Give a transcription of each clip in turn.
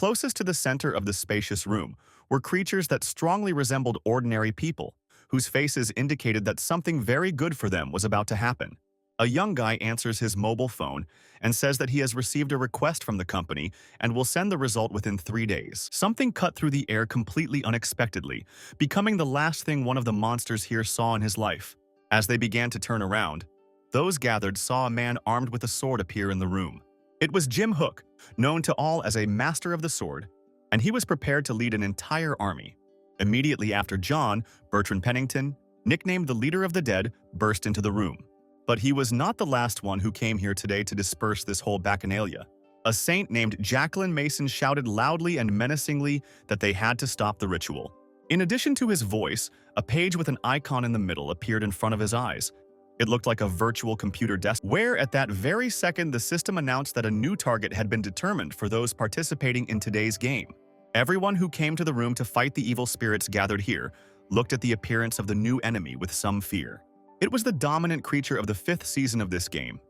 Closest to the center of the spacious room were creatures that strongly resembled ordinary people, whose faces indicated that something very good for them was about to happen. A young guy answers his mobile phone and says that he has received a request from the company and will send the result within 3 days. Something cut through the air completely unexpectedly, becoming the last thing one of the monsters here saw in his life. As they began to turn around, those gathered saw a man armed with a sword appear in the room. It was Jim Hook, known to all as a master of the sword, and he was prepared to lead an entire army. Immediately after John, Bertrand Pennington, nicknamed the Leader of the Dead, burst into the room. But he was not the last one who came here today to disperse this whole bacchanalia. A saint named Jacqueline Mason shouted loudly and menacingly that they had to stop the ritual. In addition to his voice, a page with an icon in the middle appeared in front of his eyes. It looked like a virtual computer desk, where at that very second the system announced that a new target had been determined for those participating in today's game. Everyone who came to the room to fight the evil spirits gathered here looked at the appearance of the new enemy with some fear. It was the dominant creature of the 5th season of this game,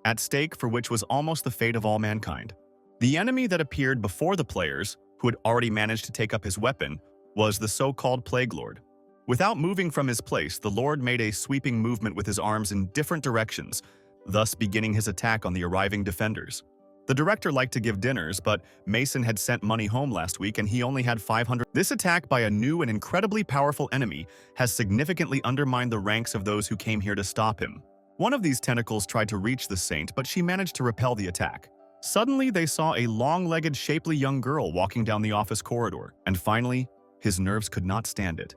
at stake for which was almost the fate of all mankind. The enemy that appeared before the players, who had already managed to take up his weapon, was the so-called Plague Lord. Without moving from his place, the Lord made a sweeping movement with his arms in different directions, thus beginning his attack on the arriving defenders. The director liked to give dinners, but Mason had sent money home last week and he only had 500. This attack by a new and incredibly powerful enemy has significantly undermined the ranks of those who came here to stop him. One of these tentacles tried to reach the saint, but she managed to repel the attack. Suddenly, they saw a long-legged, shapely young girl walking down the office corridor, and finally, his nerves could not stand it.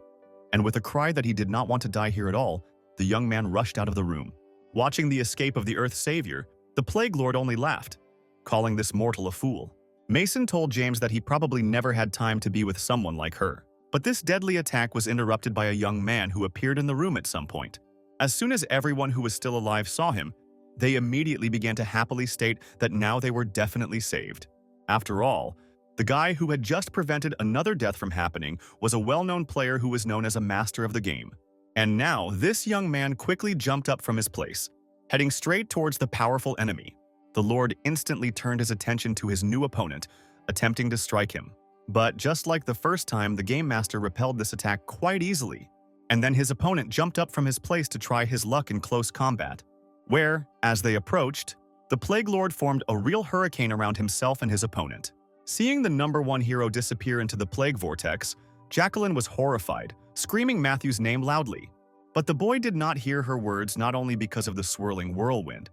And with a cry that he did not want to die here at all, the young man rushed out of the room. Watching the escape of the Earth's savior, the Plague Lord only laughed, calling this mortal a fool. Mason told James that he probably never had time to be with someone like her. But this deadly attack was interrupted by a young man who appeared in the room at some point. As soon as everyone who was still alive saw him, they immediately began to happily state that now they were definitely saved. After all, the guy who had just prevented another death from happening was a well-known player who was known as a master of the game. And now, this young man quickly jumped up from his place, heading straight towards the powerful enemy. The Lord instantly turned his attention to his new opponent, attempting to strike him. But just like the first time, the Game Master repelled this attack quite easily. And then his opponent jumped up from his place to try his luck in close combat, where, as they approached, the Plague Lord formed a real hurricane around himself and his opponent. Seeing the #1 hero disappear into the plague vortex, Jacqueline was horrified, screaming Matthew's name loudly. But the boy did not hear her words, not only because of the swirling whirlwind,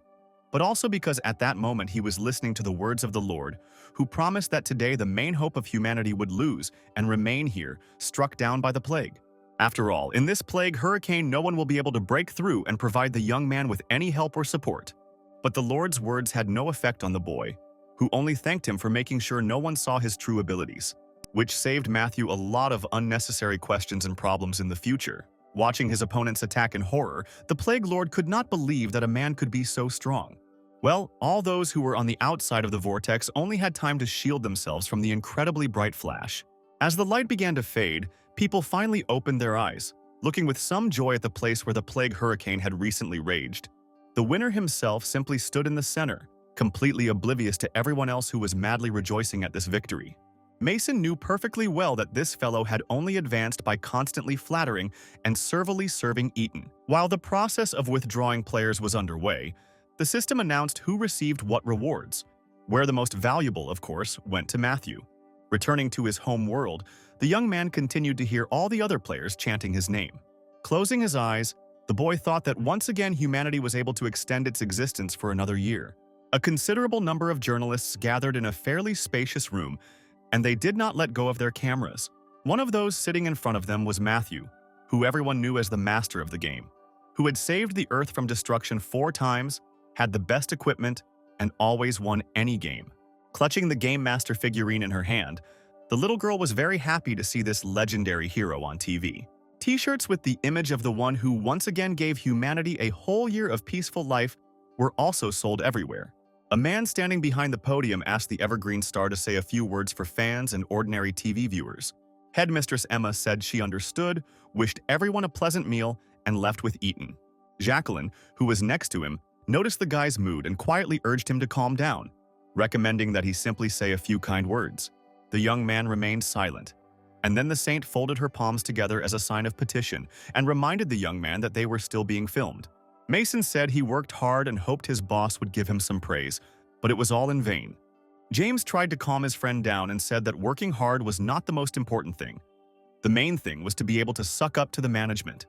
but also because at that moment he was listening to the words of the Lord, who promised that today the main hope of humanity would lose and remain here, struck down by the plague. After all, in this plague hurricane, no one will be able to break through and provide the young man with any help or support. But the Lord's words had no effect on the boy, who only thanked him for making sure no one saw his true abilities, which saved Matthew a lot of unnecessary questions and problems in the future. Watching his opponent's attack in horror, the Plague Lord could not believe that a man could be so strong. Well, all those who were on the outside of the vortex only had time to shield themselves from the incredibly bright flash. As the light began to fade, people finally opened their eyes, looking with some joy at the place where the plague hurricane had recently raged. The winner himself simply stood in the center, completely oblivious to everyone else who was madly rejoicing at this victory. Mason knew perfectly well that this fellow had only advanced by constantly flattering and servilely serving Eaton. While the process of withdrawing players was underway, the system announced who received what rewards, where the most valuable, of course, went to Matthew. Returning to his home world, the young man continued to hear all the other players chanting his name. Closing his eyes, the boy thought that once again humanity was able to extend its existence for another year. A considerable number of journalists gathered in a fairly spacious room, and they did not let go of their cameras. One of those sitting in front of them was Matthew, who everyone knew as the master of the game, who had saved the Earth from destruction 4 times, had the best equipment, and always won any game. Clutching the Game Master figurine in her hand, the little girl was very happy to see this legendary hero on TV. T-shirts with the image of the one who once again gave humanity a whole year of peaceful life were also sold everywhere. A man standing behind the podium asked the Evergreen star to say a few words for fans and ordinary TV viewers. Headmistress Emma said she understood, wished everyone a pleasant meal, and left with Eaton. Jacqueline, who was next to him, noticed the guy's mood and quietly urged him to calm down, recommending that he simply say a few kind words. The young man remained silent. And then the saint folded her palms together as a sign of petition and reminded the young man that they were still being filmed. Mason said he worked hard and hoped his boss would give him some praise, but it was all in vain. James tried to calm his friend down and said that working hard was not the most important thing. The main thing was to be able to suck up to the management.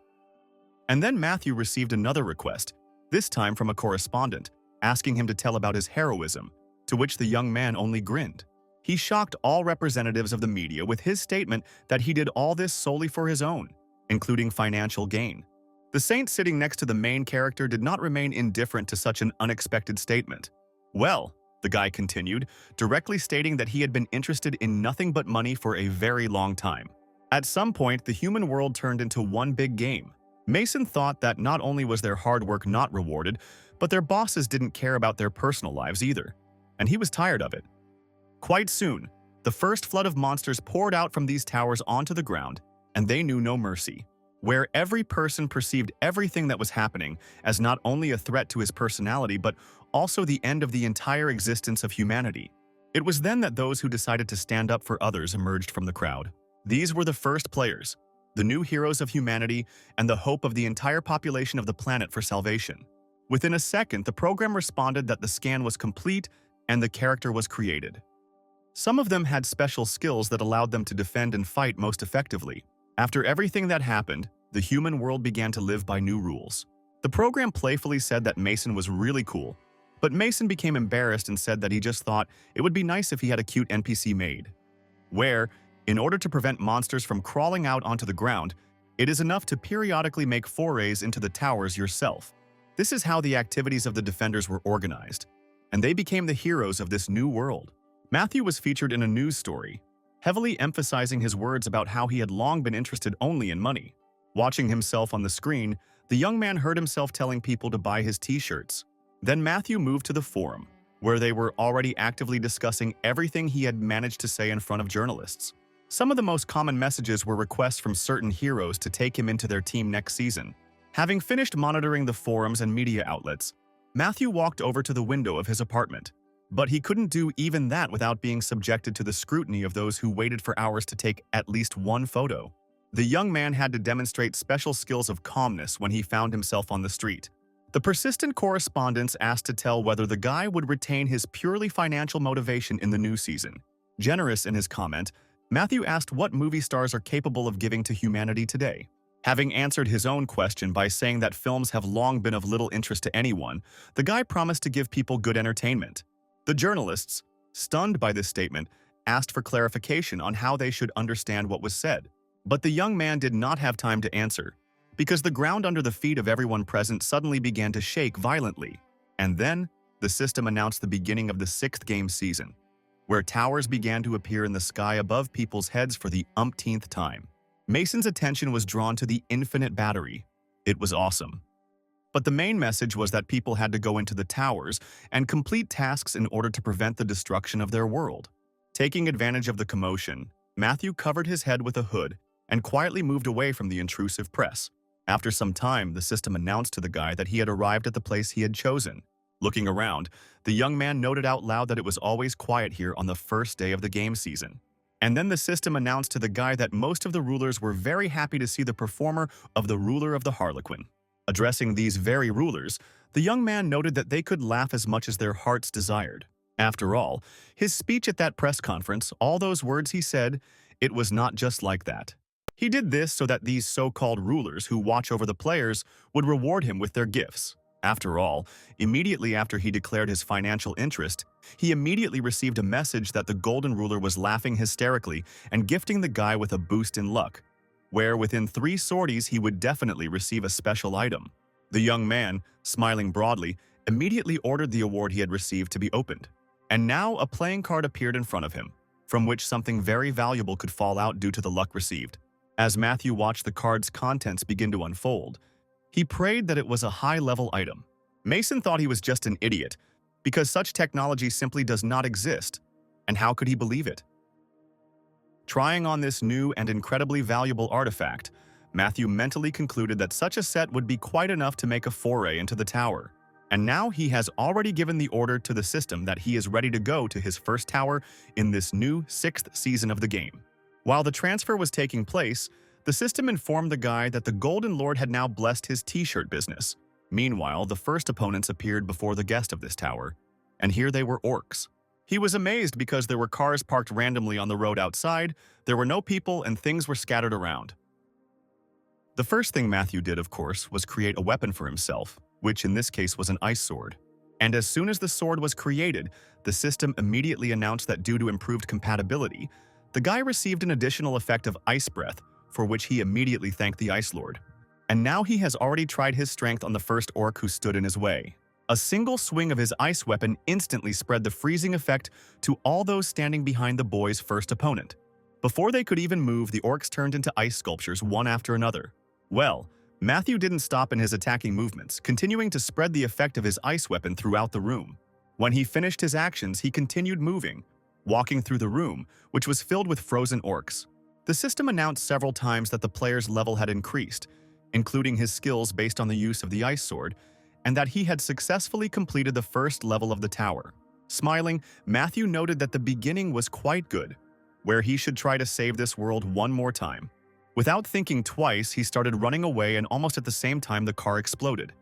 And then Matthew received another request, this time from a correspondent, asking him to tell about his heroism, to which the young man only grinned. He shocked all representatives of the media with his statement that he did all this solely for his own, including financial gain. The saint sitting next to the main character did not remain indifferent to such an unexpected statement. Well, the guy continued, directly stating that he had been interested in nothing but money for a very long time. At some point, the human world turned into one big game. Mason thought that not only was their hard work not rewarded, but their bosses didn't care about their personal lives either, and he was tired of it. Quite soon, the first flood of monsters poured out from these towers onto the ground, and they knew no mercy, where every person perceived everything that was happening as not only a threat to his personality but also the end of the entire existence of humanity. It was then that those who decided to stand up for others emerged from the crowd. These were the first players, the new heroes of humanity, and the hope of the entire population of the planet for salvation. Within a second, the program responded that the scan was complete and the character was created. Some of them had special skills that allowed them to defend and fight most effectively. After everything that happened, the human world began to live by new rules. The program playfully said that Mason was really cool, but Mason became embarrassed and said that he just thought it would be nice if he had a cute NPC made. Where, in order to prevent monsters from crawling out onto the ground, it is enough to periodically make forays into the towers yourself. This is how the activities of the defenders were organized, and they became the heroes of this new world. Matthew was featured in a news story, heavily emphasizing his words about how he had long been interested only in money. Watching himself on the screen, the young man heard himself telling people to buy his t-shirts. Then Matthew moved to the forum, where they were already actively discussing everything he had managed to say in front of journalists. Some of the most common messages were requests from certain heroes to take him into their team next season. Having finished monitoring the forums and media outlets, Matthew walked over to the window of his apartment. But he couldn't do even that without being subjected to the scrutiny of those who waited for hours to take at least one photo. The young man had to demonstrate special skills of calmness when he found himself on the street. The persistent correspondents asked to tell whether the guy would retain his purely financial motivation in the new season. Generous in his comment, Matthew asked what movie stars are capable of giving to humanity today. Having answered his own question by saying that films have long been of little interest to anyone, the guy promised to give people good entertainment. The journalists, stunned by this statement, asked for clarification on how they should understand what was said. But the young man did not have time to answer, because the ground under the feet of everyone present suddenly began to shake violently. And then, the system announced the beginning of the 6th game season, where towers began to appear in the sky above people's heads for the umpteenth time. Mason's attention was drawn to the infinite battery. It was awesome. But the main message was that people had to go into the towers and complete tasks in order to prevent the destruction of their world. Taking advantage of the commotion, Matthew covered his head with a hood and quietly moved away from the intrusive press. After some time, the system announced to the guy that he had arrived at the place he had chosen. Looking around, the young man noted out loud that it was always quiet here on the first day of the game season. And then the system announced to the guy that most of the rulers were very happy to see the performer of the ruler of the Harlequin. Addressing these very rulers, the young man noted that they could laugh as much as their hearts desired. After all, his speech at that press conference, all those words he said, it was not just like that. He did this so that these so-called rulers who watch over the players would reward him with their gifts. After all, immediately after he declared his financial interest, he immediately received a message that the Golden Ruler was laughing hysterically and gifting the guy with a boost in luck, where within 3 sorties he would definitely receive a special item. The young man, smiling broadly, immediately ordered the award he had received to be opened. And now a playing card appeared in front of him, from which something very valuable could fall out due to the luck received. As Matthew watched the card's contents begin to unfold, he prayed that it was a high-level item. Mason thought he was just an idiot, because such technology simply does not exist, and how could he believe it? Trying on this new and incredibly valuable artifact, Matthew mentally concluded that such a set would be quite enough to make a foray into the tower. And now he has already given the order to the system that he is ready to go to his first tower in this new 6th season of the game. While the transfer was taking place, the system informed the guy that the Golden Lord had now blessed his t-shirt business. Meanwhile, the first opponents appeared before the guest of this tower, and here they were orcs. He was amazed because there were cars parked randomly on the road outside, there were no people, and things were scattered around. The first thing Matthew did, of course, was create a weapon for himself, which in this case was an ice sword. And as soon as the sword was created, the system immediately announced that due to improved compatibility, the guy received an additional effect of ice breath, for which he immediately thanked the Ice Lord. And now he has already tried his strength on the first orc who stood in his way. A single swing of his ice weapon instantly spread the freezing effect to all those standing behind the boy's first opponent. Before they could even move, the orcs turned into ice sculptures one after another. Well, Matthew didn't stop in his attacking movements, continuing to spread the effect of his ice weapon throughout the room. When he finished his actions, he continued moving, walking through the room, which was filled with frozen orcs. The system announced several times that the player's level had increased, including his skills based on the use of the ice sword, and that he had successfully completed the first level of the tower. Smiling, Matthew noted that the beginning was quite good, where he should try to save this world one more time. Without thinking twice, he started running away, and almost at the same time the car exploded.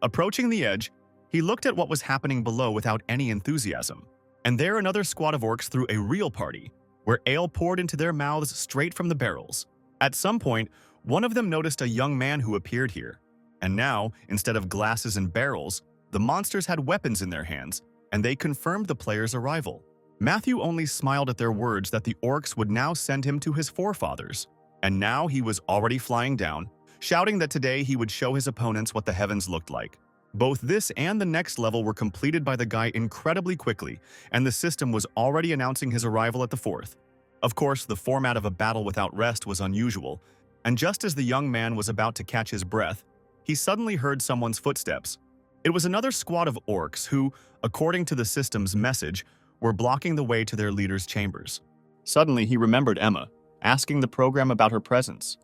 Approaching the edge, he looked at what was happening below without any enthusiasm. And there another squad of orcs threw a real party, where ale poured into their mouths straight from the barrels. At some point, one of them noticed a young man who appeared here. And now, instead of glasses and barrels, the monsters had weapons in their hands, and they confirmed the player's arrival. Matthew only smiled at their words that the orcs would now send him to his forefathers. And now he was already flying down, shouting that today he would show his opponents what the heavens looked like. Both this and the next level were completed by the guy incredibly quickly, and the system was already announcing his arrival at the 4th. Of course, the format of a battle without rest was unusual, and just as the young man was about to catch his breath, he suddenly heard someone's footsteps. It was another squad of orcs who, according to the system's message, were blocking the way to their leader's chambers. Suddenly, he remembered Emma, asking the program about her presence.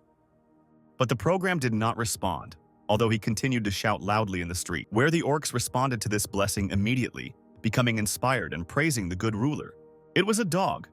But the program did not respond, although he continued to shout loudly in the street, where the orcs responded to this blessing immediately, becoming inspired and praising the good ruler. It was a dog.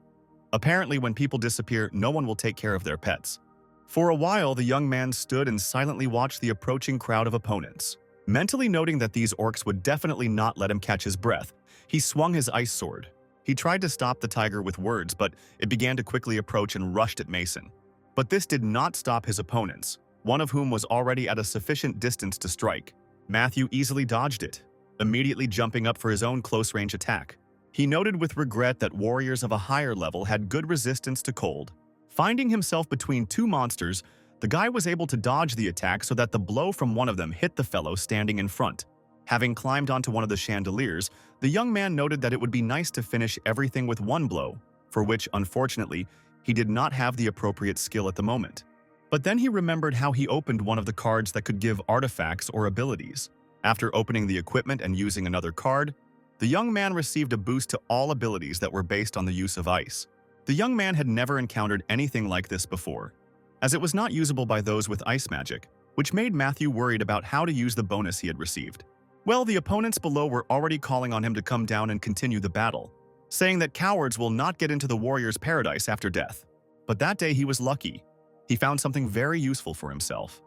Apparently, when people disappear, no one will take care of their pets. For a while, the young man stood and silently watched the approaching crowd of opponents. Mentally noting that these orcs would definitely not let him catch his breath, he swung his ice sword. He tried to stop the tiger with words, but it began to quickly approach and rushed at Mason. But this did not stop his opponents, one of whom was already at a sufficient distance to strike. Matthew easily dodged it, immediately jumping up for his own close-range attack. He noted with regret that warriors of a higher level had good resistance to cold. Finding himself between two monsters, the guy was able to dodge the attack so that the blow from one of them hit the fellow standing in front. Having climbed onto one of the chandeliers, the young man noted that it would be nice to finish everything with one blow, for which, unfortunately, he did not have the appropriate skill at the moment. But then he remembered how he opened one of the cards that could give artifacts or abilities. After opening the equipment and using another card, the young man received a boost to all abilities that were based on the use of ice. The young man had never encountered anything like this before, as it was not usable by those with ice magic, which made Matthew worried about how to use the bonus he had received. Well, the opponents below were already calling on him to come down and continue the battle, saying that cowards will not get into the warrior's paradise after death. But that day he was lucky. He found something very useful for himself.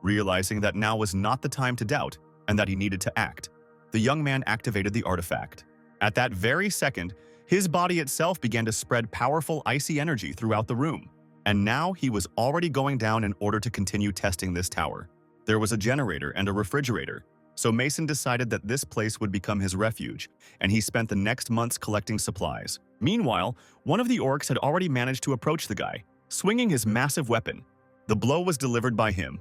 Realizing that now was not the time to doubt and that he needed to act, the young man activated the artifact. At that very second, his body itself began to spread powerful icy energy throughout the room. And now he was already going down in order to continue testing this tower. There was a generator and a refrigerator, so Mason decided that this place would become his refuge, and he spent the next months collecting supplies. Meanwhile, one of the orcs had already managed to approach the guy, swinging his massive weapon. The blow was delivered by him,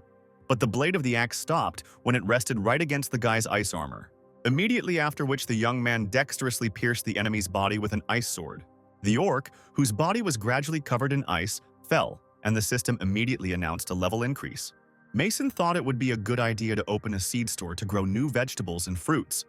but the blade of the axe stopped when it rested right against the guy's ice armor. Immediately after which the young man dexterously pierced the enemy's body with an ice sword. The orc, whose body was gradually covered in ice, fell, and the system immediately announced a level increase. Mason thought it would be a good idea to open a seed store to grow new vegetables and fruits.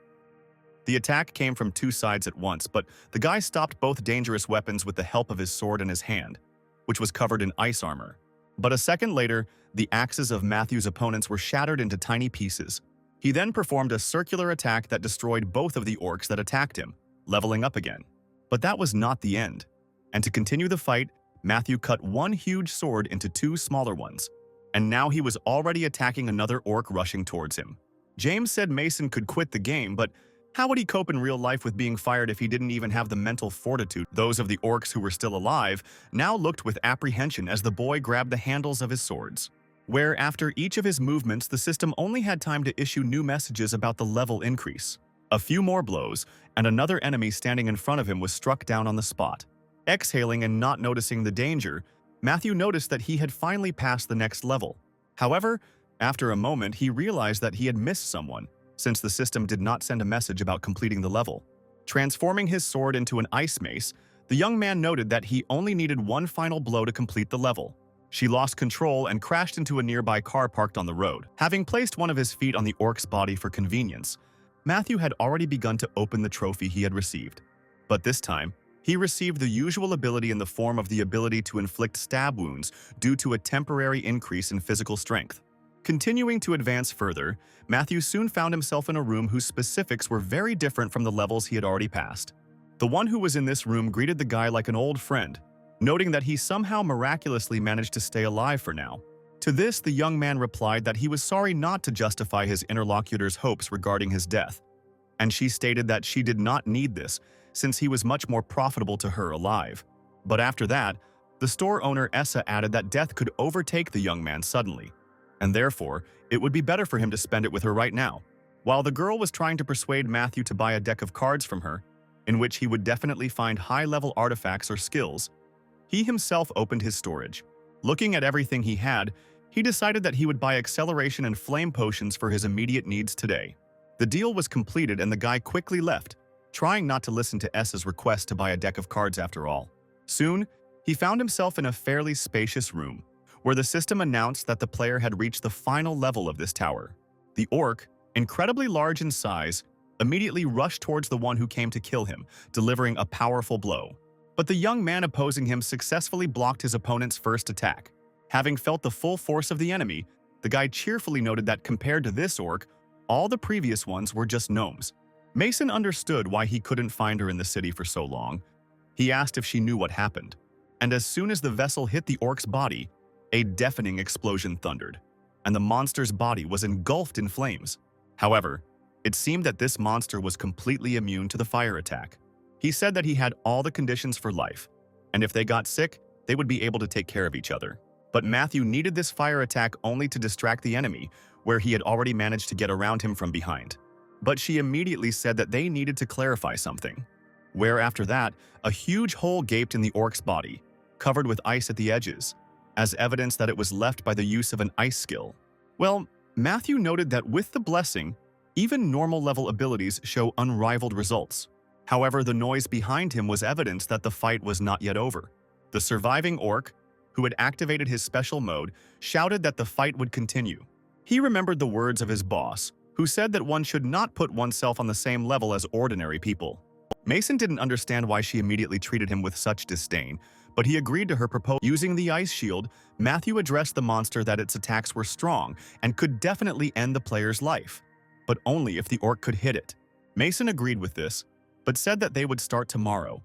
The attack came from two sides at once, but the guy stopped both dangerous weapons with the help of his sword in his hand, which was covered in ice armor. But a second later, the axes of Matthew's opponents were shattered into tiny pieces, He then performed a circular attack that destroyed both of the orcs that attacked him, leveling up again. But that was not the end. And to continue the fight, Matthew cut one huge sword into two smaller ones, and now he was already attacking another orc rushing towards him. James said Mason could quit the game, but how would he cope in real life with being fired if he didn't even have the mental fortitude? Those of the orcs who were still alive now looked with apprehension as the boy grabbed the handles of his swords, where after each of his movements the system only had time to issue new messages about the level increase. A few more blows, and another enemy standing in front of him was struck down on the spot. Exhaling and not noticing the danger, Matthew noticed that he had finally passed the next level. However, after a moment he realized that he had missed someone, since the system did not send a message about completing the level. Transforming his sword into an ice mace, the young man noted that he only needed one final blow to complete the level. She lost control and crashed into a nearby car parked on the road. Having placed one of his feet on the orc's body for convenience, Matthew had already begun to open the trophy he had received. But this time, he received the usual ability in the form of the ability to inflict stab wounds due to a temporary increase in physical strength. Continuing to advance further, Matthew soon found himself in a room whose specifics were very different from the levels he had already passed. The one who was in this room greeted the guy like an old friend, noting that he somehow miraculously managed to stay alive for now. To this, the young man replied that he was sorry not to justify his interlocutor's hopes regarding his death, and she stated that she did not need this since he was much more profitable to her alive. But after that, the store owner Essa added that death could overtake the young man suddenly, and therefore, it would be better for him to spend it with her right now. While the girl was trying to persuade Matthew to buy a deck of cards from her, in which he would definitely find high-level artifacts or skills, he himself opened his storage. Looking at everything he had, he decided that he would buy acceleration and flame potions for his immediate needs today. The deal was completed and the guy quickly left, trying not to listen to Essa's request to buy a deck of cards after all. Soon, he found himself in a fairly spacious room, where the system announced that the player had reached the final level of this tower. The orc, incredibly large in size, immediately rushed towards the one who came to kill him, delivering a powerful blow. But the young man opposing him successfully blocked his opponent's first attack. Having felt the full force of the enemy, the guy cheerfully noted that compared to this orc, all the previous ones were just gnomes. Mason understood why he couldn't find her in the city for so long. He asked if she knew what happened, and as soon as the vessel hit the orc's body, a deafening explosion thundered, and the monster's body was engulfed in flames. However, it seemed that this monster was completely immune to the fire attack. He said that he had all the conditions for life, and if they got sick, they would be able to take care of each other. But Matthew needed this fire attack only to distract the enemy, where he had already managed to get around him from behind. But she immediately said that they needed to clarify something, where after that, a huge hole gaped in the orc's body, covered with ice at the edges, as evidence that it was left by the use of an ice skill. Well, Matthew noted that with the blessing, even normal-level abilities show unrivaled results. However, the noise behind him was evidence that the fight was not yet over. The surviving orc, who had activated his special mode, shouted that the fight would continue. He remembered the words of his boss, who said that one should not put oneself on the same level as ordinary people. Mason didn't understand why she immediately treated him with such disdain, but he agreed to her proposal. Using the ice shield, Matthew addressed the monster that its attacks were strong and could definitely end the player's life, but only if the orc could hit it. Mason agreed with this, but said that they would start tomorrow,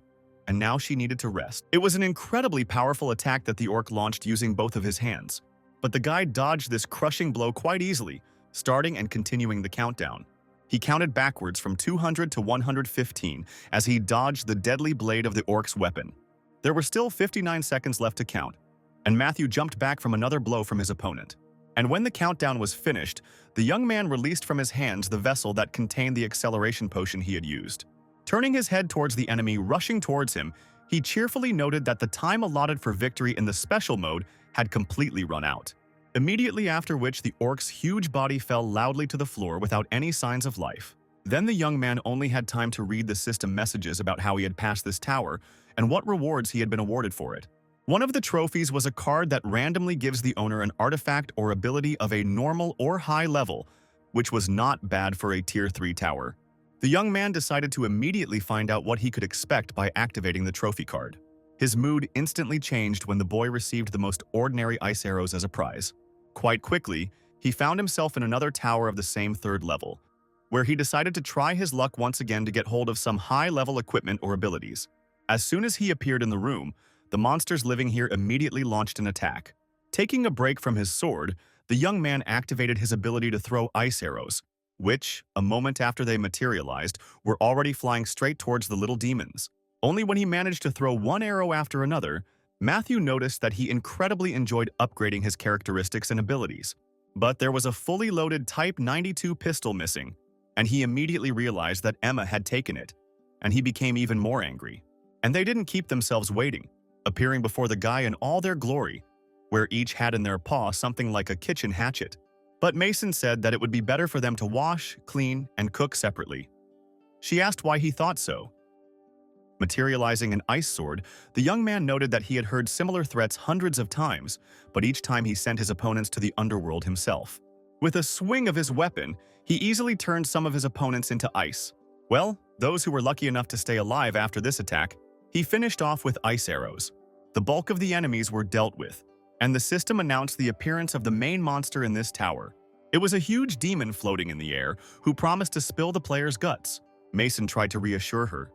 and now she needed to rest. It was an incredibly powerful attack that the orc launched using both of his hands, but the guy dodged this crushing blow quite easily, starting and continuing the countdown. He counted backwards from 200 to 115 as he dodged the deadly blade of the orc's weapon. There were still 59 seconds left to count, and Matthew jumped back from another blow from his opponent. And when the countdown was finished, the young man released from his hands the vessel that contained the acceleration potion he had used. Turning his head towards the enemy rushing towards him, he cheerfully noted that the time allotted for victory in the special mode had completely run out. Immediately after which the orc's huge body fell loudly to the floor without any signs of life. Then the young man only had time to read the system messages about how he had passed this tower and what rewards he had been awarded for it. One of the trophies was a card that randomly gives the owner an artifact or ability of a normal or high level, which was not bad for a Tier 3 tower. The young man decided to immediately find out what he could expect by activating the trophy card. His mood instantly changed when the boy received the most ordinary ice arrows as a prize. Quite quickly, he found himself in another tower of the same third level, where he decided to try his luck once again to get hold of some high-level equipment or abilities. As soon as he appeared in the room, the monsters living here immediately launched an attack. Taking a break from his sword, the young man activated his ability to throw ice arrows, which, a moment after they materialized, were already flying straight towards the little demons. Only when he managed to throw one arrow after another, Matthew noticed that he incredibly enjoyed upgrading his characteristics and abilities. But there was a fully loaded Type 92 pistol missing, and he immediately realized that Emma had taken it, and he became even more angry. And they didn't keep themselves waiting, appearing before the guy in all their glory, where each had in their paw something like a kitchen hatchet. But Mason said that it would be better for them to wash, clean, and cook separately. She asked why he thought so. Materializing an ice sword, the young man noted that he had heard similar threats hundreds of times, but each time he sent his opponents to the underworld himself. With a swing of his weapon, he easily turned some of his opponents into ice. Well, those who were lucky enough to stay alive after this attack, he finished off with ice arrows. The bulk of the enemies were dealt with, and the system announced the appearance of the main monster in this tower. It was a huge demon floating in the air who promised to spill the player's guts. Mason tried to reassure her.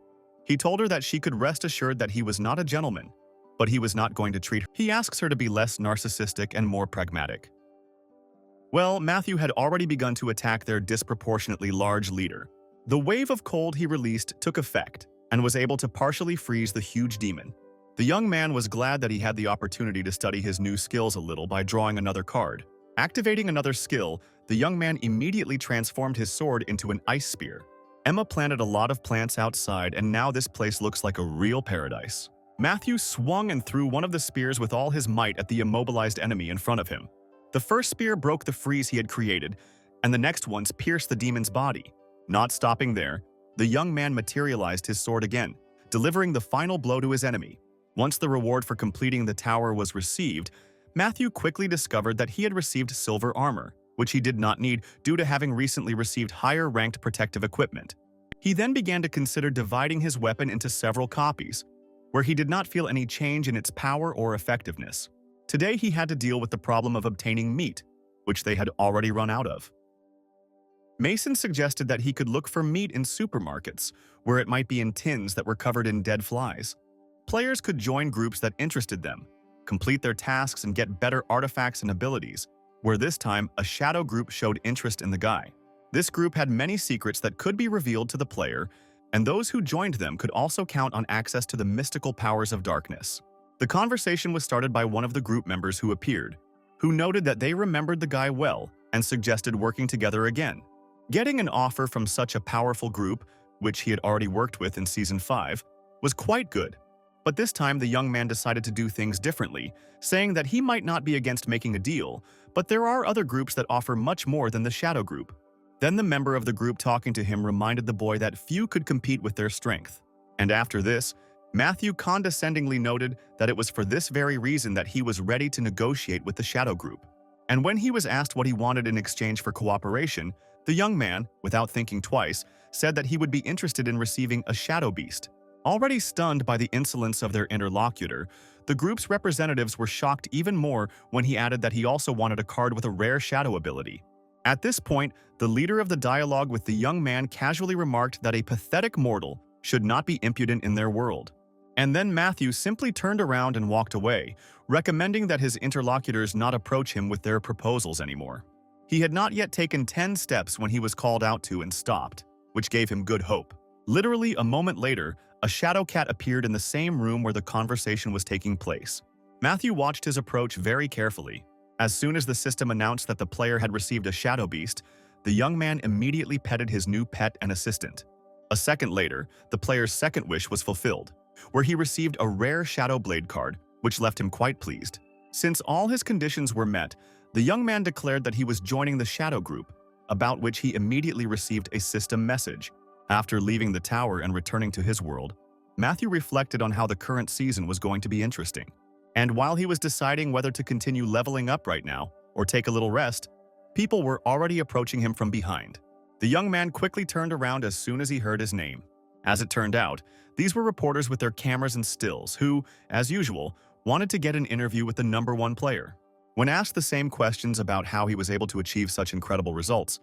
He told her that she could rest assured that he was not a gentleman, but he was not going to treat her. He asks her to be less narcissistic and more pragmatic. Well, Matthew had already begun to attack their disproportionately large leader. The wave of cold he released took effect and was able to partially freeze the huge demon. The young man was glad that he had the opportunity to study his new skills a little by drawing another card. Activating another skill, the young man immediately transformed his sword into an ice spear. Emma planted a lot of plants outside, and now this place looks like a real paradise. Matthew swung and threw one of the spears with all his might at the immobilized enemy in front of him. The first spear broke the freeze he had created, and the next ones pierced the demon's body. Not stopping there, the young man materialized his sword again, delivering the final blow to his enemy. Once the reward for completing the tower was received, Matthew quickly discovered that he had received silver armor, which he did not need due to having recently received higher-ranked protective equipment. He then began to consider dividing his weapon into several copies, where he did not feel any change in its power or effectiveness. Today he had to deal with the problem of obtaining meat, which they had already run out of. Mason suggested that he could look for meat in supermarkets, where it might be in tins that were covered in dead flies. Players could join groups that interested them, complete their tasks, and get better artifacts and abilities, where this time a shadow group showed interest in the guy. This group had many secrets that could be revealed to the player, and those who joined them could also count on access to the mystical powers of darkness. The conversation was started by one of the group members who appeared, who noted that they remembered the guy well and suggested working together again. Getting an offer from such a powerful group, which he had already worked with in Season 5, was quite good. But this time the young man decided to do things differently, saying that he might not be against making a deal, but there are other groups that offer much more than the Shadow Group. Then the member of the group talking to him reminded the boy that few could compete with their strength. And after this, Matthew condescendingly noted that it was for this very reason that he was ready to negotiate with the Shadow Group. And when he was asked what he wanted in exchange for cooperation, the young man, without thinking twice, said that he would be interested in receiving a Shadow Beast. Already stunned by the insolence of their interlocutor, the group's representatives were shocked even more when he added that he also wanted a card with a rare shadow ability. At this point, the leader of the dialogue with the young man casually remarked that a pathetic mortal should not be impudent in their world. And then Matthew simply turned around and walked away, recommending that his interlocutors not approach him with their proposals anymore. He had not yet taken 10 steps when he was called out to and stopped, which gave him good hope. Literally a moment later, a shadow cat appeared in the same room where the conversation was taking place. Matthew watched his approach very carefully. As soon as the system announced that the player had received a shadow beast, the young man immediately petted his new pet and assistant. A second later, the player's second wish was fulfilled, where he received a rare Shadow Blade card, which left him quite pleased. Since all his conditions were met, the young man declared that he was joining the Shadow Group, about which he immediately received a system message. After leaving the tower and returning to his world, Matthew reflected on how the current season was going to be interesting. And while he was deciding whether to continue leveling up right now or take a little rest, people were already approaching him from behind. The young man quickly turned around as soon as he heard his name. As it turned out, these were reporters with their cameras and stills who, as usual, wanted to get an interview with the #1 player. When asked the same questions about how he was able to achieve such incredible results,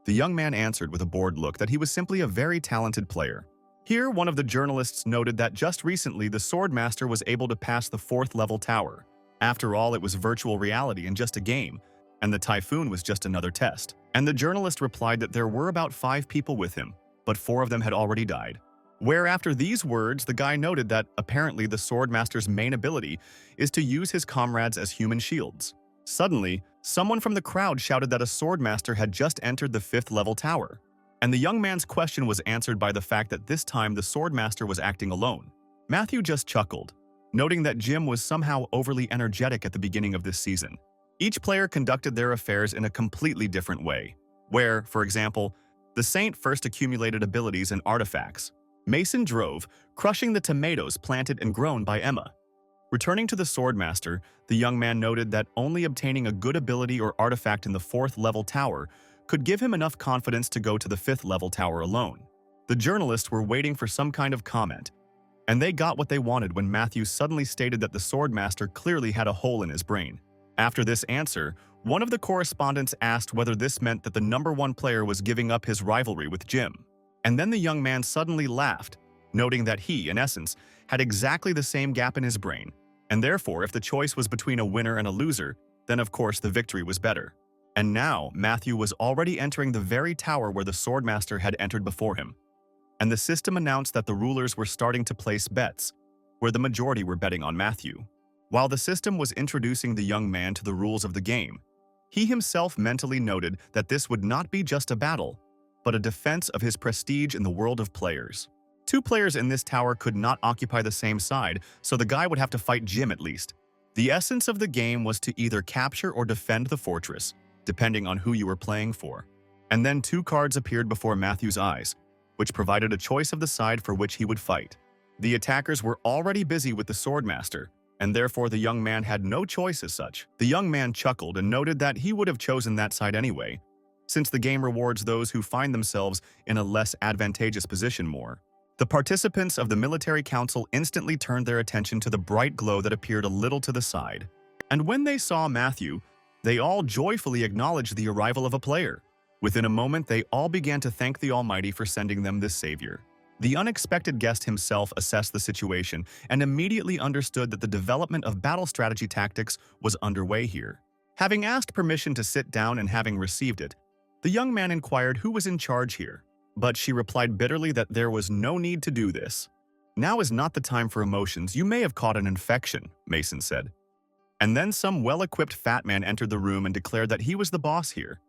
the young man answered with a bored look that he was simply a very talented player. Here, one of the journalists noted that just recently the Swordmaster was able to pass the 4th level tower. After all, it was virtual reality and just a game, and the typhoon was just another test. And the journalist replied that there were about 5 people with him, but 4 of them had already died. Where after these words, the guy noted that apparently the Swordmaster's main ability is to use his comrades as human shields. Suddenly, someone from the crowd shouted that a Swordmaster had just entered the 5th level tower. And the young man's question was answered by the fact that this time the Swordmaster was acting alone. Matthew just chuckled, noting that Jim was somehow overly energetic at the beginning of this season. Each player conducted their affairs in a completely different way, where, for example, the Saint first accumulated abilities and artifacts. Mason drove, crushing the tomatoes planted and grown by Emma. Returning to the Swordmaster, the young man noted that only obtaining a good ability or artifact in the 4th level tower could give him enough confidence to go to the 5th level tower alone. The journalists were waiting for some kind of comment, and they got what they wanted when Matthew suddenly stated that the Swordmaster clearly had a hole in his brain. After this answer, one of the correspondents asked whether this meant that the #1 player was giving up his rivalry with Jim. And then the young man suddenly laughed, noting that he, in essence, had exactly the same gap in his brain, and therefore if the choice was between a winner and a loser, then of course the victory was better. And now, Matthew was already entering the very tower where the Swordmaster had entered before him. And the system announced that the rulers were starting to place bets, where the majority were betting on Matthew. While the system was introducing the young man to the rules of the game, he himself mentally noted that this would not be just a battle, but a defense of his prestige in the world of players. 2 players in this tower could not occupy the same side, so the guy would have to fight Jim at least. The essence of the game was to either capture or defend the fortress, depending on who you were playing for. And then 2 cards appeared before Matthew's eyes, which provided a choice of the side for which he would fight. The attackers were already busy with the Swordmaster, and therefore the young man had no choice as such. The young man chuckled and noted that he would have chosen that side anyway, since the game rewards those who find themselves in a less advantageous position more. The participants of the military council instantly turned their attention to the bright glow that appeared a little to the side. And when they saw Matthew, they all joyfully acknowledged the arrival of a player. Within a moment, they all began to thank the Almighty for sending them this savior. The unexpected guest himself assessed the situation and immediately understood that the development of battle strategy tactics was underway here. Having asked permission to sit down and having received it, the young man inquired who was in charge here, but she replied bitterly that there was no need to do this. "Now is not the time for emotions. You may have caught an infection," Mason said. And then some well-equipped fat man entered the room and declared that he was the boss here,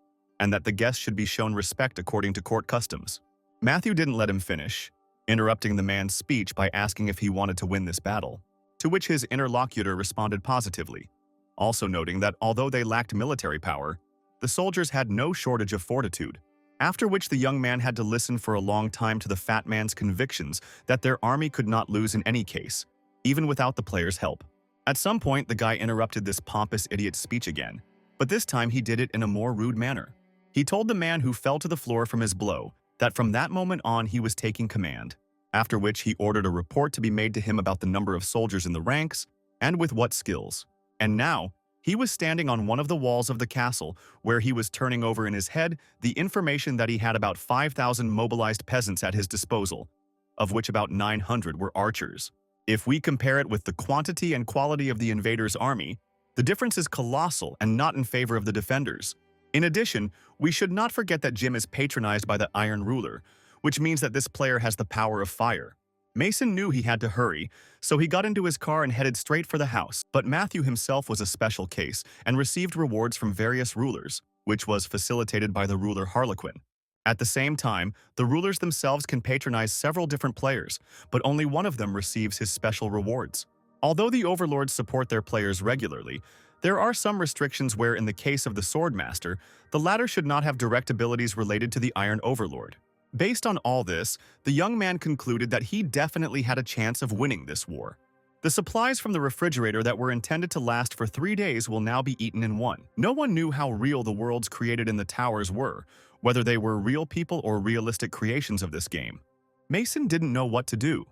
and that the guest should be shown respect according to court customs. Matthew didn't let him finish, interrupting the man's speech by asking if he wanted to win this battle, to which his interlocutor responded positively, also noting that although they lacked military power, the soldiers had no shortage of fortitude, after which the young man had to listen for a long time to the fat man's convictions that their army could not lose in any case, even without the players' help. At some point, the guy interrupted this pompous idiot's speech again, but this time he did it in a more rude manner. He told the man who fell to the floor from his blow that from that moment on he was taking command, after which he ordered a report to be made to him about the number of soldiers in the ranks and with what skills. And now, he was standing on one of the walls of the castle where he was turning over in his head the information that he had about 5,000 mobilized peasants at his disposal, of which about 900 were archers. If we compare it with the quantity and quality of the invaders' army, the difference is colossal and not in favor of the defenders. In addition, we should not forget that Jim is patronized by the Iron Ruler, which means that this player has the power of fire. Mason knew he had to hurry, so he got into his car and headed straight for the house. But Matthew himself was a special case and received rewards from various rulers, which was facilitated by the ruler Harlequin. At the same time, the rulers themselves can patronize several different players, but only one of them receives his special rewards. Although the overlords support their players regularly, there are some restrictions where, in the case of the Swordmaster, the latter should not have direct abilities related to the Iron Overlord. Based on all this, the young man concluded that he definitely had a chance of winning this war. The supplies from the refrigerator that were intended to last for 3 days will now be eaten in one. No one knew how real the worlds created in the towers were, whether they were real people or realistic creations of this game. Mason didn't know what to do.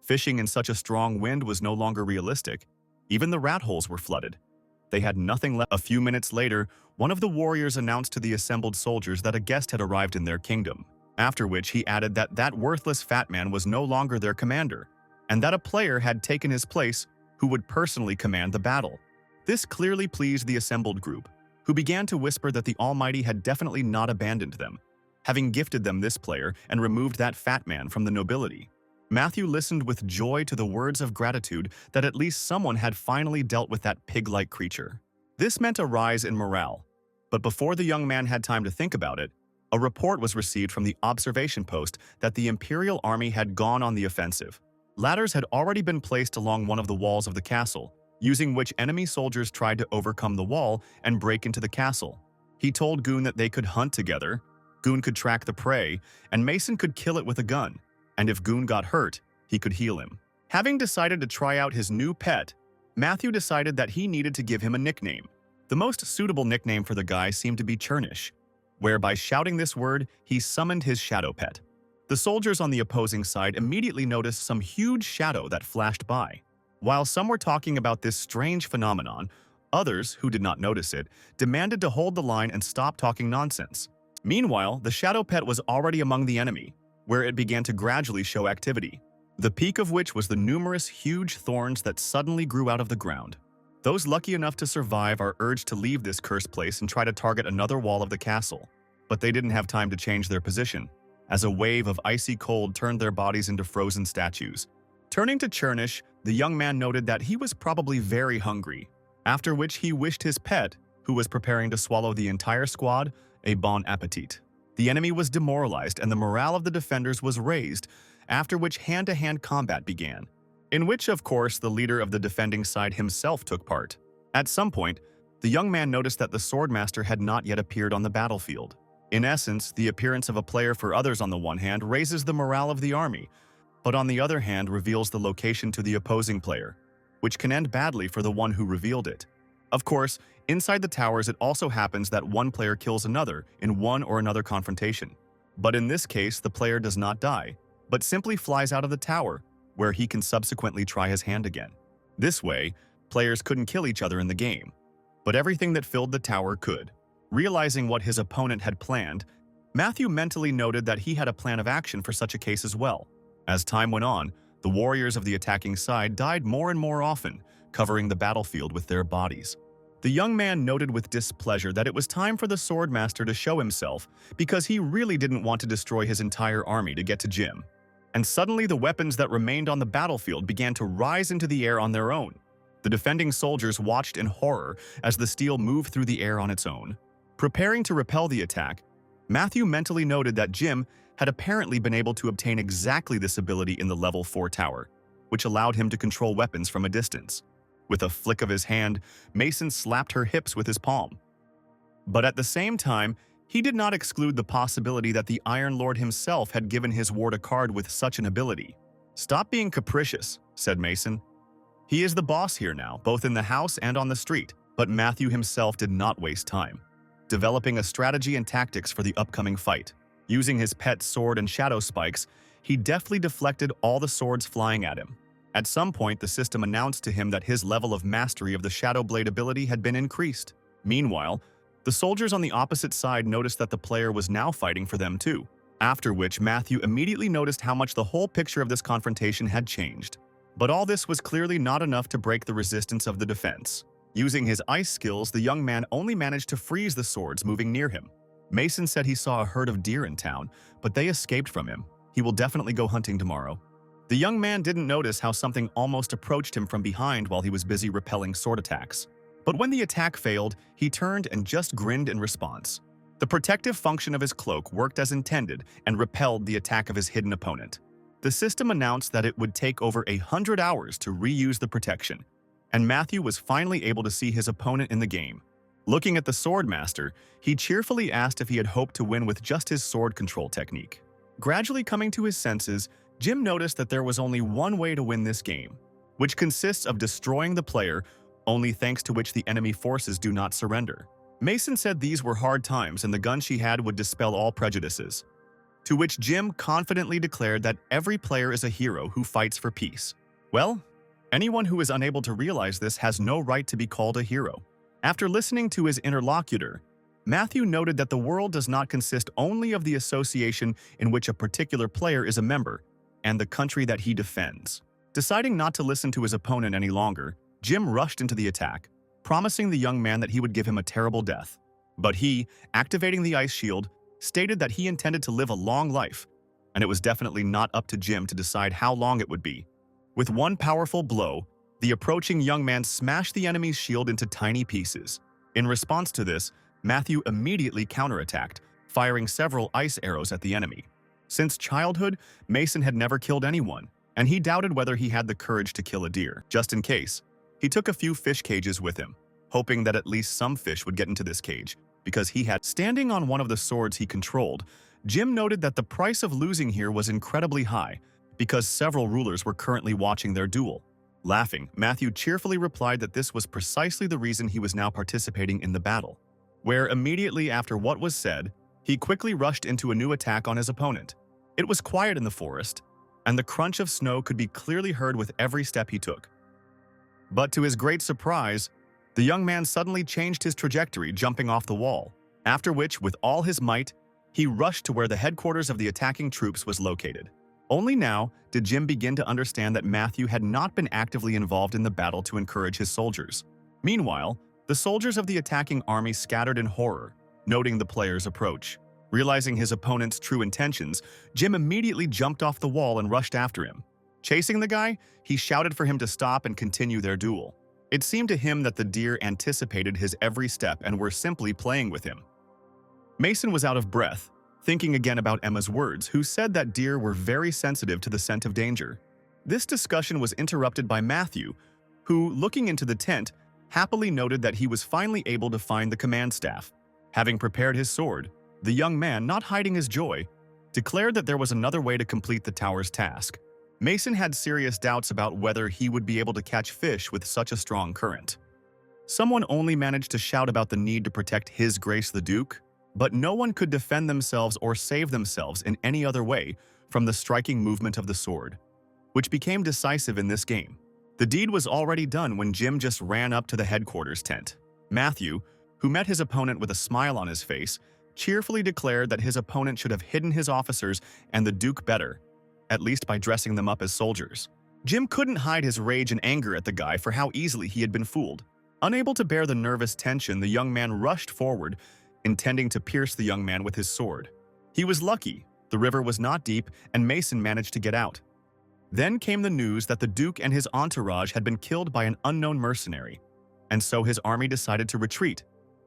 Fishing in such a strong wind was no longer realistic. Even the rat holes were flooded. They had nothing left. A few minutes later, one of the warriors announced to the assembled soldiers that a guest had arrived in their kingdom, after which he added that that worthless fat man was no longer their commander, and that a player had taken his place who would personally command the battle. This clearly pleased the assembled group, who began to whisper that the Almighty had definitely not abandoned them, having gifted them this player and removed that fat man from the nobility. Matthew listened with joy to the words of gratitude that at least someone had finally dealt with that pig-like creature. This meant a rise in morale, but before the young man had time to think about it, a report was received from the observation post that the Imperial army had gone on the offensive. Ladders had already been placed along one of the walls of the castle, using which enemy soldiers tried to overcome the wall and break into the castle. He told Goon that they could hunt together, Goon could track the prey, and Mason could kill it with a gun, and if Goon got hurt, he could heal him. Having decided to try out his new pet, Matthew decided that he needed to give him a nickname. The most suitable nickname for the guy seemed to be Churnish, where by shouting this word, he summoned his shadow pet. The soldiers on the opposing side immediately noticed some huge shadow that flashed by. While some were talking about this strange phenomenon, others, who did not notice it, demanded to hold the line and stop talking nonsense. Meanwhile, the shadow pet was already among the enemy, where it began to gradually show activity, the peak of which was the numerous huge thorns that suddenly grew out of the ground. Those lucky enough to survive are urged to leave this cursed place and try to target another wall of the castle, but they didn't have time to change their position, as a wave of icy cold turned their bodies into frozen statues. Turning to Churnish, the young man noted that he was probably very hungry, after which he wished his pet, who was preparing to swallow the entire squad, a bon appetit. The enemy was demoralized and the morale of the defenders was raised, after which hand-to-hand combat began, in which, of course, the leader of the defending side himself took part. At some point, the young man noticed that the swordmaster had not yet appeared on the battlefield. In essence, the appearance of a player for others on the one hand raises the morale of the army, but on the other hand reveals the location to the opposing player, which can end badly for the one who revealed it. Of course, inside the towers it also happens that one player kills another in one or another confrontation. But in this case, the player does not die, but simply flies out of the tower, where he can subsequently try his hand again. This way, players couldn't kill each other in the game, but everything that filled the tower could. Realizing what his opponent had planned, Matthew mentally noted that he had a plan of action for such a case as well. As time went on, the warriors of the attacking side died more and more often, covering the battlefield with their bodies. The young man noted with displeasure that it was time for the swordmaster to show himself because he really didn't want to destroy his entire army to get to Jim. And suddenly the weapons that remained on the battlefield began to rise into the air on their own. The defending soldiers watched in horror as the steel moved through the air on its own. Preparing to repel the attack, Matthew mentally noted that Jim had apparently been able to obtain exactly this ability in the level 4 tower, which allowed him to control weapons from a distance. With a flick of his hand, Mason slapped her hips with his palm. But at the same time, he did not exclude the possibility that the Iron Lord himself had given his ward a card with such an ability. "Stop being capricious," said Mason. He is the boss here now, both in the house and on the street, but Matthew himself did not waste time, developing a strategy and tactics for the upcoming fight. Using his pet sword and shadow spikes, he deftly deflected all the swords flying at him. At some point, the system announced to him that his level of mastery of the Shadow Blade ability had been increased. Meanwhile, the soldiers on the opposite side noticed that the player was now fighting for them too, after which Matthew immediately noticed how much the whole picture of this confrontation had changed. But all this was clearly not enough to break the resistance of the defense. Using his ice skills, the young man only managed to freeze the swords moving near him. Mason said he saw a herd of deer in town, but they escaped from him. He will definitely go hunting tomorrow. The young man didn't notice how something almost approached him from behind while he was busy repelling sword attacks. But when the attack failed, he turned and just grinned in response. The protective function of his cloak worked as intended and repelled the attack of his hidden opponent. The system announced that it would take over 100 hours to reuse the protection, and Matthew was finally able to see his opponent in the game. Looking at the Swordmaster, he cheerfully asked if he had hoped to win with just his sword control technique. Gradually coming to his senses, Jim noticed that there was only one way to win this game, which consists of destroying the player, only thanks to which the enemy forces do not surrender. Mason said these were hard times and the gun she had would dispel all prejudices, to which Jim confidently declared that every player is a hero who fights for peace. Well, anyone who is unable to realize this has no right to be called a hero. After listening to his interlocutor, Matthew noted that the world does not consist only of the association in which a particular player is a member and the country that he defends. Deciding not to listen to his opponent any longer, Jim rushed into the attack, promising the young man that he would give him a terrible death. But he, activating the ice shield, stated that he intended to live a long life, and it was definitely not up to Jim to decide how long it would be. With one powerful blow, the approaching young man smashed the enemy's shield into tiny pieces. In response to this, Matthew immediately counterattacked, firing several ice arrows at the enemy. Since childhood, Mason had never killed anyone, and he doubted whether he had the courage to kill a deer. Just in case, he took a few fish cages with him, hoping that at least some fish would get into this cage, because he had. Standing on one of the swords he controlled, Jim noted that the price of losing here was incredibly high, because several rulers were currently watching their duel. Laughing, Matthew cheerfully replied that this was precisely the reason he was now participating in the battle, where immediately after what was said, he quickly rushed into a new attack on his opponent. It was quiet in the forest, and the crunch of snow could be clearly heard with every step he took. But to his great surprise, the young man suddenly changed his trajectory, jumping off the wall, after which, with all his might, he rushed to where the headquarters of the attacking troops was located. Only now did Jim begin to understand that Matthew had not been actively involved in the battle to encourage his soldiers. Meanwhile, the soldiers of the attacking army scattered in horror, noting the player's approach. Realizing his opponent's true intentions, Jim immediately jumped off the wall and rushed after him. Chasing the guy, he shouted for him to stop and continue their duel. It seemed to him that the deer anticipated his every step and were simply playing with him. Mason was out of breath, thinking again about Emma's words, who said that deer were very sensitive to the scent of danger. This discussion was interrupted by Matthew, who, looking into the tent, happily noted that he was finally able to find the command staff. Having prepared his sword, the young man, not hiding his joy, declared that there was another way to complete the tower's task. Mason had serious doubts about whether he would be able to catch fish with such a strong current. Someone only managed to shout about the need to protect His Grace the Duke, but no one could defend themselves or save themselves in any other way from the striking movement of the sword, which became decisive in this game. The deed was already done when Jim just ran up to the headquarters tent. Matthew, who met his opponent with a smile on his face, cheerfully declared that his opponent should have hidden his officers and the Duke better, at least by dressing them up as soldiers. Jim couldn't hide his rage and anger at the guy for how easily he had been fooled. Unable to bear the nervous tension, the young man rushed forward, intending to pierce the young man with his sword. He was lucky. The river was not deep, and Mason managed to get out. Then came the news that the Duke and his entourage had been killed by an unknown mercenary, and so his army decided to retreat,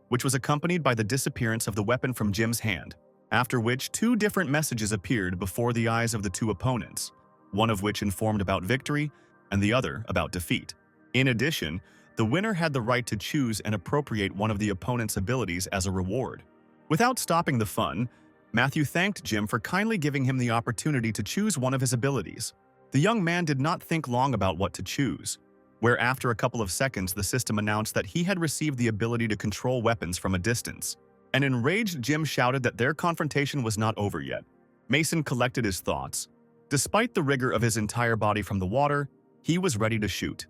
which was accompanied by the disappearance of the weapon from Jim's hand, after which two different messages appeared before the eyes of the two opponents, one of which informed about victory and the other about defeat. In addition, the winner had the right to choose and appropriate one of the opponent's abilities as a reward. Without stopping the fun, Matthew thanked Jim for kindly giving him the opportunity to choose one of his abilities. The young man did not think long about what to choose, where after a couple of seconds the system announced that he had received the ability to control weapons from a distance. An enraged Jim shouted that their confrontation was not over yet. Mason collected his thoughts. Despite the rigor of his entire body from the water, he was ready to shoot.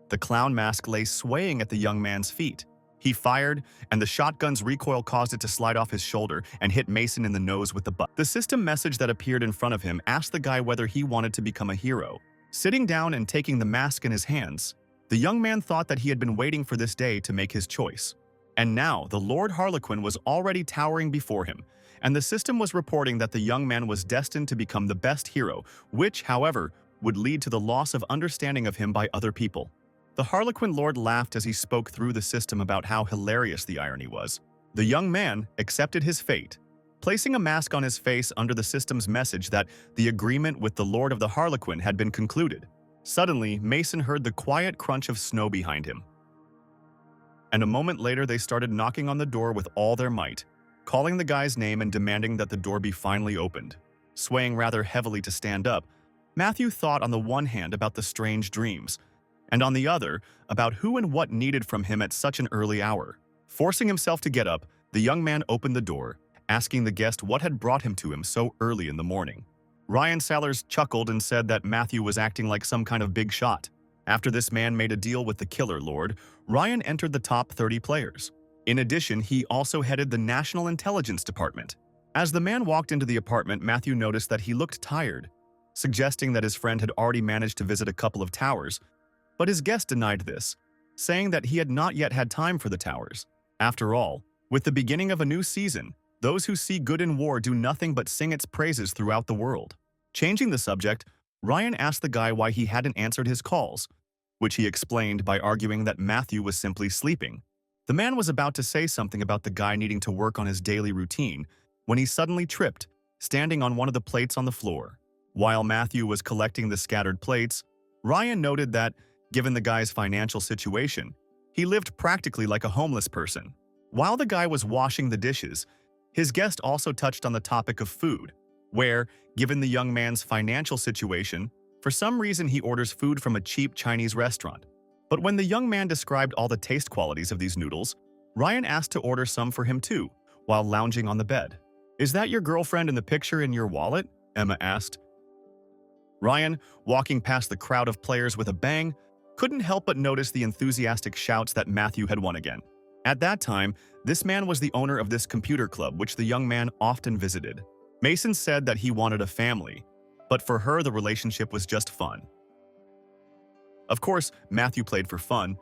The clown mask lay swaying at the young man's feet. He fired, and the shotgun's recoil caused it to slide off his shoulder and hit Mason in the nose with the butt. The system message that appeared in front of him asked the guy whether he wanted to become a hero. Sitting down and taking the mask in his hands, the young man thought that he had been waiting for this day to make his choice. And now the Lord Harlequin was already towering before him, and the system was reporting that the young man was destined to become the best hero, which, however, would lead to the loss of understanding of him by other people. The Harlequin Lord laughed as he spoke through the system about how hilarious the irony was. The young man accepted his fate, placing a mask on his face under the system's message that the agreement with the Lord of the Harlequin had been concluded. Suddenly, Mason heard the quiet crunch of snow behind him. And a moment later, they started knocking on the door with all their might, calling the guy's name and demanding that the door be finally opened. Swaying rather heavily to stand up, Matthew thought on the one hand about the strange dreams, and on the other, about who and what needed from him at such an early hour. Forcing himself to get up, the young man opened the door, asking the guest what had brought him to him so early in the morning. Ryan Sellers chuckled and said that Matthew was acting like some kind of big shot. After this man made a deal with the Killer Lord, Ryan entered the top 30 players. In addition, he also headed the National Intelligence Department. As the man walked into the apartment, Matthew noticed that he looked tired, suggesting that his friend had already managed to visit a couple of towers, but his guest denied this, saying that he had not yet had time for the towers. After all, with the beginning of a new season, those who see good in war do nothing but sing its praises throughout the world. Changing the subject, Ryan asked the guy why he hadn't answered his calls, which he explained by arguing that Matthew was simply sleeping. The man was about to say something about the guy needing to work on his daily routine when he suddenly tripped, standing on one of the plates on the floor. While Matthew was collecting the scattered plates, Ryan noted that, given the guy's financial situation, he lived practically like a homeless person. While the guy was washing the dishes, his guest also touched on the topic of food, where, given the young man's financial situation, for some reason he orders food from a cheap Chinese restaurant. But when the young man described all the taste qualities of these noodles, Ryan asked to order some for him too, while lounging on the bed. "Is that your girlfriend in the picture in your wallet?" Emma asked. Ryan, walking past the crowd of players with a bang, couldn't help but notice the enthusiastic shouts that Matthew had won again. At that time, this man was the owner of this computer club which the young man often visited. Mason said that he wanted a family, but for her the relationship was just fun. Of course, Matthew played for fun,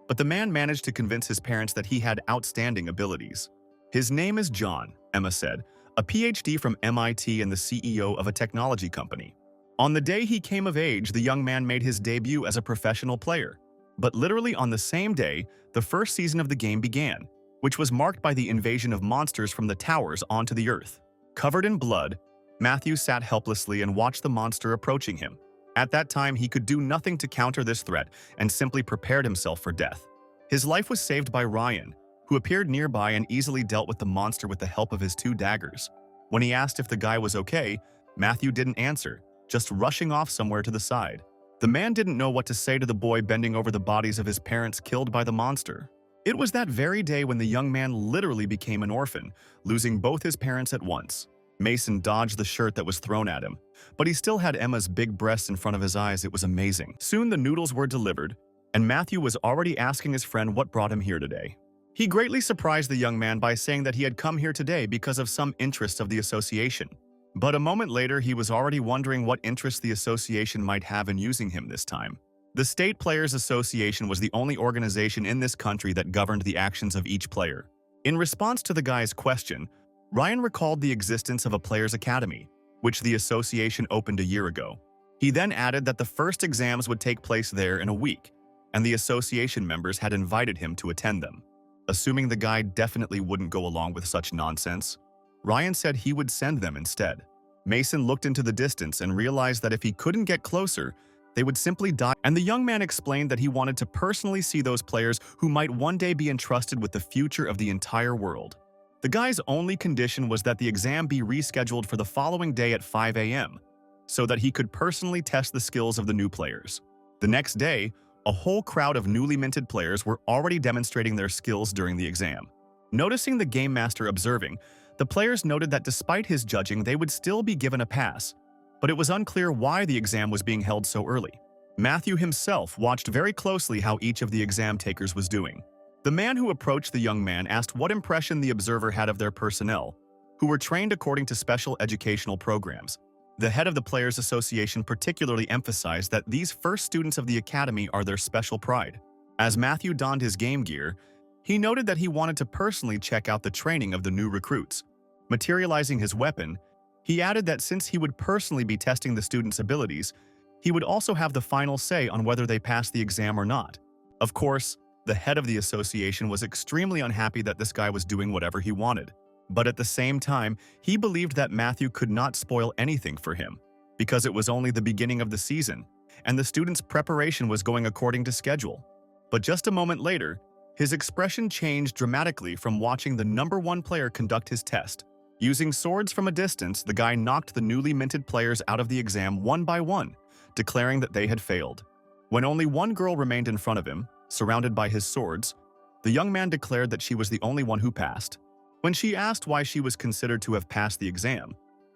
but the man managed to convince his parents that he had outstanding abilities. "His name is John," Emma said, a PhD from MIT and the CEO of a technology company. On the day he came of age, the young man made his debut as a professional player. But literally on the same day, the first season of the game began, which was marked by the invasion of monsters from the towers onto the earth. Covered in blood, Matthew sat helplessly and watched the monster approaching him. At that time, he could do nothing to counter this threat and simply prepared himself for death. His life was saved by Ryan, who appeared nearby and easily dealt with the monster with the help of his 2 daggers. When he asked if the guy was okay, Matthew didn't answer, just rushing off somewhere to the side. The man didn't know what to say to the boy bending over the bodies of his parents killed by the monster. It was that very day when the young man literally became an orphan, losing both his parents at once. Mason dodged the shirt that was thrown at him, but he still had Emma's big breasts in front of his eyes. It was amazing. Soon the noodles were delivered, and Matthew was already asking his friend what brought him here today. He greatly surprised the young man by saying that he had come here today because of some interest of the association. But a moment later, he was already wondering what interest the association might have in using him this time. The State Players Association was the only organization in this country that governed the actions of each player. In response to the guy's question, Ryan recalled the existence of a players' academy, which the association opened a year ago. He then added that the first exams would take place there in a week, and the association members had invited him to attend them. Assuming the guy definitely wouldn't go along with such nonsense, Ryan said he would send them instead. Mason looked into the distance and realized that if he couldn't get closer, they would simply die, and the young man explained that he wanted to personally see those players who might one day be entrusted with the future of the entire world. The guy's only condition was that the exam be rescheduled for the following day at 5 a.m., so that he could personally test the skills of the new players. The next day, a whole crowd of newly minted players were already demonstrating their skills during the exam. Noticing the game master observing, the players noted that despite his judging, they would still be given a pass, but it was unclear why the exam was being held so early. Matthew himself watched very closely how each of the exam takers was doing. The man who approached the young man asked what impression the observer had of their personnel, who were trained according to special educational programs. The head of the Players Association particularly emphasized that these first students of the academy are their special pride. As Matthew donned his game gear, he noted that he wanted to personally check out the training of the new recruits. Materializing his weapon, he added that since he would personally be testing the students' abilities, he would also have the final say on whether they passed the exam or not. Of course, the head of the association was extremely unhappy that this guy was doing whatever he wanted. But at the same time, he believed that Matthew could not spoil anything for him, because it was only the beginning of the season, and the students' preparation was going according to schedule. But just a moment later, his expression changed dramatically from watching the #1 player conduct his test. Using swords from a distance, the guy knocked the newly minted players out of the exam one by one, declaring that they had failed. When only one girl remained in front of him, surrounded by his swords, the young man declared that she was the only one who passed. When she asked why she was considered to have passed the exam,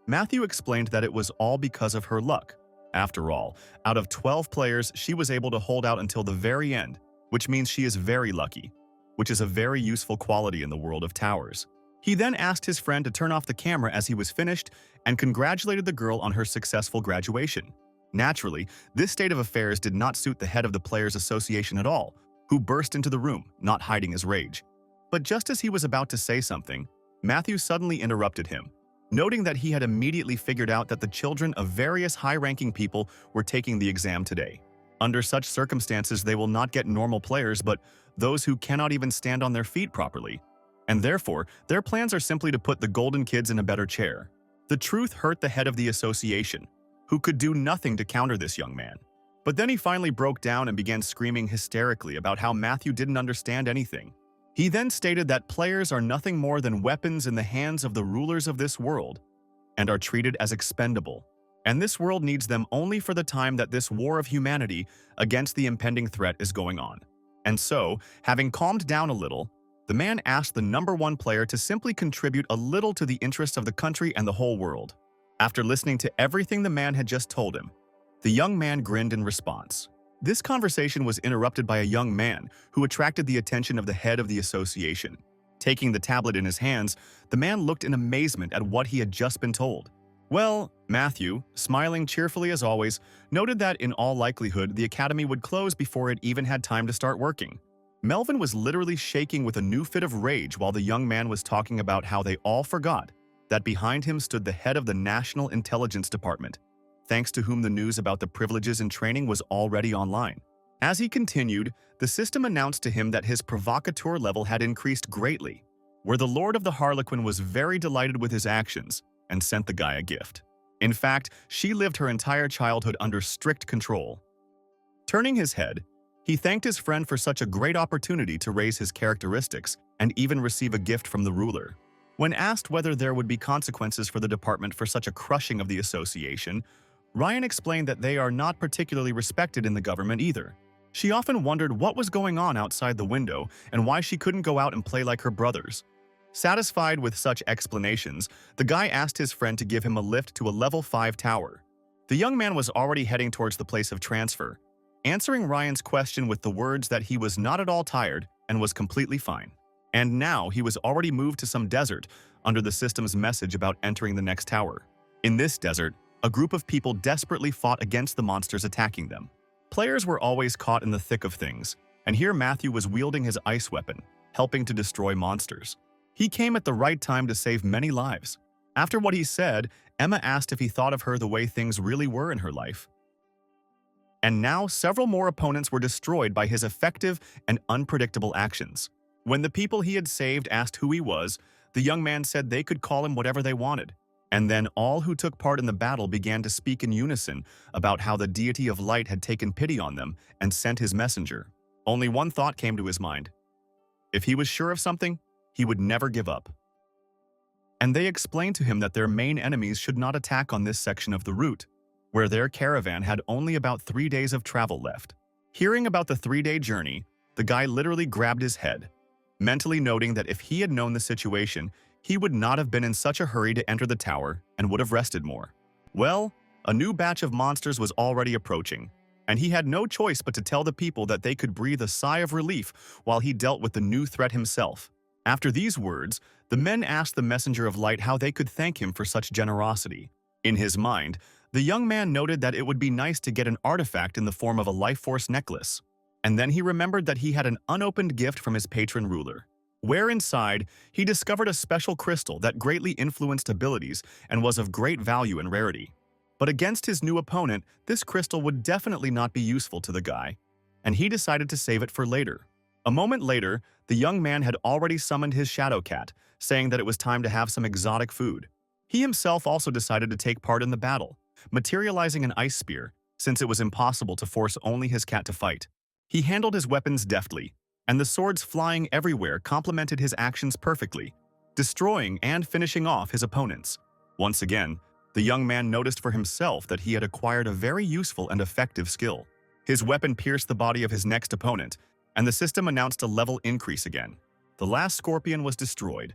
Matthew explained that it was all because of her luck. After all, out of 12 players, she was able to hold out until the very end, which means she is very lucky, which is a very useful quality in the world of towers. He then asked his friend to turn off the camera as he was finished and congratulated the girl on her successful graduation. Naturally, this state of affairs did not suit the head of the Players Association at all, who burst into the room, not hiding his rage. But just as he was about to say something, Matthew suddenly interrupted him, noting that he had immediately figured out that the children of various high-ranking people were taking the exam today. Under such circumstances, they will not get normal players, but those who cannot even stand on their feet properly. And therefore, their plans are simply to put the golden kids in a better chair. The truth hurt the head of the association, who could do nothing to counter this young man. But then he finally broke down and began screaming hysterically about how Matthew didn't understand anything. He then stated that players are nothing more than weapons in the hands of the rulers of this world and are treated as expendable. And this world needs them only for the time that this war of humanity against the impending threat is going on. And so, having calmed down a little, the man asked the #1 player to simply contribute a little to the interests of the country and the whole world. After listening to everything the man had just told him, the young man grinned in response. This conversation was interrupted by a young man who attracted the attention of the head of the association. Taking the tablet in his hands, the man looked in amazement at what he had just been told. Well, Matthew, smiling cheerfully as always, noted that in all likelihood the academy would close before it even had time to start working. Melvin was literally shaking with a new fit of rage while the young man was talking about how they all forgot that behind him stood the head of the National Intelligence Department, thanks to whom the news about the privileges in training was already online. As he continued, the system announced to him that his provocateur level had increased greatly, where the Lord of the Harlequin was very delighted with his actions and sent the guy a gift. In fact, she lived her entire childhood under strict control. Turning his head, he thanked his friend for such a great opportunity to raise his characteristics and even receive a gift from the ruler. When asked whether there would be consequences for the department for such a crushing of the association, Ryan explained that they are not particularly respected in the government either. She often wondered what was going on outside the window and why she couldn't go out and play like her brothers. Satisfied with such explanations, the guy asked his friend to give him a lift to a level 5 tower. The young man was already heading towards the place of transfer, answering Ryan's question with the words that he was not at all tired and was completely fine. And now he was already moved to some desert under the system's message about entering the next tower. In this desert, a group of people desperately fought against the monsters attacking them. Players were always caught in the thick of things, and here Matthew was wielding his ice weapon, helping to destroy monsters. He came at the right time to save many lives. After what he said, Emma asked if he thought of her the way things really were in her life. And now several more opponents were destroyed by his effective and unpredictable actions. When the people he had saved asked who he was, the young man said they could call him whatever they wanted. And then all who took part in the battle began to speak in unison about how the deity of light had taken pity on them and sent his messenger. Only one thought came to his mind. If he was sure of something, he would never give up. And they explained to him that their main enemies should not attack on this section of the route, where their caravan had only about 3 days of travel left. Hearing about the 3-day journey, the guy literally grabbed his head, mentally noting that if he had known the situation, he would not have been in such a hurry to enter the tower and would have rested more. Well, a new batch of monsters was already approaching, and he had no choice but to tell the people that they could breathe a sigh of relief while he dealt with the new threat himself. After these words, the men asked the messenger of light how they could thank him for such generosity. In his mind, the young man noted that it would be nice to get an artifact in the form of a life force necklace. And then he remembered that he had an unopened gift from his patron ruler, where inside he discovered a special crystal that greatly influenced abilities and was of great value and rarity. But against his new opponent, this crystal would definitely not be useful to the guy, and he decided to save it for later. A moment later, the young man had already summoned his shadow cat, saying that it was time to have some exotic food. He himself also decided to take part in the battle, materializing an ice spear, since it was impossible to force only his cat to fight. He handled his weapons deftly, and the swords flying everywhere complemented his actions perfectly, destroying and finishing off his opponents. Once again, the young man noticed for himself that he had acquired a very useful and effective skill. His weapon pierced the body of his next opponent, and the system announced a level increase again. The last scorpion was destroyed,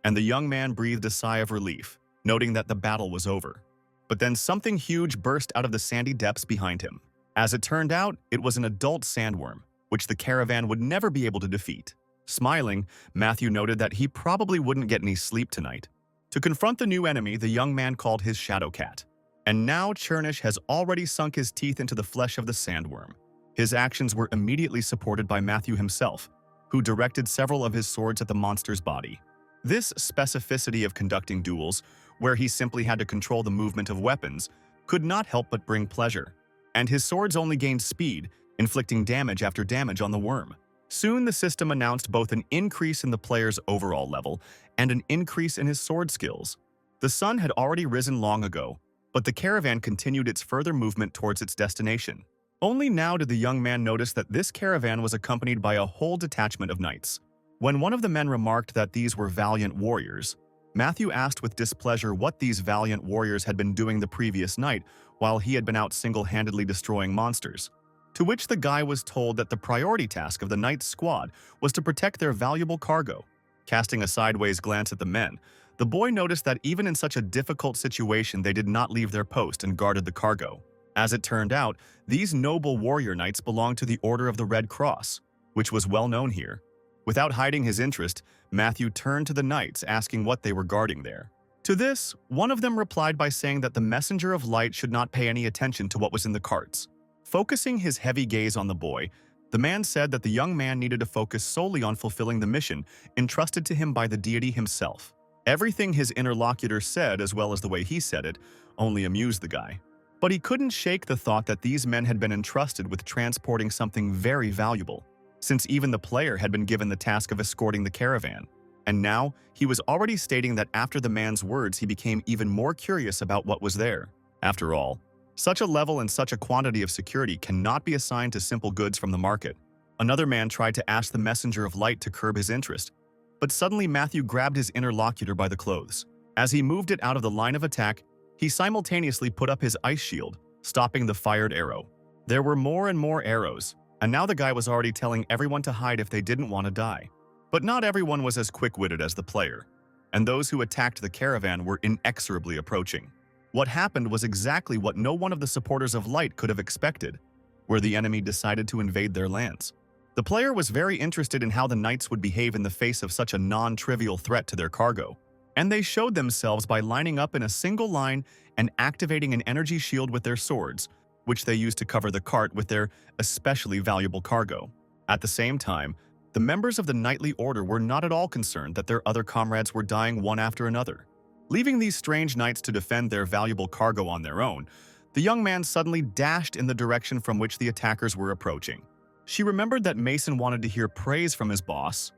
and the young man breathed a sigh of relief, noting that the battle was over. But then something huge burst out of the sandy depths behind him. As it turned out, it was an adult sandworm, which the caravan would never be able to defeat. Smiling, Matthew noted that he probably wouldn't get any sleep tonight. To confront the new enemy, the young man called his shadow cat. And now Chernish has already sunk his teeth into the flesh of the sandworm. His actions were immediately supported by Matthew himself, who directed several of his swords at the monster's body. This specificity of conducting duels, where he simply had to control the movement of weapons, could not help but bring pleasure. And his swords only gained speed, inflicting damage after damage on the worm. Soon the system announced both an increase in the player's overall level and an increase in his sword skills. The sun had already risen long ago, but the caravan continued its further movement towards its destination. Only now did the young man notice that this caravan was accompanied by a whole detachment of knights. When one of the men remarked that these were valiant warriors, Matthew asked with displeasure what these valiant warriors had been doing the previous night while he had been out single-handedly destroying monsters. To which the guy was told that the priority task of the knight's squad was to protect their valuable cargo. Casting a sideways glance at the men, the boy noticed that even in such a difficult situation they did not leave their post and guarded the cargo. As it turned out, these noble warrior knights belonged to the Order of the Red Cross, which was well known here. Without hiding his interest, Matthew turned to the knights, asking what they were guarding there. To this, one of them replied by saying that the messenger of light should not pay any attention to what was in the carts. Focusing his heavy gaze on the boy, the man said that the young man needed to focus solely on fulfilling the mission entrusted to him by the deity himself. Everything his interlocutor said, as well as the way he said it, only amused the guy. But he couldn't shake the thought that these men had been entrusted with transporting something very valuable, since even the player had been given the task of escorting the caravan. And now, he was already stating that after the man's words he became even more curious about what was there. After all, such a level and such a quantity of security cannot be assigned to simple goods from the market. Another man tried to ask the messenger of light to curb his interest, but suddenly Matthew grabbed his interlocutor by the clothes. As he moved it out of the line of attack, he simultaneously put up his ice shield, stopping the fired arrow. There were more and more arrows, and now the guy was already telling everyone to hide if they didn't want to die. But not everyone was as quick-witted as the player, and those who attacked the caravan were inexorably approaching. What happened was exactly what no one of the supporters of light could have expected, where the enemy decided to invade their lands. The player was very interested in how the knights would behave in the face of such a non-trivial threat to their cargo, and they showed themselves by lining up in a single line and activating an energy shield with their swords, which they used to cover the cart with their especially valuable cargo. At the same time, the members of the knightly order were not at all concerned that their other comrades were dying one after another. Leaving these strange knights to defend their valuable cargo on their own, the young man suddenly dashed in the direction from which the attackers were approaching. She remembered that Mason wanted to hear praise from his boss.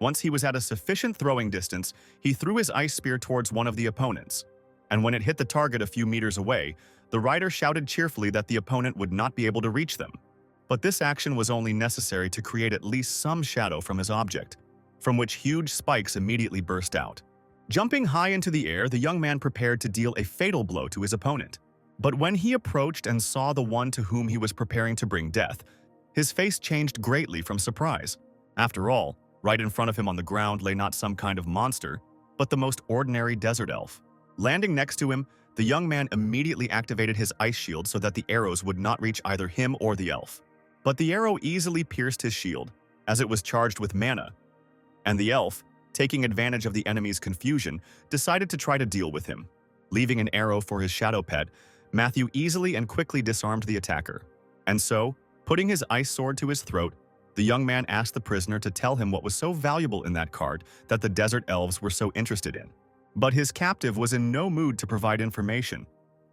Once he was at a sufficient throwing distance, he threw his ice spear towards one of the opponents, and when it hit the target a few meters away, the rider shouted cheerfully that the opponent would not be able to reach them. But this action was only necessary to create at least some shadow from his object, from which huge spikes immediately burst out. Jumping high into the air, the young man prepared to deal a fatal blow to his opponent. But when he approached and saw the one to whom he was preparing to bring death, his face changed greatly from surprise. After all, right in front of him on the ground lay not some kind of monster, but the most ordinary desert elf. Landing next to him, the young man immediately activated his ice shield so that the arrows would not reach either him or the elf. But the arrow easily pierced his shield, as it was charged with mana, and the elf, taking advantage of the enemy's confusion, decided to try to deal with him. Leaving an arrow for his shadow pet, Matthew easily and quickly disarmed the attacker. And so, putting his ice sword to his throat, the young man asked the prisoner to tell him what was so valuable in that card that the desert elves were so interested in. But his captive was in no mood to provide information,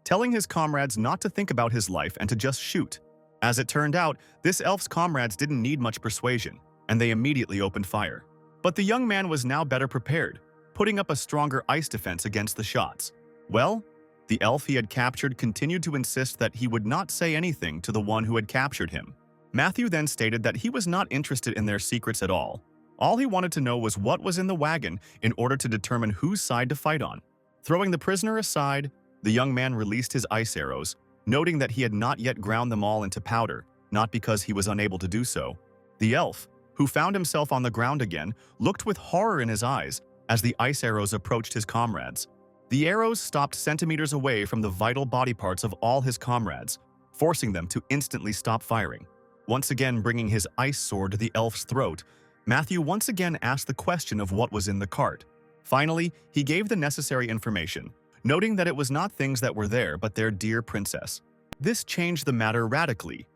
telling his comrades not to think about his life and to just shoot. As it turned out, this elf's comrades didn't need much persuasion, and they immediately opened fire. But the young man was now better prepared, putting up a stronger ice defense against the shots. Well, the elf he had captured continued to insist that he would not say anything to the one who had captured him. Matthew then stated that he was not interested in their secrets at all. All he wanted to know was what was in the wagon in order to determine whose side to fight on. Throwing the prisoner aside, the young man released his ice arrows, noting that he had not yet ground them all into powder, not because he was unable to do so. The elf, who found himself on the ground again, looked with horror in his eyes as the ice arrows approached his comrades. The arrows stopped centimeters away from the vital body parts of all his comrades, forcing them to instantly stop firing. Once again bringing his ice sword to the elf's throat, Matthew once again asked the question of what was in the cart. Finally, he gave the necessary information, noting that it was not things that were there but their dear princess. This changed the matter radically,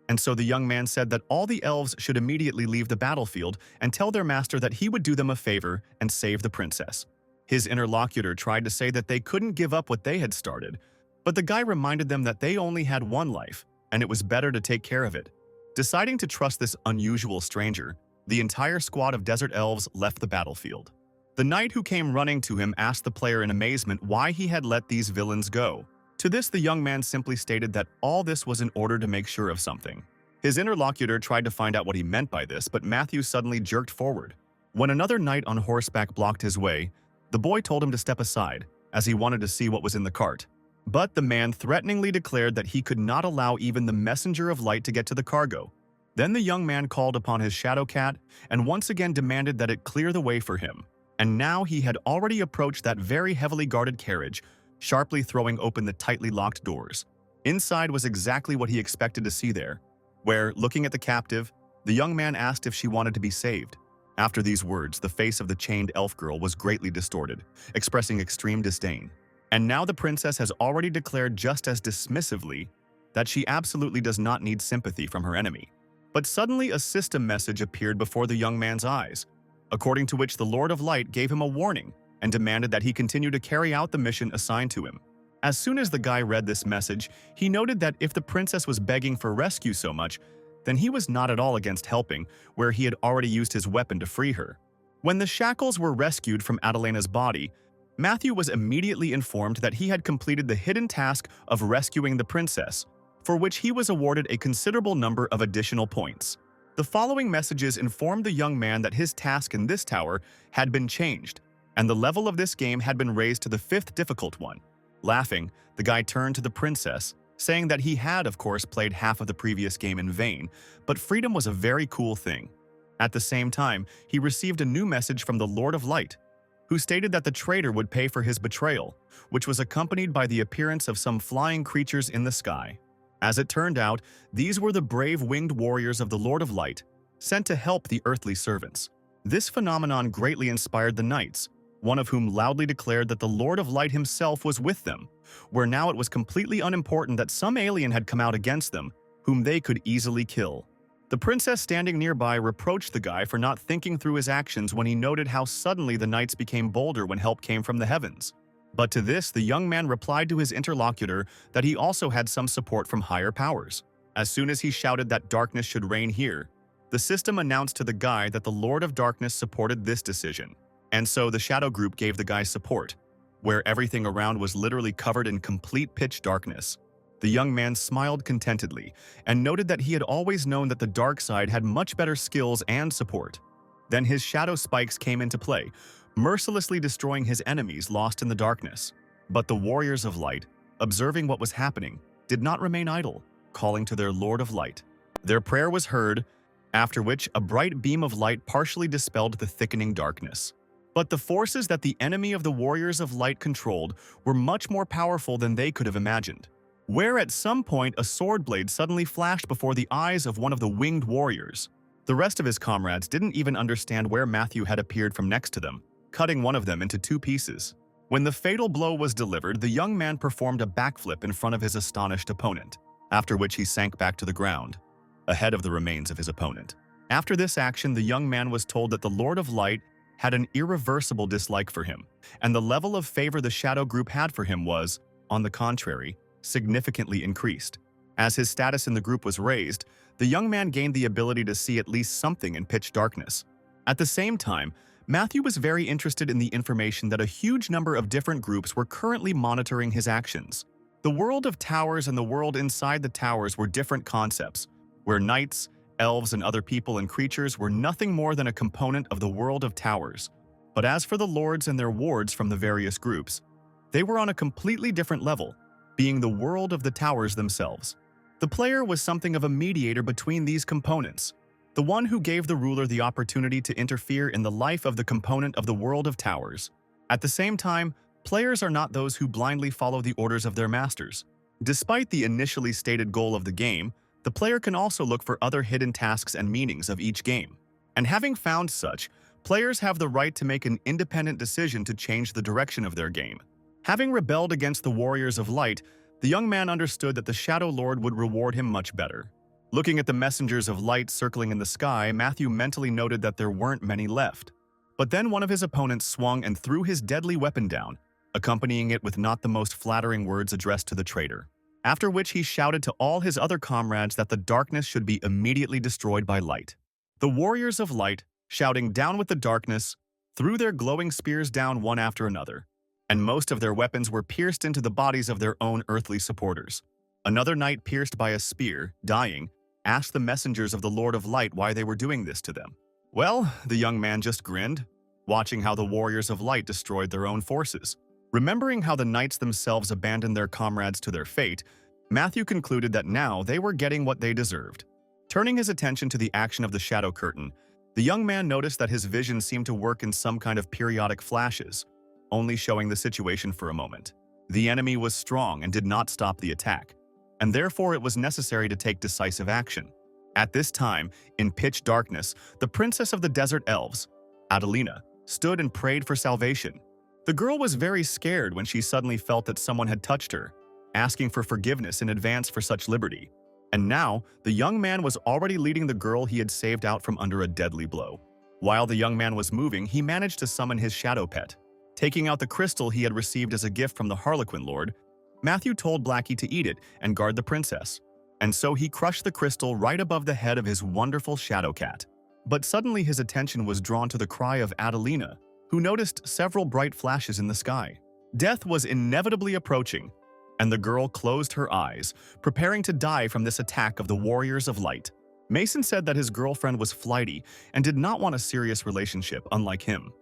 and so the young man said that all the elves should immediately leave the battlefield and tell their master that he would do them a favor and save the princess. His interlocutor tried to say that they couldn't give up what they had started, but the guy reminded them that they only had one life, and it was better to take care of it. Deciding to trust this unusual stranger, the entire squad of desert elves left the battlefield. The knight who came running to him asked the player in amazement why he had let these villains go. To this, the young man simply stated that all this was in order to make sure of something. His interlocutor tried to find out what he meant by this, but Matthew suddenly jerked forward. When another knight on horseback blocked his way, the boy told him to step aside, as he wanted to see what was in the cart. But the man threateningly declared that he could not allow even the messenger of light to get to the cargo. Then the young man called upon his shadow cat and once again demanded that it clear the way for him. And now he had already approached that very heavily guarded carriage, sharply throwing open the tightly locked doors. Inside was exactly what he expected to see there, where, looking at the captive, the young man asked if she wanted to be saved. After these words, the face of the chained elf girl was greatly distorted, expressing extreme disdain. And now the princess has already declared just as dismissively that she absolutely does not need sympathy from her enemy. But suddenly a system message appeared before the young man's eyes, according to which the Lord of Light gave him a warning and demanded that he continue to carry out the mission assigned to him. As soon as the guy read this message, he noted that if the princess was begging for rescue so much, then he was not at all against helping, where he had already used his weapon to free her. When the shackles were rescued from Adelena's body, Matthew was immediately informed that he had completed the hidden task of rescuing the princess, for which he was awarded a considerable number of additional points. The following messages informed the young man that his task in this tower had been changed, and the level of this game had been raised to the 5th difficult one. Laughing, the guy turned to the princess, saying that he had, of course, played half of the previous game in vain, but freedom was a very cool thing. At the same time, he received a new message from the Lord of Light, who stated that the traitor would pay for his betrayal, which was accompanied by the appearance of some flying creatures in the sky. As it turned out, these were the brave winged warriors of the Lord of Light, sent to help the earthly servants. This phenomenon greatly inspired the knights, one of whom loudly declared that the Lord of Light himself was with them, where now it was completely unimportant that some alien had come out against them, whom they could easily kill. The princess standing nearby reproached the guy for not thinking through his actions when he noted how suddenly the knights became bolder when help came from the heavens. But to this, the young man replied to his interlocutor that he also had some support from higher powers. As soon as he shouted that darkness should reign here, the system announced to the guy that the Lord of Darkness supported this decision. And so the shadow group gave the guy support, where everything around was literally covered in complete pitch darkness. The young man smiled contentedly and noted that he had always known that the dark side had much better skills and support. Then his shadow spikes came into play, mercilessly destroying his enemies lost in the darkness. But the warriors of light, observing what was happening, did not remain idle, calling to their Lord of Light. Their prayer was heard, after which a bright beam of light partially dispelled the thickening darkness. But the forces that the enemy of the warriors of light controlled were much more powerful than they could have imagined, where at some point a sword blade suddenly flashed before the eyes of one of the winged warriors. The rest of his comrades didn't even understand where Matthew had appeared from next to them, cutting one of them into 2 pieces. When the fatal blow was delivered, the young man performed a backflip in front of his astonished opponent, after which he sank back to the ground, ahead of the remains of his opponent. After this action, the young man was told that the Lord of Light had an irreversible dislike for him, and the level of favor the shadow group had for him was, on the contrary, significantly increased. As his status in the group was raised, the young man gained the ability to see at least something in pitch darkness. At the same time, Matthew was very interested in the information that a huge number of different groups were currently monitoring his actions. The world of towers and the world inside the towers were different concepts, where knights, elves, and other people and creatures were nothing more than a component of the world of towers. But as for the lords and their wards from the various groups, they were on a completely different level, being the world of the towers themselves. The player was something of a mediator between these components, the one who gave the ruler the opportunity to interfere in the life of the component of the world of towers. At the same time, players are not those who blindly follow the orders of their masters. Despite the initially stated goal of the game, The player can also look for other hidden tasks and meanings of each game. And having found such, players have the right to make an independent decision to change the direction of their game. Having rebelled against the Warriors of Light, the young man understood that the Shadow Lord would reward him much better. Looking at the messengers of light circling in the sky, Matthew mentally noted that there weren't many left. But then one of his opponents swung and threw his deadly weapon down, accompanying it with not the most flattering words addressed to the traitor. After which he shouted to all his other comrades that the darkness should be immediately destroyed by light. The Warriors of Light, shouting "Down with the darkness," threw their glowing spears down one after another, and most of their weapons were pierced into the bodies of their own earthly supporters. Another knight pierced by a spear, dying, asked the messengers of the Lord of Light why they were doing this to them. Well, the young man just grinned, watching how the Warriors of Light destroyed their own forces. Remembering how the knights themselves abandoned their comrades to their fate, Matthew concluded that now they were getting what they deserved. Turning his attention to the action of the shadow curtain, the young man noticed that his vision seemed to work in some kind of periodic flashes, only showing the situation for a moment. The enemy was strong and did not stop the attack, and therefore it was necessary to take decisive action. At this time, in pitch darkness, the princess of the desert elves, Adelina, stood and prayed for salvation. The girl was very scared when she suddenly felt that someone had touched her, asking for forgiveness in advance for such liberty. And now, the young man was already leading the girl he had saved out from under a deadly blow. While the young man was moving, he managed to summon his shadow pet. Taking out the crystal he had received as a gift from the Harlequin Lord, Matthew told Blackie to eat it and guard the princess. And so he crushed the crystal right above the head of his wonderful shadow cat. But suddenly his attention was drawn to the cry of Adelina, who noticed several bright flashes in the sky. Death was inevitably approaching, and the girl closed her eyes, preparing to die from this attack of the Warriors of Light. Mason said that his girlfriend was flighty and did not want a serious relationship, unlike him.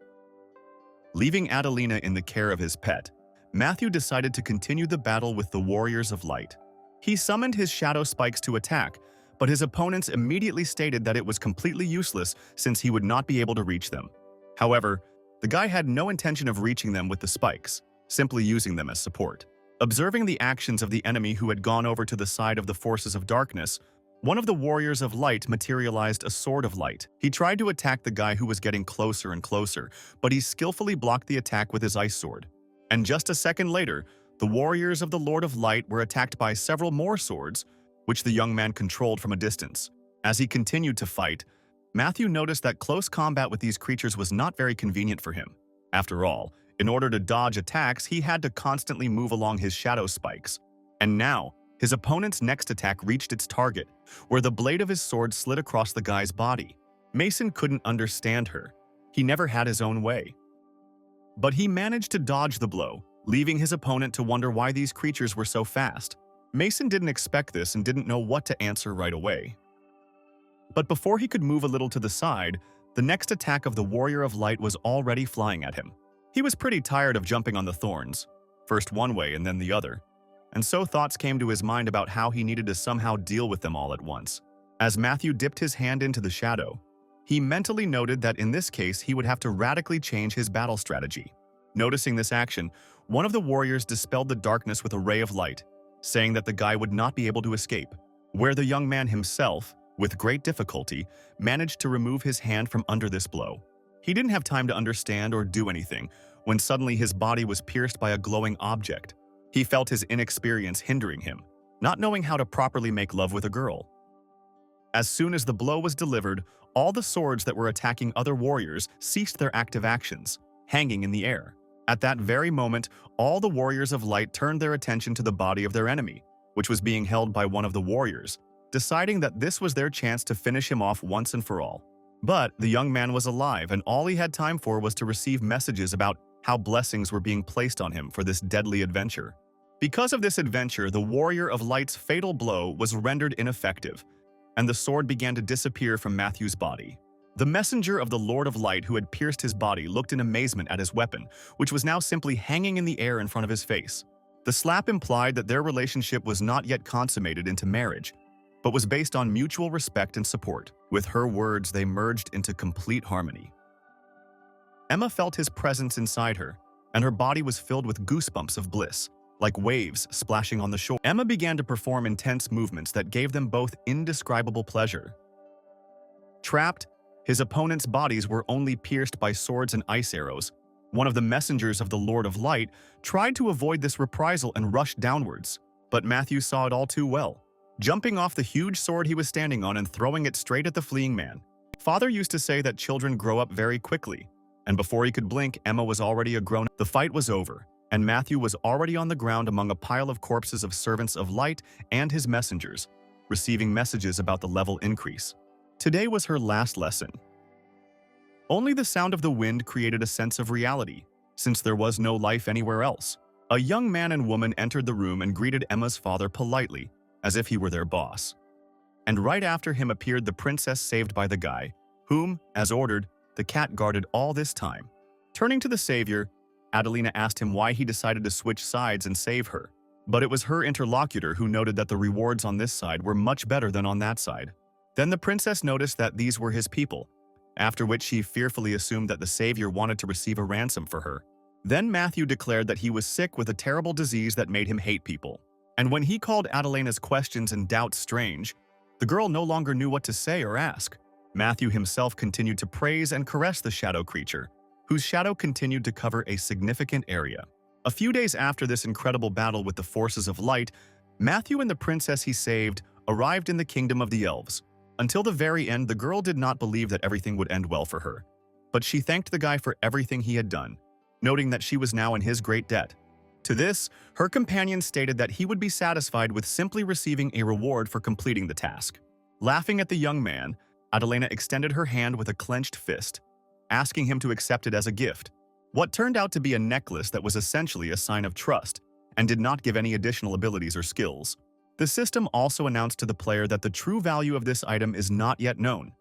Leaving Adelina in the care of his pet, Matthew decided to continue the battle with the Warriors of Light. He summoned his shadow spikes to attack, but his opponents immediately stated that it was completely useless since he would not be able to reach them. However, the guy had no intention of reaching them with the spikes, simply using them as support. Observing the actions of the enemy who had gone over to the side of the forces of darkness, one of the Warriors of Light materialized a sword of light. He tried to attack the guy who was getting closer and closer, but he skillfully blocked the attack with his ice sword. And just a second later, the Warriors of the Lord of Light were attacked by several more swords, which the young man controlled from a distance. As he continued to fight, Matthew noticed that close combat with these creatures was not very convenient for him. After all, in order to dodge attacks, he had to constantly move along his shadow spikes. And now, his opponent's next attack reached its target, where the blade of his sword slid across the guy's body. Mason couldn't understand her. He never had his own way. But he managed to dodge the blow, leaving his opponent to wonder why these creatures were so fast. Mason didn't expect this and didn't know what to answer right away. But before he could move a little to the side, the next attack of the Warrior of Light was already flying at him. He was pretty tired of jumping on the thorns, first one way and then the other, and so thoughts came to his mind about how he needed to somehow deal with them all at once. As Matthew dipped his hand into the shadow, he mentally noted that in this case he would have to radically change his battle strategy. Noticing this action, one of the warriors dispelled the darkness with a ray of light, saying that the guy would not be able to escape, where the young man himself, with great difficulty, managed to remove his hand from under this blow. He didn't have time to understand or do anything when suddenly his body was pierced by a glowing object. He felt his inexperience hindering him, not knowing how to properly make love with a girl. As soon as the blow was delivered, all the swords that were attacking other warriors ceased their active actions, hanging in the air. At that very moment, all the Warriors of Light turned their attention to the body of their enemy, which was being held by one of the warriors, deciding that this was their chance to finish him off once and for all. But the young man was alive, and all he had time for was to receive messages about how blessings were being placed on him for this deadly adventure. Because of this adventure, the Warrior of Light's fatal blow was rendered ineffective, and the sword began to disappear from Matthew's body. The messenger of the Lord of Light who had pierced his body looked in amazement at his weapon, which was now simply hanging in the air in front of his face. The slap implied that their relationship was not yet consummated into marriage, but was based on mutual respect and support. With her words, they merged into complete harmony. Emma felt his presence inside her, and her body was filled with goosebumps of bliss, like waves splashing on the shore. Emma began to perform intense movements that gave them both indescribable pleasure. Trapped, his opponents' bodies were only pierced by swords and ice arrows. One of the messengers of the Lord of Light tried to avoid this reprisal and rushed downwards, but Matthew saw it all too well, jumping off the huge sword he was standing on and throwing it straight at the fleeing man. Father used to say that children grow up very quickly, and before he could blink, Emma was already a grown. The fight was over, and Matthew was already on the ground among a pile of corpses of servants of light and his messengers, receiving messages about the level increase. Today was her last lesson. Only the sound of the wind created a sense of reality, since there was no life anywhere else. A young man and woman entered the room and greeted Emma's father politely, as if he were their boss. And right after him appeared the princess saved by the guy, whom, as ordered, the cat guarded all this time. Turning to the savior, Adelina asked him why he decided to switch sides and save her. But it was her interlocutor who noted that the rewards on this side were much better than on that side. Then the princess noticed that these were his people, after which she fearfully assumed that the savior wanted to receive a ransom for her. Then Matthew declared that he was sick with a terrible disease that made him hate people. And when he called Adelina's questions and doubts strange, the girl no longer knew what to say or ask. Matthew himself continued to praise and caress the shadow creature, whose shadow continued to cover a significant area. A few days after this incredible battle with the forces of light, Matthew and the princess he saved arrived in the kingdom of the elves. Until the very end, the girl did not believe that everything would end well for her. But she thanked the guy for everything he had done, noting that she was now in his great debt. To this, her companion stated that he would be satisfied with simply receiving a reward for completing the task. Laughing at the young man, Adelina extended her hand with a clenched fist, asking him to accept it as a gift. What turned out to be a necklace that was essentially a sign of trust and did not give any additional abilities or skills. The system also announced to the player that the true value of this item is not yet known,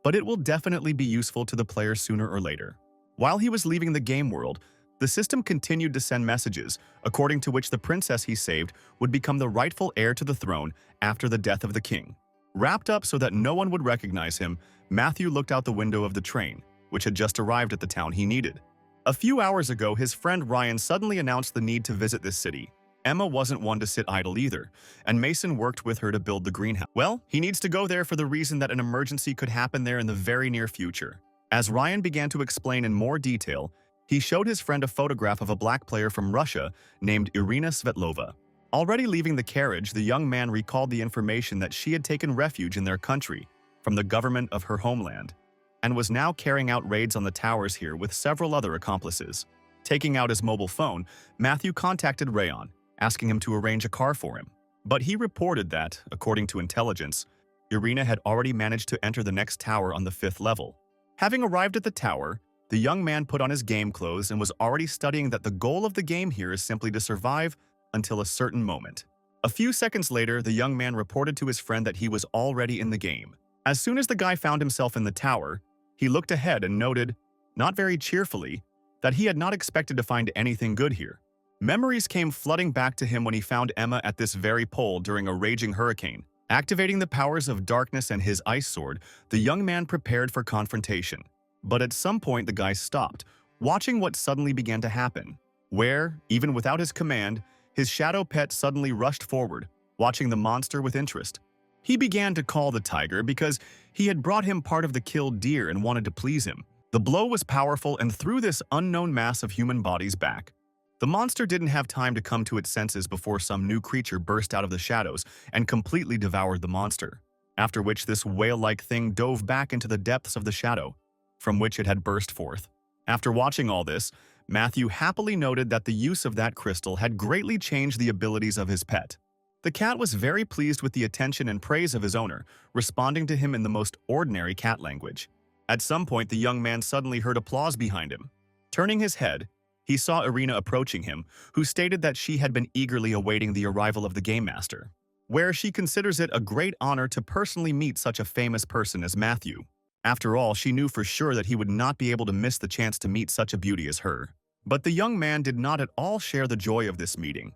but it will definitely be useful to the player sooner or later. While he was leaving the game world, the system continued to send messages, according to which the princess he saved would become the rightful heir to the throne after the death of the king. Wrapped up so that no one would recognize him, Matthew looked out the window of the train, which had just arrived at the town he needed. A few hours ago, his friend Ryan suddenly announced the need to visit this city. Emma wasn't one to sit idle either, and Mason worked with her to build the greenhouse. Well, he needs to go there for the reason that an emergency could happen there in the very near future. As Ryan began to explain in more detail, he showed his friend a photograph of a black player from Russia named Irina Svetlova. Already leaving the carriage, the young man recalled the information that she had taken refuge in their country from the government of her homeland, and was now carrying out raids on the towers here with several other accomplices. Taking out his mobile phone, Matthew contacted Rayon, asking him to arrange a car for him. But he reported that, according to intelligence, Irina had already managed to enter the next tower on the 5th level. Having arrived at the tower, the young man put on his game clothes and was already studying that the goal of the game here is simply to survive until a certain moment. A few seconds later, the young man reported to his friend that he was already in the game. As soon as the guy found himself in the tower, he looked ahead and noted, not very cheerfully, that he had not expected to find anything good here. Memories came flooding back to him when he found Emma at this very pole during a raging hurricane. Activating the powers of darkness and his ice sword, the young man prepared for confrontation. But at some point the guy stopped, watching what suddenly began to happen, where, even without his command, his shadow pet suddenly rushed forward, watching the monster with interest. He began to call the tiger because he had brought him part of the killed deer and wanted to please him. The blow was powerful and threw this unknown mass of human bodies back. The monster didn't have time to come to its senses before some new creature burst out of the shadows and completely devoured the monster, after which this whale-like thing dove back into the depths of the shadow, from which it had burst forth. After watching all this, Matthew happily noted that the use of that crystal had greatly changed the abilities of his pet. The cat was very pleased with the attention and praise of his owner, responding to him in the most ordinary cat language. At some point, the young man suddenly heard applause behind him. Turning his head, he saw Irina approaching him, who stated that she had been eagerly awaiting the arrival of the Game Master, where she considers it a great honor to personally meet such a famous person as Matthew. After all, she knew for sure that he would not be able to miss the chance to meet such a beauty as her. But the young man did not at all share the joy of this meeting.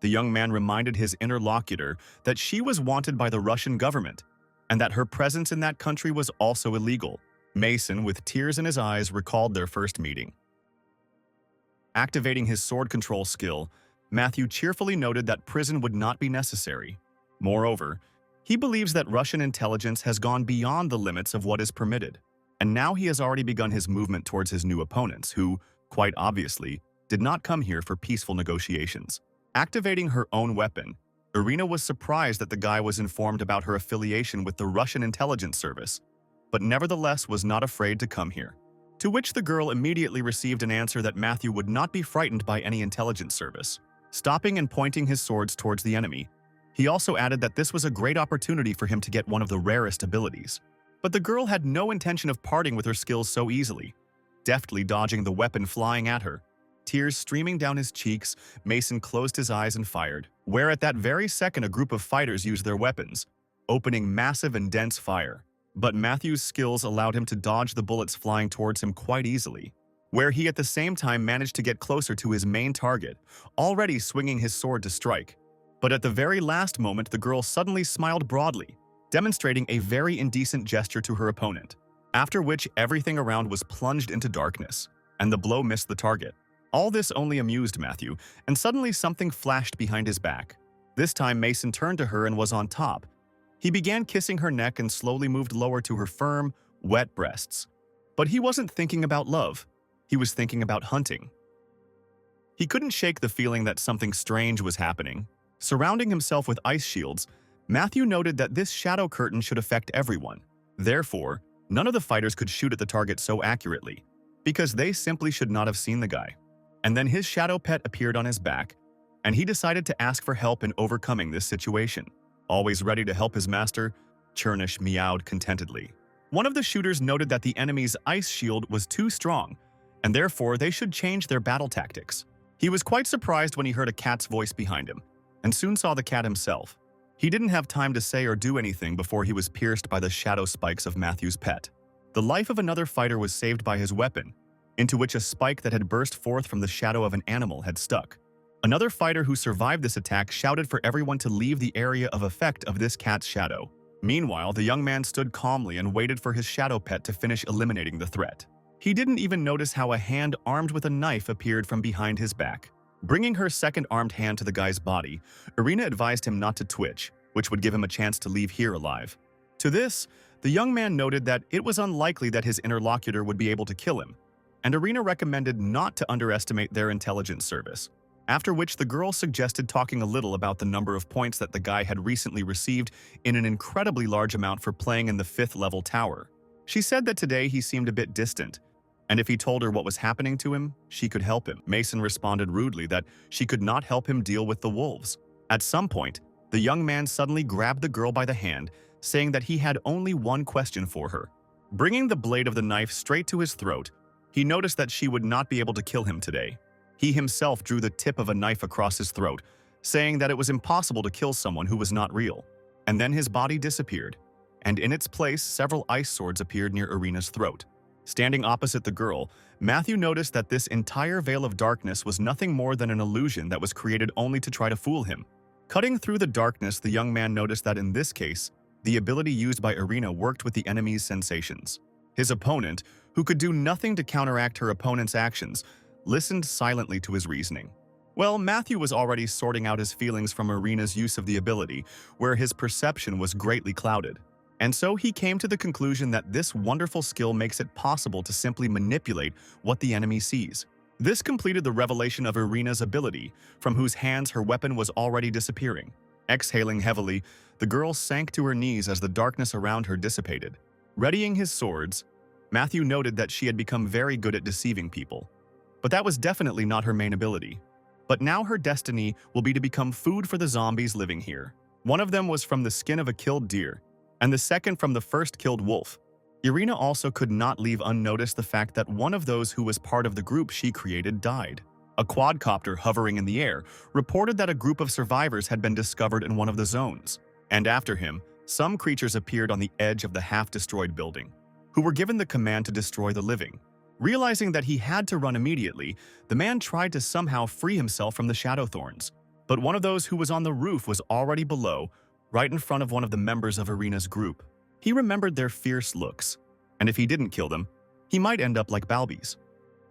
The young man reminded his interlocutor that she was wanted by the Russian government, and that her presence in that country was also illegal. Mason, with tears in his eyes, recalled their first meeting. Activating his sword control skill, Matthew cheerfully noted that prison would not be necessary. Moreover, he believes that Russian intelligence has gone beyond the limits of what is permitted, and now he has already begun his movement towards his new opponents, who, quite obviously, did not come here for peaceful negotiations. Activating her own weapon, Irina was surprised that the guy was informed about her affiliation with the Russian intelligence service, but nevertheless was not afraid to come here. To which the girl immediately received an answer that Matthew would not be frightened by any intelligence service. Stopping and pointing his swords towards the enemy, he also added that this was a great opportunity for him to get one of the rarest abilities. But the girl had no intention of parting with her skills so easily. Deftly dodging the weapon flying at her, tears streaming down his cheeks, Mason closed his eyes and fired, where at that very second a group of fighters used their weapons, opening massive and dense fire. But Matthew's skills allowed him to dodge the bullets flying towards him quite easily, where he at the same time managed to get closer to his main target, already swinging his sword to strike. But at the very last moment, the girl suddenly smiled broadly, demonstrating a very indecent gesture to her opponent, after which everything around was plunged into darkness, and the blow missed the target. All this only amused Matthew, and suddenly something flashed behind his back. This time Mason turned to her and was on top. He began kissing her neck and slowly moved lower to her firm, wet breasts. But he wasn't thinking about love. He was thinking about hunting. He couldn't shake the feeling that something strange was happening. Surrounding himself with ice shields, Matthew noted that this shadow curtain should affect everyone. Therefore, none of the fighters could shoot at the target so accurately, because they simply should not have seen the guy. And then his shadow pet appeared on his back, and he decided to ask for help in overcoming this situation. Always ready to help his master, Chernish meowed contentedly. One of the shooters noted that the enemy's ice shield was too strong, and therefore they should change their battle tactics. He was quite surprised when he heard a cat's voice behind him, and soon saw the cat himself. He didn't have time to say or do anything before he was pierced by the shadow spikes of Matthew's pet. The life of another fighter was saved by his weapon, into which a spike that had burst forth from the shadow of an animal had stuck. Another fighter who survived this attack shouted for everyone to leave the area of effect of this cat's shadow. Meanwhile, the young man stood calmly and waited for his shadow pet to finish eliminating the threat. He didn't even notice how a hand armed with a knife appeared from behind his back. Bringing her second armed hand to the guy's body, Irina advised him not to twitch, which would give him a chance to leave here alive. To this, the young man noted that it was unlikely that his interlocutor would be able to kill him, and Irina recommended not to underestimate their intelligence service. After which the girl suggested talking a little about the number of points that the guy had recently received in an incredibly large amount for playing in the 5th level tower. She said that today he seemed a bit distant, and if he told her what was happening to him, she could help him. Mason responded rudely that she could not help him deal with the wolves. At some point, the young man suddenly grabbed the girl by the hand, saying that he had only one question for her. Bringing the blade of the knife straight to his throat, he noticed that she would not be able to kill him today. He himself drew the tip of a knife across his throat, saying that it was impossible to kill someone who was not real. And then his body disappeared, and in its place several ice swords appeared near Irina's throat. Standing opposite the girl, Matthew noticed that this entire veil of darkness was nothing more than an illusion that was created only to try to fool him. Cutting through the darkness, the young man noticed that in this case, the ability used by Irina worked with the enemy's sensations. His opponent, who could do nothing to counteract her opponent's actions, listened silently to his reasoning. Well, Matthew was already sorting out his feelings from Irina's use of the ability, where his perception was greatly clouded. And so he came to the conclusion that this wonderful skill makes it possible to simply manipulate what the enemy sees. This completed the revelation of Irina's ability, from whose hands her weapon was already disappearing. Exhaling heavily, the girl sank to her knees as the darkness around her dissipated. Readying his swords, Matthew noted that she had become very good at deceiving people. But that was definitely not her main ability. But now her destiny will be to become food for the zombies living here. One of them was from the skin of a killed deer, and the second from the first killed wolf. Irina also could not leave unnoticed the fact that one of those who was part of the group she created died. A quadcopter hovering in the air reported that a group of survivors had been discovered in one of the zones, and after him, some creatures appeared on the edge of the half-destroyed building, who were given the command to destroy the living. Realizing that he had to run immediately, the man tried to somehow free himself from the shadow thorns, but one of those who was on the roof was already below, right in front of one of the members of Irina's group. He remembered their fierce looks, and if he didn't kill them, he might end up like Balbies.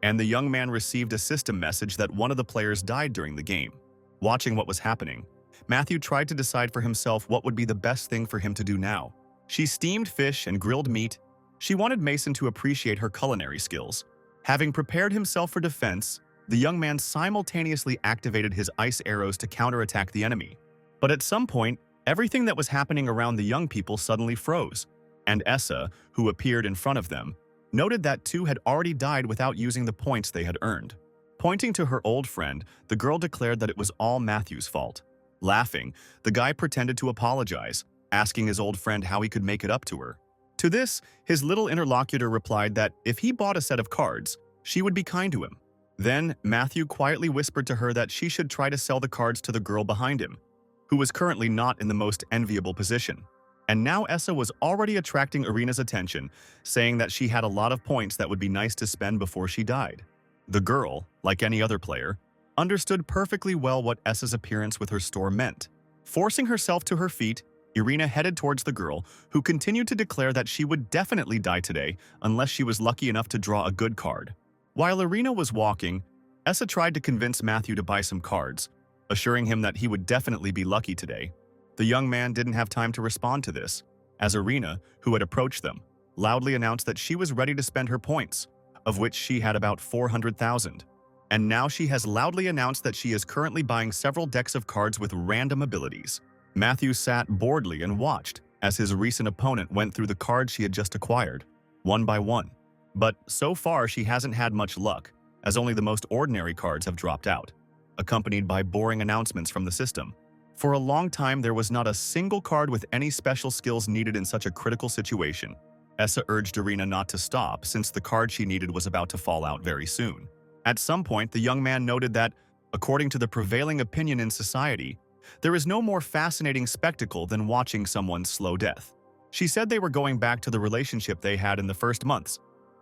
And the young man received a system message that one of the players died during the game. Watching what was happening, Matthew tried to decide for himself what would be the best thing for him to do now. She steamed fish and grilled meat. She wanted Mason to appreciate her culinary skills. Having prepared himself for defense, the young man simultaneously activated his ice arrows to counterattack the enemy. But at some point, everything that was happening around the young people suddenly froze, and Essa, who appeared in front of them, noted that two had already died without using the points they had earned. Pointing to her old friend, the girl declared that it was all Matthew's fault. Laughing, the guy pretended to apologize, asking his old friend how he could make it up to her. To this, his little interlocutor replied that if he bought a set of cards, she would be kind to him. Then, Matthew quietly whispered to her that she should try to sell the cards to the girl behind him, who was currently not in the most enviable position. And now Essa was already attracting Irina's attention, saying that she had a lot of points that would be nice to spend before she died. The girl, like any other player, understood perfectly well what Essa's appearance with her store meant. Forcing herself to her feet, Irina headed towards the girl, who continued to declare that she would definitely die today unless she was lucky enough to draw a good card. While Irina was walking, Essa tried to convince Matthew to buy some cards, assuring him that he would definitely be lucky today. The young man didn't have time to respond to this, as Irina, who had approached them, loudly announced that she was ready to spend her points, of which she had about 400,000. And now she has loudly announced that she is currently buying several decks of cards with random abilities. Matthew sat boredly and watched as his recent opponent went through the cards she had just acquired, one by one. But so far she hasn't had much luck, as only the most ordinary cards have dropped out, accompanied by boring announcements from the system. For a long time there was not a single card with any special skills needed in such a critical situation. Essa urged Irina not to stop since the card she needed was about to fall out very soon. At some point, the young man noted that, according to the prevailing opinion in society, there is no more fascinating spectacle than watching someone's slow death. She said they were going back to the relationship they had in the first months,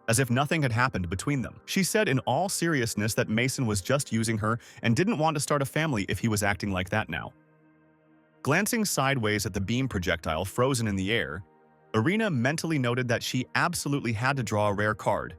as if nothing had happened between them. She said in all seriousness that Mason was just using her and didn't want to start a family if he was acting like that now. Glancing sideways at the beam projectile frozen in the air, Irina mentally noted that she absolutely had to draw a rare card,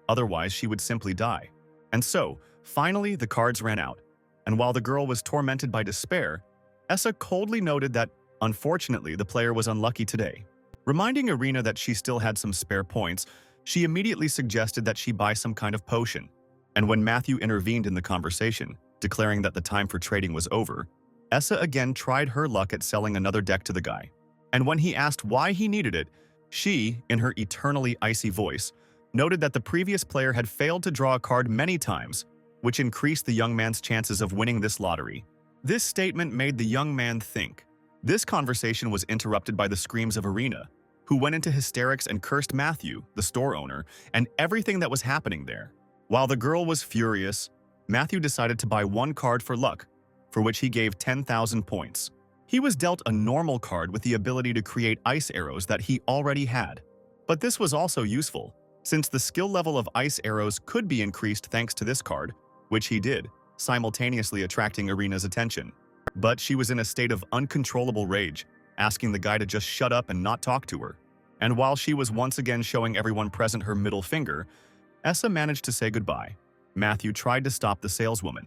otherwise she would simply die. And so, finally, the cards ran out, and while the girl was tormented by despair, Essa coldly noted that, unfortunately, the player was unlucky today. Reminding Irina that she still had some spare points, she immediately suggested that she buy some kind of potion. And when Matthew intervened in the conversation, declaring that the time for trading was over, Essa again tried her luck at selling another deck to the guy. And when he asked why he needed it, she, in her eternally icy voice, noted that the previous player had failed to draw a card many times, which increased the young man's chances of winning this lottery. This statement made the young man think. This conversation was interrupted by the screams of Irina, who went into hysterics and cursed Matthew, the store owner, and everything that was happening there. While the girl was furious, Matthew decided to buy one card for luck, for which he gave 10,000 points. He was dealt a normal card with the ability to create ice arrows that he already had. But this was also useful, since the skill level of ice arrows could be increased thanks to this card, which he did, simultaneously attracting Irina's attention. But she was in a state of uncontrollable rage, asking the guy to just shut up and not talk to her. And while she was once again showing everyone present her middle finger, Essa managed to say goodbye. Matthew tried to stop the saleswoman,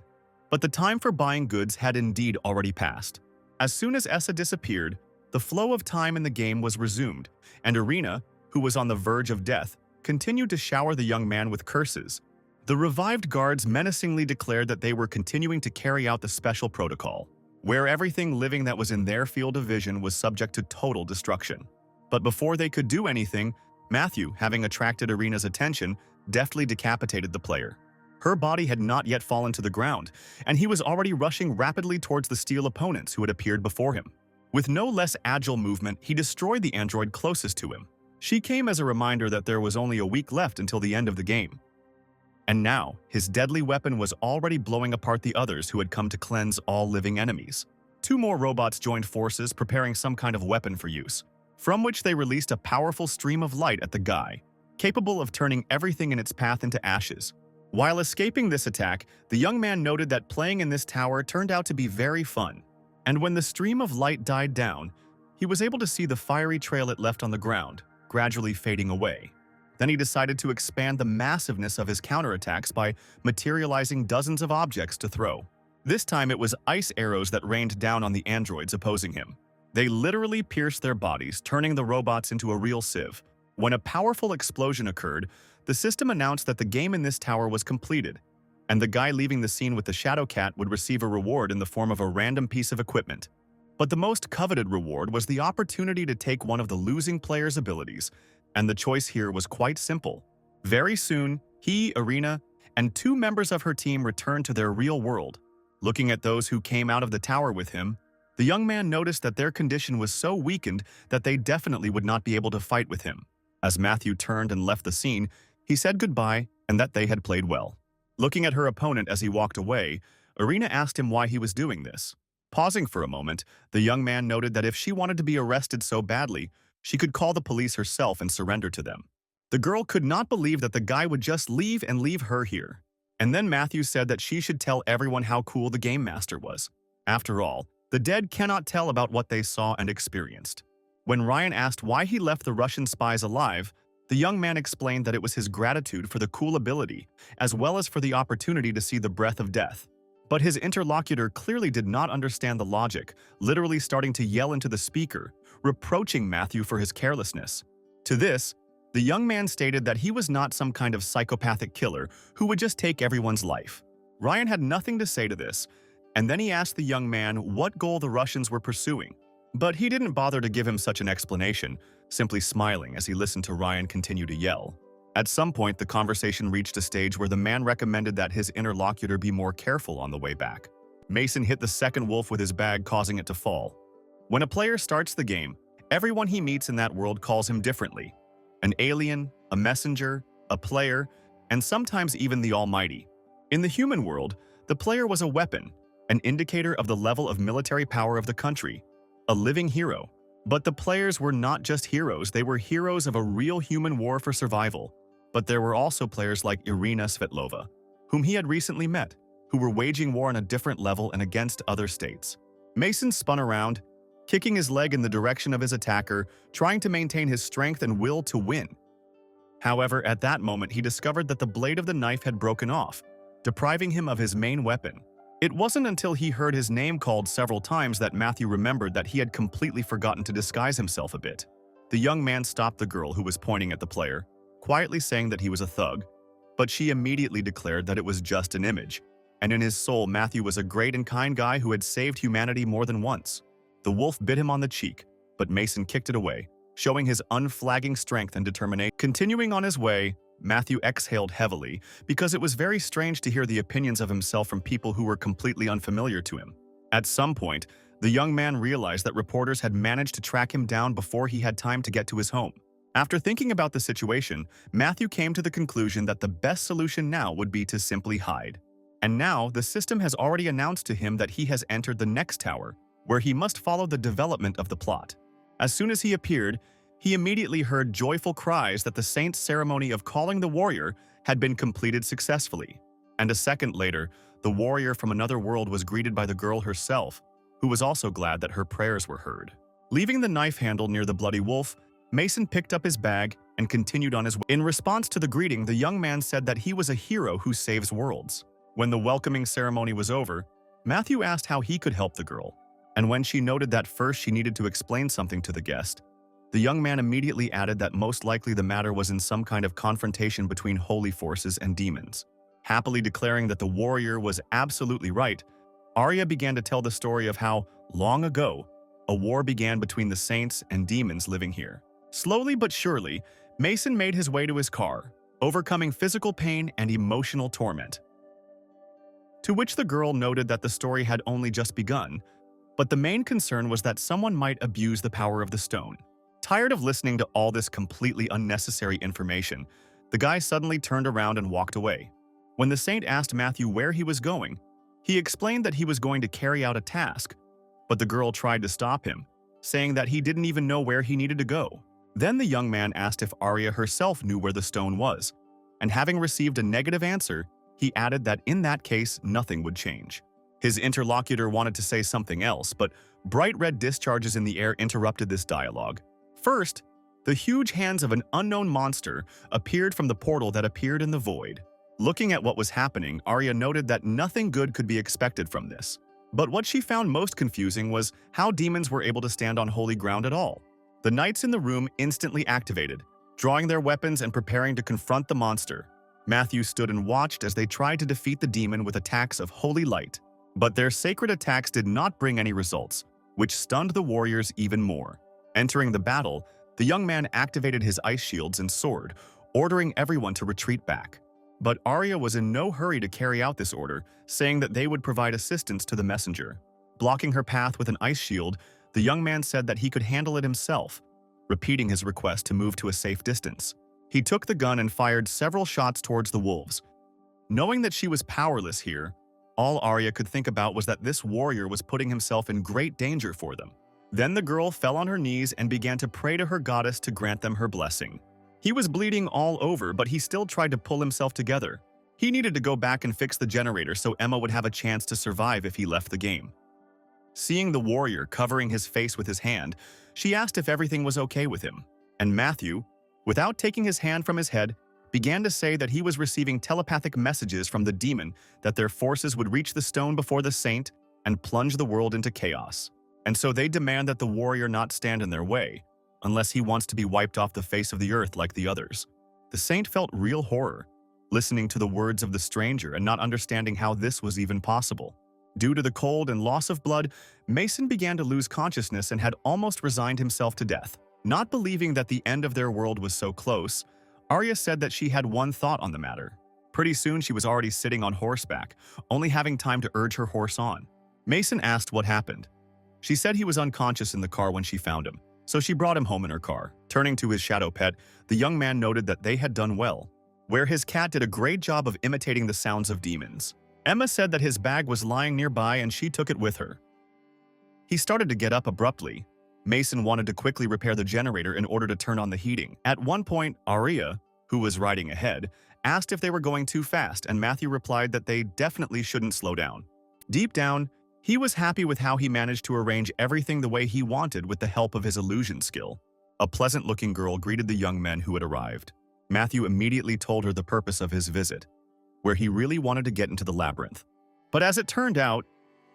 but the time for buying goods had indeed already passed. As soon as Essa disappeared, the flow of time in the game was resumed, and Irina, who was on the verge of death, continued to shower the young man with curses. The revived guards menacingly declared that they were continuing to carry out the special protocol, where everything living that was in their field of vision was subject to total destruction. But before they could do anything, Matthew, having attracted Irina's attention, deftly decapitated the player. Her body had not yet fallen to the ground, and he was already rushing rapidly towards the steel opponents who had appeared before him. With no less agile movement, he destroyed the android closest to him. She came as a reminder that there was only a week left until the end of the game. And now, his deadly weapon was already blowing apart the others who had come to cleanse all living enemies. Two more robots joined forces, preparing some kind of weapon for use, from which they released a powerful stream of light at the guy, capable of turning everything in its path into ashes. While escaping this attack, the young man noted that playing in this tower turned out to be very fun. And when the stream of light died down, he was able to see the fiery trail it left on the ground, gradually fading away. Then he decided to expand the massiveness of his counterattacks by materializing dozens of objects to throw. This time it was ice arrows that rained down on the androids opposing him. They literally pierced their bodies, turning the robots into a real sieve. When a powerful explosion occurred, the system announced that the game in this tower was completed, and the guy leaving the scene with the Shadow Cat would receive a reward in the form of a random piece of equipment. But the most coveted reward was the opportunity to take one of the losing player's abilities, and the choice here was quite simple. Very soon, he, Irina, and 2 members of her team returned to their real world. Looking at those who came out of the tower with him, the young man noticed that their condition was so weakened that they definitely would not be able to fight with him. As Matthew turned and left the scene, he said goodbye and that they had played well. Looking at her opponent as he walked away, Irina asked him why he was doing this. Pausing for a moment, the young man noted that if she wanted to be arrested so badly, she could call the police herself and surrender to them. The girl could not believe that the guy would just leave her here. And then Matthew said that she should tell everyone how cool the game master was. After all, the dead cannot tell about what they saw and experienced. When Ryan asked why he left the Russian spies alive, the young man explained that it was his gratitude for the cool ability, as well as for the opportunity to see the breath of death. But his interlocutor clearly did not understand the logic, literally starting to yell into the speaker, reproaching Matthew for his carelessness. To this, the young man stated that he was not some kind of psychopathic killer who would just take everyone's life. Ryan had nothing to say to this, and then he asked the young man what goal the Russians were pursuing. But he didn't bother to give him such an explanation, simply smiling as he listened to Ryan continue to yell. At some point, the conversation reached a stage where the man recommended that his interlocutor be more careful on the way back. Mason hit the second wolf with his bag, causing it to fall. When a player starts the game, everyone he meets in that world calls him differently. An alien, a messenger, a player, and sometimes even the Almighty. In the human world, the player was a weapon, an indicator of the level of military power of the country, a living hero. But the players were not just heroes, they were heroes of a real human war for survival. But there were also players like Irina Svetlova, whom he had recently met, who were waging war on a different level and against other states. Mason spun around, kicking his leg in the direction of his attacker, trying to maintain his strength and will to win. However, at that moment he discovered that the blade of the knife had broken off, depriving him of his main weapon. It wasn't until he heard his name called several times that Matthew remembered that he had completely forgotten to disguise himself a bit. The young man stopped the girl who was pointing at the player, quietly saying that he was a thug, but she immediately declared that it was just an image, and in his soul Matthew was a great and kind guy who had saved humanity more than once. The wolf bit him on the cheek, but Mason kicked it away, showing his unflagging strength and determination. Continuing on his way, Matthew exhaled heavily because it was very strange to hear the opinions of himself from people who were completely unfamiliar to him. At some point, the young man realized that reporters had managed to track him down before he had time to get to his home. After thinking about the situation, Matthew came to the conclusion that the best solution now would be to simply hide. And now, the system has already announced to him that he has entered the next tower, where he must follow the development of the plot. As soon as he appeared, he immediately heard joyful cries that the saint's ceremony of calling the warrior had been completed successfully. And a second later, the warrior from another world was greeted by the girl herself, who was also glad that her prayers were heard. Leaving the knife handle near the bloody wolf, Mason picked up his bag and continued on his way. In response to the greeting, the young man said that he was a hero who saves worlds. When the welcoming ceremony was over, Matthew asked how he could help the girl, and when she noted that first she needed to explain something to the guest, the young man immediately added that most likely the matter was in some kind of confrontation between holy forces and demons. Happily declaring that the warrior was absolutely right, Arya began to tell the story of how, long ago, a war began between the saints and demons living here. Slowly but surely, Mason made his way to his car, overcoming physical pain and emotional torment. To which the girl noted that the story had only just begun, but the main concern was that someone might abuse the power of the stone. Tired of listening to all this completely unnecessary information, the guy suddenly turned around and walked away. When the saint asked Matthew where he was going, he explained that he was going to carry out a task, but the girl tried to stop him, saying that he didn't even know where he needed to go. Then the young man asked if Arya herself knew where the stone was, and having received a negative answer, he added that in that case, nothing would change. His interlocutor wanted to say something else, but bright red discharges in the air interrupted this dialogue. First, the huge hands of an unknown monster appeared from the portal that appeared in the void. Looking at what was happening, Arya noted that nothing good could be expected from this. But what she found most confusing was how demons were able to stand on holy ground at all. The knights in the room instantly activated, drawing their weapons and preparing to confront the monster. Matthew stood and watched as they tried to defeat the demon with attacks of holy light. But their sacred attacks did not bring any results, which stunned the warriors even more. Entering the battle, the young man activated his ice shields and sword, ordering everyone to retreat back. But Arya was in no hurry to carry out this order, saying that they would provide assistance to the messenger. Blocking her path with an ice shield, the young man said that he could handle it himself, repeating his request to move to a safe distance. He took the gun and fired several shots towards the wolves. Knowing that she was powerless here, all Arya could think about was that this warrior was putting himself in great danger for them. Then the girl fell on her knees and began to pray to her goddess to grant them her blessing. He was bleeding all over, but he still tried to pull himself together. He needed to go back and fix the generator so Emma would have a chance to survive if he left the game. Seeing the warrior covering his face with his hand, she asked if everything was okay with him. And Matthew, without taking his hand from his head, began to say that he was receiving telepathic messages from the demon that their forces would reach the stone before the saint and plunge the world into chaos. And so they demand that the warrior not stand in their way, unless he wants to be wiped off the face of the earth like the others. The saint felt real horror, listening to the words of the stranger and not understanding how this was even possible. Due to the cold and loss of blood, Mason began to lose consciousness and had almost resigned himself to death. Not believing that the end of their world was so close, Arya said that she had one thought on the matter. Pretty soon she was already sitting on horseback, only having time to urge her horse on. Mason asked what happened. She said he was unconscious in the car when she found him, so she brought him home in her car. Turning to his shadow pet, the young man noted that they had done well, where his cat did a great job of imitating the sounds of demons. Emma said that his bag was lying nearby and she took it with her. He started to get up abruptly. Mason wanted to quickly repair the generator in order to turn on the heating. At one point, Arya, who was riding ahead, asked if they were going too fast, and Matthew replied that they definitely shouldn't slow down. Deep down, he was happy with how he managed to arrange everything the way he wanted with the help of his illusion skill. A pleasant-looking girl greeted the young men who had arrived. Matthew immediately told her the purpose of his visit, where he really wanted to get into the labyrinth. But as it turned out,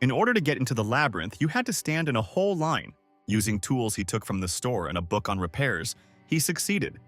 in order to get into the labyrinth, you had to stand in a whole line. Using tools he took from the store and a book on repairs, he succeeded.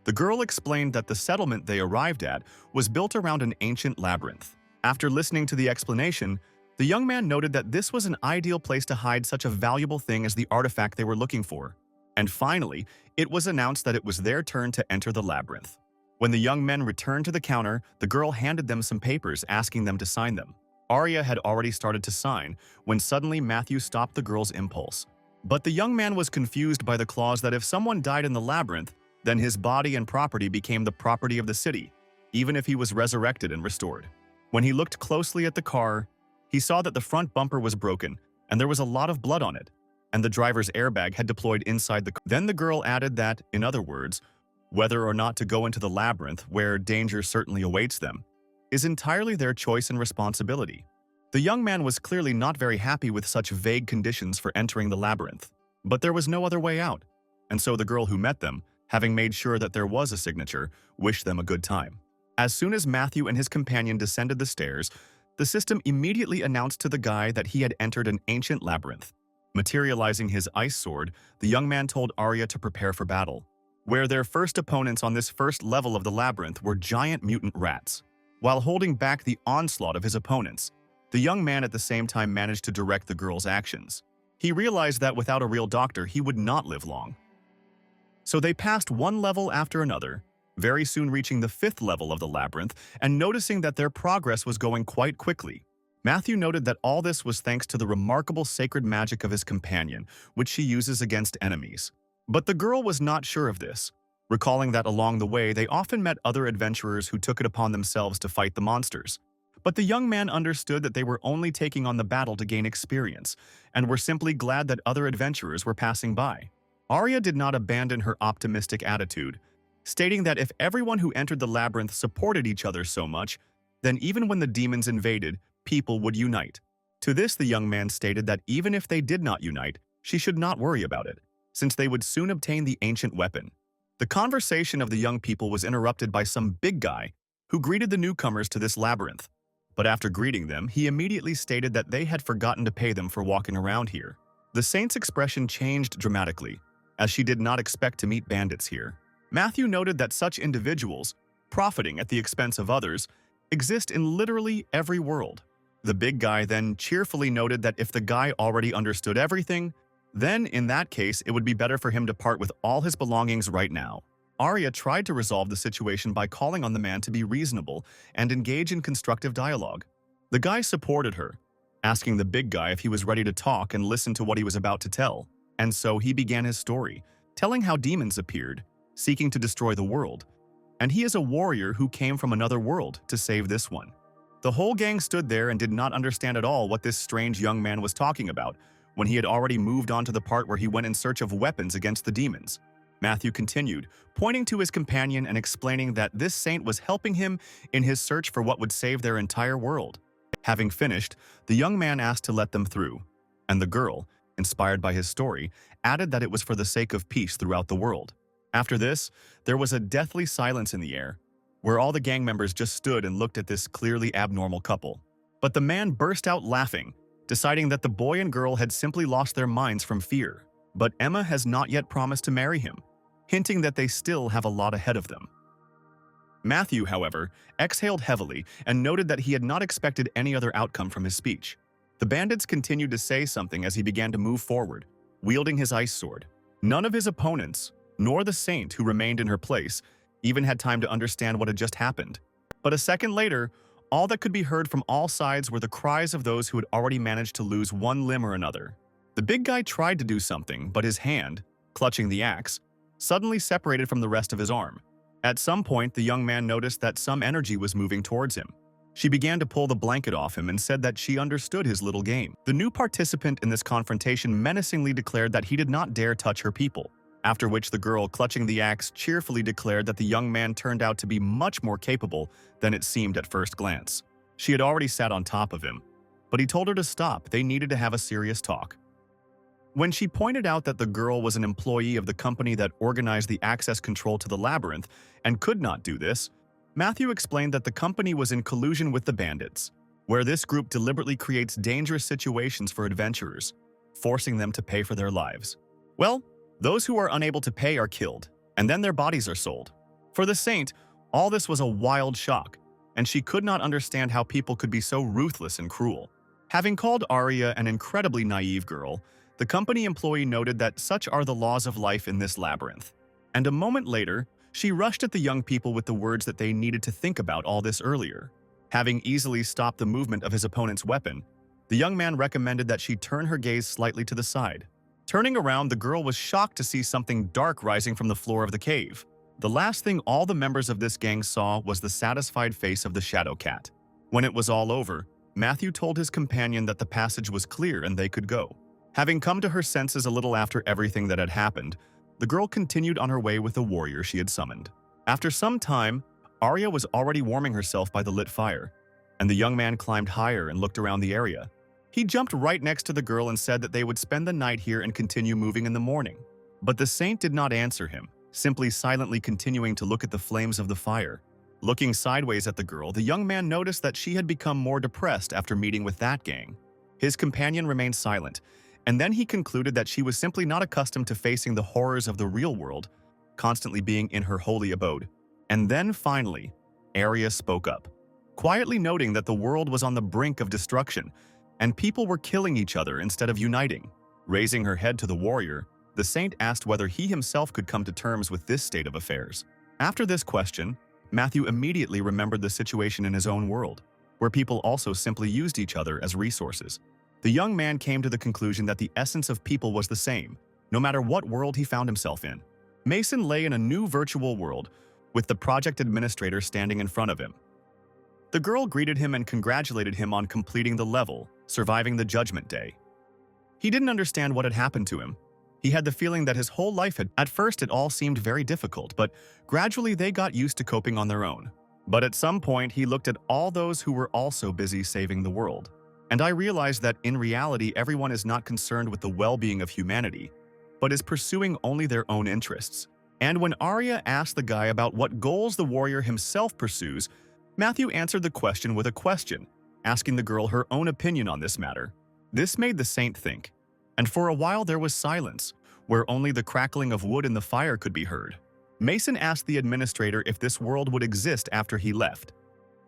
The girl explained that the settlement they arrived at was built around an ancient labyrinth. After listening to the explanation, the young man noted that this was an ideal place to hide such a valuable thing as the artifact they were looking for. And finally, it was announced that it was their turn to enter the labyrinth. When the young men returned to the counter, the girl handed them some papers asking them to sign them. Arya had already started to sign when suddenly Matthew stopped the girl's impulse. But the young man was confused by the clause that if someone died in the labyrinth, then his body and property became the property of the city, even if he was resurrected and restored. When he looked closely at the car, he saw that the front bumper was broken and there was a lot of blood on it, and the driver's airbag had deployed inside the car. Then the girl added that, in other words, whether or not to go into the labyrinth, where danger certainly awaits them, is entirely their choice and responsibility. The young man was clearly not very happy with such vague conditions for entering the labyrinth, but there was no other way out, and so the girl who met them, having made sure that there was a signature, wished them a good time. As soon as Matthew and his companion descended the stairs, the system immediately announced to the guy that he had entered an ancient labyrinth. Materializing his ice sword, the young man told Arya to prepare for battle, where their first opponents on this first level of the labyrinth were giant mutant rats. While holding back the onslaught of his opponents, the young man at the same time managed to direct the girl's actions. He realized that without a real doctor, he would not live long. So they passed one level after another, very soon reaching the 5th level of the labyrinth and noticing that their progress was going quite quickly. Matthew noted that all this was thanks to the remarkable sacred magic of his companion, which she uses against enemies. But the girl was not sure of this, recalling that along the way they often met other adventurers who took it upon themselves to fight the monsters. But the young man understood that they were only taking on the battle to gain experience, and were simply glad that other adventurers were passing by. Arya did not abandon her optimistic attitude, stating that if everyone who entered the labyrinth supported each other so much, then even when the demons invaded, people would unite. To this, the young man stated that even if they did not unite, she should not worry about it, since they would soon obtain the ancient weapon. The conversation of the young people was interrupted by some big guy who greeted the newcomers to this labyrinth. But after greeting them, he immediately stated that they had forgotten to pay them for walking around here. The saint's expression changed dramatically, as she did not expect to meet bandits here. Matthew noted that such individuals, profiting at the expense of others, exist in literally every world. The big guy then cheerfully noted that if the guy already understood everything, then in that case it would be better for him to part with all his belongings right now. Arya tried to resolve the situation by calling on the man to be reasonable and engage in constructive dialogue. The guy supported her, asking the big guy if he was ready to talk and listen to what he was about to tell. And so he began his story, telling how demons appeared, seeking to destroy the world, and he is a warrior who came from another world to save this one. The whole gang stood there and did not understand at all what this strange young man was talking about when he had already moved on to the part where he went in search of weapons against the demons. Matthew continued, pointing to his companion and explaining that this saint was helping him in his search for what would save their entire world. Having finished, the young man asked to let them through, and the girl, inspired by his story, added that it was for the sake of peace throughout the world. After this, there was a deathly silence in the air, where all the gang members just stood and looked at this clearly abnormal couple. But the man burst out laughing, deciding that the boy and girl had simply lost their minds from fear. But Emma has not yet promised to marry him, hinting that they still have a lot ahead of them. Matthew, however, exhaled heavily and noted that he had not expected any other outcome from his speech. The bandits continued to say something as he began to move forward, wielding his ice sword. None of his opponents, nor the saint who remained in her place, even had time to understand what had just happened. But a second later, all that could be heard from all sides were the cries of those who had already managed to lose one limb or another. The big guy tried to do something, but his hand, clutching the axe, suddenly separated from the rest of his arm. At some point, the young man noticed that some energy was moving towards him. She began to pull the blanket off him and said that she understood his little game. The new participant in this confrontation menacingly declared that he did not dare touch her people, after which the girl, clutching the axe, cheerfully declared that the young man turned out to be much more capable than it seemed at first glance. She had already sat on top of him, but he told her to stop. They needed to have a serious talk. When she pointed out that the girl was an employee of the company that organized the access control to the labyrinth and could not do this, Matthew explained that the company was in collusion with the bandits, where this group deliberately creates dangerous situations for adventurers, forcing them to pay for their lives. Well, those who are unable to pay are killed, and then their bodies are sold. For the saint, all this was a wild shock, and she could not understand how people could be so ruthless and cruel. Having called Arya an incredibly naive girl, the company employee noted that such are the laws of life in this labyrinth. And a moment later, she rushed at the young people with the words that they needed to think about all this earlier. Having easily stopped the movement of his opponent's weapon, the young man recommended that she turn her gaze slightly to the side. Turning around, the girl was shocked to see something dark rising from the floor of the cave. The last thing all the members of this gang saw was the satisfied face of the shadow cat. When it was all over, Matthew told his companion that the passage was clear and they could go. Having come to her senses a little after everything that had happened, the girl continued on her way with the warrior she had summoned. After some time, Arya was already warming herself by the lit fire, and the young man climbed higher and looked around the area. He jumped right next to the girl and said that they would spend the night here and continue moving in the morning. But the saint did not answer him, simply silently continuing to look at the flames of the fire. Looking sideways at the girl, the young man noticed that she had become more depressed after meeting with that gang. His companion remained silent, and then he concluded that she was simply not accustomed to facing the horrors of the real world, constantly being in her holy abode. And then finally, Arya spoke up, quietly noting that the world was on the brink of destruction, and people were killing each other instead of uniting. Raising her head to the warrior, the saint asked whether he himself could come to terms with this state of affairs. After this question, Matthew immediately remembered the situation in his own world, where people also simply used each other as resources. The young man came to the conclusion that the essence of people was the same, no matter what world he found himself in. Mason lay in a new virtual world, with the project administrator standing in front of him. The girl greeted him and congratulated him on completing the level, surviving the Judgment Day. He didn't understand what had happened to him. He had the feeling that his whole life had— At first it all seemed very difficult, but gradually they got used to coping on their own. But at some point he looked at all those who were also busy saving the world. And I realized that in reality everyone is not concerned with the well-being of humanity, but is pursuing only their own interests. And when Arya asked the guy about what goals the warrior himself pursues, Matthew answered the question with a question, asking the girl her own opinion on this matter. This made the saint think, and for a while there was silence, where only the crackling of wood in the fire could be heard. Mason asked the administrator if this world would exist after he left.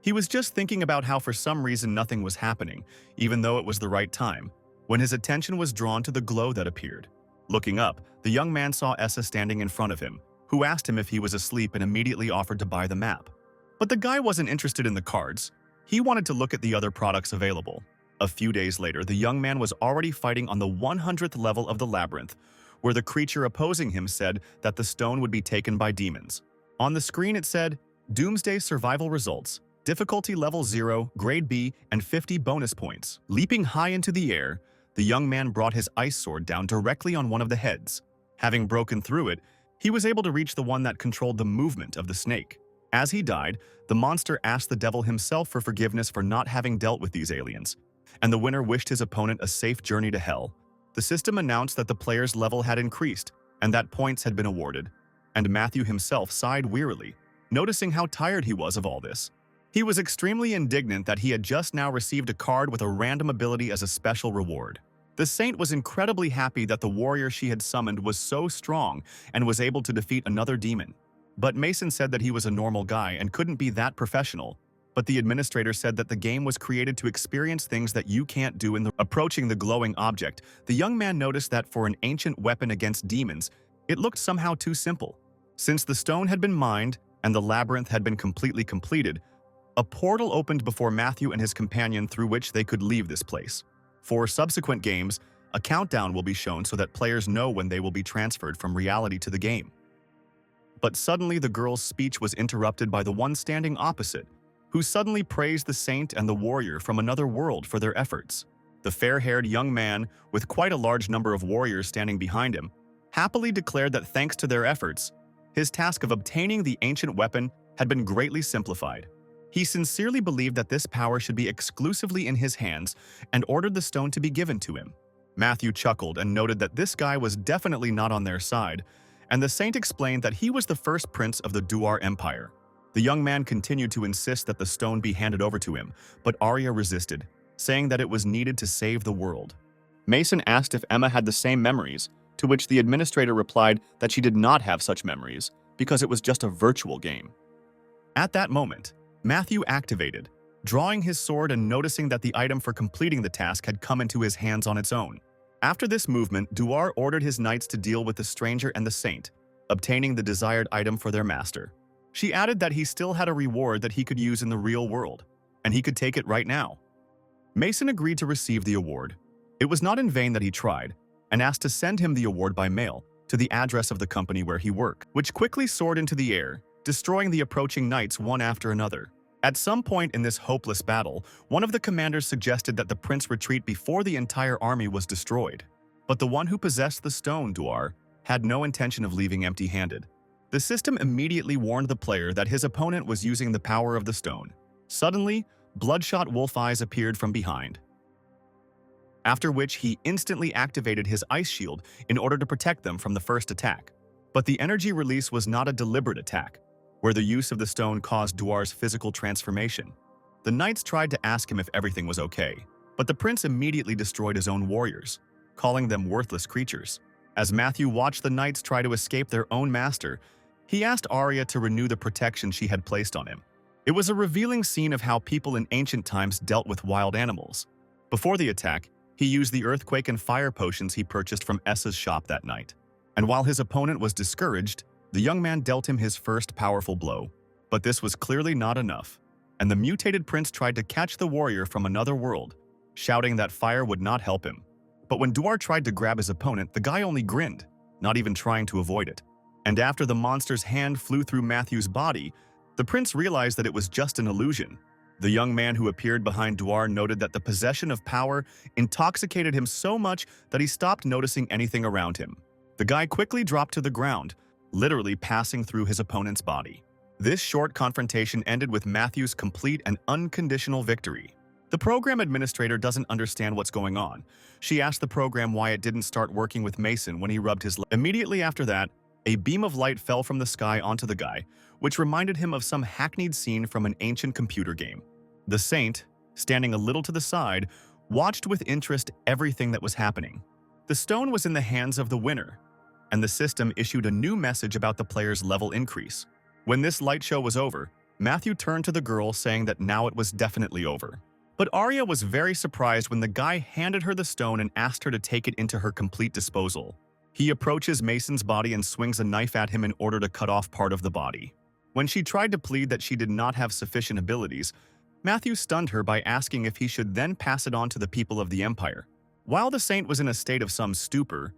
He was just thinking about how for some reason nothing was happening, even though it was the right time, when his attention was drawn to the glow that appeared. Looking up, the young man saw Essa standing in front of him, who asked him if he was asleep and immediately offered to buy the map. But the guy wasn't interested in the cards. He wanted to look at the other products available. A few days later, the young man was already fighting on the 100th level of the labyrinth, where the creature opposing him said that the stone would be taken by demons. On the screen it said, Doomsday Survival Results, Difficulty Level 0, Grade B, and 50 bonus points. Leaping high into the air, the young man brought his ice sword down directly on one of the heads. Having broken through it, he was able to reach the one that controlled the movement of the snake. As he died, the monster asked the devil himself for forgiveness for not having dealt with these aliens, and the winner wished his opponent a safe journey to hell. The system announced that the player's level had increased and that points had been awarded, and Matthew himself sighed wearily, noticing how tired he was of all this. He was extremely indignant that he had just now received a card with a random ability as a special reward. The saint was incredibly happy that the warrior she had summoned was so strong and was able to defeat another demon. But Mason said that he was a normal guy and couldn't be that professional. But the administrator said that the game was created to experience things that you can't do in the approaching the glowing object. The young man noticed that for an ancient weapon against demons, it looked somehow too simple. Since the stone had been mined and the labyrinth had been completely completed, a portal opened before Matthew and his companion through which they could leave this place. For subsequent games, a countdown will be shown so that players know when they will be transferred from reality to the game. But suddenly the girl's speech was interrupted by the one standing opposite, who suddenly praised the saint and the warrior from another world for their efforts. The fair-haired young man, with quite a large number of warriors standing behind him, happily declared that thanks to their efforts, his task of obtaining the ancient weapon had been greatly simplified. He sincerely believed that this power should be exclusively in his hands and ordered the stone to be given to him. Matthew chuckled and noted that this guy was definitely not on their side, and the saint explained that he was the first prince of the Duar Empire. The young man continued to insist that the stone be handed over to him, but Arya resisted, saying that it was needed to save the world. Mason asked if Emma had the same memories, to which the administrator replied that she did not have such memories because it was just a virtual game. At that moment, Matthew activated, drawing his sword and noticing that the item for completing the task had come into his hands on its own. After this movement, Duar ordered his knights to deal with the stranger and the saint, obtaining the desired item for their master. She added that he still had a reward that he could use in the real world, and he could take it right now. Mason agreed to receive the award. It was not in vain that he tried, and asked to send him the award by mail to the address of the company where he worked, which quickly soared into the air, destroying the approaching knights one after another. At some point in this hopeless battle, one of the commanders suggested that the prince retreat before the entire army was destroyed. But the one who possessed the stone, Duar, had no intention of leaving empty-handed. The system immediately warned the player that his opponent was using the power of the stone. Suddenly, bloodshot wolf eyes appeared from behind, after which he instantly activated his ice shield in order to protect them from the first attack. But the energy release was not a deliberate attack, where the use of the stone caused Duar's physical transformation. The knights tried to ask him if everything was okay, but the prince immediately destroyed his own warriors, calling them worthless creatures. As Matthew watched the knights try to escape their own master, he asked Arya to renew the protection she had placed on him. It was a revealing scene of how people in ancient times dealt with wild animals. Before the attack, he used the earthquake and fire potions he purchased from Essa's shop that night. And while his opponent was discouraged, the young man dealt him his first powerful blow. But this was clearly not enough, and the mutated prince tried to catch the warrior from another world, shouting that fire would not help him. But when Duar tried to grab his opponent, the guy only grinned, not even trying to avoid it. And after the monster's hand flew through Matthew's body, the prince realized that it was just an illusion. The young man who appeared behind Duar noted that the possession of power intoxicated him so much that he stopped noticing anything around him. The guy quickly dropped to the ground, literally passing through his opponent's body. This short confrontation ended with Matthew's complete and unconditional victory. The program administrator doesn't understand what's going on. She asked the program why it didn't start working with Mason when he rubbed his leg. Immediately after that, A beam of light fell from the sky onto the guy, which reminded him of some hackneyed scene from an ancient computer game. The saint, standing a little to the side, watched with interest everything that was happening. The stone was in the hands of the winner, and the system issued a new message about the player's level increase. When this light show was over, Matthew turned to the girl saying that now it was definitely over. But Arya was very surprised when the guy handed her the stone and asked her to take it into her complete disposal. He approaches Mason's body and swings a knife at him in order to cut off part of the body. When she tried to plead that she did not have sufficient abilities, Matthew stunned her by asking if he should then pass it on to the people of the Empire. While the saint was in a state of some stupor,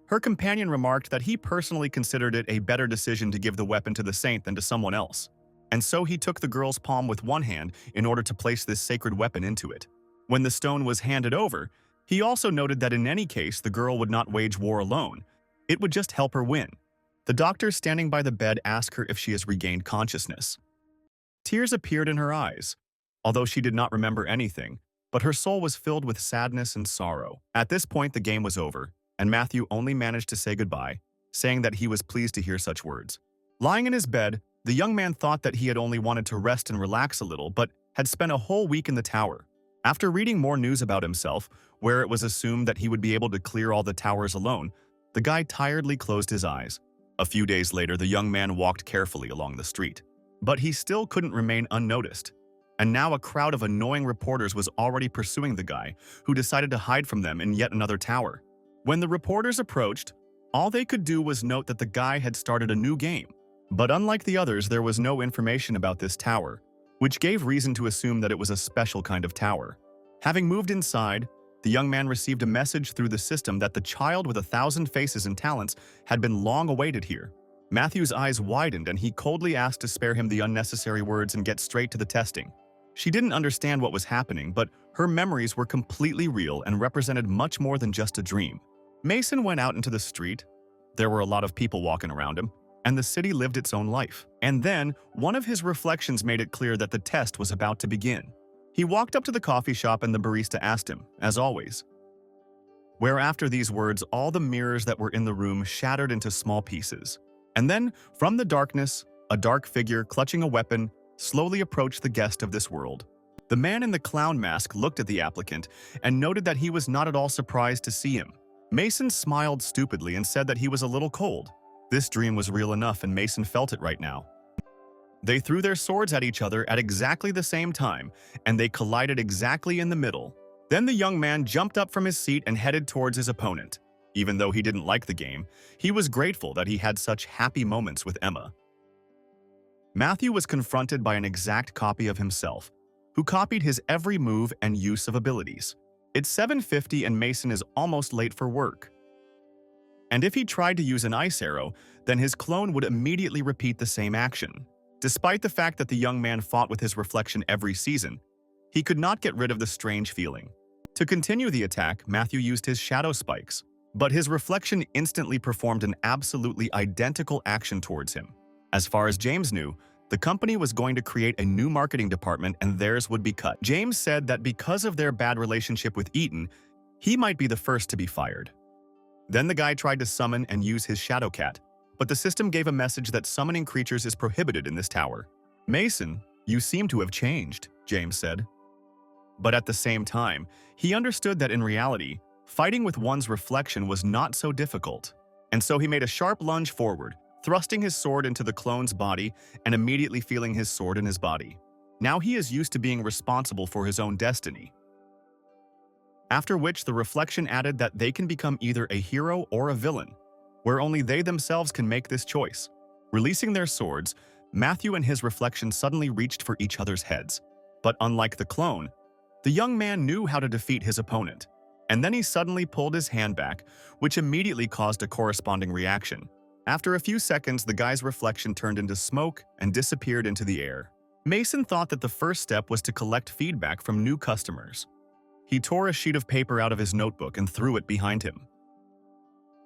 her companion remarked that he personally considered it a better decision to give the weapon to the saint than to someone else. And so he took the girl's palm with one hand in order to place this sacred weapon into it. When the stone was handed over, he also noted that in any case the girl would not wage war alone. It would just help her win. The doctor standing by the bed asked her if she has regained consciousness. Tears appeared in her eyes, although she did not remember anything, but her soul was filled with sadness and sorrow. At this point the game was over, and Matthew only managed to say goodbye, saying that he was pleased to hear such words. Lying in his bed, the young man thought that he had only wanted to rest and relax a little, but had spent a whole week in the tower. After reading more news about himself, where it was assumed that he would be able to clear all the towers alone, the guy tiredly closed his eyes. A few days later, the young man walked carefully along the street. But he still couldn't remain unnoticed. And now a crowd of annoying reporters was already pursuing the guy, who decided to hide from them in yet another tower. When the reporters approached, all they could do was note that the guy had started a new game. But unlike the others, there was no information about this tower, which gave reason to assume that it was a special kind of tower. Having moved inside, the young man received a message through the system that the child with 1,000 faces and talents had been long awaited here. Matthew's eyes widened and he coldly asked to spare him the unnecessary words and get straight to the testing. She didn't understand what was happening, but her memories were completely real and represented much more than just a dream. Mason went out into the street. There were a lot of people walking around him, and the city lived its own life. And then, one of his reflections made it clear that the test was about to begin. He walked up to the coffee shop and the barista asked him, as always. Where after these words, all the mirrors that were in the room shattered into small pieces. And then, from the darkness, a dark figure clutching a weapon slowly approached the guest of this world. The man in the clown mask looked at the applicant and noted that he was not at all surprised to see him. Mason smiled stupidly and said that he was a little cold. This dream was real enough and Mason felt it right now. They threw their swords at each other at exactly the same time, and they collided exactly in the middle. Then the young man jumped up from his seat and headed towards his opponent. Even though he didn't like the game, he was grateful that he had such happy moments with Emma. Matthew was confronted by an exact copy of himself, who copied his every move and use of abilities. It's 7:50 and Mason is almost late for work. And if he tried to use an ice arrow, then his clone would immediately repeat the same action. Despite the fact that the young man fought with his reflection every season, he could not get rid of the strange feeling. To continue the attack, Matthew used his shadow spikes, but his reflection instantly performed an absolutely identical action towards him. As far as James knew, the company was going to create a new marketing department and theirs would be cut. James said that because of their bad relationship with Eaton, he might be the first to be fired. Then the guy tried to summon and use his shadow cat, but the system gave a message that summoning creatures is prohibited in this tower. Mason, you seem to have changed, James said. But at the same time, he understood that in reality, fighting with one's reflection was not so difficult. And so he made a sharp lunge forward, thrusting his sword into the clone's body and immediately feeling his sword in his body. Now he is used to being responsible for his own destiny. After which the reflection added that they can become either a hero or a villain, where only they themselves can make this choice. Releasing their swords, Matthew and his reflection suddenly reached for each other's heads. But unlike the clone, the young man knew how to defeat his opponent. And then he suddenly pulled his hand back, which immediately caused a corresponding reaction. After a few seconds, the guy's reflection turned into smoke and disappeared into the air. Mason thought that the first step was to collect feedback from new customers. He tore a sheet of paper out of his notebook and threw it behind him.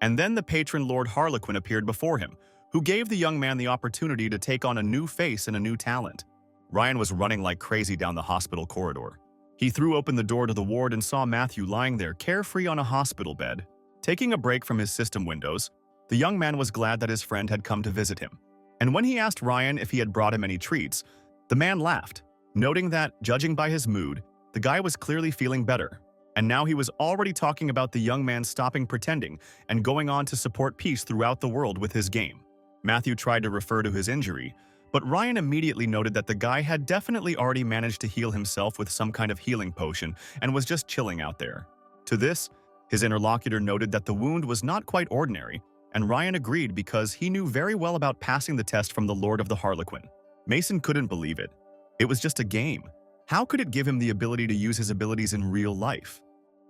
And then the patron Lord Harlequin appeared before him, who gave the young man the opportunity to take on a new face and a new talent. Ryan was running like crazy down the hospital corridor. He threw open the door to the ward and saw Matthew lying there carefree on a hospital bed. Taking a break from his system windows, The young man was glad that his friend had come to visit him. And when he asked Ryan if he had brought him any treats, the man laughed, noting that, judging by his mood, the guy was clearly feeling better. And now he was already talking about the young man stopping pretending and going on to support peace throughout the world with his game. Matthew tried to refer to his injury, but Ryan immediately noted that the guy had definitely already managed to heal himself with some kind of healing potion and was just chilling out there. To this, his interlocutor noted that the wound was not quite ordinary, and Ryan agreed because he knew very well about passing the test from the Lord of the Harlequin. Mason couldn't believe it. It was just a game. How could it give him the ability to use his abilities in real life?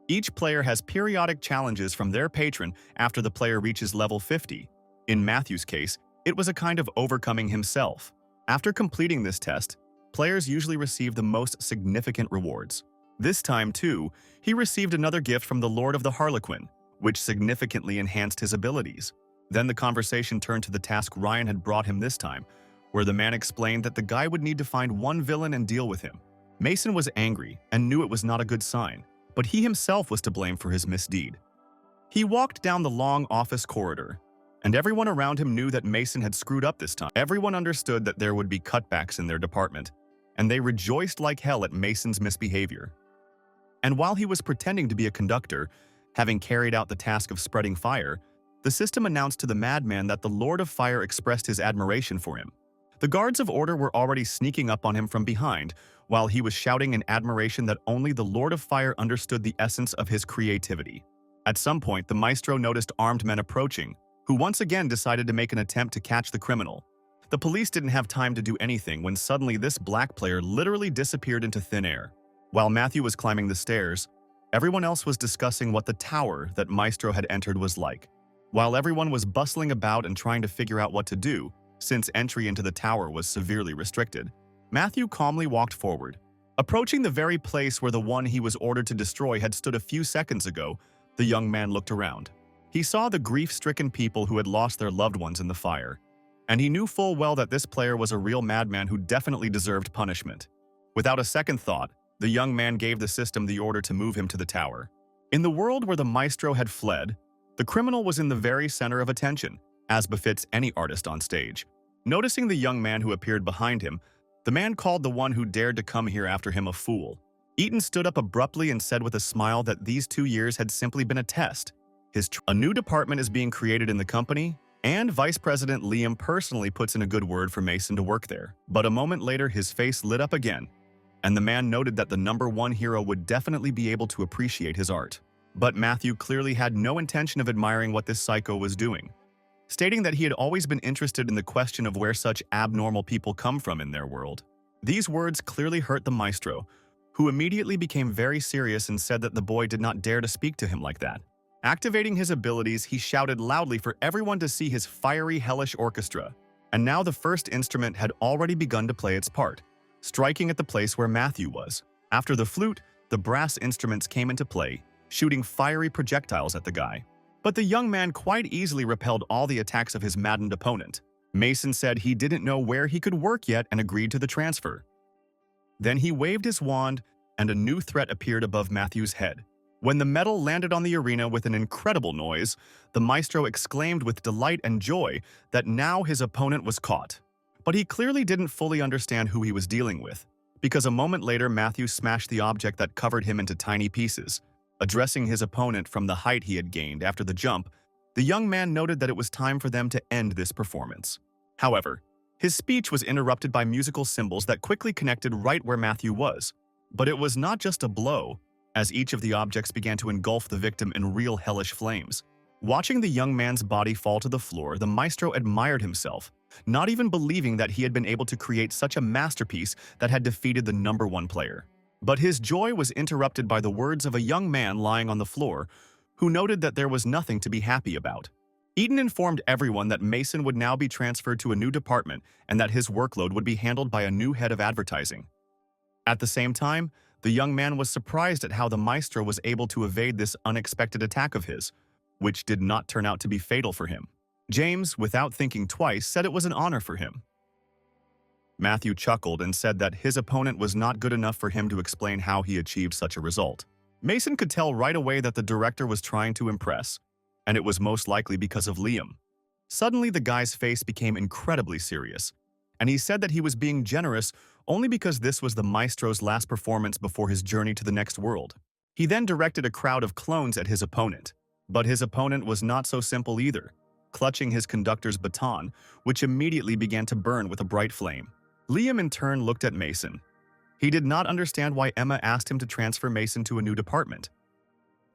Each player has periodic challenges from their patron after the player reaches level 50. In Matthew's case, it was a kind of overcoming himself. After completing this test, players usually receive the most significant rewards. This time, too, he received another gift from the Lord of the Harlequin, which significantly enhanced his abilities. Then the conversation turned to the task Ryan had brought him this time, where the man explained that the guy would need to find one villain and deal with him. Mason was angry and knew it was not a good sign, but he himself was to blame for his misdeed. He walked down the long office corridor, and everyone around him knew that Mason had screwed up this time. Everyone understood that there would be cutbacks in their department, and they rejoiced like hell at Mason's misbehavior. And while he was pretending to be a conductor, having carried out the task of spreading fire, the system announced to the madman that the Lord of Fire expressed his admiration for him. The guards of order were already sneaking up on him from behind, while he was shouting in admiration that only the Lord of Fire understood the essence of his creativity. At some point, the maestro noticed armed men approaching, who once again decided to make an attempt to catch the criminal. The police didn't have time to do anything when suddenly this black player literally disappeared into thin air. While Matthew was climbing the stairs, everyone else was discussing what the tower that Maestro had entered was like. While everyone was bustling about and trying to figure out what to do, since entry into the tower was severely restricted, Matthew calmly walked forward. Approaching the very place where the one he was ordered to destroy had stood a few seconds ago, the young man looked around. He saw the grief-stricken people who had lost their loved ones in the fire, and he knew full well that this player was a real madman who definitely deserved punishment. Without a second thought, the young man gave the system the order to move him to the tower. In the world where the maestro had fled, the criminal was in the very center of attention, as befits any artist on stage. Noticing the young man who appeared behind him, the man called the one who dared to come here after him a fool. Eaton stood up abruptly and said with a smile that these 2 years had simply been a test. A new department is being created in the company, and Vice President Liam personally puts in a good word for Mason to work there. But a moment later, his face lit up again, and the man noted that the #1 hero would definitely be able to appreciate his art. But Matthew clearly had no intention of admiring what this psycho was doing, stating that he had always been interested in the question of where such abnormal people come from in their world. These words clearly hurt the maestro, who immediately became very serious and said that the boy did not dare to speak to him like that. Activating his abilities, he shouted loudly for everyone to see his fiery, hellish orchestra. And now the first instrument had already begun to play its part, striking at the place where Matthew was. After the flute, the brass instruments came into play, shooting fiery projectiles at the guy. But the young man quite easily repelled all the attacks of his maddened opponent. Mason said he didn't know where he could work yet and agreed to the transfer. Then he waved his wand, and a new threat appeared above Matthew's head. When the metal landed on the arena with an incredible noise, the maestro exclaimed with delight and joy that now his opponent was caught. But he clearly didn't fully understand who he was dealing with, because a moment later Matthew smashed the object that covered him into tiny pieces. Addressing his opponent from the height he had gained after the jump, the young man noted that it was time for them to end this performance. However, his speech was interrupted by musical cymbals that quickly connected right where Matthew was. But it was not just a blow, as each of the objects began to engulf the victim in real hellish flames. Watching the young man's body fall to the floor, the maestro admired himself, not even believing that he had been able to create such a masterpiece that had defeated the #1 player. But his joy was interrupted by the words of a young man lying on the floor, who noted that there was nothing to be happy about. Eaton informed everyone that Mason would now be transferred to a new department and that his workload would be handled by a new head of advertising. At the same time, the young man was surprised at how the maestro was able to evade this unexpected attack of his, which did not turn out to be fatal for him. James, without thinking twice, said it was an honor for him. Matthew chuckled and said that his opponent was not good enough for him to explain how he achieved such a result. Mason could tell right away that the director was trying to impress, and it was most likely because of Liam. Suddenly, the guy's face became incredibly serious, and he said that he was being generous only because this was the maestro's last performance before his journey to the next world. He then directed a crowd of clones at his opponent. But his opponent was not so simple either, clutching his conductor's baton, which immediately began to burn with a bright flame. Liam in turn looked at Mason. He did not understand why Emma asked him to transfer Mason to a new department.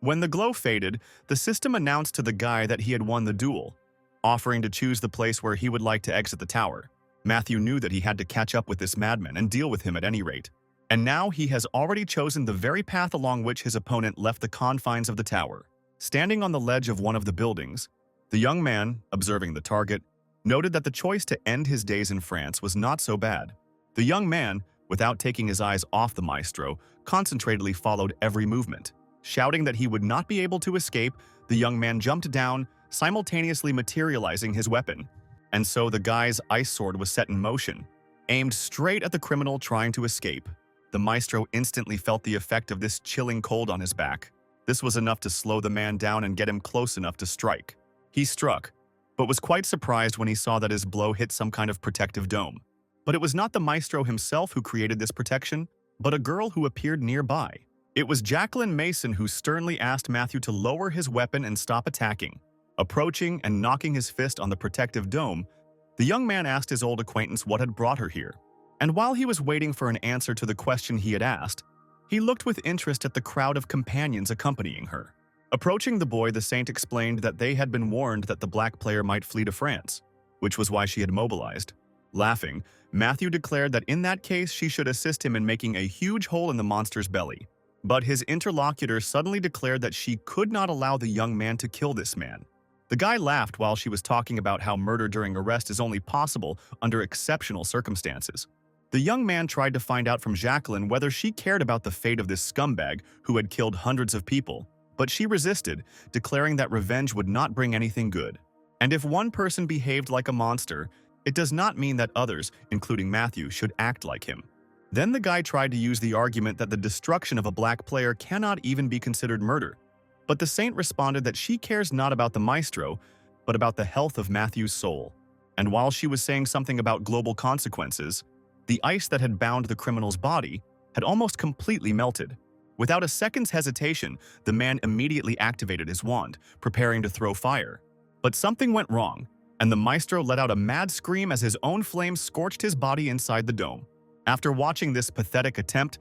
When the glow faded, the system announced to the guy that he had won the duel, offering to choose the place where he would like to exit the tower. Matthew knew that he had to catch up with this madman and deal with him at any rate. And now he has already chosen the very path along which his opponent left the confines of the tower. Standing on the ledge of one of the buildings, the young man, observing the target, noted that the choice to end his days in France was not so bad. The young man, without taking his eyes off the maestro, concentratedly followed every movement. Shouting that he would not be able to escape, the young man jumped down, simultaneously materializing his weapon. And so the guy's ice sword was set in motion, aimed straight at the criminal trying to escape. The maestro instantly felt the effect of this chilling cold on his back. This was enough to slow the man down and get him close enough to strike. He struck, but was quite surprised when he saw that his blow hit some kind of protective dome. But it was not the maestro himself who created this protection, but a girl who appeared nearby. It was Jacqueline Mason who sternly asked Matthew to lower his weapon and stop attacking. Approaching and knocking his fist on the protective dome, the young man asked his old acquaintance what had brought her here. And while he was waiting for an answer to the question he had asked, he looked with interest at the crowd of companions accompanying her. Approaching the boy, the saint explained that they had been warned that the black player might flee to France, which was why she had mobilized. Laughing, Matthew declared that in that case she should assist him in making a huge hole in the monster's belly. But his interlocutor suddenly declared that she could not allow the young man to kill this man. The guy laughed while she was talking about how murder during arrest is only possible under exceptional circumstances. The young man tried to find out from Jacqueline whether she cared about the fate of this scumbag who had killed hundreds of people, but she resisted, declaring that revenge would not bring anything good. And if one person behaved like a monster, it does not mean that others, including Matthew, should act like him. Then the guy tried to use the argument that the destruction of a black player cannot even be considered murder. But the saint responded that she cares not about the maestro, but about the health of Matthew's soul. And while she was saying something about global consequences, the ice that had bound the criminal's body had almost completely melted. Without a second's hesitation, the man immediately activated his wand, preparing to throw fire. But something went wrong, and the maestro let out a mad scream as his own flames scorched his body inside the dome. After watching this pathetic attempt,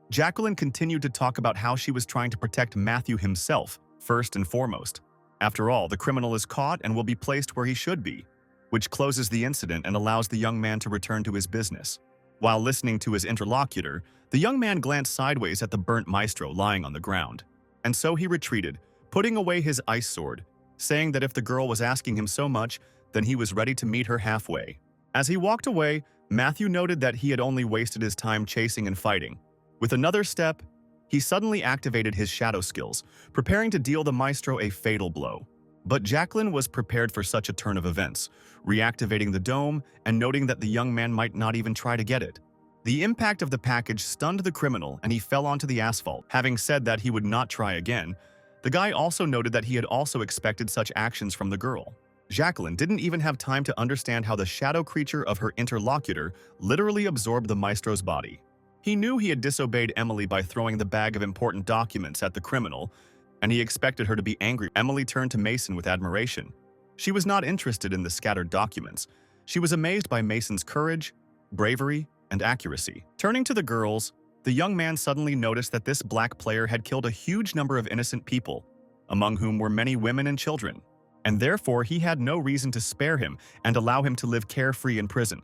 Jacqueline continued to talk about how she was trying to protect Matthew himself, first and foremost. After all, the criminal is caught and will be placed where he should be, which closes the incident and allows the young man to return to his business. While listening to his interlocutor, the young man glanced sideways at the burnt maestro lying on the ground. And so he retreated, putting away his ice sword, saying that if the girl was asking him so much, then he was ready to meet her halfway. As he walked away, Matthew noted that he had only wasted his time chasing and fighting. With another step, he suddenly activated his shadow skills, preparing to deal the maestro a fatal blow. But Jacqueline was prepared for such a turn of events, reactivating the dome and noting that the young man might not even try to get it. The impact of the package stunned the criminal and he fell onto the asphalt. Having said that he would not try again, the guy also noted that he had also expected such actions from the girl. Jacqueline didn't even have time to understand how the shadow creature of her interlocutor literally absorbed the maestro's body. He knew he had disobeyed Emily by throwing the bag of important documents at the criminal, and he expected her to be angry. Emily turned to Mason with admiration. She was not interested in the scattered documents. She was amazed by Mason's courage, bravery, and accuracy. Turning to the girls, the young man suddenly noticed that this black player had killed a huge number of innocent people, among whom were many women and children, and therefore he had no reason to spare him and allow him to live carefree in prison.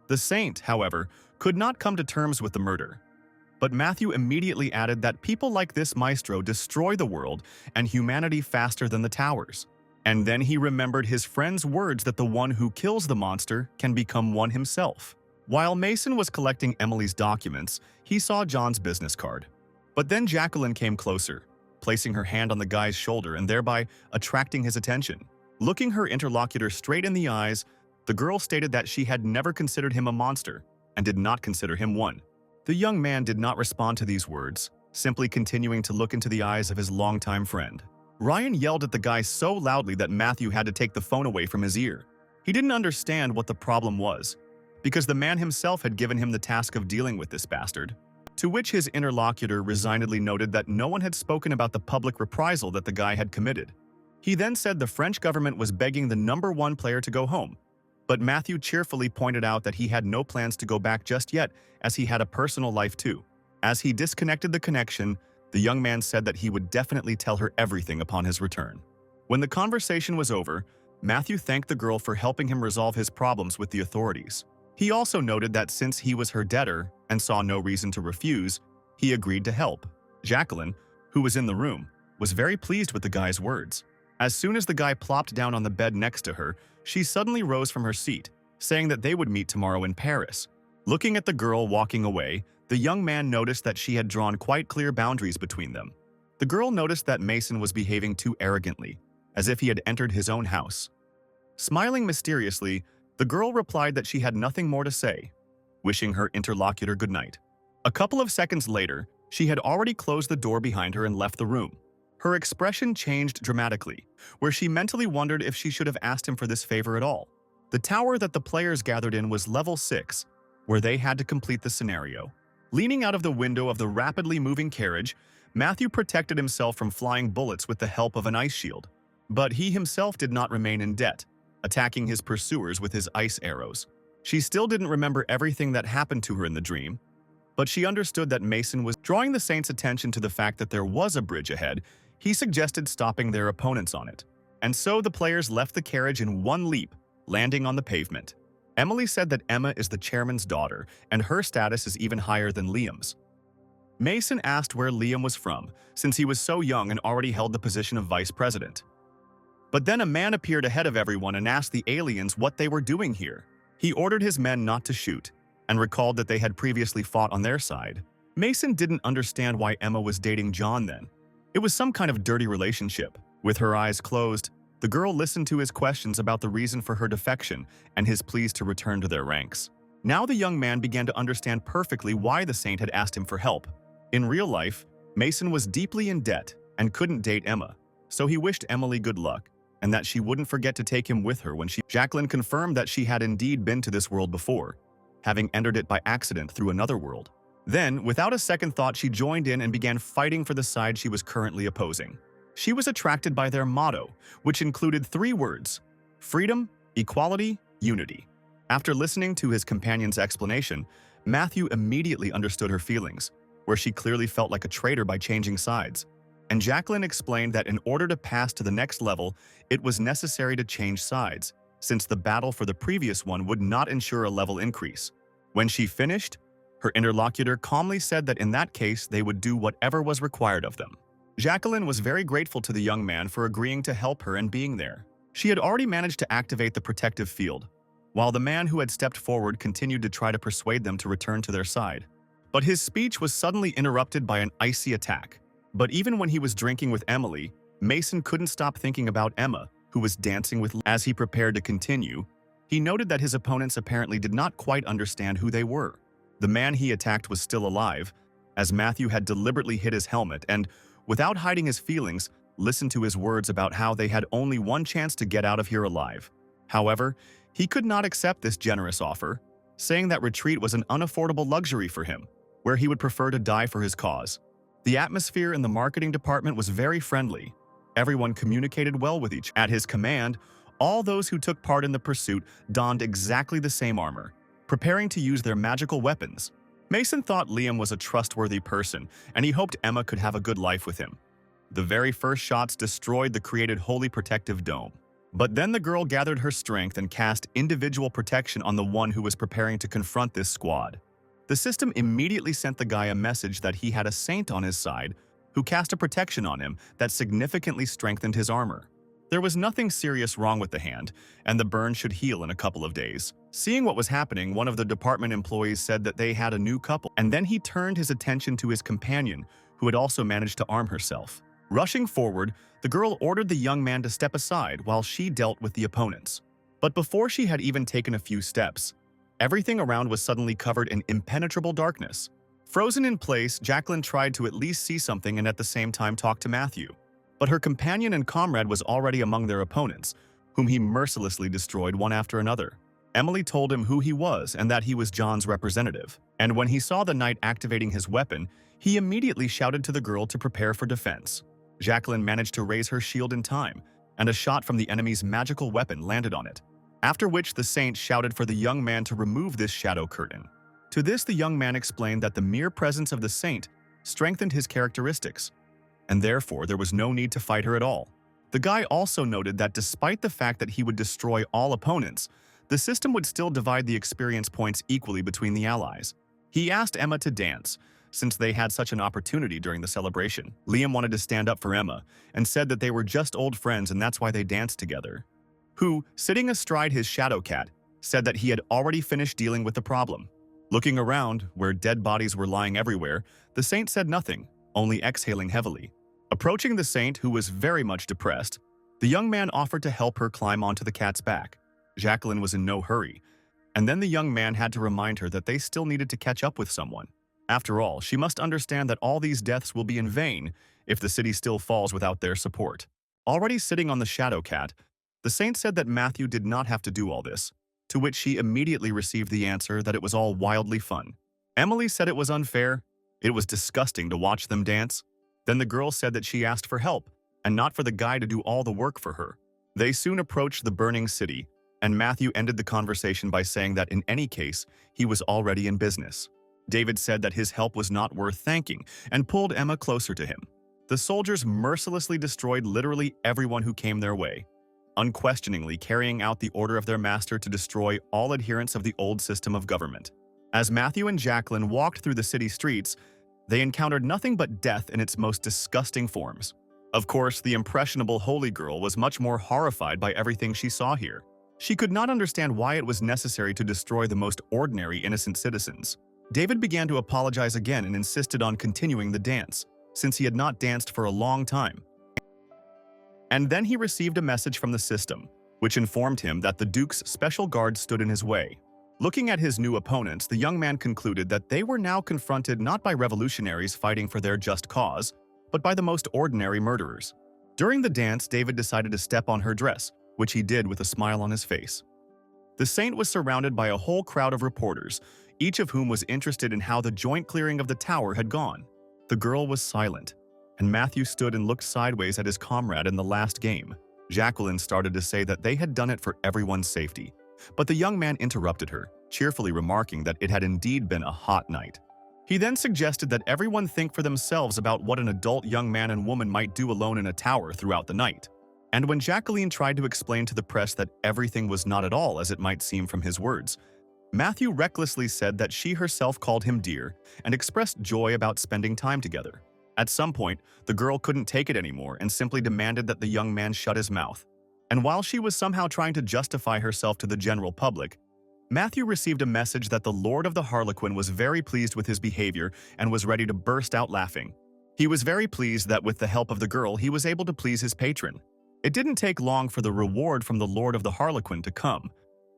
The saint, however, could not come to terms with the murder. But Matthew immediately added that people like this maestro destroy the world and humanity faster than the towers. And then he remembered his friend's words that the one who kills the monster can become one himself. While Mason was collecting Emily's documents, he saw John's business card. But then Jacqueline came closer, placing her hand on the guy's shoulder and thereby attracting his attention. Looking her interlocutor straight in the eyes, the girl stated that she had never considered him a monster and did not consider him one. The young man did not respond to these words, simply continuing to look into the eyes of his longtime friend. Ryan yelled at the guy so loudly that Matthew had to take the phone away from his ear. He didn't understand what the problem was, because the man himself had given him the task of dealing with this bastard. To which his interlocutor resignedly noted that no one had spoken about the public reprisal that the guy had committed. He then said the French government was begging the #1 player to go home, but Matthew cheerfully pointed out that he had no plans to go back just yet, as he had a personal life too. As he disconnected the connection, the young man said that he would definitely tell her everything upon his return. When the conversation was over, Matthew thanked the girl for helping him resolve his problems with the authorities. He also noted that since he was her debtor and saw no reason to refuse, he agreed to help. Jacqueline, who was in the room, was very pleased with the guy's words. As soon as the guy plopped down on the bed next to her, she suddenly rose from her seat, saying that they would meet tomorrow in Paris. Looking at the girl walking away, the young man noticed that she had drawn quite clear boundaries between them. The girl noticed that Mason was behaving too arrogantly, as if he had entered his own house. Smiling mysteriously, the girl replied that she had nothing more to say, wishing her interlocutor good night. A couple of seconds later, she had already closed the door behind her and left the room. Her expression changed dramatically, where she mentally wondered if she should have asked him for this favor at all. The tower that the players gathered in was level 6, where they had to complete the scenario. Leaning out of the window of the rapidly moving carriage, Matthew protected himself from flying bullets with the help of an ice shield. But he himself did not remain in debt, attacking his pursuers with his ice arrows. She still didn't remember everything that happened to her in the dream, but she understood that Mason was drawing the Saints' attention to the fact that there was a bridge ahead. He suggested stopping their opponents on it. And so the players left the carriage in one leap, landing on the pavement. Emily said that Emma is the chairman's daughter, and her status is even higher than Liam's. Mason asked where Liam was from, since he was so young and already held the position of vice president. But then a man appeared ahead of everyone and asked the aliens what they were doing here. He ordered his men not to shoot, and recalled that they had previously fought on their side. Mason didn't understand why Emma was dating John then. It was some kind of dirty relationship. With her eyes closed, the girl listened to his questions about the reason for her defection and his pleas to return to their ranks. Now the young man began to understand perfectly why the Saint had asked him for help. In real life, Mason was deeply in debt and couldn't date Emma, so he wished Emily good luck and that she wouldn't forget to take him with her when Jacqueline confirmed that she had indeed been to this world before, having entered it by accident through another world. Then, without a second thought, she joined in and began fighting for the side she was currently opposing. She was attracted by their motto, which included 3 words: freedom, equality, unity. After listening to his companion's explanation, Matthew immediately understood her feelings, where she clearly felt like a traitor by changing sides. And Jacqueline explained that in order to pass to the next level, it was necessary to change sides, since the battle for the previous one would not ensure a level increase. When she finished, her interlocutor calmly said that in that case they would do whatever was required of them. Jacqueline was very grateful to the young man for agreeing to help her and being there. She had already managed to activate the protective field, while the man who had stepped forward continued to try to persuade them to return to their side. But his speech was suddenly interrupted by an icy attack. But even when he was drinking with Emily, Mason couldn't stop thinking about Emma, who was dancing with. As he prepared to continue, he noted that his opponents apparently did not quite understand who they were. The man he attacked was still alive, as Matthew had deliberately hit his helmet and, without hiding his feelings, listened to his words about how they had only one chance to get out of here alive. However, he could not accept this generous offer, saying that retreat was an unaffordable luxury for him, where he would prefer to die for his cause. The atmosphere in the marketing department was very friendly. Everyone communicated well with each other. At his command, all those who took part in the pursuit donned exactly the same armor, preparing to use their magical weapons. Mason thought Liam was a trustworthy person, and he hoped Emma could have a good life with him. The very first shots destroyed the created holy protective dome. But then the girl gathered her strength and cast individual protection on the one who was preparing to confront this squad. The system immediately sent the guy a message that he had a saint on his side who cast a protection on him that significantly strengthened his armor. There was nothing serious wrong with the hand, and the burn should heal in a couple of days. Seeing what was happening, one of the department employees said that they had a new couple, and then he turned his attention to his companion, who had also managed to arm herself. Rushing forward, the girl ordered the young man to step aside while she dealt with the opponents. But before she had even taken a few steps, everything around was suddenly covered in impenetrable darkness. Frozen in place, Jacqueline tried to at least see something and at the same time talk to Matthew. But her companion and comrade was already among their opponents, whom he mercilessly destroyed one after another. Emily told him who he was and that he was John's representative, and when he saw the knight activating his weapon, he immediately shouted to the girl to prepare for defense. Jacqueline managed to raise her shield in time, and a shot from the enemy's magical weapon landed on it, after which the saint shouted for the young man to remove this shadow curtain. To this, the young man explained that the mere presence of the saint strengthened his characteristics, and therefore there was no need to fight her at all. The guy also noted that despite the fact that he would destroy all opponents, the system would still divide the experience points equally between the allies. He asked Emma to dance, since they had such an opportunity during the celebration. Liam wanted to stand up for Emma and said that they were just old friends and that's why they danced together. Who, sitting astride his shadow cat, said that he had already finished dealing with the problem. Looking around, where dead bodies were lying everywhere, the saint said nothing, only exhaling heavily. Approaching the saint, who was very much depressed, the young man offered to help her climb onto the cat's back. Jacqueline was in no hurry, and then the young man had to remind her that they still needed to catch up with someone. After all, she must understand that all these deaths will be in vain if the city still falls without their support. Already sitting on the shadow cat, the saint said that Matthew did not have to do all this, to which she immediately received the answer that it was all wildly fun. Emily said it was unfair, it was disgusting to watch them dance. Then the girl said that she asked for help, and not for the guy to do all the work for her. They soon approached the burning city, and Matthew ended the conversation by saying that in any case, he was already in business. David said that his help was not worth thanking and pulled Emma closer to him. The soldiers mercilessly destroyed literally everyone who came their way, unquestioningly carrying out the order of their master to destroy all adherents of the old system of government. As Matthew and Jacqueline walked through the city streets, they encountered nothing but death in its most disgusting forms. Of course, the impressionable holy girl was much more horrified by everything she saw here. She could not understand why it was necessary to destroy the most ordinary innocent citizens. David began to apologize again and insisted on continuing the dance, since he had not danced for a long time. And then he received a message from the system, which informed him that the Duke's special guard stood in his way. Looking at his new opponents, the young man concluded that they were now confronted not by revolutionaries fighting for their just cause, but by the most ordinary murderers. During the dance, David decided to step on her dress, which he did with a smile on his face. The saint was surrounded by a whole crowd of reporters, each of whom was interested in how the joint clearing of the tower had gone. The girl was silent, and Matthew stood and looked sideways at his comrade in the last game. Jacqueline started to say that they had done it for everyone's safety, but the young man interrupted her, cheerfully remarking that it had indeed been a hot night. He then suggested that everyone think for themselves about what an adult young man and woman might do alone in a tower throughout the night. And when Jacqueline tried to explain to the press that everything was not at all as it might seem from his words, Matthew recklessly said that she herself called him dear and expressed joy about spending time together. At some point, the girl couldn't take it anymore and simply demanded that the young man shut his mouth. And while she was somehow trying to justify herself to the general public, Matthew received a message that the Lord of the Harlequin was very pleased with his behavior and was ready to burst out laughing. He was very pleased that with the help of the girl, he was able to please his patron. It didn't take long for the reward from the Lord of the Harlequin to come,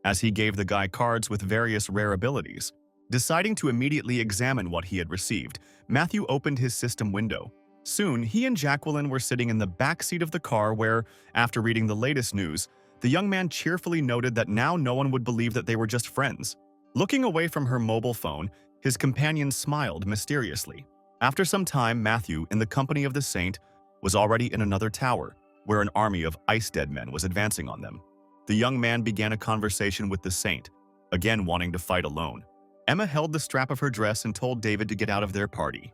as he gave the guy cards with various rare abilities. Deciding to immediately examine what he had received, Matthew opened his system window. Soon, he and Jacqueline were sitting in the back seat of the car where, after reading the latest news, the young man cheerfully noted that now no one would believe that they were just friends. Looking away from her mobile phone, his companion smiled mysteriously. After some time, Matthew, in the company of the saint, was already in another tower, where an army of ice-dead men was advancing on them. The young man began a conversation with the saint, again wanting to fight alone. Emma held the strap of her dress and told David to get out of their party.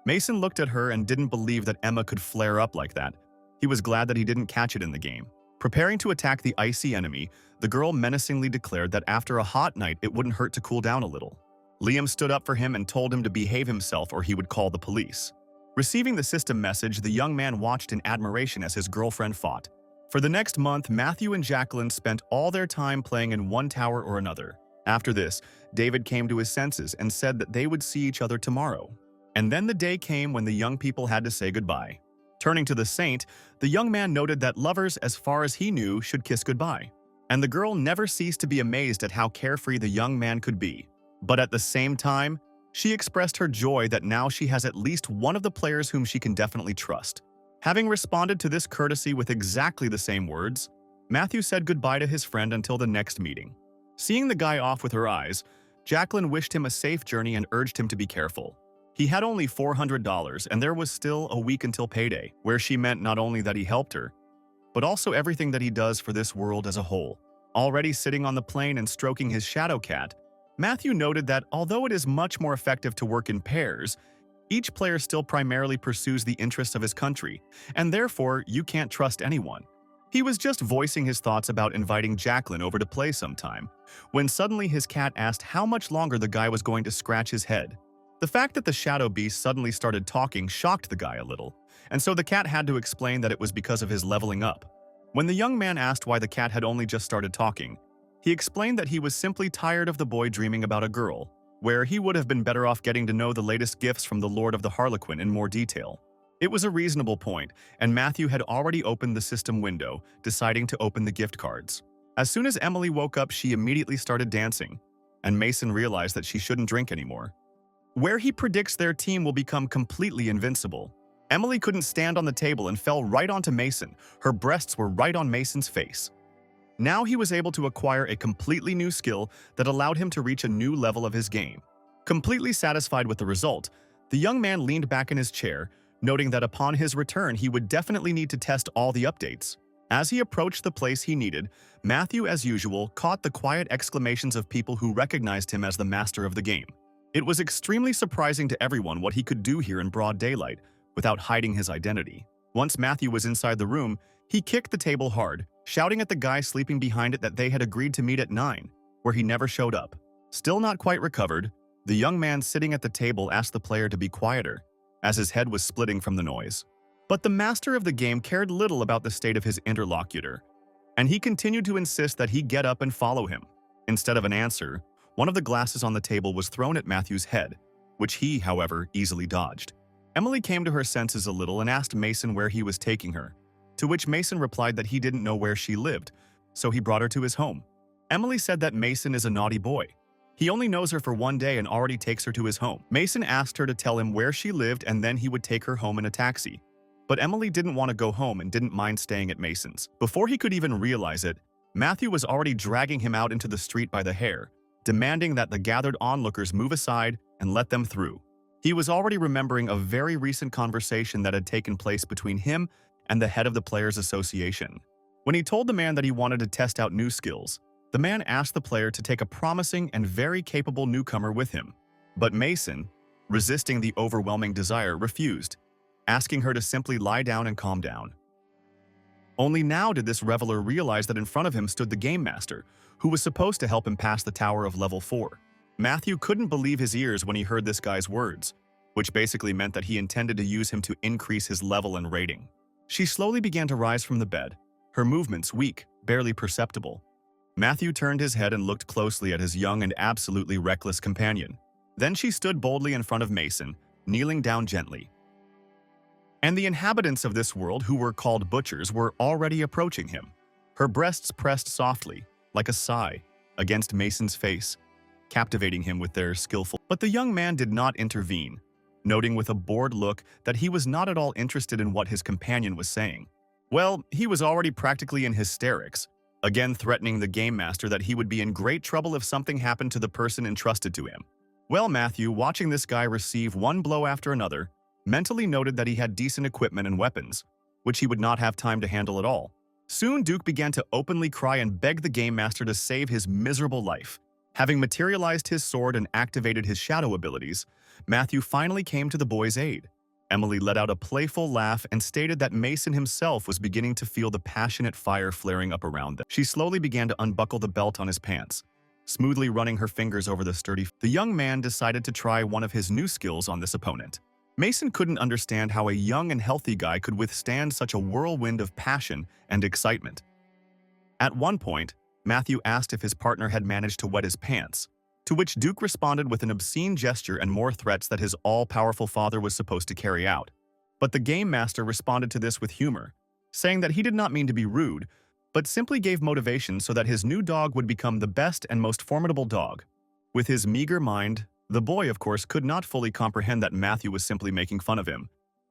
Mason looked at her and didn't believe that Emma could flare up like that. He was glad that he didn't catch it in the game. Preparing to attack the icy enemy, the girl menacingly declared that after a hot night it wouldn't hurt to cool down a little. Liam stood up for him and told him to behave himself or he would call the police. Receiving the system message, the young man watched in admiration as his girlfriend fought. For the next month, Matthew and Jacqueline spent all their time playing in one tower or another. After this, David came to his senses and said that they would see each other tomorrow. And then the day came when the young people had to say goodbye. Turning to the saint, the young man noted that lovers, as far as he knew, should kiss goodbye. And the girl never ceased to be amazed at how carefree the young man could be. But at the same time, she expressed her joy that now she has at least one of the players whom she can definitely trust. Having responded to this courtesy with exactly the same words, Matthew said goodbye to his friend until the next meeting. Seeing the guy off with her eyes, Jacqueline wished him a safe journey and urged him to be careful. He had only $400 and there was still a week until payday, where she meant not only that he helped her, but also everything that he does for this world as a whole. Already sitting on the plane and stroking his shadow cat, Matthew noted that although it is much more effective to work in pairs, each player still primarily pursues the interests of his country, and therefore you can't trust anyone. He was just voicing his thoughts about inviting Jacqueline over to play sometime, when suddenly his cat asked how much longer the guy was going to scratch his head. The fact that the shadow beast suddenly started talking shocked the guy a little, and so the cat had to explain that it was because of his leveling up. When the young man asked why the cat had only just started talking, he explained that he was simply tired of the boy dreaming about a girl, where he would have been better off getting to know the latest gifts from the Lord of the Harlequin in more detail. It was a reasonable point, and Matthew had already opened the system window, deciding to open the gift cards. As soon as Emily woke up, she immediately started dancing, and Mason realized that she shouldn't drink anymore. Where he predicts their team will become completely invincible. Emily couldn't stand on the table and fell right onto Mason. Her breasts were right on Mason's face. Now he was able to acquire a completely new skill that allowed him to reach a new level of his game. Completely satisfied with the result, the young man leaned back in his chair, noting that upon his return he would definitely need to test all the updates. As he approached the place he needed, Matthew, as usual, caught the quiet exclamations of people who recognized him as the master of the game. It was extremely surprising to everyone what he could do here in broad daylight, without hiding his identity. Once Matthew was inside the room, he kicked the table hard, shouting at the guy sleeping behind it that they had agreed to meet at 9, where he never showed up. Still not quite recovered, the young man sitting at the table asked the player to be quieter, as his head was splitting from the noise. But the master of the game cared little about the state of his interlocutor, and he continued to insist that he get up and follow him. Instead of an answer, one of the glasses on the table was thrown at Matthew's head, which he, however, easily dodged. Emily came to her senses a little and asked Mason where he was taking her, to which Mason replied that he didn't know where she lived, so he brought her to his home. Emily said that Mason is a naughty boy. He only knows her for one day and already takes her to his home. Mason asked her to tell him where she lived and then he would take her home in a taxi. But Emily didn't want to go home and didn't mind staying at Mason's. Before he could even realize it, Matthew was already dragging him out into the street by the hair, demanding that the gathered onlookers move aside and let them through. He was already remembering a very recent conversation that had taken place between him and the head of the Players Association. When he told the man that he wanted to test out new skills, the man asked the player to take a promising and very capable newcomer with him. But Mason, resisting the overwhelming desire, refused, asking her to simply lie down and calm down. Only now did this reveler realize that in front of him stood the Game Master, who was supposed to help him pass the tower of level 4. Matthew couldn't believe his ears when he heard this guy's words, which basically meant that he intended to use him to increase his level and rating. She slowly began to rise from the bed, her movements weak, barely perceptible. Matthew turned his head and looked closely at his young and absolutely reckless companion. Then she stood boldly in front of Mason, kneeling down gently. And the inhabitants of this world, who were called butchers, were already approaching him. Her breasts pressed softly, like a sigh, against Mason's face, captivating him with their skillful. But the young man did not intervene, noting with a bored look that he was not at all interested in what his companion was saying. Well, he was already practically in hysterics, again threatening the Game Master that he would be in great trouble if something happened to the person entrusted to him. Well, Matthew, watching this guy receive one blow after another, mentally noted that he had decent equipment and weapons, which he would not have time to handle at all. Soon, Duke began to openly cry and beg the Game Master to save his miserable life. Having materialized his sword and activated his shadow abilities, Matthew finally came to the boy's aid. Emily let out a playful laugh and stated that Mason himself was beginning to feel the passionate fire flaring up around them. She slowly began to unbuckle the belt on his pants, smoothly running her fingers over the sturdy. The young man decided to try one of his new skills on this opponent. Mason couldn't understand how a young and healthy guy could withstand such a whirlwind of passion and excitement. At one point, Matthew asked if his partner had managed to wet his pants, to which Duke responded with an obscene gesture and more threats that his all-powerful father was supposed to carry out. But the Game Master responded to this with humor, saying that he did not mean to be rude, but simply gave motivation so that his new dog would become the best and most formidable dog. With his meager mind, the boy, of course, could not fully comprehend that Matthew was simply making fun of him,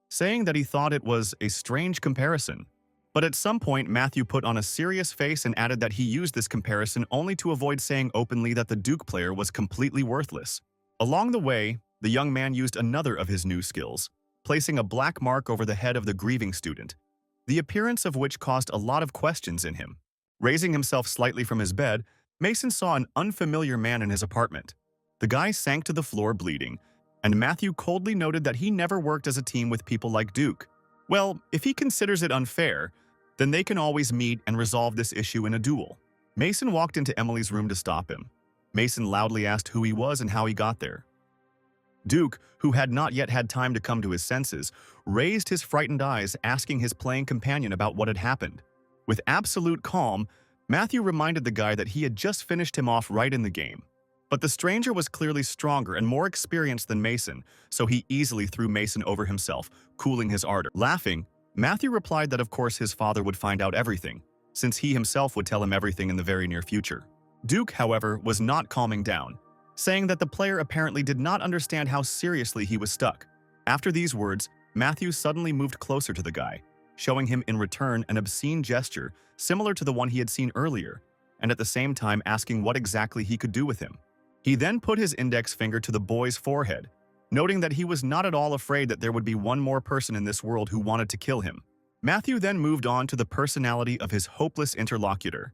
saying that he thought it was a strange comparison. But at some point, Matthew put on a serious face and added that he used this comparison only to avoid saying openly that the Duke player was completely worthless. Along the way, the young man used another of his new skills, placing a black mark over the head of the grieving student, the appearance of which caused a lot of questions in him. Raising himself slightly from his bed, Mason saw an unfamiliar man in his apartment. The guy sank to the floor bleeding, and Matthew coldly noted that he never worked as a team with people like Duke. Well, if he considers it unfair, then they can always meet and resolve this issue in a duel. Mason walked into Emily's room to stop him. Mason loudly asked who he was and how he got there. Duke, who had not yet had time to come to his senses, raised his frightened eyes, asking his playing companion about what had happened. With absolute calm, Matthew reminded the guy that he had just finished him off right in the game. But the stranger was clearly stronger and more experienced than Mason, so he easily threw Mason over himself, cooling his ardor. Laughing, Matthew replied that of course his father would find out everything, since he himself would tell him everything in the very near future. Duke, however, was not calming down, saying that the player apparently did not understand how seriously he was stuck. After these words, Matthew suddenly moved closer to the guy, showing him in return an obscene gesture similar to the one he had seen earlier, and at the same time asking what exactly he could do with him. He then put his index finger to the boy's forehead, noting that he was not at all afraid that there would be one more person in this world who wanted to kill him. Matthew then moved on to the personality of his hopeless interlocutor,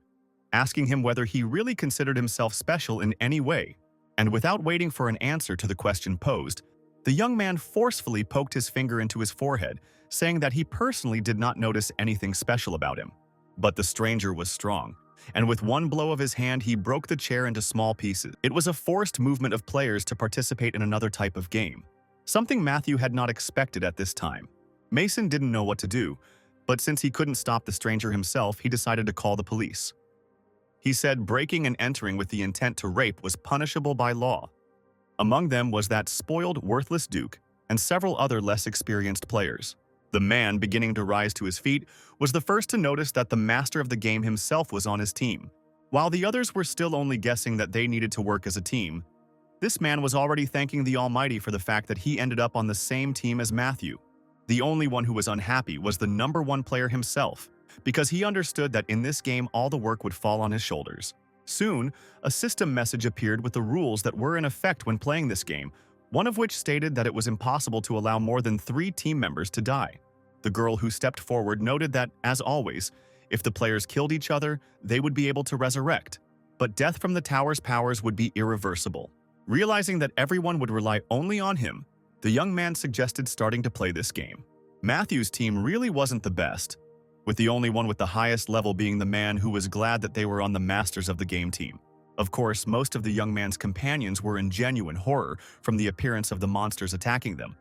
asking him whether he really considered himself special in any way. And without waiting for an answer to the question posed, the young man forcefully poked his finger into his forehead, saying that he personally did not notice anything special about him. But the stranger was strong, and with one blow of his hand he broke the chair into small pieces. It was a forced movement of players to participate in another type of game, something Matthew had not expected at this time. Mason didn't know what to do, but since he couldn't stop the stranger himself, he decided to call the police. He said breaking and entering with the intent to rape was punishable by law. Among them was that spoiled, worthless Duke and several other less experienced players. The man, beginning to rise to his feet, was the first to notice that the master of the game himself was on his team. While the others were still only guessing that they needed to work as a team, this man was already thanking the Almighty for the fact that he ended up on the same team as Matthew. The only one who was unhappy was the #1 player himself, because he understood that in this game all the work would fall on his shoulders. Soon, a system message appeared with the rules that were in effect when playing this game, one of which stated that it was impossible to allow more than 3 team members to die. The girl who stepped forward noted that, as always, if the players killed each other, they would be able to resurrect, but death from the tower's powers would be irreversible. Realizing that everyone would rely only on him, the young man suggested starting to play this game. Matthew's team really wasn't the best, with the only one with the highest level being the man who was glad that they were on the Masters of the Game team. Of course, most of the young man's companions were in genuine horror from the appearance of the monsters attacking them.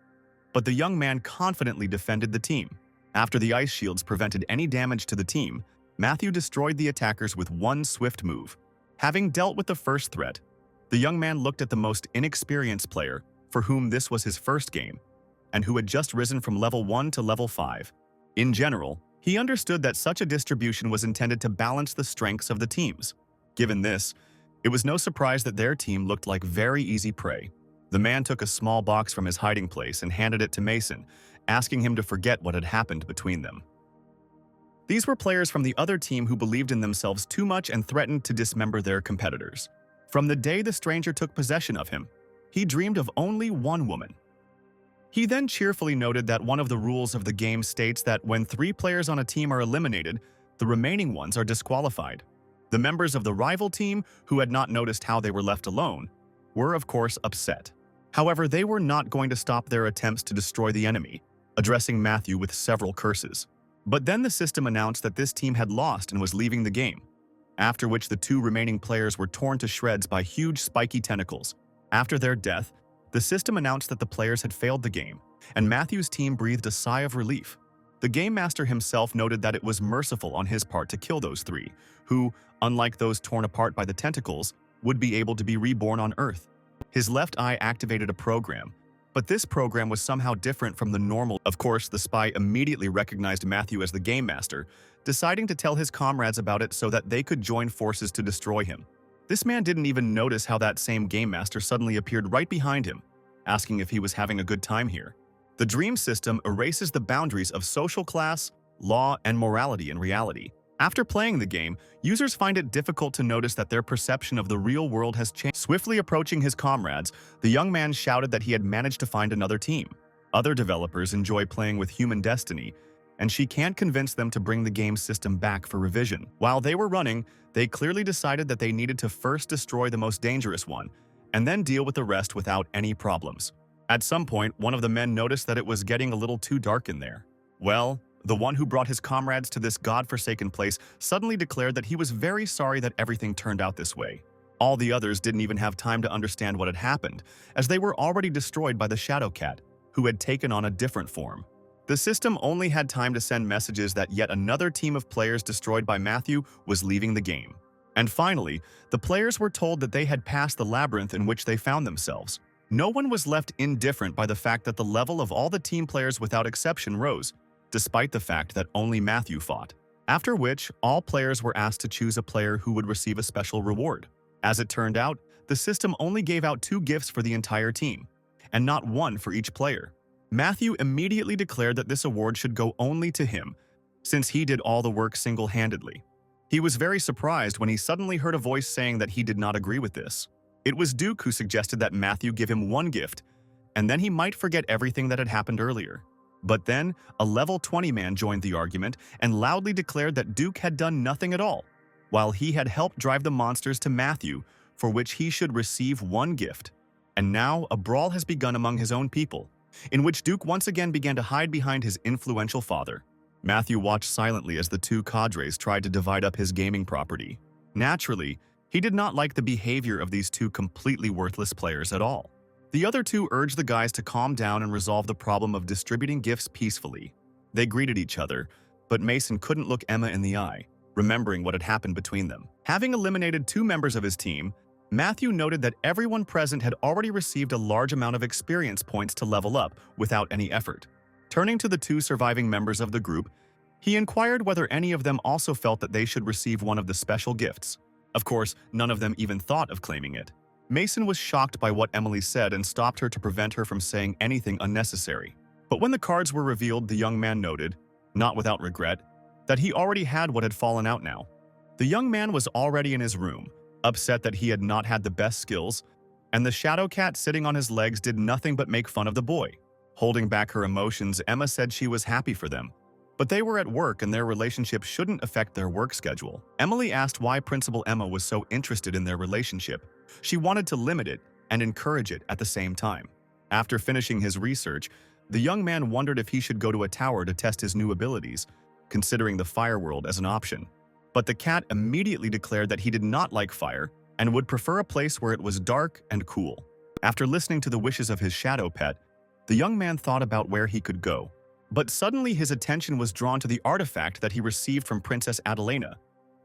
But the young man confidently defended the team. After the ice shields prevented any damage to the team, Matthew destroyed the attackers with one swift move. Having dealt with the first threat, the young man looked at the most inexperienced player, for whom this was his first game, and who had just risen from level 1 to level 5. In general, he understood that such a distribution was intended to balance the strengths of the teams. Given this, it was no surprise that their team looked like very easy prey. The man took a small box from his hiding place and handed it to Mason, asking him to forget what had happened between them. These were players from the other team who believed in themselves too much and threatened to dismember their competitors. From the day the stranger took possession of him, he dreamed of only one woman. He then cheerfully noted that one of the rules of the game states that when 3 players on a team are eliminated, the remaining ones are disqualified. The members of the rival team, who had not noticed how they were left alone, were of course upset. However, they were not going to stop their attempts to destroy the enemy, addressing Matthew with several curses. But then the system announced that this team had lost and was leaving the game, after which the 2 remaining players were torn to shreds by huge spiky tentacles. After their death, the system announced that the players had failed the game, and Matthew's team breathed a sigh of relief. The Game Master himself noted that it was merciful on his part to kill those 3, who, unlike those torn apart by the tentacles, would be able to be reborn on Earth. His left eye activated a program, but this program was somehow different from the normal. Of course, the spy immediately recognized Matthew as the Game Master, deciding to tell his comrades about it so that they could join forces to destroy him. This man didn't even notice how that same Game Master suddenly appeared right behind him, asking if he was having a good time here. The dream system erases the boundaries of social class, law, and morality in reality. After playing the game, users find it difficult to notice that their perception of the real world has changed. Swiftly approaching his comrades, the young man shouted that he had managed to find another team. Other developers enjoy playing with human destiny, and she can't convince them to bring the game system back for revision. While they were running, they clearly decided that they needed to first destroy the most dangerous one, and then deal with the rest without any problems. At some point, one of the men noticed that it was getting a little too dark in there. Well, the one who brought his comrades to this godforsaken place suddenly declared that he was very sorry that everything turned out this way. All the others didn't even have time to understand what had happened, as they were already destroyed by the Shadow Cat, who had taken on a different form. The system only had time to send messages that yet another team of players destroyed by Matthew was leaving the game. And finally, the players were told that they had passed the labyrinth in which they found themselves. No one was left indifferent by the fact that the level of all the team players without exception rose, despite the fact that only Matthew fought. After which, all players were asked to choose a player who would receive a special reward. As it turned out, the system only gave out 2 gifts for the entire team, and not 1 for each player. Matthew immediately declared that this award should go only to him, since he did all the work single-handedly. He was very surprised when he suddenly heard a voice saying that he did not agree with this. It was Duke who suggested that Matthew give him 1 gift, and then he might forget everything that had happened earlier. But then, a level 20 man joined the argument and loudly declared that Duke had done nothing at all, while he had helped drive the monsters to Matthew, for which he should receive 1 gift. And now, a brawl has begun among his own people, in which Duke once again began to hide behind his influential father. Matthew watched silently as the 2 cadres tried to divide up his gaming property. Naturally, he did not like the behavior of these 2 completely worthless players at all. The other 2 urged the guys to calm down and resolve the problem of distributing gifts peacefully. They greeted each other, but Mason couldn't look Emma in the eye, remembering what had happened between them. Having eliminated 2 members of his team, Matthew noted that everyone present had already received a large amount of experience points to level up without any effort. Turning to the 2 surviving members of the group, he inquired whether any of them also felt that they should receive one of the special gifts. Of course, none of them even thought of claiming it. Mason was shocked by what Emily said and stopped her to prevent her from saying anything unnecessary. But when the cards were revealed, the young man noted, not without regret, that he already had what had fallen out now. The young man was already in his room, upset that he had not had the best skills, and the Shadow Cat sitting on his legs did nothing but make fun of the boy. Holding back her emotions, Emma said she was happy for them, but they were at work and their relationship shouldn't affect their work schedule. Emily asked why Principal Emma was so interested in their relationship. She wanted to limit it and encourage it at the same time. After finishing his research, the young man wondered if he should go to a tower to test his new abilities, considering the fire world as an option. But the cat immediately declared that he did not like fire and would prefer a place where it was dark and cool. After listening to the wishes of his shadow pet, the young man thought about where he could go. But suddenly his attention was drawn to the artifact that he received from Princess Adelena,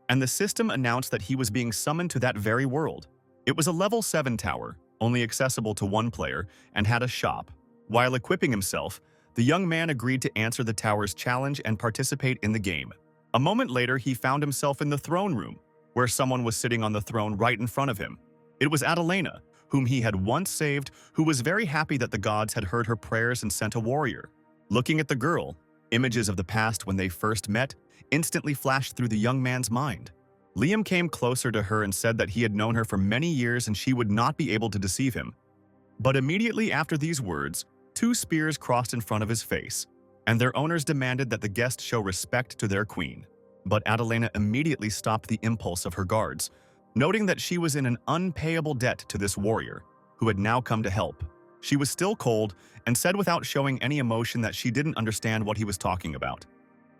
and the system announced that he was being summoned to that very world. It was a level 7 tower, only accessible to 1 player, and had a shop. While equipping himself, the young man agreed to answer the tower's challenge and participate in the game. A moment later, he found himself in the throne room, where someone was sitting on the throne right in front of him. It was Adelena, whom he had once saved, who was very happy that the gods had heard her prayers and sent a warrior. Looking at the girl, images of the past when they first met instantly flashed through the young man's mind. Liam came closer to her and said that he had known her for many years and she would not be able to deceive him. But immediately after these words, 2 spears crossed in front of his face, and their owners demanded that the guest show respect to their queen. But Adelena immediately stopped the impulse of her guards, noting that she was in an unpayable debt to this warrior, who had now come to help. She was still cold and said without showing any emotion that she didn't understand what he was talking about.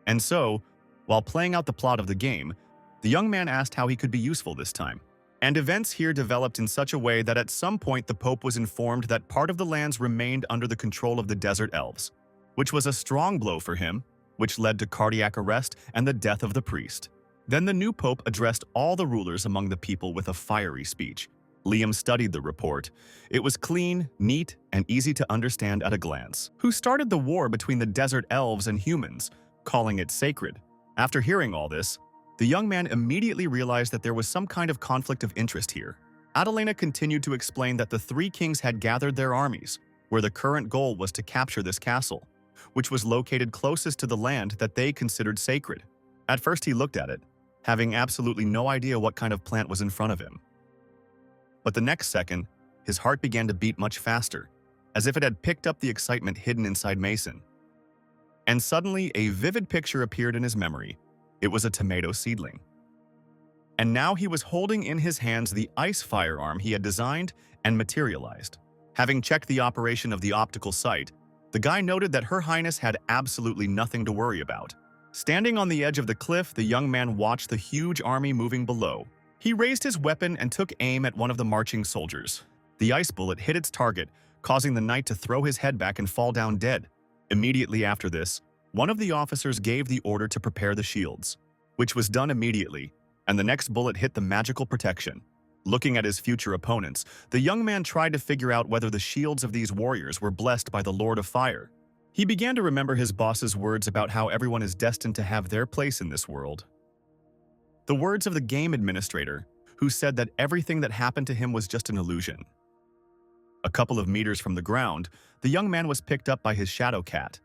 And so, while playing out the plot of the game, the young man asked how he could be useful this time. And events here developed in such a way that at some point the Pope was informed that part of the lands remained under the control of the desert elves, which was a strong blow for him, which led to cardiac arrest and the death of the priest. Then the new Pope addressed all the rulers among the people with a fiery speech. Liam studied the report. It was clean, neat, and easy to understand at a glance. Who started the war between the desert elves and humans, calling it sacred? After hearing all this, the young man immediately realized that there was some kind of conflict of interest here. Adelena continued to explain that the 3 kings had gathered their armies, where the current goal was to capture this castle. which was located closest to the land that they considered sacred. At first he looked at it, having absolutely no idea what kind of plant was in front of him. But the next second, his heart began to beat much faster, as if it had picked up the excitement hidden inside Mason. And suddenly, a vivid picture appeared in his memory. It was a tomato seedling. And now he was holding in his hands the ice firearm he had designed and materialized. Having checked the operation of the optical sight, the guy noted that Her Highness had absolutely nothing to worry about. Standing on the edge of the cliff, the young man watched the huge army moving below. He raised his weapon and took aim at one of the marching soldiers. The ice bullet hit its target, causing the knight to throw his head back and fall down dead. Immediately after this, one of the officers gave the order to prepare the shields, which was done immediately, and the next bullet hit the magical protection. Looking at his future opponents, the young man tried to figure out whether the shields of these warriors were blessed by the Lord of Fire. He began to remember his boss's words about how everyone is destined to have their place in this world. The words of the game administrator, who said that everything that happened to him was just an illusion. A couple of meters from the ground, the young man was picked up by his shadow cat,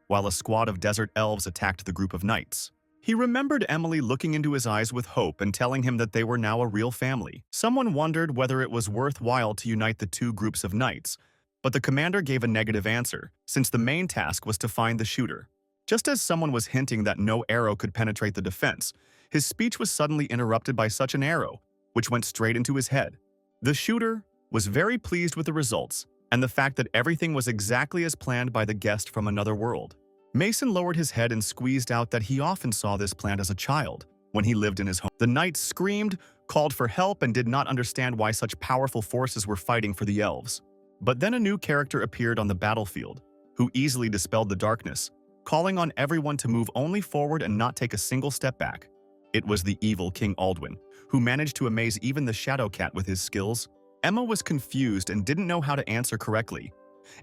while a squad of desert elves attacked the group of knights. He remembered Emily looking into his eyes with hope and telling him that they were now a real family. Someone wondered whether it was worthwhile to unite the two groups of knights, but the commander gave a negative answer, since the main task was to find the shooter. Just as someone was hinting that no arrow could penetrate the defense, his speech was suddenly interrupted by such an arrow, which went straight into his head. The shooter was very pleased with the results and the fact that everything was exactly as planned by the guest from another world. Mason lowered his head and squeezed out that he often saw this plant as a child when he lived in his home. The knights screamed, called for help, and did not understand why such powerful forces were fighting for the elves. But then a new character appeared on the battlefield, who easily dispelled the darkness, calling on everyone to move only forward and not take a single step back. It was the evil King Aldwin, who managed to amaze even the Shadow Cat with his skills. Emma was confused and didn't know how to answer correctly,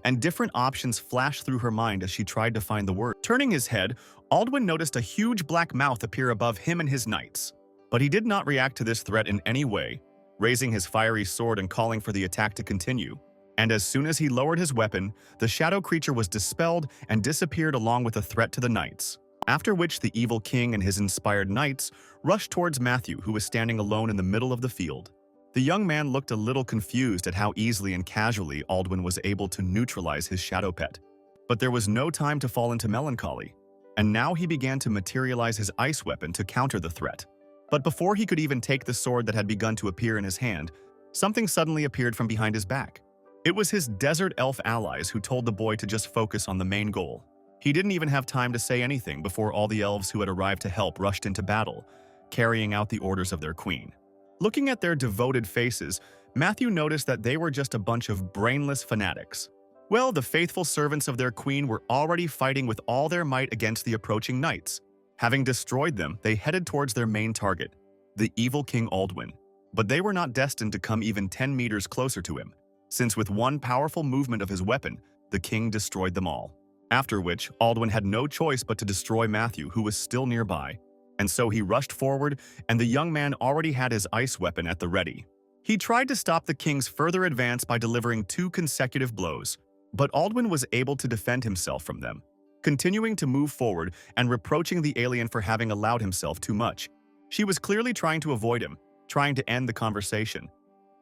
and different options flashed through her mind as she tried to find the word. Turning his head, Aldwin noticed a huge black mouth appear above him and his knights. But he did not react to this threat in any way, raising his fiery sword and calling for the attack to continue. And as soon as he lowered his weapon, the shadow creature was dispelled and disappeared along with a threat to the knights. After which the evil king and his inspired knights rushed towards Matthew, who was standing alone in the middle of the field. The young man looked a little confused at how easily and casually Aldwin was able to neutralize his shadow pet. But there was no time to fall into melancholy, and now he began to materialize his ice weapon to counter the threat. But before he could even take the sword that had begun to appear in his hand, something suddenly appeared from behind his back. It was his desert elf allies who told the boy to just focus on the main goal. He didn't even have time to say anything before all the elves who had arrived to help rushed into battle, carrying out the orders of their queen. Looking at their devoted faces, Matthew noticed that they were just a bunch of brainless fanatics. Well, the faithful servants of their queen were already fighting with all their might against the approaching knights. Having destroyed them, they headed towards their main target, the evil King Aldwin. But they were not destined to come even 10 meters closer to him, since with one powerful movement of his weapon, the king destroyed them all. After which, Aldwin had no choice but to destroy Matthew, who was still nearby. And so he rushed forward, and the young man already had his ice weapon at the ready. He tried to stop the king's further advance by delivering 2 consecutive blows, but Aldwin was able to defend himself from them, continuing to move forward and reproaching the alien for having allowed himself too much. She was clearly trying to avoid him, trying to end the conversation,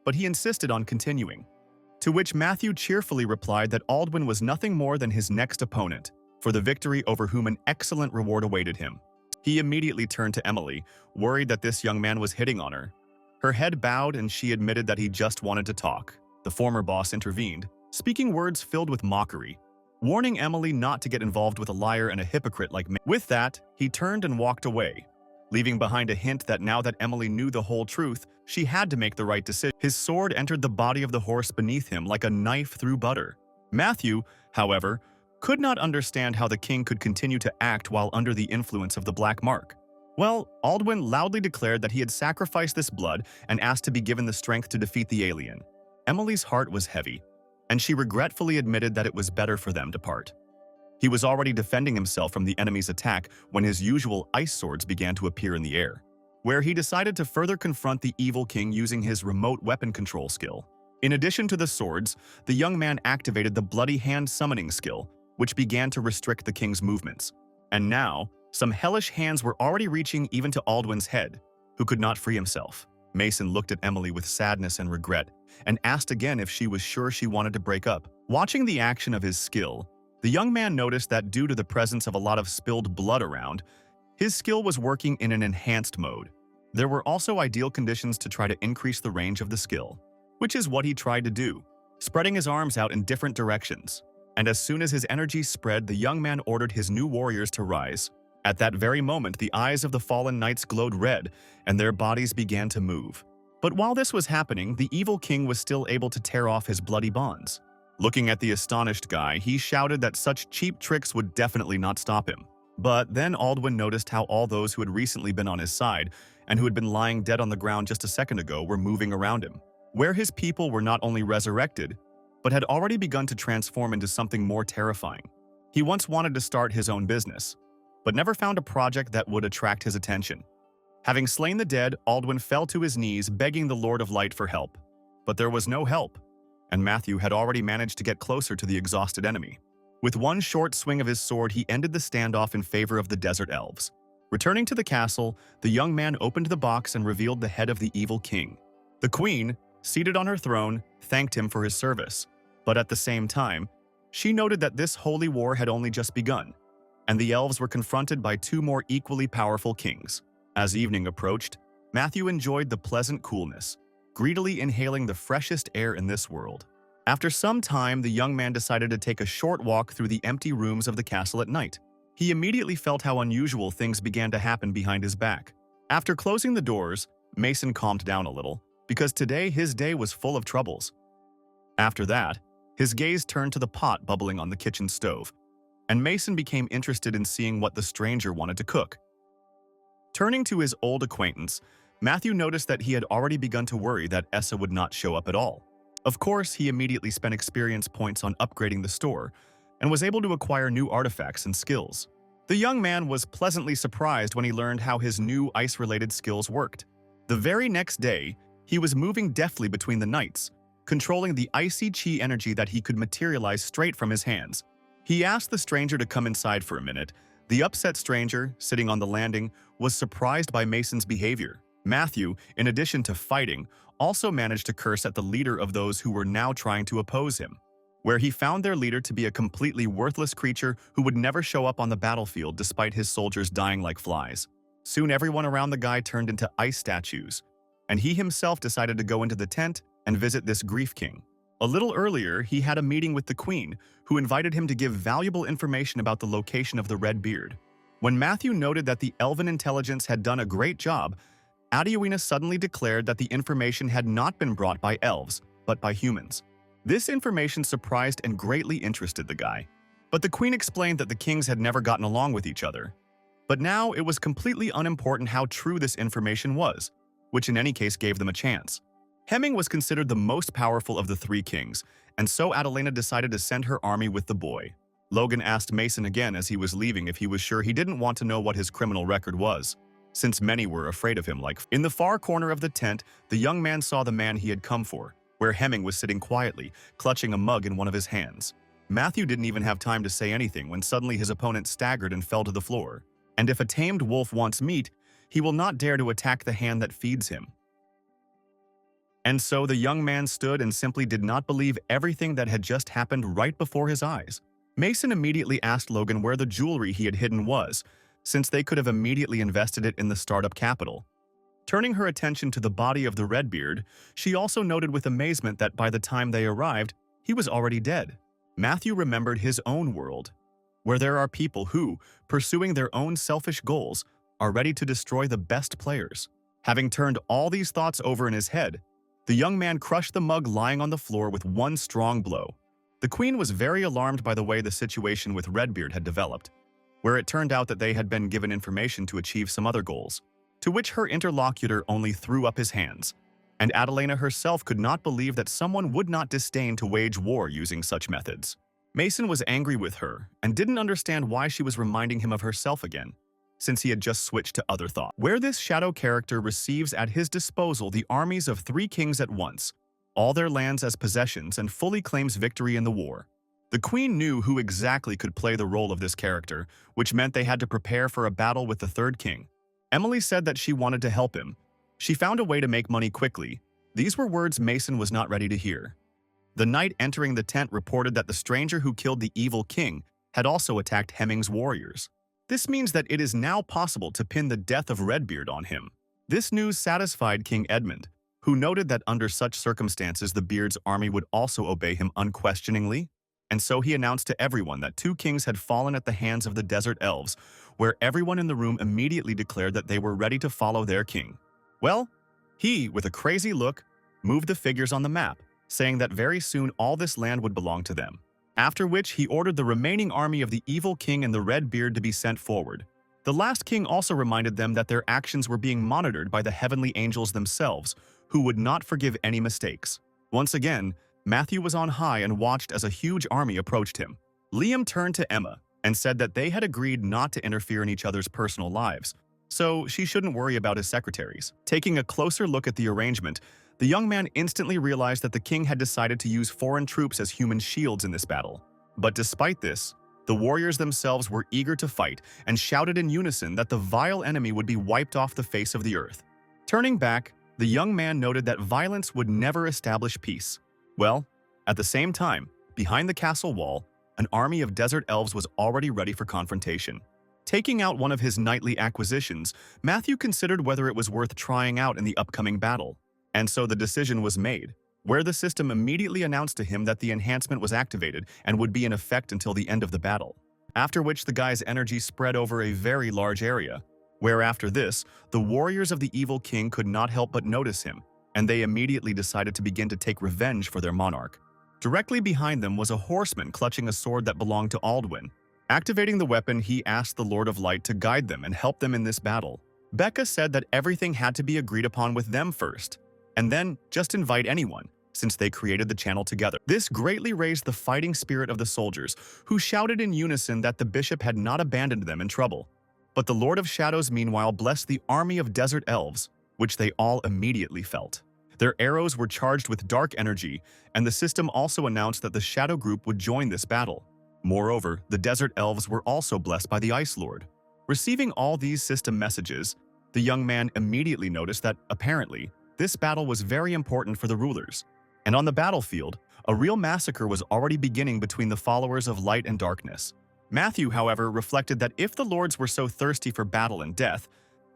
but he insisted on continuing. To which Matthew cheerfully replied that Aldwin was nothing more than his next opponent, for the victory over whom an excellent reward awaited him. He immediately turned to Emily, worried that this young man was hitting on her. Her head bowed and she admitted that he just wanted to talk. The former boss intervened, speaking words filled with mockery, warning Emily not to get involved with a liar and a hypocrite like me. With that, he turned and walked away, leaving behind a hint that now that Emily knew the whole truth, she had to make the right decision. His sword entered the body of the horse beneath him like a knife through butter. Matthew, however, could not understand how the king could continue to act while under the influence of the black mark. Well, Aldwin loudly declared that he had sacrificed this blood and asked to be given the strength to defeat the alien. Emily's heart was heavy, and she regretfully admitted that it was better for them to part. He was already defending himself from the enemy's attack when his usual ice swords began to appear in the air, where he decided to further confront the evil king using his remote weapon control skill. In addition to the swords, the young man activated the Bloody Hand summoning skill, which began to restrict the king's movements. And now, some hellish hands were already reaching even to Aldwin's head, who could not free himself. Mason looked at Emily with sadness and regret, and asked again if she was sure she wanted to break up. Watching the action of his skill, the young man noticed that due to the presence of a lot of spilled blood around, his skill was working in an enhanced mode. There were also ideal conditions to try to increase the range of the skill, which is what he tried to do, spreading his arms out in different directions. And as soon as his energy spread, the young man ordered his new warriors to rise. At that very moment, the eyes of the fallen knights glowed red, and their bodies began to move. But while this was happening, the evil king was still able to tear off his bloody bonds. Looking at the astonished guy, he shouted that such cheap tricks would definitely not stop him. But then Aldwin noticed how all those who had recently been on his side, and who had been lying dead on the ground just a second ago, were moving around him, where his people were not only resurrected, but had already begun to transform into something more terrifying. He once wanted to start his own business, but never found a project that would attract his attention. Having slain the dead, Aldwin fell to his knees, begging the Lord of Light for help. But there was no help, and Matthew had already managed to get closer to the exhausted enemy. With one short swing of his sword, he ended the standoff in favor of the desert elves. Returning to the castle, the young man opened the box and revealed the head of the evil king. The queen, seated on her throne, thanked him for his service. But at the same time, she noted that this holy war had only just begun, and the elves were confronted by two more equally powerful kings. As evening approached, Matthew enjoyed the pleasant coolness, greedily inhaling the freshest air in this world. After some time, the young man decided to take a short walk through the empty rooms of the castle at night. He immediately felt how unusual things began to happen behind his back. After closing the doors, Mason calmed down a little, because today his day was full of troubles. After that, his gaze turned to the pot bubbling on the kitchen stove, and Mason became interested in seeing what the stranger wanted to cook. Turning to his old acquaintance, Matthew noticed that he had already begun to worry that Essa would not show up at all. Of course, he immediately spent experience points on upgrading the store, and was able to acquire new artifacts and skills. The young man was pleasantly surprised when he learned how his new ice-related skills worked. The very next day, he was moving deftly between the knights, controlling the icy chi energy that he could materialize straight from his hands. He asked the stranger to come inside for a minute. The upset stranger, sitting on the landing, was surprised by Mason's behavior. Matthew, in addition to fighting, also managed to curse at the leader of those who were now trying to oppose him, where he found their leader to be a completely worthless creature who would never show up on the battlefield despite his soldiers dying like flies. Soon everyone around the guy turned into ice statues, and he himself decided to go into the tent and visit this grief king. A little earlier, he had a meeting with the queen, who invited him to give valuable information about the location of the Red Beard. When Matthew noted that the elven intelligence had done a great job, Adiwina suddenly declared that the information had not been brought by elves, but by humans. This information surprised and greatly interested the guy. But the queen explained that the kings had never gotten along with each other. But now it was completely unimportant how true this information was, which in any case gave them a chance. Hemming was considered the most powerful of the three kings, and so Adelina decided to send her army with the boy. Logan asked Mason again as he was leaving if he was sure he didn't want to know what his criminal record was, since many were afraid of him. In the far corner of the tent, the young man saw the man he had come for, where Hemming was sitting quietly, clutching a mug in one of his hands. Matthew didn't even have time to say anything when suddenly his opponent staggered and fell to the floor. And if a tamed wolf wants meat, he will not dare to attack the hand that feeds him. And so the young man stood and simply did not believe everything that had just happened right before his eyes. Mason immediately asked Logan where the jewelry he had hidden was, since they could have immediately invested it in the startup capital. Turning her attention to the body of the Redbeard, she also noted with amazement that by the time they arrived, he was already dead. Matthew remembered his own world, where there are people who, pursuing their own selfish goals, are ready to destroy the best players. Having turned all these thoughts over in his head, the young man crushed the mug lying on the floor with one strong blow. The queen was very alarmed by the way the situation with Redbeard had developed, where it turned out that they had been given information to achieve some other goals, to which her interlocutor only threw up his hands, and Adelina herself could not believe that someone would not disdain to wage war using such methods. Mason was angry with her and didn't understand why she was reminding him of herself again, since he had just switched to other thoughts. Where this shadow character receives at his disposal the armies of three kings at once, all their lands as possessions, and fully claims victory in the war. The queen knew who exactly could play the role of this character, which meant they had to prepare for a battle with the third king. Emily said that she wanted to help him. She found a way to make money quickly. These were words Mason was not ready to hear. The knight entering the tent reported that the stranger who killed the evil king had also attacked Hemming's warriors. This means that it is now possible to pin the death of Redbeard on him. This news satisfied King Edmund, who noted that under such circumstances the Beard's army would also obey him unquestioningly. And so he announced to everyone that 2 kings had fallen at the hands of the desert elves, where everyone in the room immediately declared that they were ready to follow their king. Well, he, with a crazy look, moved the figures on the map, saying that very soon all this land would belong to them. After which he ordered the remaining army of the evil king and the Red Beard to be sent forward. The last king also reminded them that their actions were being monitored by the heavenly angels themselves, who would not forgive any mistakes. Once again, Matthew was on high and watched as a huge army approached him. Liam turned to Emma and said that they had agreed not to interfere in each other's personal lives, so she shouldn't worry about his secretaries. Taking a closer look at the arrangement, the young man instantly realized that the king had decided to use foreign troops as human shields in this battle. But despite this, the warriors themselves were eager to fight and shouted in unison that the vile enemy would be wiped off the face of the earth. Turning back, the young man noted that violence would never establish peace. Well, at the same time, behind the castle wall, an army of desert elves was already ready for confrontation. Taking out one of his knightly acquisitions, Matthew considered whether it was worth trying out in the upcoming battle. And so the decision was made, where the system immediately announced to him that the enhancement was activated and would be in effect until the end of the battle. After which the guy's energy spread over a very large area, where after this, the warriors of the evil king could not help but notice him, and they immediately decided to begin to take revenge for their monarch. Directly behind them was a horseman clutching a sword that belonged to Aldwin. Activating the weapon, he asked the Lord of Light to guide them and help them in this battle. Becca said that everything had to be agreed upon with them first, and then just invite anyone, since they created the channel together. This greatly raised the fighting spirit of the soldiers, who shouted in unison that the bishop had not abandoned them in trouble. But the Lord of Shadows meanwhile blessed the army of desert elves, which they all immediately felt. Their arrows were charged with dark energy, and the system also announced that the Shadow Group would join this battle. Moreover, the desert elves were also blessed by the Ice Lord. Receiving all these system messages, the young man immediately noticed that, apparently, this battle was very important for the rulers. And on the battlefield, a real massacre was already beginning between the followers of light and darkness. Matthew, however, reflected that if the lords were so thirsty for battle and death,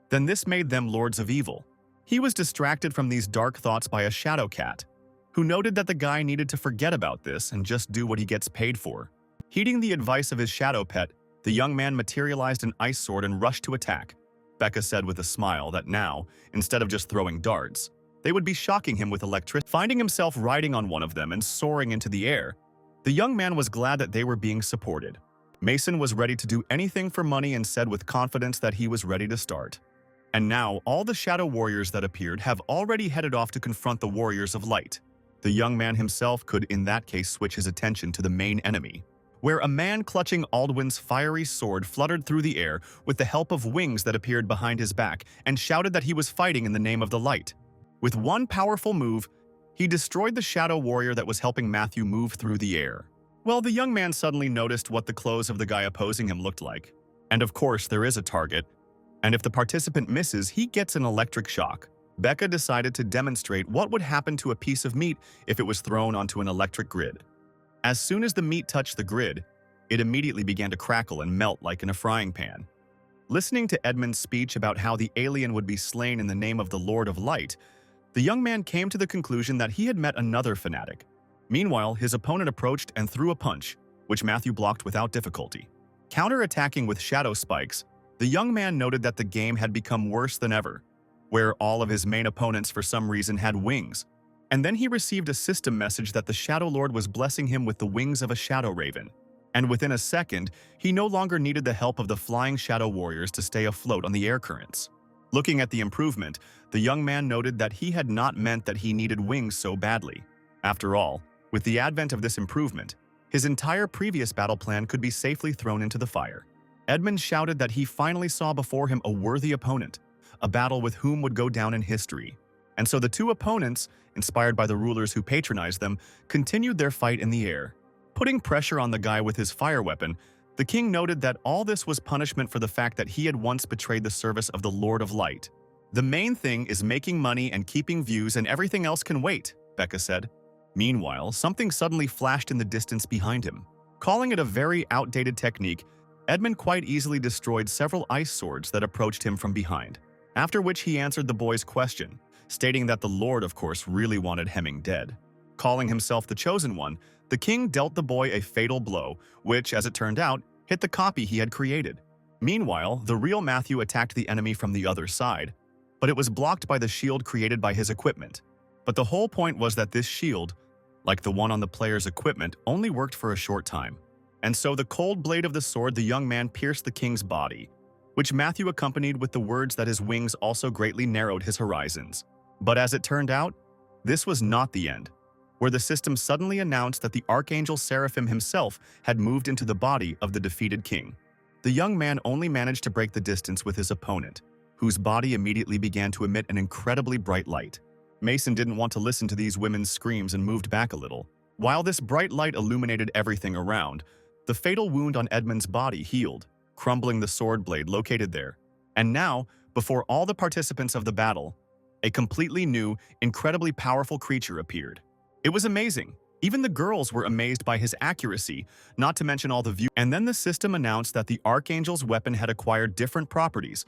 then this made them lords of evil. He was distracted from these dark thoughts by a shadow cat, who noted that the guy needed to forget about this and just do what he gets paid for. Heeding the advice of his shadow pet, the young man materialized an ice sword and rushed to attack. Becca said with a smile that now, instead of just throwing darts, they would be shocking him with electricity. Finding himself riding on one of them and soaring into the air, the young man was glad that they were being supported. Mason was ready to do anything for money and said with confidence that he was ready to start. And now, all the shadow warriors that appeared have already headed off to confront the warriors of light. The young man himself could in that case switch his attention to the main enemy, where a man clutching Aldwin's fiery sword fluttered through the air with the help of wings that appeared behind his back and shouted that he was fighting in the name of the light. With one powerful move, he destroyed the shadow warrior that was helping Matthew move through the air. Well, the young man suddenly noticed what the clothes of the guy opposing him looked like. And of course, there is a target, and if the participant misses, he gets an electric shock. Becca decided to demonstrate what would happen to a piece of meat if it was thrown onto an electric grid. As soon as the meat touched the grid, it immediately began to crackle and melt like in a frying pan. Listening to Edmund's speech about how the alien would be slain in the name of the Lord of Light, the young man came to the conclusion that he had met another fanatic. Meanwhile, his opponent approached and threw a punch, which Matthew blocked without difficulty. Counter-attacking with shadow spikes, the young man noted that the game had become worse than ever, where all of his main opponents for some reason had wings. And then he received a system message that the Shadow Lord was blessing him with the wings of a shadow raven. And within a second, he no longer needed the help of the flying shadow warriors to stay afloat on the air currents. Looking at the improvement, the young man noted that he had not meant that he needed wings so badly. After all, with the advent of this improvement, his entire previous battle plan could be safely thrown into the fire. Edmund shouted that he finally saw before him a worthy opponent, a battle with whom would go down in history. And so the two opponents, inspired by the rulers who patronized them, continued their fight in the air. Putting pressure on the guy with his fire weapon, the king noted that all this was punishment for the fact that he had once betrayed the service of the Lord of Light. "The main thing is making money and keeping views, and everything else can wait," Becca said. Meanwhile, something suddenly flashed in the distance behind him. Calling it a very outdated technique, Edmund quite easily destroyed several ice swords that approached him from behind, after which he answered the boy's question, stating that the Lord, of course, really wanted Hemming dead. Calling himself the Chosen One, the king dealt the boy a fatal blow, which, as it turned out, hit the copy he had created. Meanwhile, the real Matthew attacked the enemy from the other side, but it was blocked by the shield created by his equipment. But the whole point was that this shield, like the one on the player's equipment, only worked for a short time. And so the cold blade of the sword the young man pierced the king's body, which Matthew accompanied with the words that his wings also greatly narrowed his horizons. But as it turned out, this was not the end, where the system suddenly announced that the Archangel Seraphim himself had moved into the body of the defeated king. The young man only managed to break the distance with his opponent, whose body immediately began to emit an incredibly bright light. Mason didn't want to listen to these women's screams and moved back a little. While this bright light illuminated everything around, the fatal wound on Edmund's body healed, crumbling the sword blade located there. And now, before all the participants of the battle, a completely new, incredibly powerful creature appeared. It was amazing. Even the girls were amazed by his accuracy, not to mention all the views. And then the system announced that the Archangel's weapon had acquired different properties,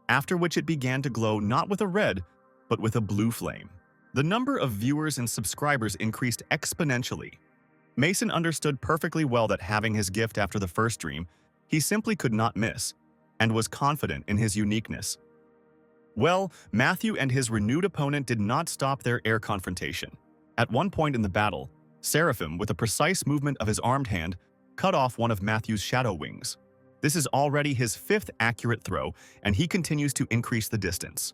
after which it began to glow not with a red, but with a blue flame. The number of viewers and subscribers increased exponentially. Mason understood perfectly well that having his gift after the first dream, he simply could not miss, and was confident in his uniqueness. Well, Matthew and his renewed opponent did not stop their air confrontation. At one point in the battle, Seraphim, with a precise movement of his armed hand, cut off one of Matthew's shadow wings. This is already his 5th accurate throw, and he continues to increase the distance.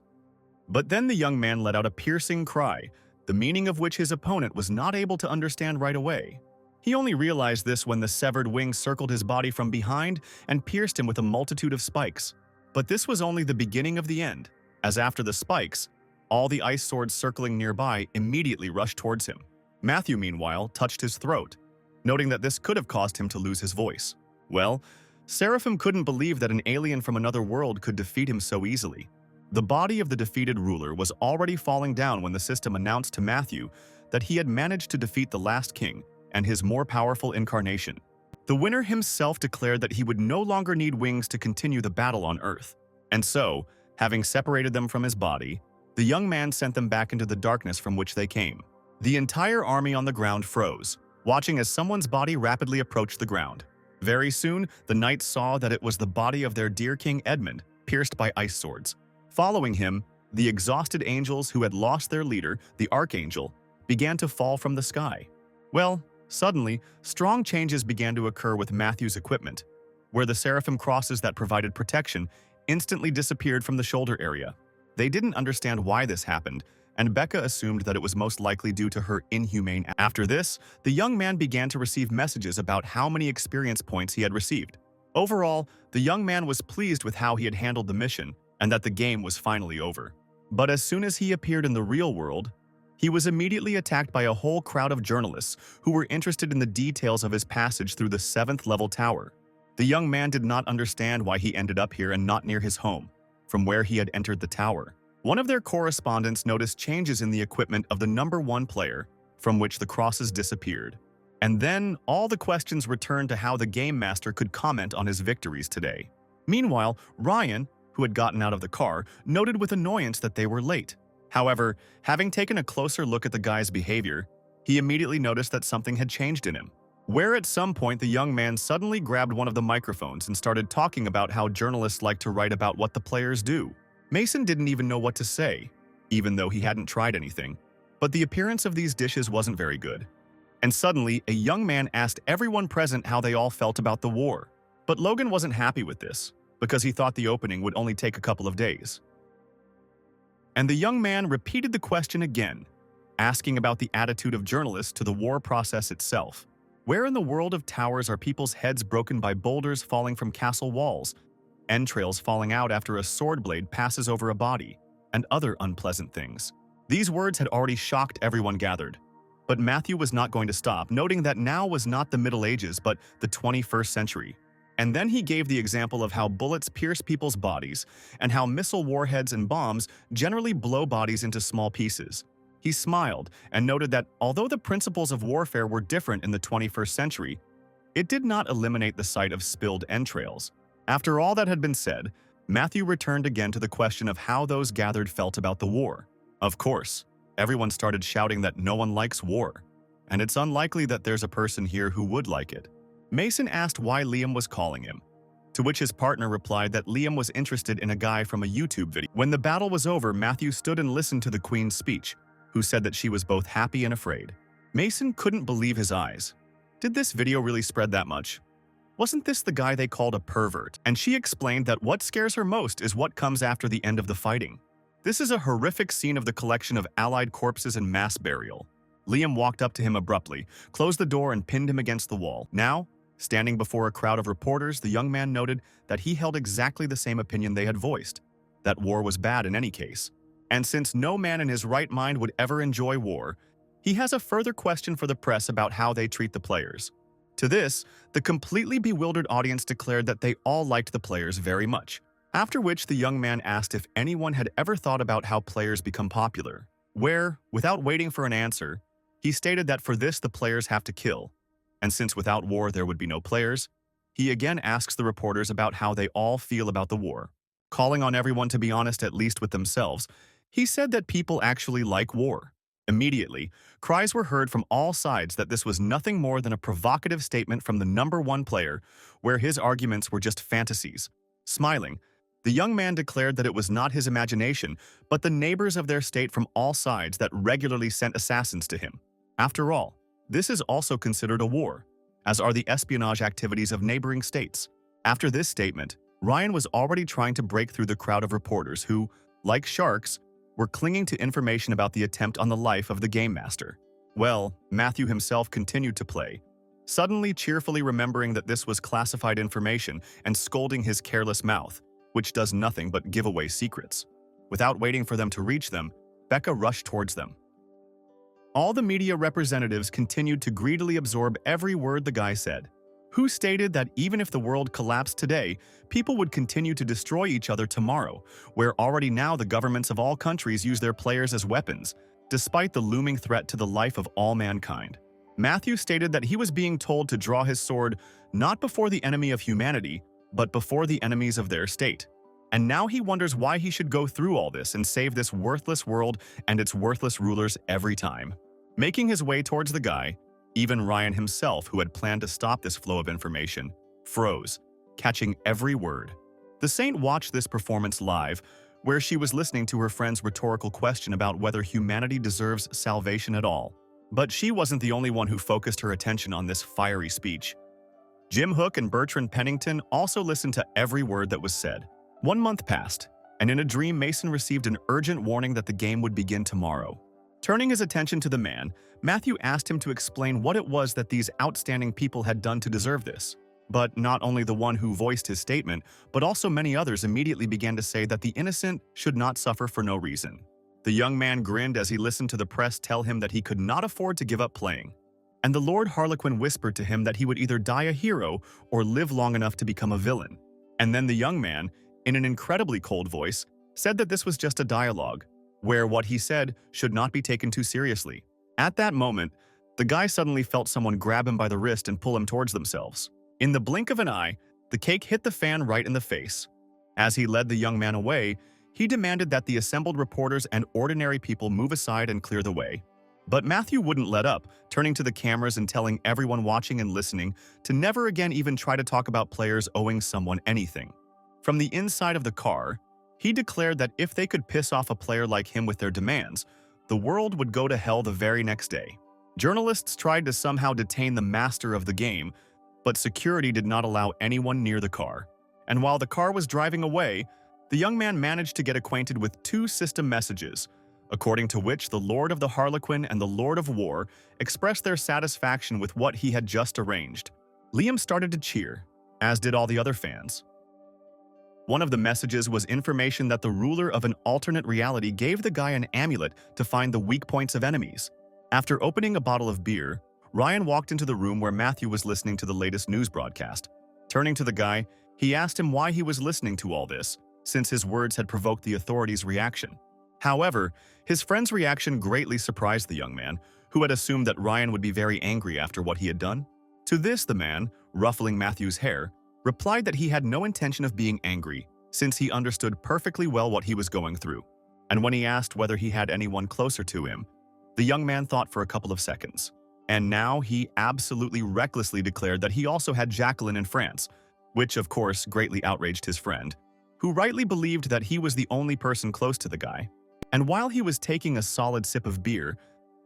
But then the young man let out a piercing cry, the meaning of which his opponent was not able to understand right away. He only realized this when the severed wing circled his body from behind and pierced him with a multitude of spikes. But this was only the beginning of the end, as after the spikes, all the ice swords circling nearby immediately rushed towards him. Matthew, meanwhile, touched his throat, noting that this could have caused him to lose his voice. Well, Seraphim couldn't believe that an alien from another world could defeat him so easily. The body of the defeated ruler was already falling down when the system announced to Matthew that he had managed to defeat the last king and his more powerful incarnation. The winner himself declared that he would no longer need wings to continue the battle on Earth. And so, having separated them from his body, the young man sent them back into the darkness from which they came. The entire army on the ground froze, watching as someone's body rapidly approached the ground. Very soon, the knights saw that it was the body of their dear King Edmund, pierced by ice swords. Following him, the exhausted angels who had lost their leader, the Archangel, began to fall from the sky. Well, suddenly, strong changes began to occur with Matthew's equipment, where the Seraphim crosses that provided protection instantly disappeared from the shoulder area. They didn't understand why this happened, and Becca assumed that it was most likely due to her inhumane. After this, the young man began to receive messages about how many experience points he had received. Overall, the young man was pleased with how he had handled the mission and that the game was finally over. But as soon as he appeared in the real world, he was immediately attacked by a whole crowd of journalists who were interested in the details of his passage through the 7th-level tower. The young man did not understand why he ended up here and not near his home, from where he had entered the tower. One of their correspondents noticed changes in the equipment of the number 1 player, from which the crosses disappeared. And then all the questions returned to how the game master could comment on his victories today. Meanwhile, Ryan, who had gotten out of the car, noted with annoyance that they were late. However, having taken a closer look at the guy's behavior, he immediately noticed that something had changed in him. Where at some point the young man suddenly grabbed one of the microphones and started talking about how journalists like to write about what the players do. Mason didn't even know what to say, even though he hadn't tried anything. But the appearance of these dishes wasn't very good. And suddenly, a young man asked everyone present how they all felt about the war. But Logan wasn't happy with this, because he thought the opening would only take a couple of days. And the young man repeated the question again, asking about the attitude of journalists to the war process itself. Where in the world of towers are people's heads broken by boulders falling from castle walls, entrails falling out after a sword blade passes over a body, and other unpleasant things? These words had already shocked everyone gathered. But Matthew was not going to stop, noting that now was not the Middle Ages but the 21st century. And then he gave the example of how bullets pierce people's bodies and how missile warheads and bombs generally blow bodies into small pieces. He smiled and noted that although the principles of warfare were different in the 21st century, it did not eliminate the sight of spilled entrails. After all that had been said, Matthew returned again to the question of how those gathered felt about the war. Of course, everyone started shouting that no one likes war, and it's unlikely that there's a person here who would like it. Mason asked why Liam was calling him, to which his partner replied that Liam was interested in a guy from a YouTube video. When the battle was over, Matthew stood and listened to the Queen's speech, who said that she was both happy and afraid. Mason couldn't believe his eyes. Did this video really spread that much? Wasn't this the guy they called a pervert? And she explained that what scares her most is what comes after the end of the fighting. This is a horrific scene of the collection of Allied corpses and mass burial. Liam walked up to him abruptly, closed the door and pinned him against the wall. Now, standing before a crowd of reporters, the young man noted that he held exactly the same opinion they had voiced, that war was bad in any case. And since no man in his right mind would ever enjoy war, he has a further question for the press about how they treat the players. To this, the completely bewildered audience declared that they all liked the players very much, after which the young man asked if anyone had ever thought about how players become popular, where, without waiting for an answer, he stated that for this the players have to kill, and since without war there would be no players, he again asks the reporters about how they all feel about the war. Calling on everyone to be honest at least with themselves, he said that people actually like war. Immediately, cries were heard from all sides that this was nothing more than a provocative statement from the #1 player, where his arguments were just fantasies. Smiling, the young man declared that it was not his imagination, but the neighbors of their state from all sides that regularly sent assassins to him. After all, this is also considered a war, as are the espionage activities of neighboring states. After this statement, Ryan was already trying to break through the crowd of reporters who, like sharks, were clinging to information about the attempt on the life of the game master. Well, Matthew himself continued to play, suddenly cheerfully remembering that this was classified information and scolding his careless mouth, which does nothing but give away secrets. Without waiting for them to reach them, Becca rushed towards them. All the media representatives continued to greedily absorb every word the guy said, who stated that even if the world collapsed today, people would continue to destroy each other tomorrow, where already now the governments of all countries use their players as weapons, despite the looming threat to the life of all mankind. Matthew stated that he was being told to draw his sword not before the enemy of humanity, but before the enemies of their state. And now he wonders why he should go through all this and save this worthless world and its worthless rulers every time. Making his way towards the guy, even Ryan himself, who had planned to stop this flow of information, froze, catching every word. The saint watched this performance live, where she was listening to her friend's rhetorical question about whether humanity deserves salvation at all. But she wasn't the only one who focused her attention on this fiery speech. Jim Hook and Bertrand Pennington also listened to every word that was said. 1 month passed, and in a dream Mason received an urgent warning that the game would begin tomorrow. Turning his attention to the man, Matthew asked him to explain what it was that these outstanding people had done to deserve this. But not only the one who voiced his statement, but also many others immediately began to say that the innocent should not suffer for no reason. The young man grinned as he listened to the press tell him that he could not afford to give up playing. And the Lord Harlequin whispered to him that he would either die a hero or live long enough to become a villain. And then the young man, in an incredibly cold voice, said that this was just a dialogue, where what he said should not be taken too seriously. At that moment, the guy suddenly felt someone grab him by the wrist and pull him towards themselves. In the blink of an eye, the cake hit the fan right in the face. As he led the young man away, he demanded that the assembled reporters and ordinary people move aside and clear the way. But Matthew wouldn't let up, turning to the cameras and telling everyone watching and listening to never again even try to talk about players owing someone anything. From the inside of the car, he declared that if they could piss off a player like him with their demands, the world would go to hell the very next day. Journalists tried to somehow detain the master of the game, but security did not allow anyone near the car. And while the car was driving away, the young man managed to get acquainted with 2 system messages, according to which the Lord of the Harlequin and the Lord of War expressed their satisfaction with what he had just arranged. Liam started to cheer, as did all the other fans. One of the messages was information that the ruler of an alternate reality gave the guy an amulet to find the weak points of enemies. After opening a bottle of beer, Ryan walked into the room where Matthew was listening to the latest news broadcast. Turning to the guy, he asked him why he was listening to all this, since his words had provoked the authorities' reaction. However, his friend's reaction greatly surprised the young man, who had assumed that Ryan would be very angry after what he had done. To this, the man, ruffling Matthew's hair, replied that he had no intention of being angry, since he understood perfectly well what he was going through. And when he asked whether he had anyone closer to him, the young man thought for a couple of seconds. And now he absolutely recklessly declared that he also had Jacqueline in France, which of course greatly outraged his friend, who rightly believed that he was the only person close to the guy. And while he was taking a solid sip of beer,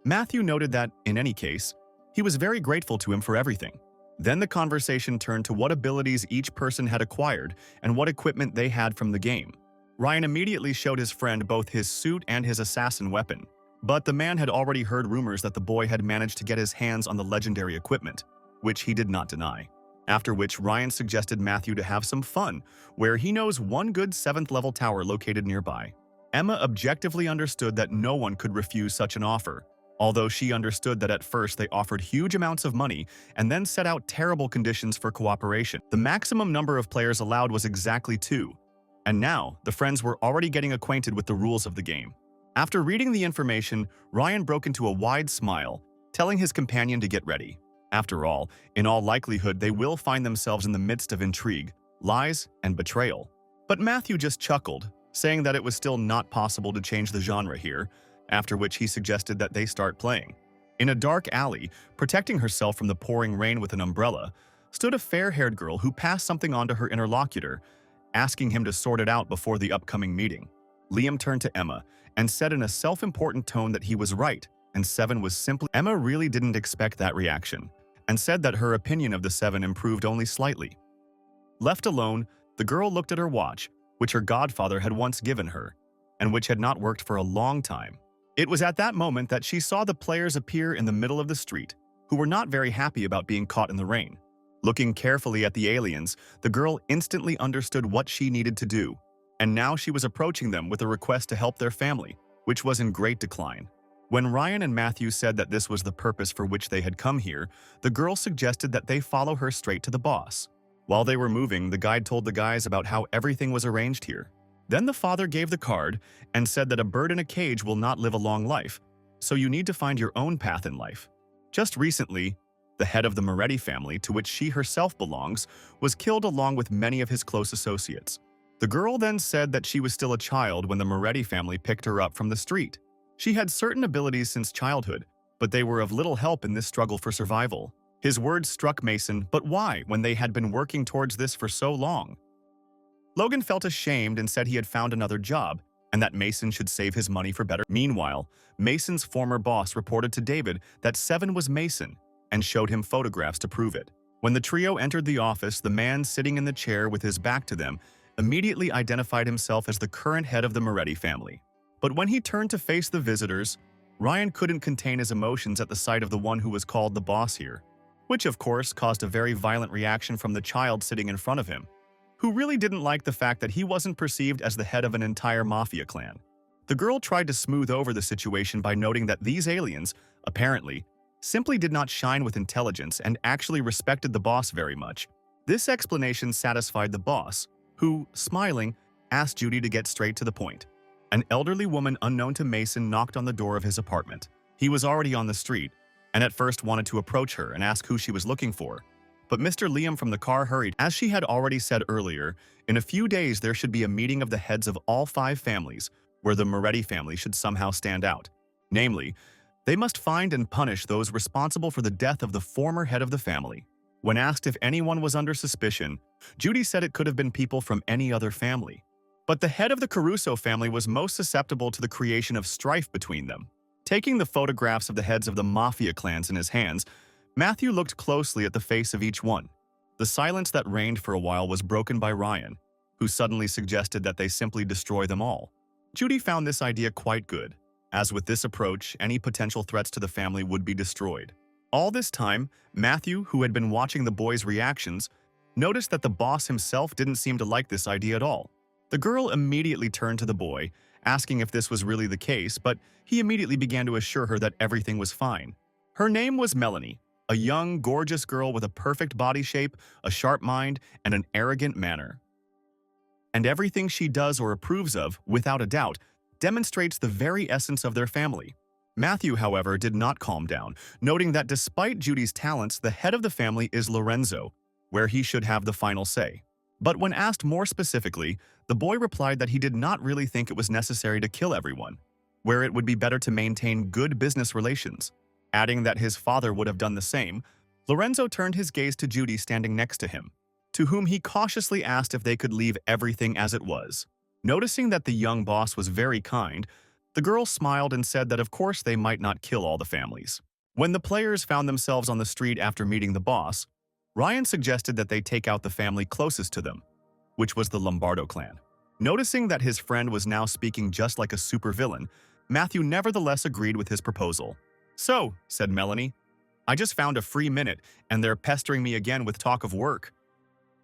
Matthew noted that, in any case, he was very grateful to him for everything. Then the conversation turned to what abilities each person had acquired and what equipment they had from the game. Ryan immediately showed his friend both his suit and his assassin weapon. But the man had already heard rumors that the boy had managed to get his hands on the legendary equipment, which he did not deny. After which, Ryan suggested Matthew to have some fun, where he knows one good 7th-level tower located nearby. Emma objectively understood that no one could refuse such an offer, although she understood that at first they offered huge amounts of money and then set out terrible conditions for cooperation. The maximum number of players allowed was exactly 2, and now the friends were already getting acquainted with the rules of the game. After reading the information, Ryan broke into a wide smile, telling his companion to get ready. After all, in all likelihood, they will find themselves in the midst of intrigue, lies, and betrayal. But Matthew just chuckled, saying that it was still not possible to change the genre here, after which he suggested that they start playing. In a dark alley, protecting herself from the pouring rain with an umbrella, stood a fair-haired girl who passed something on to her interlocutor, asking him to sort it out before the upcoming meeting. Liam turned to Emma and said in a self-important tone that he was right, and 7 was simply… Emma really didn't expect that reaction, and said that her opinion of the 7 improved only slightly. Left alone, the girl looked at her watch, which her godfather had once given her, and which had not worked for a long time. It was at that moment that she saw the players appear in the middle of the street, who were not very happy about being caught in the rain. Looking carefully at the aliens, the girl instantly understood what she needed to do, and now she was approaching them with a request to help their family, which was in great decline. When Ryan and Matthew said that this was the purpose for which they had come here, the girl suggested that they follow her straight to the boss. While they were moving, the guide told the guys about how everything was arranged here. Then the father gave the card and said that a bird in a cage will not live a long life, so you need to find your own path in life. Just recently, the head of the Moretti family, to which she herself belongs, was killed along with many of his close associates. The girl then said that she was still a child when the Moretti family picked her up from the street. She had certain abilities since childhood, but they were of little help in this struggle for survival. His words struck Mason, but why, when they had been working towards this for so long? Logan felt ashamed and said he had found another job, and that Mason should save his money for better. Meanwhile, Mason's former boss reported to David that 7 was Mason, and showed him photographs to prove it. When the trio entered the office, the man sitting in the chair with his back to them immediately identified himself as the current head of the Moretti family. But when he turned to face the visitors, Ryan couldn't contain his emotions at the sight of the one who was called the boss here, which of course caused a very violent reaction from the child sitting in front of him, who really didn't like the fact that he wasn't perceived as the head of an entire mafia clan. The girl tried to smooth over the situation by noting that these aliens, apparently, simply did not shine with intelligence and actually respected the boss very much. This explanation satisfied the boss, who, smiling, asked Judy to get straight to the point. An elderly woman unknown to Mason knocked on the door of his apartment. He was already on the street, and at first wanted to approach her and ask who she was looking for. But Mr. Liam from the car hurried. As she had already said earlier, in a few days there should be a meeting of the heads of all 5 families, where the Moretti family should somehow stand out. Namely, they must find and punish those responsible for the death of the former head of the family. When asked if anyone was under suspicion, Judy said it could have been people from any other family. But the head of the Caruso family was most susceptible to the creation of strife between them. Taking the photographs of the heads of the mafia clans in his hands, Matthew looked closely at the face of each one. The silence that reigned for a while was broken by Ryan, who suddenly suggested that they simply destroy them all. Judy found this idea quite good, as with this approach, any potential threats to the family would be destroyed. All this time, Matthew, who had been watching the boys' reactions, noticed that the boss himself didn't seem to like this idea at all. The girl immediately turned to the boy, asking if this was really the case, but he immediately began to assure her that everything was fine. Her name was Melanie, a young, gorgeous girl with a perfect body shape, a sharp mind, and an arrogant manner. And everything she does or approves of, without a doubt, demonstrates the very essence of their family. Matthew, however, did not calm down, noting that despite Judy's talents, the head of the family is Lorenzo, where he should have the final say. But when asked more specifically, the boy replied that he did not really think it was necessary to kill everyone, where it would be better to maintain good business relations. Adding that his father would have done the same, Lorenzo turned his gaze to Judy standing next to him, to whom he cautiously asked if they could leave everything as it was. Noticing that the young boss was very kind, the girl smiled and said that of course they might not kill all the families. When the players found themselves on the street after meeting the boss, Ryan suggested that they take out the family closest to them, which was the Lombardo clan. Noticing that his friend was now speaking just like a supervillain, Matthew nevertheless agreed with his proposal. "So," said Melanie, "I just found a free minute, and they're pestering me again with talk of work."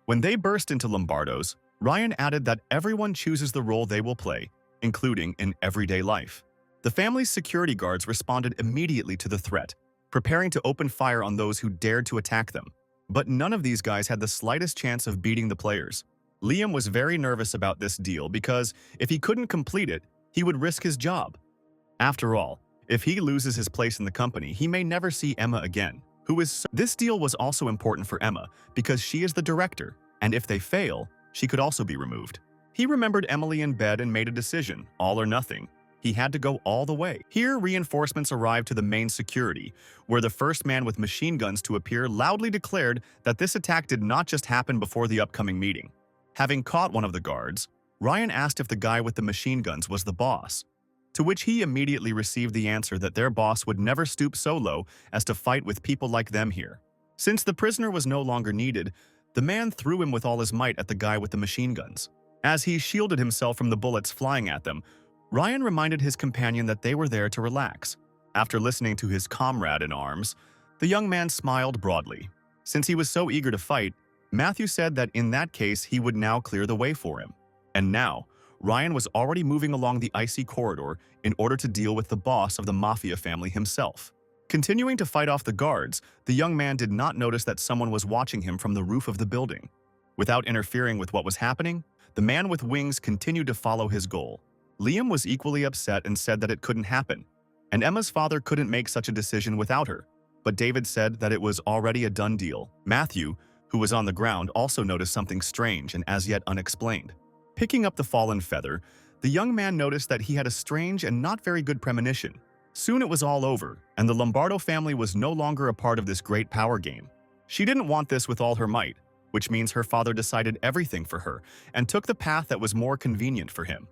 When they burst into Lombardo's, Ryan added that everyone chooses the role they will play, including in everyday life. The family's security guards responded immediately to the threat, preparing to open fire on those who dared to attack them. But none of these guys had the slightest chance of beating the players. Liam was very nervous about this deal because if he couldn't complete it, he would risk his job. After all, if he loses his place in the company, he may never see Emma again, who is... This deal was also important for Emma because she is the director, and if they fail, she could also be removed. He remembered Emily in bed and made a decision, all or nothing. He had to go all the way. Here, reinforcements arrived to the main security, where the first man with machine guns to appear loudly declared that this attack did not just happen before the upcoming meeting. Having caught one of the guards, Ryan asked if the guy with the machine guns was the boss, to which he immediately received the answer that their boss would never stoop so low as to fight with people like them here. Since the prisoner was no longer needed, the man threw him with all his might at the guy with the machine guns. As he shielded himself from the bullets flying at them, Ryan reminded his companion that they were there to relax. After listening to his comrade in arms, the young man smiled broadly. Since he was so eager to fight, Matthew said that in that case he would now clear the way for him. And now, Ryan was already moving along the icy corridor in order to deal with the boss of the mafia family himself. Continuing to fight off the guards, the young man did not notice that someone was watching him from the roof of the building. Without interfering with what was happening, the man with wings continued to follow his goal. Liam was equally upset and said that it couldn't happen, and Emma's father couldn't make such a decision without her. But David said that it was already a done deal. Matthew, who was on the ground, also noticed something strange and as yet unexplained. Picking up the fallen feather, the young man noticed that he had a strange and not very good premonition. Soon it was all over, and the Lombardo family was no longer a part of this great power game. She didn't want this with all her might, which means her father decided everything for her and took the path that was more convenient for him.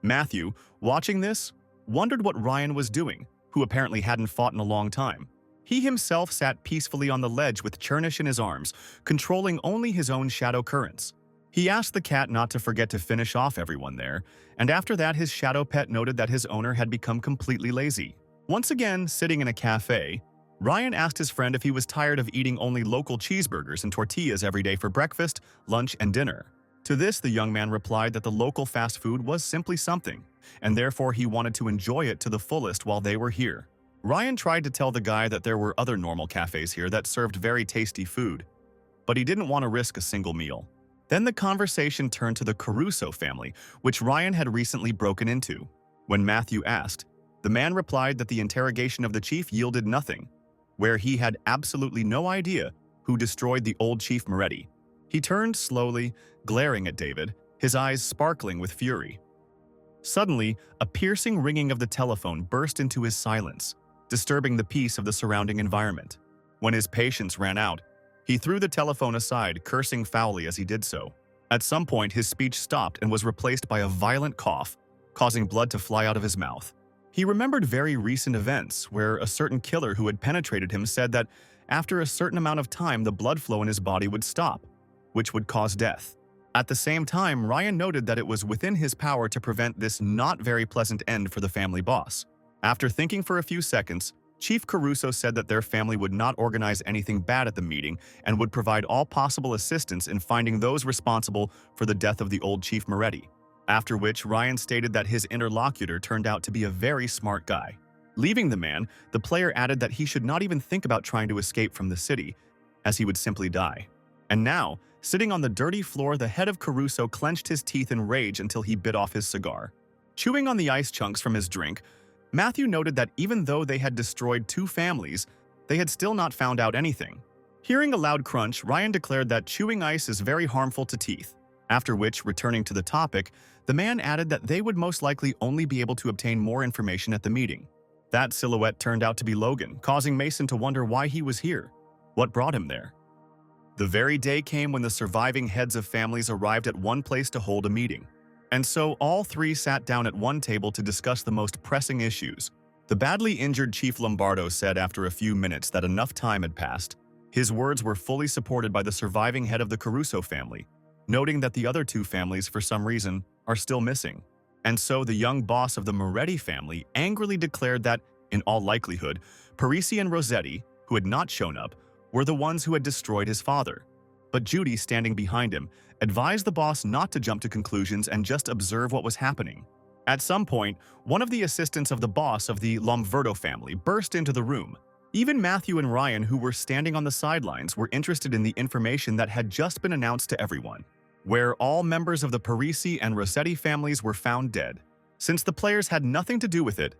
Matthew, watching this, wondered what Ryan was doing, who apparently hadn't fought in a long time. He himself sat peacefully on the ledge with Chernish in his arms, controlling only his own shadow currents. He asked the cat not to forget to finish off everyone there, and after that his shadow pet noted that his owner had become completely lazy. Once again, sitting in a cafe, Ryan asked his friend if he was tired of eating only local cheeseburgers and tortillas every day for breakfast, lunch, and dinner. To this, the young man replied that the local fast food was simply something, and therefore he wanted to enjoy it to the fullest while they were here. Ryan tried to tell the guy that there were other normal cafes here that served very tasty food, but he didn't want to risk a single meal. Then the conversation turned to the Caruso family, which Ryan had recently broken into. When Matthew asked, the man replied that the interrogation of the chief yielded nothing, where he had absolutely no idea who destroyed the old Chief Moretti. He turned slowly, glaring at David, his eyes sparkling with fury. Suddenly, a piercing ringing of the telephone burst into his silence, disturbing the peace of the surrounding environment. When his patience ran out, he threw the telephone aside, cursing foully as he did so. At some point, his speech stopped and was replaced by a violent cough, causing blood to fly out of his mouth. He remembered very recent events where a certain killer who had penetrated him said that after a certain amount of time, the blood flow in his body would stop, which would cause death. At the same time, Ryan noted that it was within his power to prevent this not very pleasant end for the family boss. After thinking for a few seconds, Chief Caruso said that their family would not organize anything bad at the meeting and would provide all possible assistance in finding those responsible for the death of the old Chief Moretti. After which, Ryan stated that his interlocutor turned out to be a very smart guy. Leaving the man, the player added that he should not even think about trying to escape from the city, as he would simply die. And now, sitting on the dirty floor, the head of Caruso clenched his teeth in rage until he bit off his cigar. Chewing on the ice chunks from his drink, Matthew noted that even though they had destroyed 2 families, they had still not found out anything. Hearing a loud crunch, Ryan declared that chewing ice is very harmful to teeth. After which, returning to the topic, the man added that they would most likely only be able to obtain more information at the meeting. That silhouette turned out to be Logan, causing Mason to wonder why he was here. What brought him there? The very day came when the surviving heads of families arrived at one place to hold a meeting. And so all 3 sat down at one table to discuss the most pressing issues. The badly injured Chief Lombardo said after a few minutes that enough time had passed. His words were fully supported by the surviving head of the Caruso family, noting that the other 2 families, for some reason, are still missing. And so the young boss of the Moretti family angrily declared that, in all likelihood, Parisi and Rossetti, who had not shown up, were the ones who had destroyed his father. But Judy, standing behind him, advised the boss not to jump to conclusions and just observe what was happening. At some point, one of the assistants of the boss of the Lomverdo family burst into the room. Even Matthew and Ryan, who were standing on the sidelines, were interested in the information that had just been announced to everyone, where all members of the Parisi and Rossetti families were found dead. Since the players had nothing to do with it,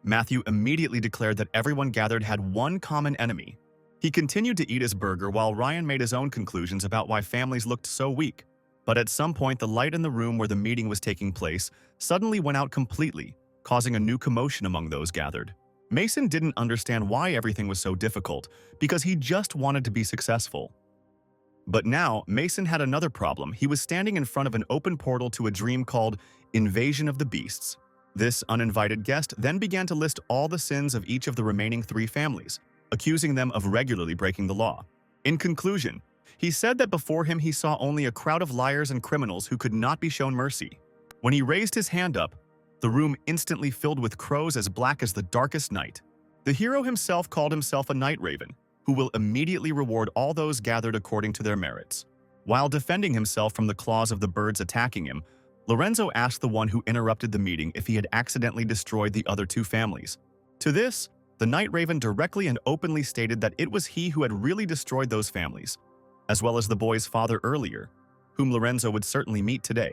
Matthew immediately declared that everyone gathered had one common enemy. He continued to eat his burger while Ryan made his own conclusions about why families looked so weak. But at some point, the light in the room where the meeting was taking place suddenly went out completely, causing a new commotion among those gathered. Mason didn't understand why everything was so difficult, because he just wanted to be successful. But now, Mason had another problem. He was standing in front of an open portal to a dream called Invasion of the Beasts. This uninvited guest then began to list all the sins of each of the remaining 3 families, accusing them of regularly breaking the law. In conclusion, he said that before him he saw only a crowd of liars and criminals who could not be shown mercy. When he raised his hand up, the room instantly filled with crows as black as the darkest night. The hero himself called himself a night raven, who will immediately reward all those gathered according to their merits. While defending himself from the claws of the birds attacking him, Lorenzo asked the one who interrupted the meeting if he had accidentally destroyed the other 2 families. To this, the night raven directly and openly stated that it was he who had really destroyed those families, as well as the boy's father earlier, whom Lorenzo would certainly meet today.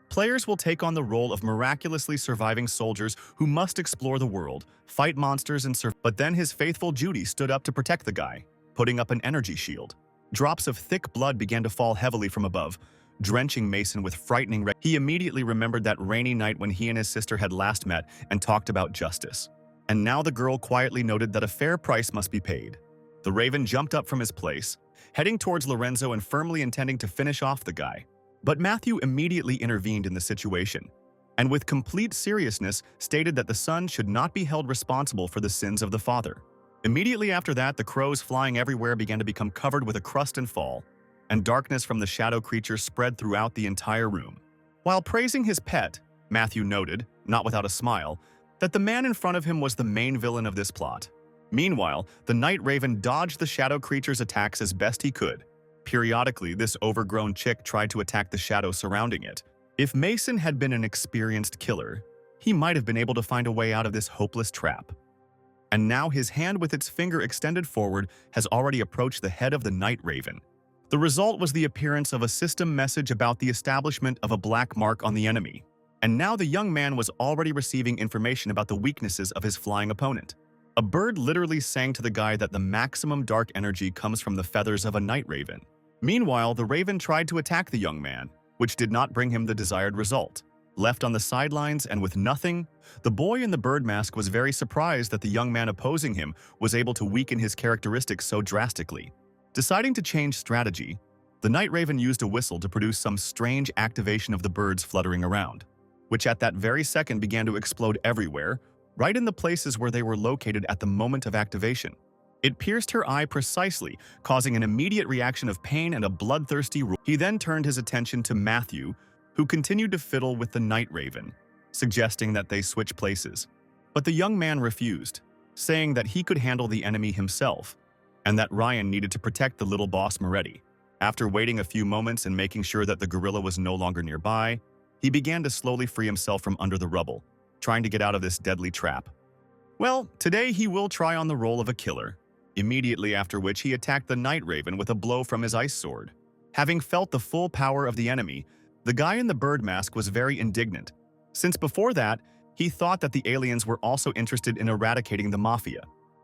Players will take on the role of miraculously surviving soldiers who must explore the world, fight monsters and survive. But then his faithful Judy stood up to protect the guy, putting up an energy shield. Drops of thick blood began to fall heavily from above, drenching Mason with frightening. He immediately remembered that rainy night when he and his sister had last met and talked about justice. And now the girl quietly noted that a fair price must be paid. The raven jumped up from his place, heading towards Lorenzo and firmly intending to finish off the guy. But Matthew immediately intervened in the situation, and with complete seriousness stated that the son should not be held responsible for the sins of the father. Immediately after that, the crows flying everywhere began to become covered with a crust and fall, and darkness from the shadow creature spread throughout the entire room. While praising his pet, Matthew noted, not without a smile, that the man in front of him was the main villain of this plot. Meanwhile, the night raven dodged the shadow creature's attacks as best he could. Periodically, this overgrown chick tried to attack the shadow surrounding it. If Mason had been an experienced killer, he might have been able to find a way out of this hopeless trap. And now his hand with its finger extended forward has already approached the head of the night raven. The result was the appearance of a system message about the establishment of a black mark on the enemy. And now the young man was already receiving information about the weaknesses of his flying opponent. A bird literally sang to the guy that the maximum dark energy comes from the feathers of a night raven. Meanwhile, the raven tried to attack the young man, which did not bring him the desired result. Left on the sidelines and with nothing, the boy in the bird mask was very surprised that the young man opposing him was able to weaken his characteristics so drastically. Deciding to change strategy, the night raven used a whistle to produce some strange activation of the birds fluttering around, which at that very second began to explode everywhere, right in the places where they were located at the moment of activation. It pierced her eye precisely, causing an immediate reaction of pain and a bloodthirsty roar. He then turned his attention to Matthew, who continued to fiddle with the night raven, suggesting that they switch places. But the young man refused, saying that he could handle the enemy himself, and that Ryan needed to protect the little boss Moretti. After waiting a few moments and making sure that the gorilla was no longer nearby, He began to slowly free himself from under the rubble, trying to get out of this deadly trap. Well, today he will try on the role of a killer, immediately after which he attacked the Night Raven with a blow from his ice sword. Having felt the full power of the enemy, the guy in the bird mask was very indignant, since before that, he thought that the aliens were also interested in eradicating the Mafia.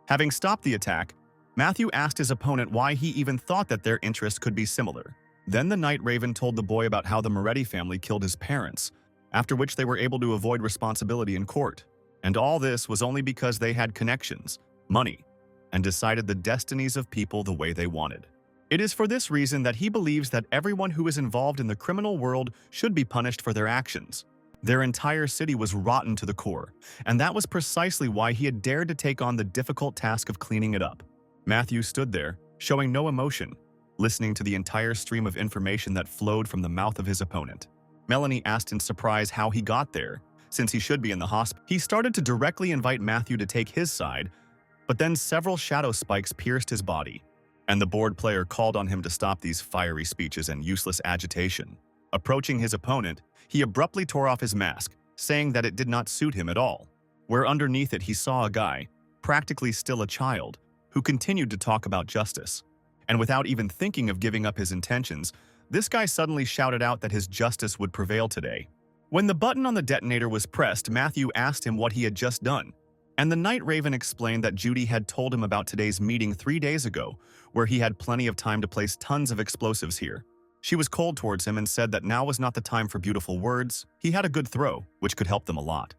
Having stopped the attack, Matthew asked his opponent why he even thought that their interests could be similar. Then the Night Raven told the boy about how the Moretti family killed his parents, after which they were able to avoid responsibility in court. And all this was only because they had connections, money, and decided the destinies of people the way they wanted. It is for this reason that he believes that everyone who is involved in the criminal world should be punished for their actions. Their entire city was rotten to the core, and that was precisely why he had dared to take on the difficult task of cleaning it up. Matthew stood there, showing no emotion, listening to the entire stream of information that flowed from the mouth of his opponent. Melanie asked in surprise how he got there, since he should be in the hospital. He started to directly invite Matthew to take his side, but then several shadow spikes pierced his body, and the board player called on him to stop these fiery speeches and useless agitation. Approaching his opponent, he abruptly tore off his mask, saying that it did not suit him at all, where underneath it he saw a guy, practically still a child, who continued to talk about justice. And without even thinking of giving up his intentions, this guy suddenly shouted out that his justice would prevail today. When the button on the detonator was pressed, Matthew asked him what he had just done, and the Night Raven explained that Judy had told him about today's meeting 3 days ago, where he had plenty of time to place tons of explosives here. She was cold towards him and said that now was not the time for beautiful words. He had a good throw, which could help them a lot.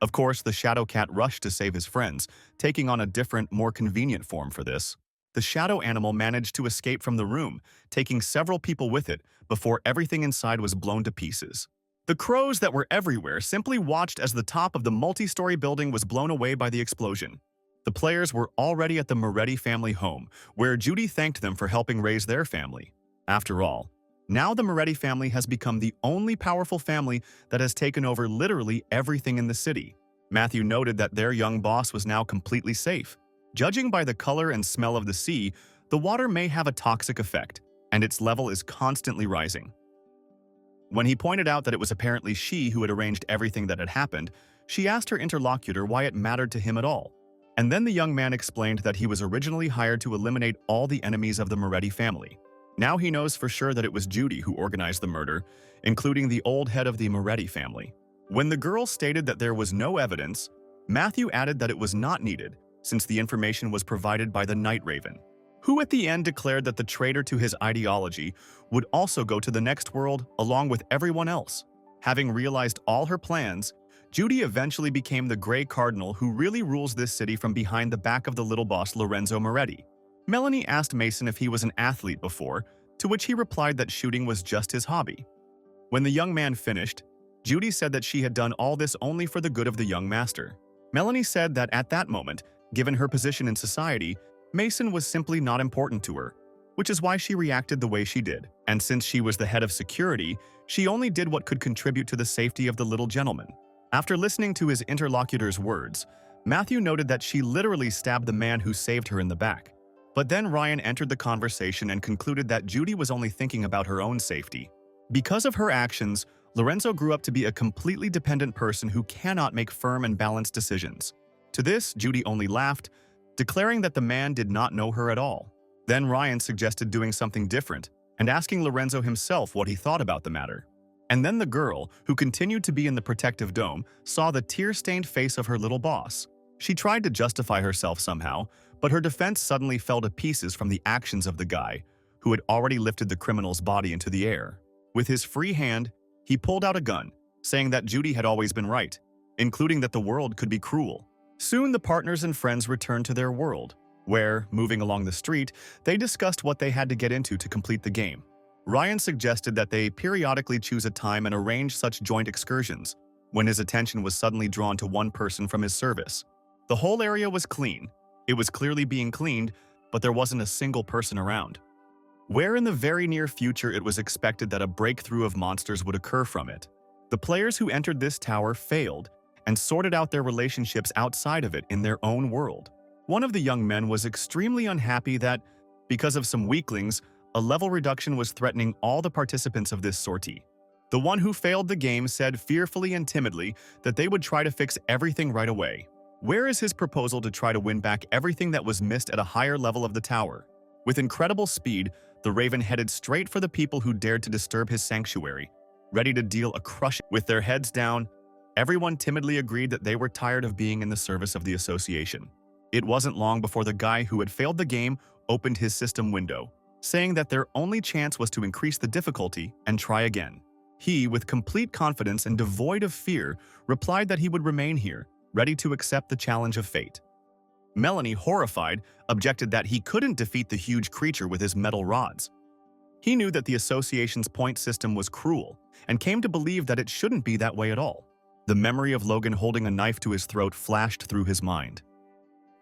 Of course, the Shadow Cat rushed to save his friends, taking on a different, more convenient form for this. The shadow animal managed to escape from the room, taking several people with it before everything inside was blown to pieces. The crows that were everywhere simply watched as the top of the multi-story building was blown away by the explosion. The players were already at the Moretti family home, where Judy thanked them for helping raise their family. After all, now the Moretti family has become the only powerful family that has taken over literally everything in the city. Matthew noted that their young boss was now completely safe. Judging by the color and smell of the sea, the water may have a toxic effect, and its level is constantly rising. When he pointed out that it was apparently she who had arranged everything that had happened, she asked her interlocutor why it mattered to him at all. And then the young man explained that he was originally hired to eliminate all the enemies of the Moretti family. Now he knows for sure that it was Judy who organized the murder, including the old head of the Moretti family. When the girl stated that there was no evidence, Matthew added that it was not needed, since the information was provided by the Night Raven, who at the end declared that the traitor to his ideology would also go to the next world along with everyone else. Having realized all her plans, Judy eventually became the Grey Cardinal who really rules this city from behind the back of the little boss Lorenzo Moretti. Melanie asked Mason if he was an athlete before, to which he replied that shooting was just his hobby. When the young man finished, Judy said that she had done all this only for the good of the young master. Melanie said that at that moment, given her position in society, Mason was simply not important to her, which is why she reacted the way she did. And since she was the head of security, she only did what could contribute to the safety of the little gentleman. After listening to his interlocutor's words, Matthew noted that she literally stabbed the man who saved her in the back. But then Ryan entered the conversation and concluded that Judy was only thinking about her own safety. Because of her actions, Lorenzo grew up to be a completely dependent person who cannot make firm and balanced decisions. To this, Judy only laughed, declaring that the man did not know her at all. Then Ryan suggested doing something different and asking Lorenzo himself what he thought about the matter. And then the girl, who continued to be in the protective dome, saw the tear-stained face of her little boss. She tried to justify herself somehow, but her defense suddenly fell to pieces from the actions of the guy, who had already lifted the criminal's body into the air. With his free hand, he pulled out a gun, saying that Judy had always been right, including that the world could be cruel. Soon the partners and friends returned to their world, where, moving along the street, they discussed what they had to get into to complete the game. Ryan suggested that they periodically choose a time and arrange such joint excursions, when his attention was suddenly drawn to one person from his service. The whole area was clean. It was clearly being cleaned, but there wasn't a single person around. Where in the very near future it was expected that a breakthrough of monsters would occur from it. The players who entered this tower failed and sorted out their relationships outside of it in their own world. One of the young men was extremely unhappy that, because of some weaklings, a level reduction was threatening all the participants of this sortie. The one who failed the game said fearfully and timidly that they would try to fix everything right away. Where is his proposal to try to win back everything that was missed at a higher level of the tower? With incredible speed, the Raven headed straight for the people who dared to disturb his sanctuary, ready to deal a crushing. With their heads down, everyone timidly agreed that they were tired of being in the service of the association. It wasn't long before the guy who had failed the game opened his system window, saying that their only chance was to increase the difficulty and try again. He, with complete confidence and devoid of fear, replied that he would remain here, ready to accept the challenge of fate. Melanie, horrified, objected that he couldn't defeat the huge creature with his metal rods. He knew that the association's point system was cruel and came to believe that it shouldn't be that way at all. The memory of Logan holding a knife to his throat flashed through his mind.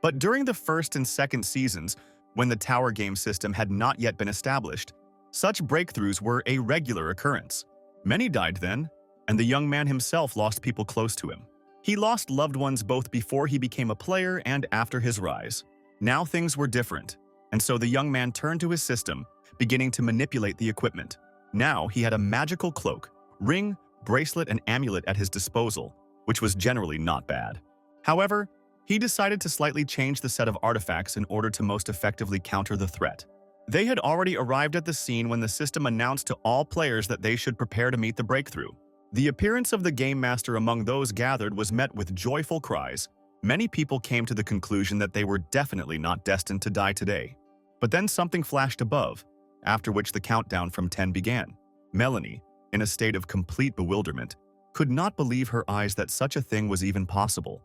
But during the first and second seasons, when the tower game system had not yet been established, such breakthroughs were a regular occurrence. Many died then, and the young man himself lost people close to him. He lost loved ones both before he became a player and after his rise. Now things were different, and so the young man turned to his system, beginning to manipulate the equipment. Now he had a magical cloak, ring, bracelet, and amulet at his disposal, which was generally not bad. However, he decided to slightly change the set of artifacts in order to most effectively counter the threat. They had already arrived at the scene when the system announced to all players that they should prepare to meet the breakthrough. The appearance of the Game Master among those gathered was met with joyful cries. Many people came to the conclusion that they were definitely not destined to die today. But then something flashed above, after which the countdown from 10 began. Melanie, in a state of complete bewilderment, could not believe her eyes that such a thing was even possible.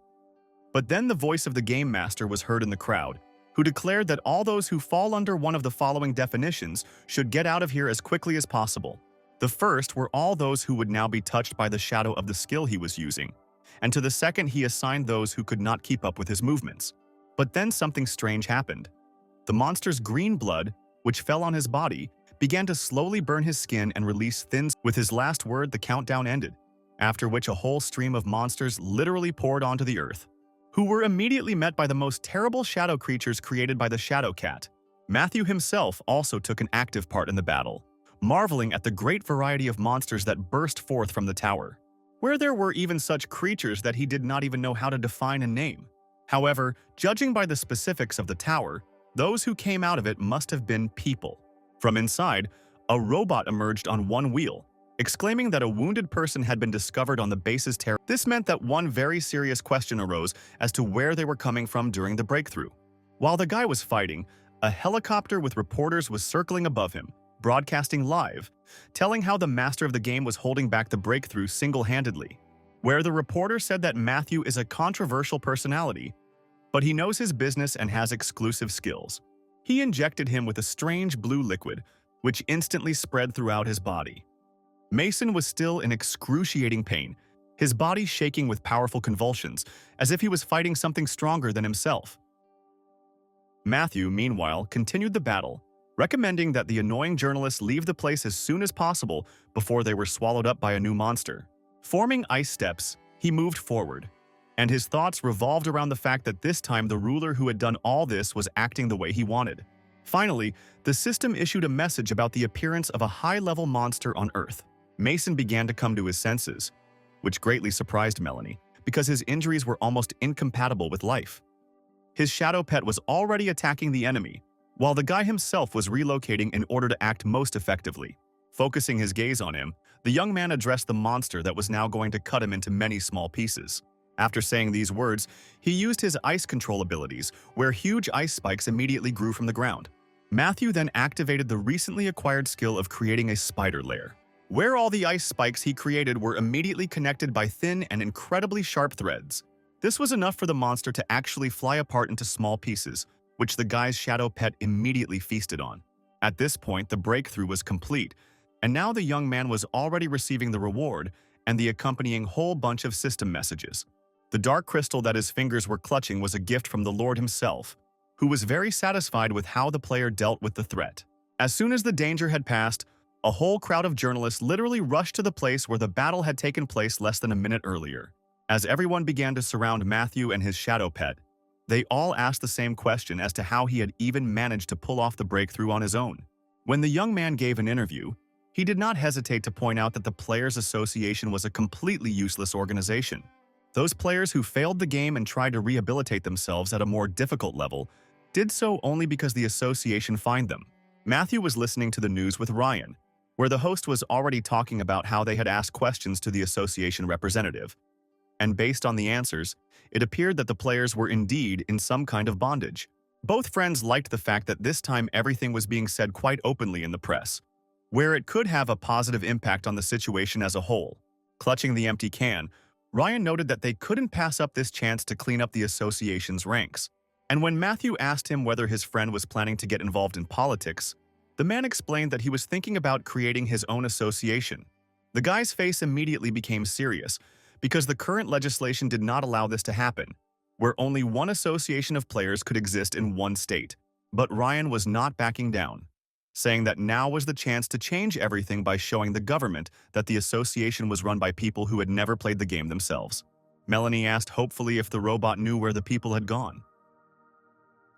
But then the voice of the Game Master was heard in the crowd, who declared that all those who fall under one of the following definitions should get out of here as quickly as possible. The first were all those who would now be touched by the shadow of the skill he was using, and to the second he assigned those who could not keep up with his movements. But then something strange happened. The monster's green blood, which fell on his body, began to slowly burn his skin and release thin. With his last word, the countdown ended, after which a whole stream of monsters literally poured onto the earth, who were immediately met by the most terrible shadow creatures created by the Shadow Cat. Matthew himself also took an active part in the battle, marveling at the great variety of monsters that burst forth from the tower, where there were even such creatures that he did not even know how to define and name. However, judging by the specifics of the tower, those who came out of it must have been people. From inside, a robot emerged on one wheel, exclaiming that a wounded person had been discovered on the base's terrace. This meant that one very serious question arose as to where they were coming from during the breakthrough. While the guy was fighting, a helicopter with reporters was circling above him, broadcasting live, telling how the master of the game was holding back the breakthrough single-handedly. Where the reporter said that Matthew is a controversial personality, but he knows his business and has exclusive skills. He injected him with a strange blue liquid, which instantly spread throughout his body. Mason was still in excruciating pain, his body shaking with powerful convulsions, as if he was fighting something stronger than himself. Matthew, meanwhile, continued the battle, recommending that the annoying journalists leave the place as soon as possible before they were swallowed up by a new monster. Forming ice steps, he moved forward, and his thoughts revolved around the fact that this time the ruler who had done all this was acting the way he wanted. Finally, the system issued a message about the appearance of a high-level monster on Earth. Mason began to come to his senses, which greatly surprised Melanie, because his injuries were almost incompatible with life. His shadow pet was already attacking the enemy, while the guy himself was relocating in order to act most effectively. Focusing his gaze on him, the young man addressed the monster that was now going to cut him into many small pieces. After saying these words, he used his ice control abilities, where huge ice spikes immediately grew from the ground. Matthew then activated the recently acquired skill of creating a spider lair, where all the ice spikes he created were immediately connected by thin and incredibly sharp threads. This was enough for the monster to actually fly apart into small pieces, which the guy's shadow pet immediately feasted on. At this point, the breakthrough was complete, and now the young man was already receiving the reward and the accompanying whole bunch of system messages. The dark crystal that his fingers were clutching was a gift from the Lord himself, who was very satisfied with how the player dealt with the threat. As soon as the danger had passed, a whole crowd of journalists literally rushed to the place where the battle had taken place less than a minute earlier. As everyone began to surround Matthew and his shadow pet, they all asked the same question as to how he had even managed to pull off the breakthrough on his own. When the young man gave an interview, He did not hesitate to point out that the Players Association was a completely useless organization. Those players who failed the game and tried to rehabilitate themselves at a more difficult level did so only because the association fined them. Matthew was listening to the news with Ryan, where the host was already talking about how they had asked questions to the association representative. And based on the answers, it appeared that the players were indeed in some kind of bondage. Both friends liked the fact that this time everything was being said quite openly in the press, where it could have a positive impact on the situation as a whole. Clutching the empty can, Ryan noted that they couldn't pass up this chance to clean up the association's ranks. And when Matthew asked him whether his friend was planning to get involved in politics, the man explained that he was thinking about creating his own association. The guy's face immediately became serious, because the current legislation did not allow this to happen, where only one association of players could exist in one state. But Ryan was not backing down, saying that now was the chance to change everything by showing the government that the association was run by people who had never played the game themselves. Melanie asked hopefully if the robot knew where the people had gone.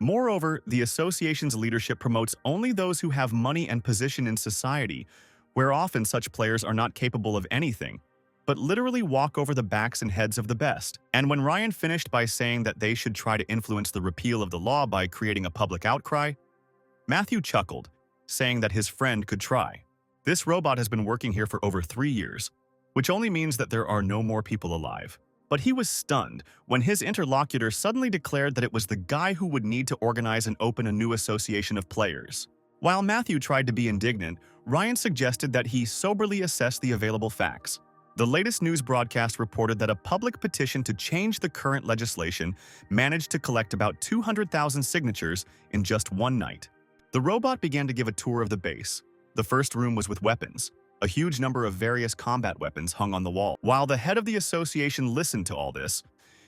Moreover, the association's leadership promotes only those who have money and position in society, where often such players are not capable of anything, but literally walk over the backs and heads of the best. And when Ryan finished by saying that they should try to influence the repeal of the law by creating a public outcry, Matthew chuckled, saying that his friend could try. This robot has been working here for over 3 years, which only means that there are no more people alive. But he was stunned when his interlocutor suddenly declared that it was the guy who would need to organize and open a new association of players. While Matthew tried to be indignant, Ryan suggested that he soberly assess the available facts. The latest news broadcast reported that a public petition to change the current legislation managed to collect about 200,000 signatures in just one night. The robot began to give a tour of the base. The first room was with weapons. A huge number of various combat weapons hung on the wall. While the head of the association listened to all this,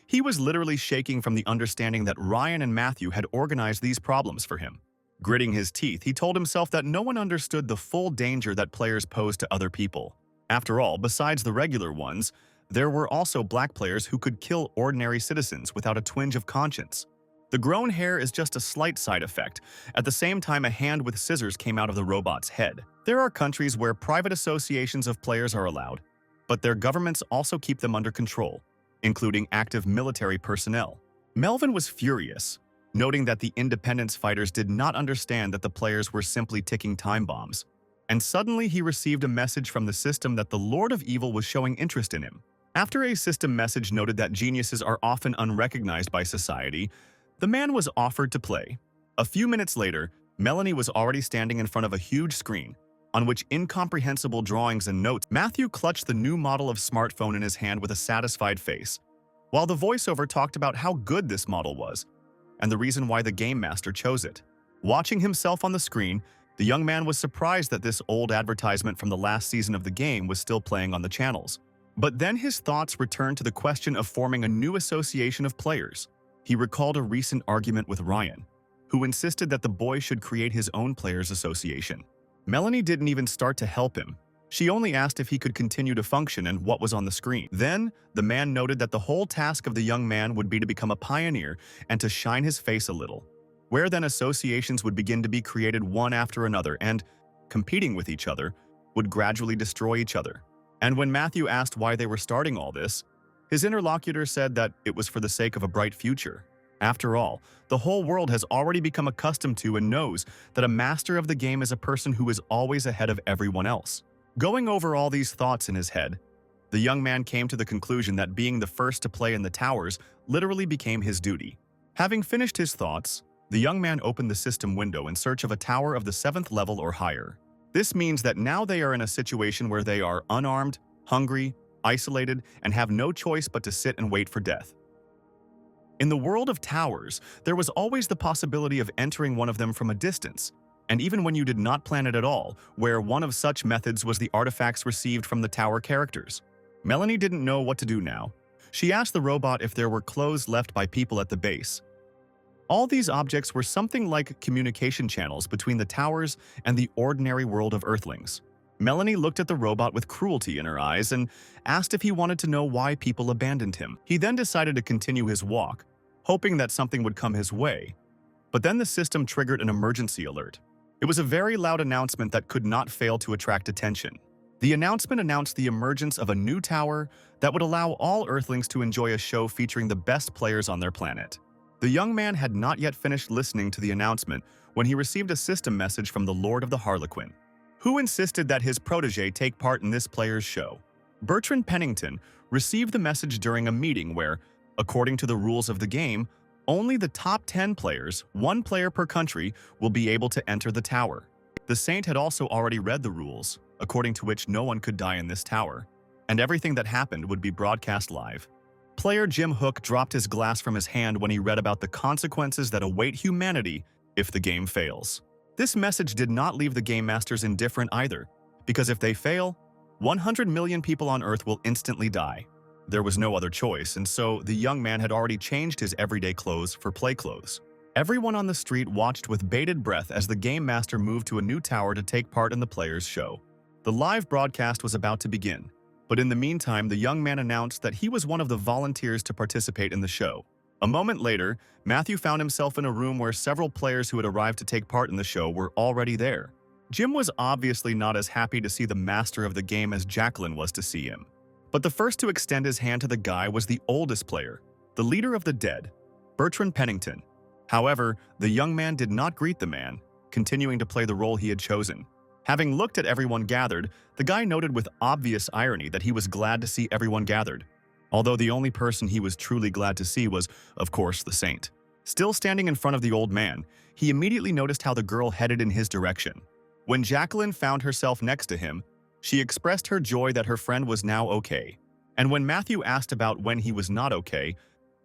he was literally shaking from the understanding that Ryan and Matthew had organized these problems for him. Gritting his teeth, he told himself that no one understood the full danger that players pose to other people. After all, besides the regular ones, there were also black players who could kill ordinary citizens without a twinge of conscience. The grown hair is just a slight side effect. At the same time, a hand with scissors came out of the robot's head. There are countries where private associations of players are allowed, but their governments also keep them under control, including active military personnel. Melvin was furious, noting that the independence fighters did not understand that the players were simply ticking time bombs. And suddenly he received a message from the system that the Lord of Evil was showing interest in him. After a system message noted that geniuses are often unrecognized by society, the man was offered to play. A few minutes later, Melanie was already standing in front of a huge screen, on which incomprehensible drawings and notes. Matthew clutched the new model of smartphone in his hand with a satisfied face, while the voiceover talked about how good this model was, and the reason why the game master chose it. Watching himself on the screen, the young man was surprised that this old advertisement from the last season of the game was still playing on the channels. But then his thoughts returned to the question of forming a new association of players. He recalled a recent argument with Ryan, who insisted that the boy should create his own players' association. Melanie didn't even start to help him. She only asked if he could continue to function and what was on the screen. Then, the man noted that the whole task of the young man would be to become a pioneer and to shine his face a little, where then associations would begin to be created one after another and, competing with each other, would gradually destroy each other. And when Matthew asked why they were starting all this, his interlocutor said that it was for the sake of a bright future. After all, the whole world has already become accustomed to and knows that a master of the game is a person who is always ahead of everyone else. Going over all these thoughts in his head, the young man came to the conclusion that being the first to play in the towers literally became his duty. Having finished his thoughts, the young man opened the system window in search of a tower of the 7th level or higher. This means that now they are in a situation where they are unarmed, hungry, isolated, and have no choice but to sit and wait for death. In the world of towers, there was always the possibility of entering one of them from a distance, and even when you did not plan it at all, where one of such methods was the artifacts received from the tower characters. Melanie didn't know what to do now. She asked the robot if there were clothes left by people at the base. All these objects were something like communication channels between the towers and the ordinary world of Earthlings. Melanie looked at the robot with cruelty in her eyes and asked if he wanted to know why people abandoned him. He then decided to continue his walk, hoping that something would come his way. But then the system triggered an emergency alert. It was a very loud announcement that could not fail to attract attention. The announcement announced the emergence of a new tower that would allow all Earthlings to enjoy a show featuring the best players on their planet. The young man had not yet finished listening to the announcement when he received a system message from the Lord of the Harlequin, who insisted that his protege take part in this player's show. Bertrand Pennington received the message during a meeting where, according to the rules of the game, only the top 10 players, one player per country, will be able to enter the tower. The Saint had also already read the rules, according to which no one could die in this tower, and everything that happened would be broadcast live. Player Jim Hook dropped his glass from his hand when he read about the consequences that await humanity if the game fails. This message did not leave the game masters indifferent either, because if they fail, 100 million people on Earth will instantly die. There was no other choice, and so the young man had already changed his everyday clothes for play clothes. Everyone on the street watched with bated breath as the game master moved to a new tower to take part in the player's show. The live broadcast was about to begin, but in the meantime, the young man announced that he was one of the volunteers to participate in the show. A moment later, Matthew found himself in a room where several players who had arrived to take part in the show were already there. Jim was obviously not as happy to see the master of the game as Jacqueline was to see him. But the first to extend his hand to the guy was the oldest player, the leader of the dead, Bertrand Pennington. However, the young man did not greet the man, continuing to play the role he had chosen. Having looked at everyone gathered, the guy noted with obvious irony that he was glad to see everyone gathered, although the only person he was truly glad to see was, of course, the Saint. Still standing in front of the old man, he immediately noticed how the girl headed in his direction. When Jacqueline found herself next to him, she expressed her joy that her friend was now okay. And when Matthew asked about when he was not okay,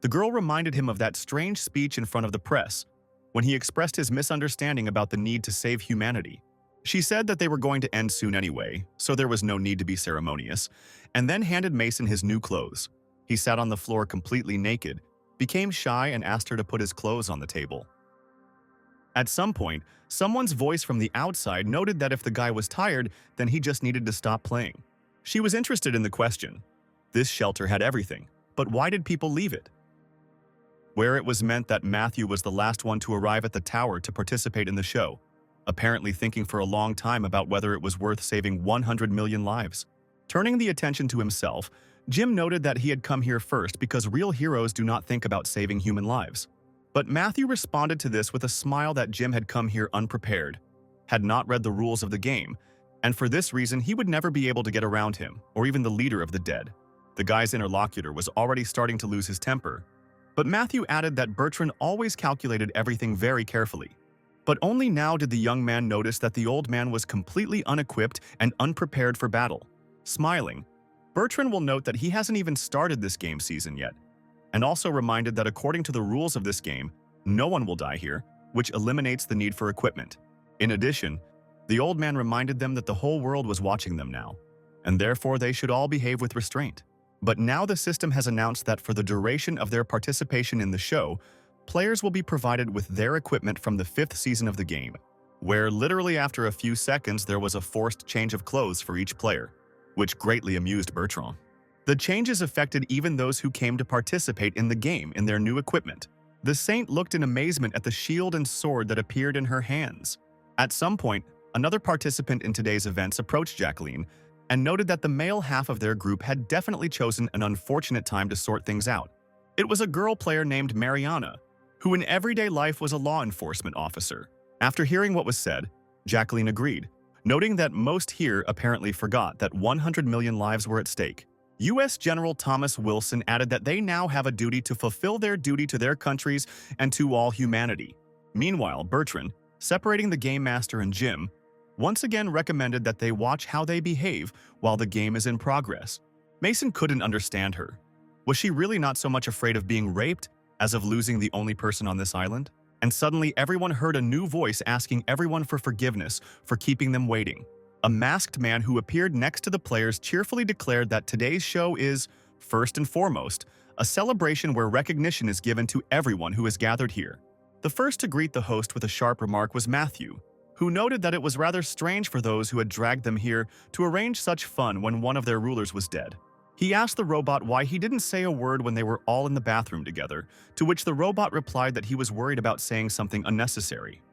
the girl reminded him of that strange speech in front of the press, when he expressed his misunderstanding about the need to save humanity. She said that they were going to end soon anyway, so there was no need to be ceremonious, and then handed Mason his new clothes. He sat on the floor completely naked, became shy and asked her to put his clothes on the table. At some point, someone's voice from the outside noted that if the guy was tired, then he just needed to stop playing. She was interested in the question. This shelter had everything, but why did people leave it? Where it was meant that Matthew was the last one to arrive at the tower to participate in the show, apparently thinking for a long time about whether it was worth saving 100 million lives. Turning the attention to himself, Jim noted that he had come here first because real heroes do not think about saving human lives. But Matthew responded to this with a smile that Jim had come here unprepared, had not read the rules of the game, and for this reason he would never be able to get around him, or even the leader of the dead. The guy's interlocutor was already starting to lose his temper, but Matthew added that Bertrand always calculated everything very carefully. But only now did the young man notice that the old man was completely unequipped and unprepared for battle. Smiling, Bertrand will note that he hasn't even started this game season yet, and also reminded that according to the rules of this game, no one will die here, which eliminates the need for equipment. In addition, the old man reminded them that the whole world was watching them now, and therefore they should all behave with restraint. But now the system has announced that for the duration of their participation in the show, players will be provided with their equipment from the 5th season of the game, where literally after a few seconds there was a forced change of clothes for each player, which greatly amused Bertrand. The changes affected even those who came to participate in the game in their new equipment. The Saint looked in amazement at the shield and sword that appeared in her hands. At some point, another participant in today's events approached Jacqueline and noted that the male half of their group had definitely chosen an unfortunate time to sort things out. It was a girl player named Mariana, who in everyday life was a law enforcement officer. After hearing what was said, Jacqueline agreed, noting that most here apparently forgot that 100 million lives were at stake. U.S. General Thomas Wilson added that they now have a duty to fulfill their duty to their countries and to all humanity. Meanwhile, Bertrand, separating the game master and Jim, once again recommended that they watch how they behave while the game is in progress. Mason couldn't understand her. Was she really not so much afraid of being raped as of losing the only person on this island? And suddenly everyone heard a new voice asking everyone for forgiveness for keeping them waiting. A masked man who appeared next to the players cheerfully declared that today's show is, first and foremost, a celebration where recognition is given to everyone who has gathered here. The first to greet the host with a sharp remark was Matthew, who noted that it was rather strange for those who had dragged them here to arrange such fun when one of their rulers was dead. He asked the robot why he didn't say a word when they were all in the bathroom together, to which the robot replied that he was worried about saying something unnecessary.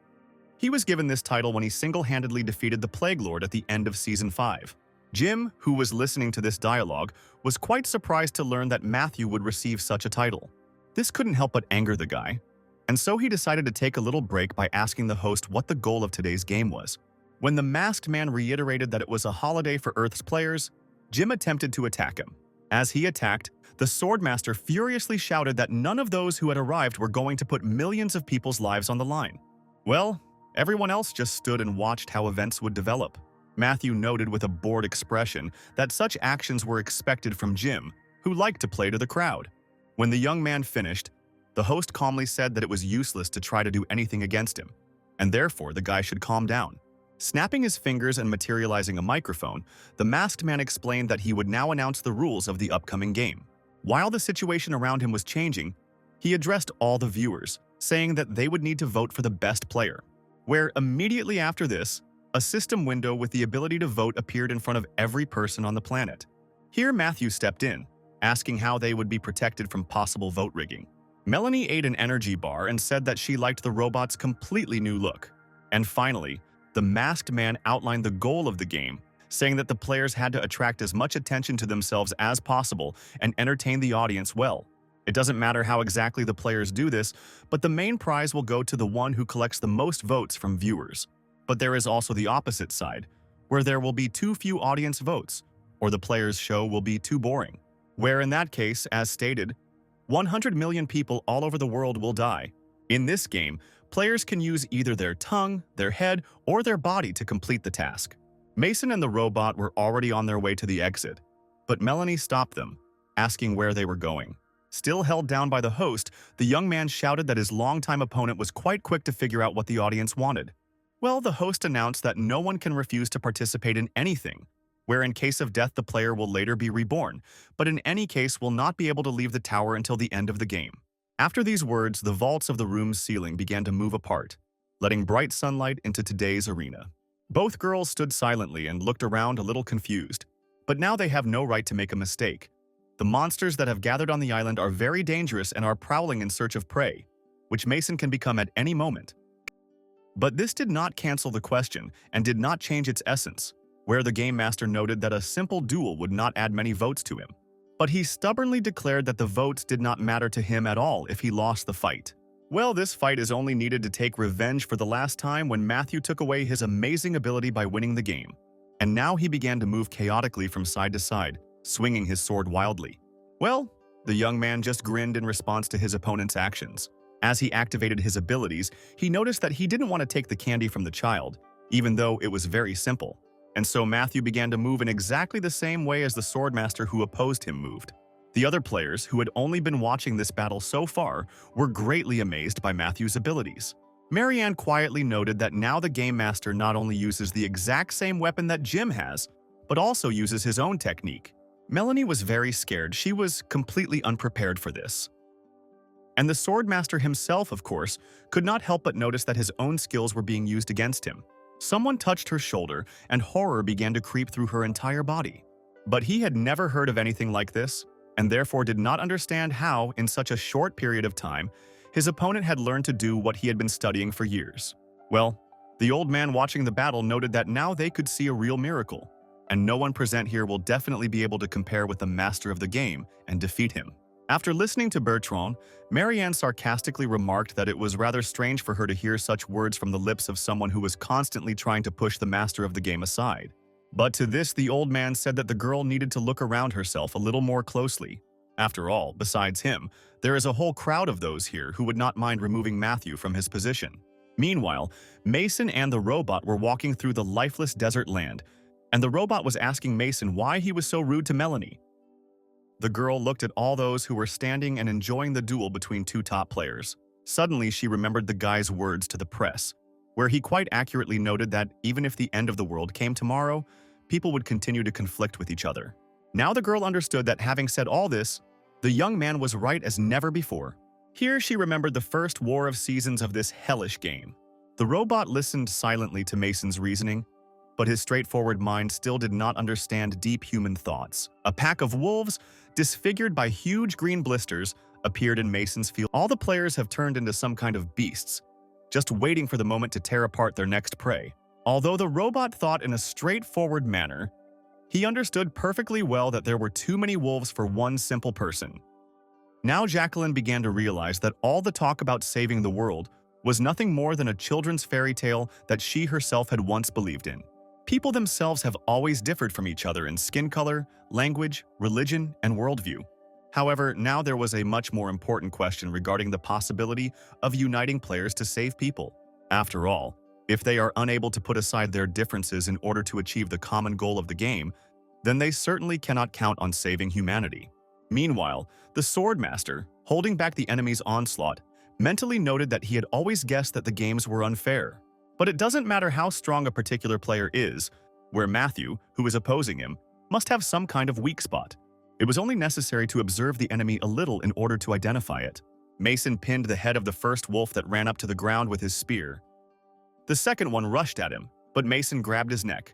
He was given this title when he single-handedly defeated the Plague Lord at the end of Season 5. Jim, who was listening to this dialogue, was quite surprised to learn that Matthew would receive such a title. This couldn't help but anger the guy, and so he decided to take a little break by asking the host what the goal of today's game was. When the masked man reiterated that it was a holiday for Earth's players, Jim attempted to attack him. As he attacked, the Swordmaster furiously shouted that none of those who had arrived were going to put millions of people's lives on the line. Well, everyone else just stood and watched how events would develop. Matthew noted with a bored expression that such actions were expected from Jim, who liked to play to the crowd. When the young man finished, the host calmly said that it was useless to try to do anything against him, and therefore the guy should calm down. Snapping his fingers and materializing a microphone, the masked man explained that he would now announce the rules of the upcoming game. While the situation around him was changing, he addressed all the viewers, saying that they would need to vote for the best player. Where immediately after this, a system window with the ability to vote appeared in front of every person on the planet. Here Matthew stepped in, asking how they would be protected from possible vote rigging. Melanie ate an energy bar and said that she liked the robot's completely new look. And finally, the masked man outlined the goal of the game, saying that the players had to attract as much attention to themselves as possible and entertain the audience well. It doesn't matter how exactly the players do this, but the main prize will go to the one who collects the most votes from viewers. But there is also the opposite side, where there will be too few audience votes, or the player's show will be too boring. Where in that case, as stated, 100 million people all over the world will die. In this game, players can use either their tongue, their head, or their body to complete the task. Mason and the robot were already on their way to the exit, but Melanie stopped them, asking where they were going. Still held down by the host, the young man shouted that his longtime opponent was quite quick to figure out what the audience wanted. Well, the host announced that no one can refuse to participate in anything, where in case of death the player will later be reborn, but in any case will not be able to leave the tower until the end of the game. After these words, the vaults of the room's ceiling began to move apart, letting bright sunlight into today's arena. Both girls stood silently and looked around a little confused, but now they have no right to make a mistake. The monsters that have gathered on the island are very dangerous and are prowling in search of prey, which Mason can become at any moment. But this did not cancel the question and did not change its essence, where the game master noted that a simple duel would not add many votes to him. But he stubbornly declared that the votes did not matter to him at all if he lost the fight. Well, this fight is only needed to take revenge for the last time when Matthew took away his amazing ability by winning the game. And now he began to move chaotically from side to side, swinging his sword wildly. Well, the young man just grinned in response to his opponent's actions. As he activated his abilities, he noticed that he didn't want to take the candy from the child, even though it was very simple. And so Matthew began to move in exactly the same way as the Swordmaster who opposed him moved. The other players, who had only been watching this battle so far, were greatly amazed by Matthew's abilities. Marianne quietly noted that now the Game Master not only uses the exact same weapon that Jim has, but also uses his own technique. Melanie was very scared. She was completely unprepared for this. And the Swordmaster himself, of course, could not help but notice that his own skills were being used against him. Someone touched her shoulder, and horror began to creep through her entire body. But he had never heard of anything like this, and therefore did not understand how, in such a short period of time, his opponent had learned to do what he had been studying for years. Well, the old man watching the battle noted that now they could see a real miracle, and no one present here will definitely be able to compare with the master of the game and defeat him. After listening to Bertrand, Marianne sarcastically remarked that it was rather strange for her to hear such words from the lips of someone who was constantly trying to push the master of the game aside. But to this, the old man said that the girl needed to look around herself a little more closely. After all, besides him, there is a whole crowd of those here who would not mind removing Matthew from his position. Meanwhile, Mason and the robot were walking through the lifeless desert land, and the robot was asking Mason why he was so rude to Melanie. The girl looked at all those who were standing and enjoying the duel between two top players. Suddenly, she remembered the guy's words to the press, where he quite accurately noted that even if the end of the world came tomorrow, people would continue to conflict with each other. Now the girl understood that having said all this, the young man was right as never before. Here she remembered the first War of Seasons of this hellish game. The robot listened silently to Mason's reasoning, but his straightforward mind still did not understand deep human thoughts. A pack of wolves, disfigured by huge green blisters, appeared in Mason's field. All the players have turned into some kind of beasts, just waiting for the moment to tear apart their next prey. Although the robot thought in a straightforward manner, he understood perfectly well that there were too many wolves for one simple person. Now Jacqueline began to realize that all the talk about saving the world was nothing more than a children's fairy tale that she herself had once believed in. People themselves have always differed from each other in skin color, language, religion, and worldview. However, now there was a much more important question regarding the possibility of uniting players to save people. After all, if they are unable to put aside their differences in order to achieve the common goal of the game, then they certainly cannot count on saving humanity. Meanwhile, the Swordmaster, holding back the enemy's onslaught, mentally noted that he had always guessed that the games were unfair. But it doesn't matter how strong a particular player is, where Matthew, who is opposing him, must have some kind of weak spot. It was only necessary to observe the enemy a little in order to identify it. Mason pinned the head of the first wolf that ran up to the ground with his spear. The second one rushed at him, but Mason grabbed his neck.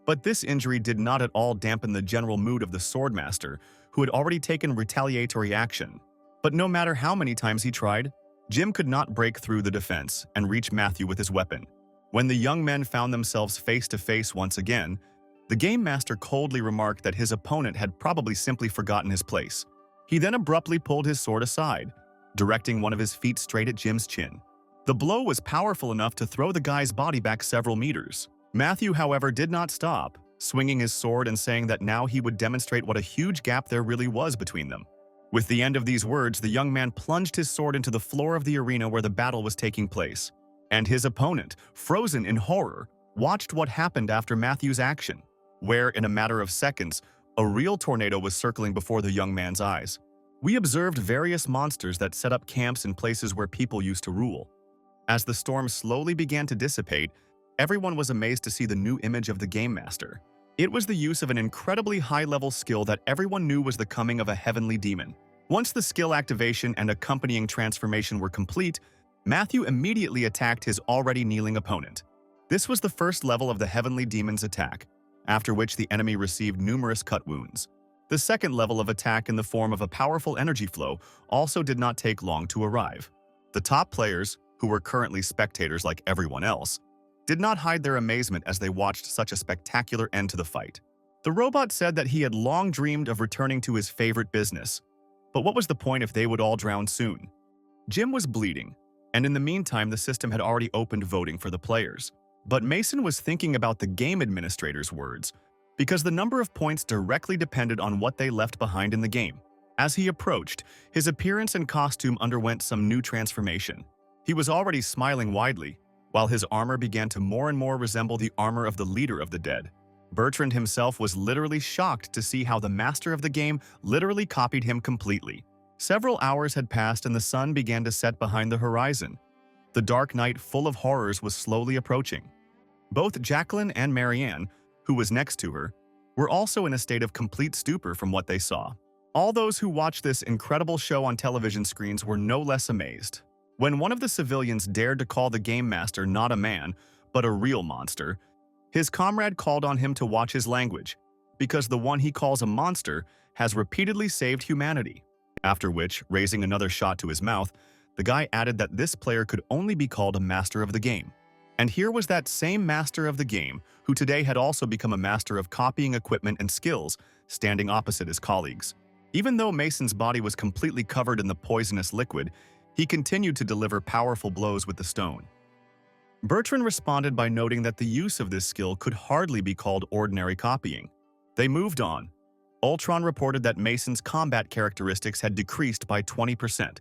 But this injury did not at all dampen the general mood of the Swordmaster, who had already taken retaliatory action. But no matter how many times he tried, Jim could not break through the defense and reach Matthew with his weapon. When the young men found themselves face to face once again, the Game Master coldly remarked that his opponent had probably simply forgotten his place. He then abruptly pulled his sword aside, directing one of his feet straight at Jim's chin. The blow was powerful enough to throw the guy's body back several meters. Matthew, however, did not stop, swinging his sword and saying that now he would demonstrate what a huge gap there really was between them. With the end of these words, the young man plunged his sword into the floor of the arena where the battle was taking place. And his opponent, frozen in horror, watched what happened after Matthew's action, where, in a matter of seconds, a real tornado was circling before the young man's eyes. We observed various monsters that set up camps in places where people used to rule. As the storm slowly began to dissipate, everyone was amazed to see the new image of the Game Master. It was the use of an incredibly high-level skill that everyone knew was the coming of a heavenly demon. Once the skill activation and accompanying transformation were complete, Matthew immediately attacked his already kneeling opponent. This was the first level of the heavenly demon's attack, after which the enemy received numerous cut wounds. The second level of attack in the form of a powerful energy flow also did not take long to arrive. The top players, who were currently spectators like everyone else, did not hide their amazement as they watched such a spectacular end to the fight. The robot said that he had long dreamed of returning to his favorite business, but what was the point if they would all drown soon? Jim was bleeding, and in the meantime the system had already opened voting for the players. But Mason was thinking about the game administrator's words, because the number of points directly depended on what they left behind in the game. As he approached, his appearance and costume underwent some new transformation. He was already smiling widely, while his armor began to more and more resemble the armor of the leader of the dead. Bertrand himself was literally shocked to see how the master of the game literally copied him completely. Several hours had passed and the sun began to set behind the horizon. The dark night full of horrors was slowly approaching. Both Jacqueline and Marianne, who was next to her, were also in a state of complete stupor from what they saw. All those who watched this incredible show on television screens were no less amazed. When one of the civilians dared to call the Game Master not a man, but a real monster, his comrade called on him to watch his language, because the one he calls a monster has repeatedly saved humanity. After which, raising another shot to his mouth, the guy added that this player could only be called a master of the game. And here was that same master of the game, who today had also become a master of copying equipment and skills, standing opposite his colleagues. Even though Mason's body was completely covered in the poisonous liquid, he continued to deliver powerful blows with the stone. Bertrand responded by noting that the use of this skill could hardly be called ordinary copying. They moved on. Ultron reported that Mason's combat characteristics had decreased by 20%.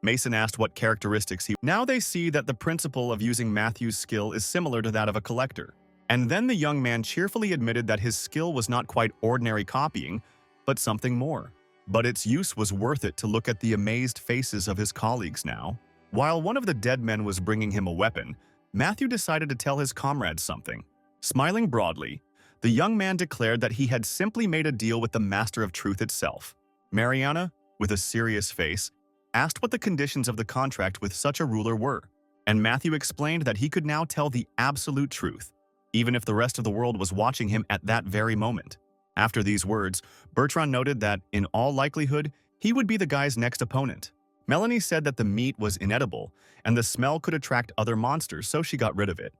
Mason asked what characteristics he... Now they see that the principle of using Matthew's skill is similar to that of a collector. And then the young man cheerfully admitted that his skill was not quite ordinary copying, but something more. But its use was worth it to look at the amazed faces of his colleagues now. While one of the dead men was bringing him a weapon, Matthew decided to tell his comrades something. Smiling broadly, the young man declared that he had simply made a deal with the Master of Truth itself. Mariana, with a serious face, asked what the conditions of the contract with such a ruler were, and Matthew explained that he could now tell the absolute truth, even if the rest of the world was watching him at that very moment. After these words, Bertrand noted that, in all likelihood, he would be the guy's next opponent. Melanie said that the meat was inedible and the smell could attract other monsters, so she got rid of it.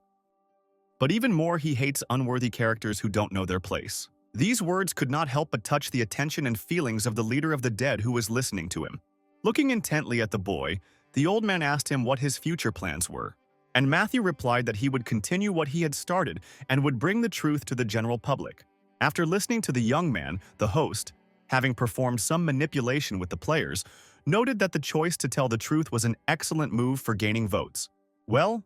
But even more, he hates unworthy characters who don't know their place. These words could not help but touch the attention and feelings of the leader of the dead who was listening to him. Looking intently at the boy, the old man asked him what his future plans were, and Matthew replied that he would continue what he had started and would bring the truth to the general public. After listening to the young man, the host, having performed some manipulation with the players, noted that the choice to tell the truth was an excellent move for gaining votes. Well,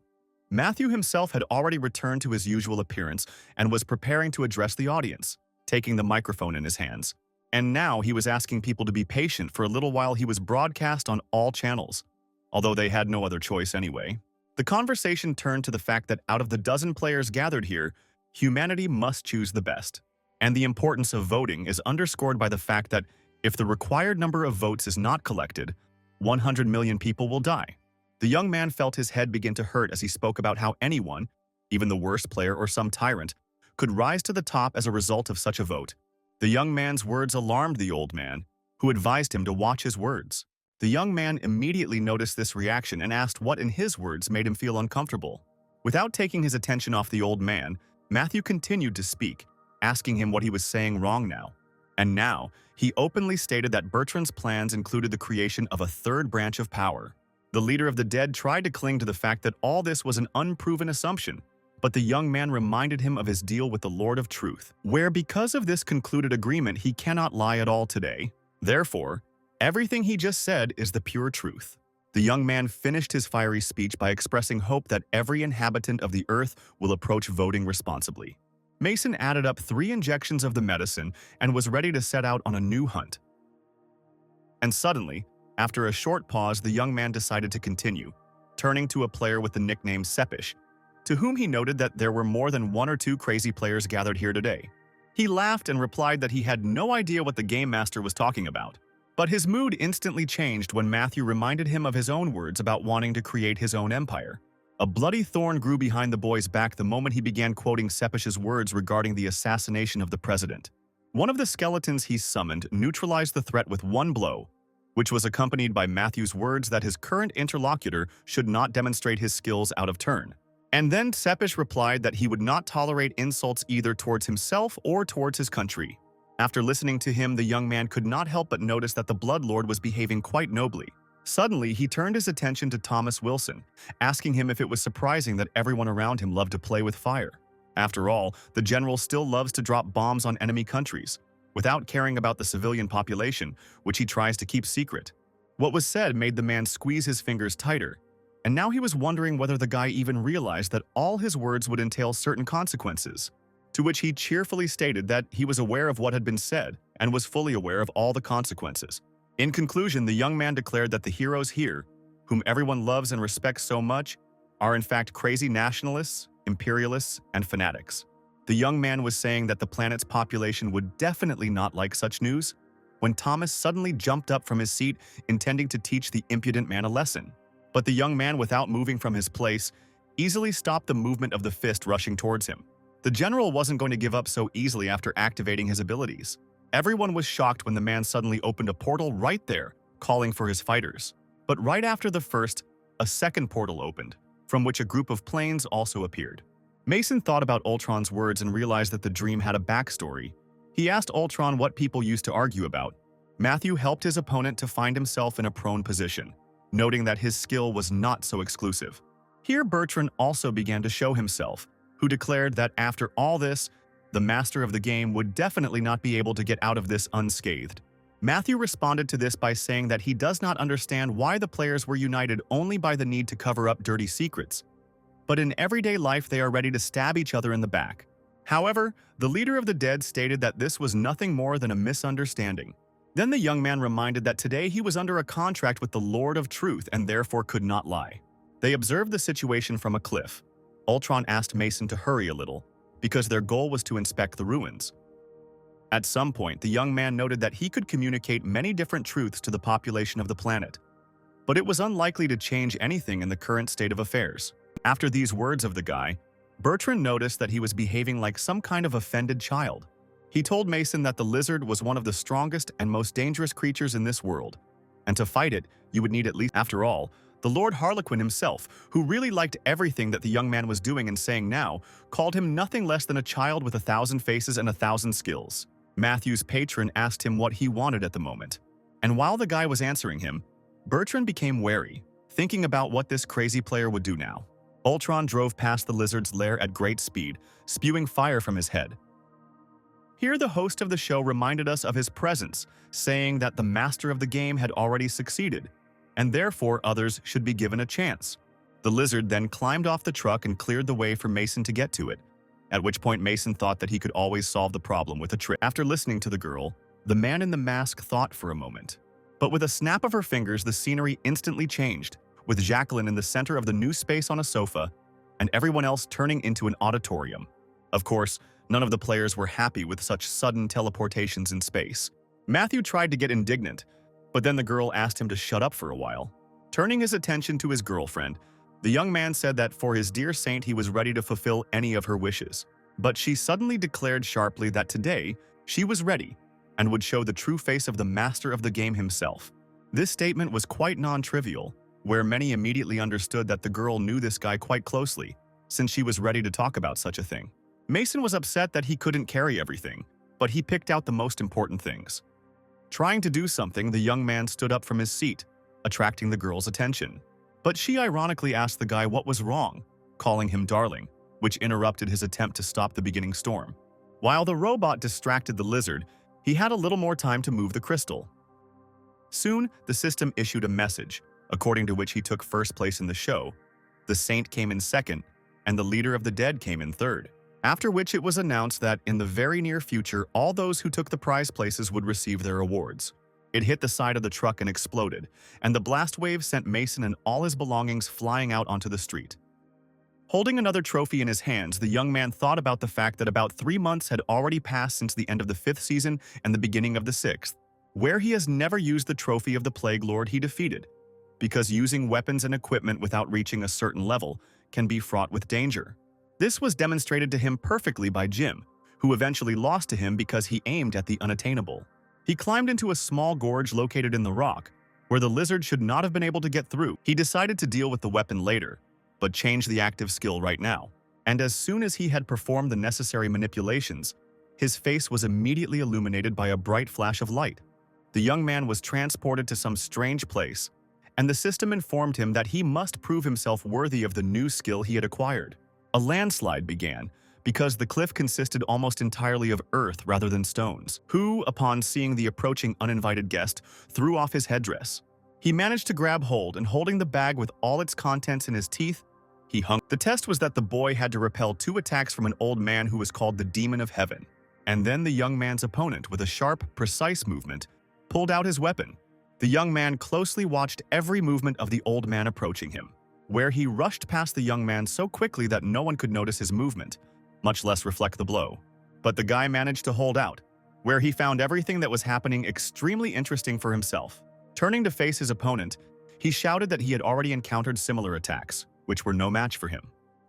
Matthew himself had already returned to his usual appearance and was preparing to address the audience, taking the microphone in his hands. And now he was asking people to be patient for a little while he was broadcast on all channels, although they had no other choice anyway. The conversation turned to the fact that out of the dozen players gathered here, humanity must choose the best. And the importance of voting is underscored by the fact that if the required number of votes is not collected, 100 million people will die. The young man felt his head begin to hurt as he spoke about how anyone, even the worst player or some tyrant, could rise to the top as a result of such a vote. The young man's words alarmed the old man, who advised him to watch his words. The young man immediately noticed this reaction and asked what in his words made him feel uncomfortable. Without taking his attention off the old man, Matthew continued to speak, asking him what he was saying wrong now. And now, he openly stated that Bertrand's plans included the creation of a third branch of power. The leader of the dead tried to cling to the fact that all this was an unproven assumption, but the young man reminded him of his deal with the Lord of Truth, where because of this concluded agreement he cannot lie at all today. Therefore, everything he just said is the pure truth. The young man finished his fiery speech by expressing hope that every inhabitant of the earth will approach voting responsibly. Mason added up 3 injections of the medicine and was ready to set out on a new hunt. And suddenly, after a short pause, the young man decided to continue, turning to a player with the nickname Sepish, to whom he noted that there were more than 1 or 2 crazy players gathered here today. He laughed and replied that he had no idea what the game master was talking about. But his mood instantly changed when Matthew reminded him of his own words about wanting to create his own empire. A bloody thorn grew behind the boy's back the moment he began quoting Sepish's words regarding the assassination of the president. One of the skeletons he summoned neutralized the threat with one blow, which was accompanied by Matthew's words that his current interlocutor should not demonstrate his skills out of turn. And then Sepish replied that he would not tolerate insults either towards himself or towards his country. After listening to him, the young man could not help but notice that the Bloodlord was behaving quite nobly. Suddenly, he turned his attention to Thomas Wilson, asking him if it was surprising that everyone around him loved to play with fire. After all, the general still loves to drop bombs on enemy countries, without caring about the civilian population, which he tries to keep secret. What was said made the man squeeze his fingers tighter, and now he was wondering whether the guy even realized that all his words would entail certain consequences, to which he cheerfully stated that he was aware of what had been said and was fully aware of all the consequences. In conclusion, the young man declared that the heroes here, whom everyone loves and respects so much, are in fact crazy nationalists, imperialists, and fanatics. The young man was saying that the planet's population would definitely not like such news, when Thomas suddenly jumped up from his seat, intending to teach the impudent man a lesson. But the young man, without moving from his place, easily stopped the movement of the fist rushing towards him. The general wasn't going to give up so easily after activating his abilities. Everyone was shocked when the man suddenly opened a portal right there, calling for his fighters. But right after the first, a second portal opened, from which a group of planes also appeared. Mason thought about Ultron's words and realized that the dream had a backstory. He asked Ultron what people used to argue about. Matthew helped his opponent to find himself in a prone position, noting that his skill was not so exclusive. Here Bertrand also began to show himself, who declared that after all this, the master of the game would definitely not be able to get out of this unscathed. Matthew responded to this by saying that he does not understand why the players were united only by the need to cover up dirty secrets, but in everyday life they are ready to stab each other in the back. However, the leader of the dead stated that this was nothing more than a misunderstanding. Then the young man reminded that today he was under a contract with the Lord of Truth and therefore could not lie. They observed the situation from a cliff. Ultron asked Mason to hurry a little, because their goal was to inspect the ruins. At some point, the young man noted that he could communicate many different truths to the population of the planet, but it was unlikely to change anything in the current state of affairs. After these words of the guy, Bertrand noticed that he was behaving like some kind of offended child. He told Mason that the lizard was one of the strongest and most dangerous creatures in this world, and to fight it, you would need at least. After all, the Lord Harlequin himself, who really liked everything that the young man was doing and saying now, called him nothing less than a child with 1,000 faces and 1,000 skills. Matthew's patron asked him what he wanted at the moment. And while the guy was answering him, Bertrand became wary, thinking about what this crazy player would do now. Ultron drove past the lizard's lair at great speed, spewing fire from his head. Here the host of the show reminded us of his presence, saying that the master of the game had already succeeded, and therefore others should be given a chance. The lizard then climbed off the truck and cleared the way for Mason to get to it, at which point Mason thought that he could always solve the problem with a trick. After listening to the girl, the man in the mask thought for a moment. But with a snap of her fingers, the scenery instantly changed, with Jacqueline in the center of the new space on a sofa, and everyone else turning into an auditorium. Of course, none of the players were happy with such sudden teleportations in space. Matthew tried to get indignant, but then the girl asked him to shut up for a while. Turning his attention to his girlfriend, the young man said that for his dear saint he was ready to fulfill any of her wishes. But she suddenly declared sharply that today she was ready and would show the true face of the master of the game himself. This statement was quite non-trivial, where many immediately understood that the girl knew this guy quite closely, since she was ready to talk about such a thing. Mason was upset that he couldn't carry everything, but he picked out the most important things. Trying to do something, the young man stood up from his seat, attracting the girl's attention. But she ironically asked the guy what was wrong, calling him darling, which interrupted his attempt to stop the beginning storm. While the robot distracted the lizard, he had a little more time to move the crystal. Soon, the system issued a message, according to which he took first place in the show, the saint came in second, and the leader of the dead came in third. After which it was announced that in the very near future, all those who took the prize places would receive their awards. It hit the side of the truck and exploded, and the blast wave sent Mason and all his belongings flying out onto the street. Holding another trophy in his hands, the young man thought about the fact that about 3 months had already passed since the end of the 5th season and the beginning of the 6th, where he has never used the trophy of the Plague Lord he defeated, because using weapons and equipment without reaching a certain level can be fraught with danger. This was demonstrated to him perfectly by Jim, who eventually lost to him because he aimed at the unattainable. He climbed into a small gorge located in the rock, where the lizard should not have been able to get through. He decided to deal with the weapon later, but changed the active skill right now. And as soon as he had performed the necessary manipulations, his face was immediately illuminated by a bright flash of light. The young man was transported to some strange place, and the system informed him that he must prove himself worthy of the new skill he had acquired. A landslide began, because the cliff consisted almost entirely of earth rather than stones, who, upon seeing the approaching uninvited guest, threw off his headdress. He managed to grab hold, and holding the bag with all its contents in his teeth, he hung. The test was that the boy had to repel 2 attacks from an old man who was called the Demon of Heaven. And then the young man's opponent, with a sharp, precise movement, pulled out his weapon. The young man closely watched every movement of the old man approaching him, where he rushed past the young man so quickly that no one could notice his movement, much less reflect the blow. But the guy managed to hold out, where he found everything that was happening extremely interesting for himself. Turning to face his opponent, he shouted that he had already encountered similar attacks, which were no match for him.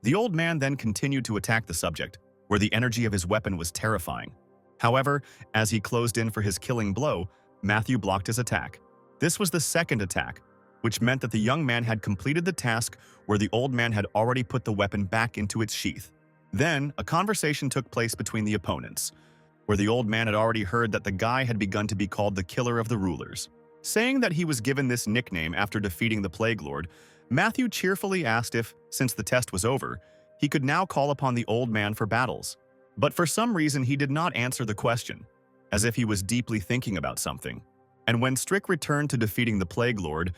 The old man then continued to attack the subject, where the energy of his weapon was terrifying. However, as he closed in for his killing blow, Matthew blocked his attack. This was the second attack, which meant that the young man had completed the task where the old man had already put the weapon back into its sheath. Then, a conversation took place between the opponents, where the old man had already heard that the guy had begun to be called the Killer of the Rulers. Saying that he was given this nickname after defeating the Plague Lord, Matthew cheerfully asked if, since the test was over, he could now call upon the old man for battles. But for some reason he did not answer the question, as if he was deeply thinking about something. And when Strick returned to defeating the Plague Lord,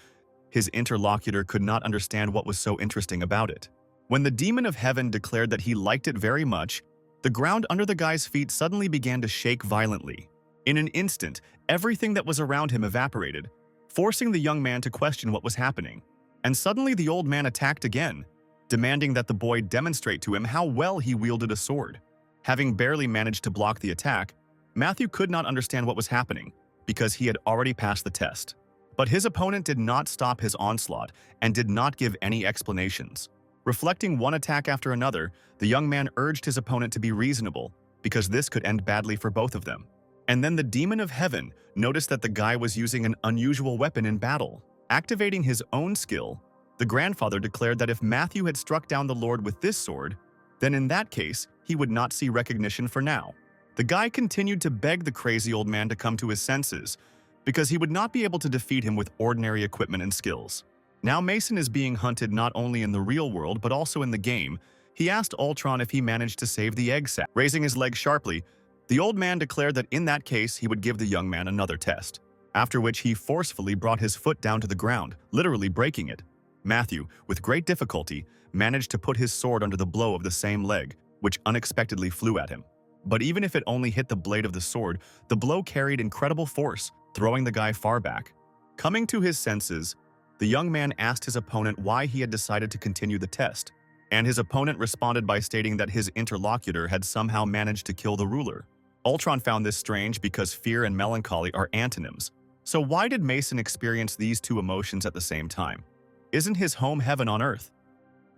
his interlocutor could not understand what was so interesting about it. When the Demon of Heaven declared that he liked it very much, the ground under the guy's feet suddenly began to shake violently. In an instant, everything that was around him evaporated, forcing the young man to question what was happening. And suddenly the old man attacked again, demanding that the boy demonstrate to him how well he wielded a sword. Having barely managed to block the attack, Matthew could not understand what was happening, because he had already passed the test. But his opponent did not stop his onslaught and did not give any explanations. Reflecting one attack after another, the young man urged his opponent to be reasonable, because this could end badly for both of them. And then the demon of heaven noticed that the guy was using an unusual weapon in battle. Activating his own skill, the grandfather declared that if Matthew had struck down the Lord with this sword, then in that case, he would not see recognition for now. The guy continued to beg the crazy old man to come to his senses, because he would not be able to defeat him with ordinary equipment and skills. Now Mason is being hunted not only in the real world but also in the game. He asked Ultron if he managed to save the egg sac. Raising his leg sharply, the old man declared that in that case he would give the young man another test, after which he forcefully brought his foot down to the ground, literally breaking it. Matthew, with great difficulty, managed to put his sword under the blow of the same leg, which unexpectedly flew at him. But even if it only hit the blade of the sword, the blow carried incredible force, throwing the guy far back. Coming to his senses, the young man asked his opponent why he had decided to continue the test, and his opponent responded by stating that his interlocutor had somehow managed to kill the ruler. Ultron found this strange because fear and melancholy are antonyms. So why did Mason experience these two emotions at the same time? Isn't his home heaven on earth?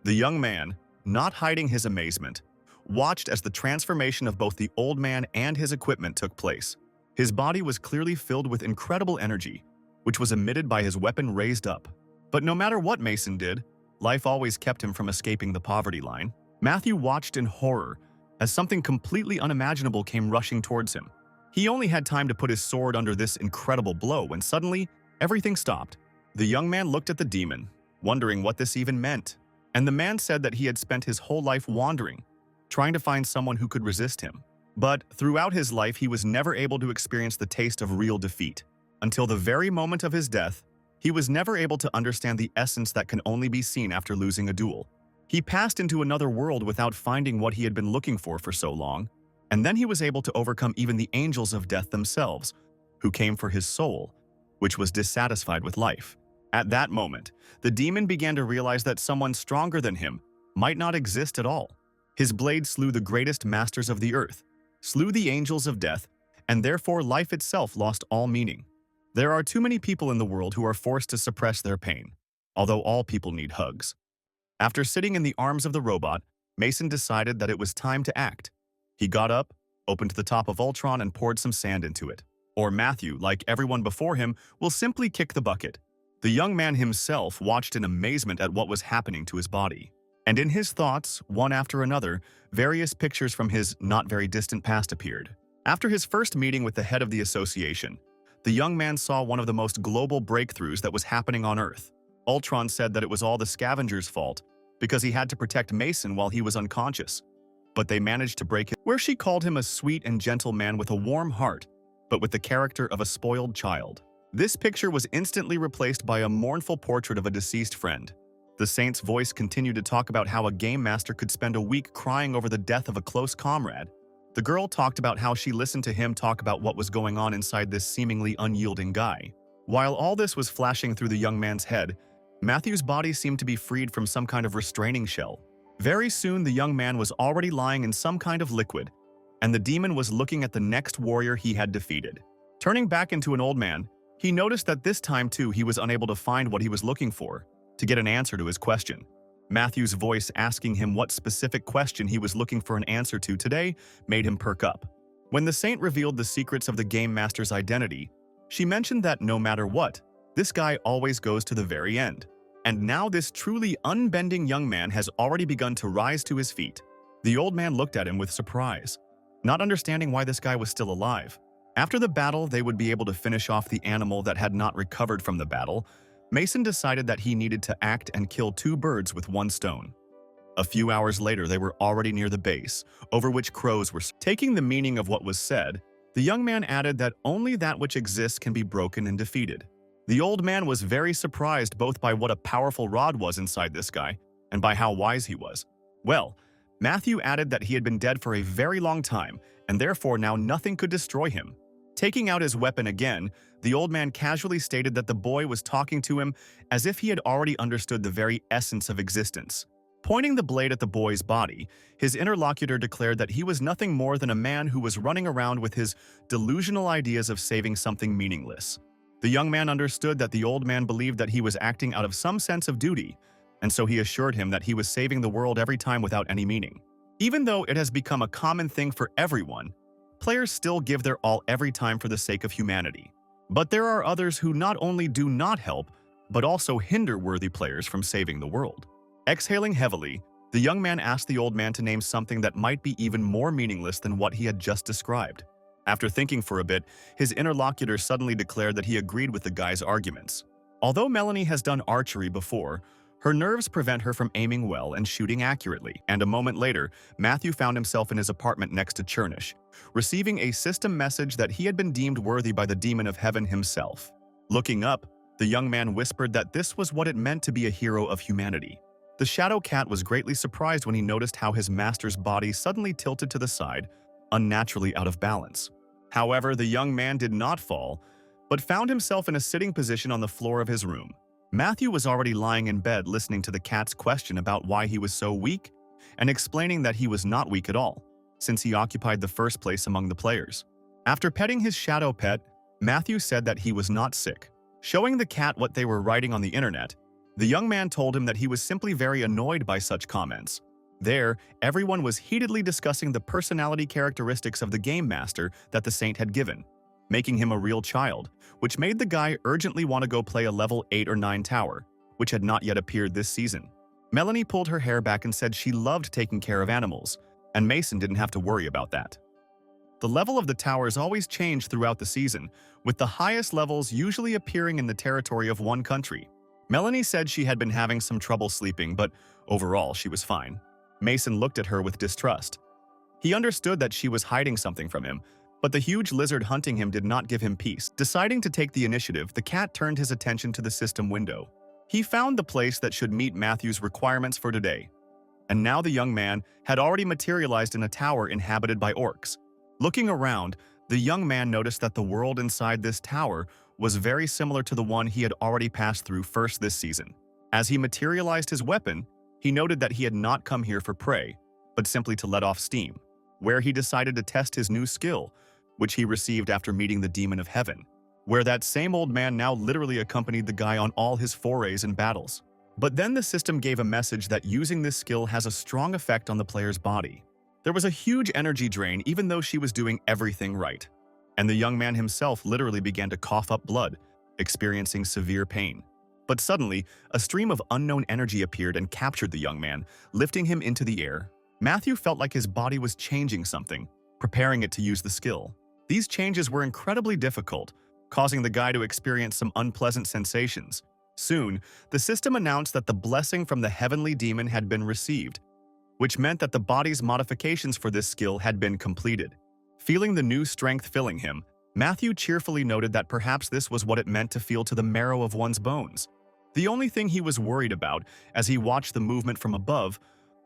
The young man, not hiding his amazement, watched as the transformation of both the old man and his equipment took place. His body was clearly filled with incredible energy, which was emitted by his weapon raised up. But no matter what Mason did, life always kept him from escaping the poverty line. Matthew watched in horror as something completely unimaginable came rushing towards him. He only had time to put his sword under this incredible blow when suddenly everything stopped. The young man looked at the demon, wondering what this even meant. And the man said that he had spent his whole life wandering, trying to find someone who could resist him. But throughout his life, he was never able to experience the taste of real defeat. Until the very moment of his death, he was never able to understand the essence that can only be seen after losing a duel. He passed into another world without finding what he had been looking for so long, and then he was able to overcome even the angels of death themselves, who came for his soul, which was dissatisfied with life. At that moment, the demon began to realize that someone stronger than him might not exist at all. His blade slew the greatest masters of the earth, slew the angels of death, and therefore life itself lost all meaning. There are too many people in the world who are forced to suppress their pain, although all people need hugs. After sitting in the arms of the robot, Mason decided that it was time to act. He got up, opened the top of Ultron, and poured some sand into it. Or Matthew, like everyone before him, will simply kick the bucket. The young man himself watched in amazement at what was happening to his body. And in his thoughts, one after another, various pictures from his not very distant past appeared. After his first meeting with the head of the association, the young man saw one of the most global breakthroughs that was happening on Earth. Ultron said that it was all the scavengers' fault because he had to protect Mason while he was unconscious. But they managed to break it, where she called him a sweet and gentle man with a warm heart, but with the character of a spoiled child. This picture was instantly replaced by a mournful portrait of a deceased friend. The saint's voice continued to talk about how a game master could spend a week crying over the death of a close comrade. The girl talked about how she listened to him talk about what was going on inside this seemingly unyielding guy. While all this was flashing through the young man's head, Matthew's body seemed to be freed from some kind of restraining shell. Very soon, the young man was already lying in some kind of liquid, and the demon was looking at the next warrior he had defeated. Turning back into an old man, he noticed that this time too he was unable to find what he was looking for, to get an answer to his question. Matthew's voice asking him what specific question he was looking for an answer to today made him perk up. When the saint revealed the secrets of the game master's identity, she mentioned that no matter what, this guy always goes to the very end. And now this truly unbending young man has already begun to rise to his feet. The old man looked at him with surprise, not understanding why this guy was still alive. After the battle, they would be able to finish off the animal that had not recovered from the battle. Mason decided that he needed to act and kill two birds with one stone. A few hours later, they were already near the base, over which crows were taking the meaning of what was said. The young man added that only that which exists can be broken and defeated. The old man was very surprised both by what a powerful rod was inside this guy and by how wise he was. Well, Matthew added that he had been dead for a very long time and therefore now nothing could destroy him. Taking out his weapon again, the old man casually stated that the boy was talking to him as if he had already understood the very essence of existence. Pointing the blade at the boy's body, his interlocutor declared that he was nothing more than a man who was running around with his delusional ideas of saving something meaningless. The young man understood that the old man believed that he was acting out of some sense of duty, and so he assured him that he was saving the world every time without any meaning. Even though it has become a common thing for everyone, players still give their all every time for the sake of humanity. But there are others who not only do not help, but also hinder worthy players from saving the world. Exhaling heavily, the young man asked the old man to name something that might be even more meaningless than what he had just described. After thinking for a bit, his interlocutor suddenly declared that he agreed with the guy's arguments. Although Melanie has done archery before, her nerves prevent her from aiming well and shooting accurately, and a moment later, Matthew found himself in his apartment next to Chernish, receiving a system message that he had been deemed worthy by the demon of heaven himself. Looking up, the young man whispered that this was what it meant to be a hero of humanity. The shadow cat was greatly surprised when he noticed how his master's body suddenly tilted to the side, unnaturally out of balance. However, the young man did not fall, but found himself in a sitting position on the floor of his room. Matthew was already lying in bed listening to the cat's question about why he was so weak, and explaining that he was not weak at all, since he occupied the first place among the players. After petting his shadow pet, Matthew said that he was not sick. Showing the cat what they were writing on the internet, the young man told him that he was simply very annoyed by such comments. There, everyone was heatedly discussing the personality characteristics of the game master that the saint had given, making him a real child, which made the guy urgently want to go play a level 8 or 9 tower, which had not yet appeared this season. Melanie pulled her hair back and said she loved taking care of animals, and Mason didn't have to worry about that. The level of the towers always changed throughout the season, with the highest levels usually appearing in the territory of one country. Melanie said she had been having some trouble sleeping, but overall she was fine. Mason looked at her with distrust. He understood that she was hiding something from him, but the huge lizard hunting him did not give him peace. Deciding to take the initiative, the cat turned his attention to the system window. He found the place that should meet Matthew's requirements for today. And now the young man had already materialized in a tower inhabited by orcs. Looking around, the young man noticed that the world inside this tower was very similar to the one he had already passed through first this season. As he materialized his weapon, he noted that he had not come here for prey, but simply to let off steam, where he decided to test his new skill, which he received after meeting the demon of heaven, where that same old man now literally accompanied the guy on all his forays and battles. But then the system gave a message that using this skill has a strong effect on the player's body. There was a huge energy drain even though she was doing everything right. And the young man himself literally began to cough up blood, experiencing severe pain. But suddenly, a stream of unknown energy appeared and captured the young man, lifting him into the air. Matthew felt like his body was changing something, preparing it to use the skill. These changes were incredibly difficult, causing the guy to experience some unpleasant sensations. Soon, the system announced that the blessing from the heavenly demon had been received, which meant that the body's modifications for this skill had been completed. Feeling the new strength filling him, Matthew cheerfully noted that perhaps this was what it meant to feel to the marrow of one's bones. The only thing he was worried about, as he watched the movement from above,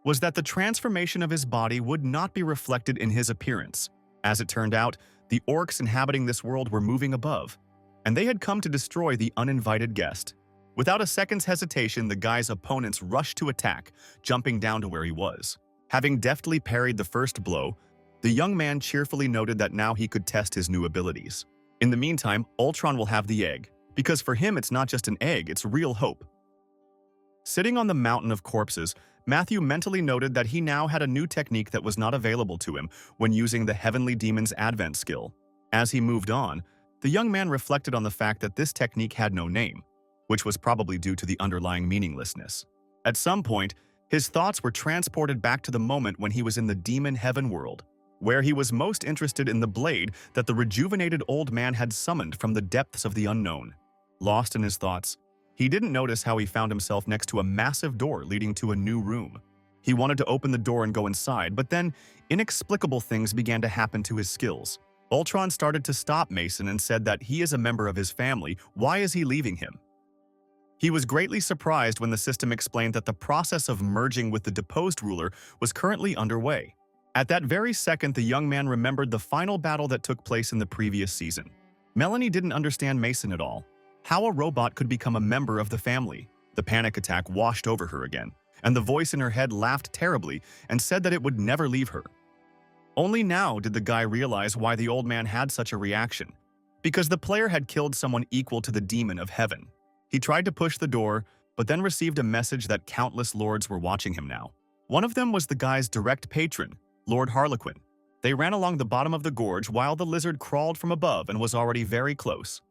was that the transformation of his body would not be reflected in his appearance. As it turned out, the orcs inhabiting this world were moving above, and they had come to destroy the uninvited guest. Without a second's hesitation, the guy's opponents rushed to attack, jumping down to where he was. Having deftly parried the first blow, the young man cheerfully noted that now he could test his new abilities. In the meantime, Ultron will have the egg, because for him it's not just an egg, it's real hope. Sitting on the mountain of corpses, Matthew mentally noted that he now had a new technique that was not available to him when using the Heavenly Demon's Advent skill. As he moved on, the young man reflected on the fact that this technique had no name, which was probably due to the underlying meaninglessness. At some point, his thoughts were transported back to the moment when he was in the demon heaven world, where he was most interested in the blade that the rejuvenated old man had summoned from the depths of the unknown. Lost in his thoughts, he didn't notice how he found himself next to a massive door leading to a new room. He wanted to open the door and go inside, but then inexplicable things began to happen to his skills. Ultron started to stop Mason and said that he is a member of his family. Why is he leaving him? He was greatly surprised when the system explained that the process of merging with the deposed ruler was currently underway. At that very second, the young man remembered the final battle that took place in the previous season. Melanie didn't understand Mason at all. How a robot could become a member of the family. The panic attack washed over her again, and the voice in her head laughed terribly and said that it would never leave her. Only now did the guy realize why the old man had such a reaction. Because the player had killed someone equal to the demon of heaven. He tried to push the door, but then received a message that countless lords were watching him now. One of them was the guy's direct patron, Lord Harlequin. They ran along the bottom of the gorge while the lizard crawled from above and was already very close.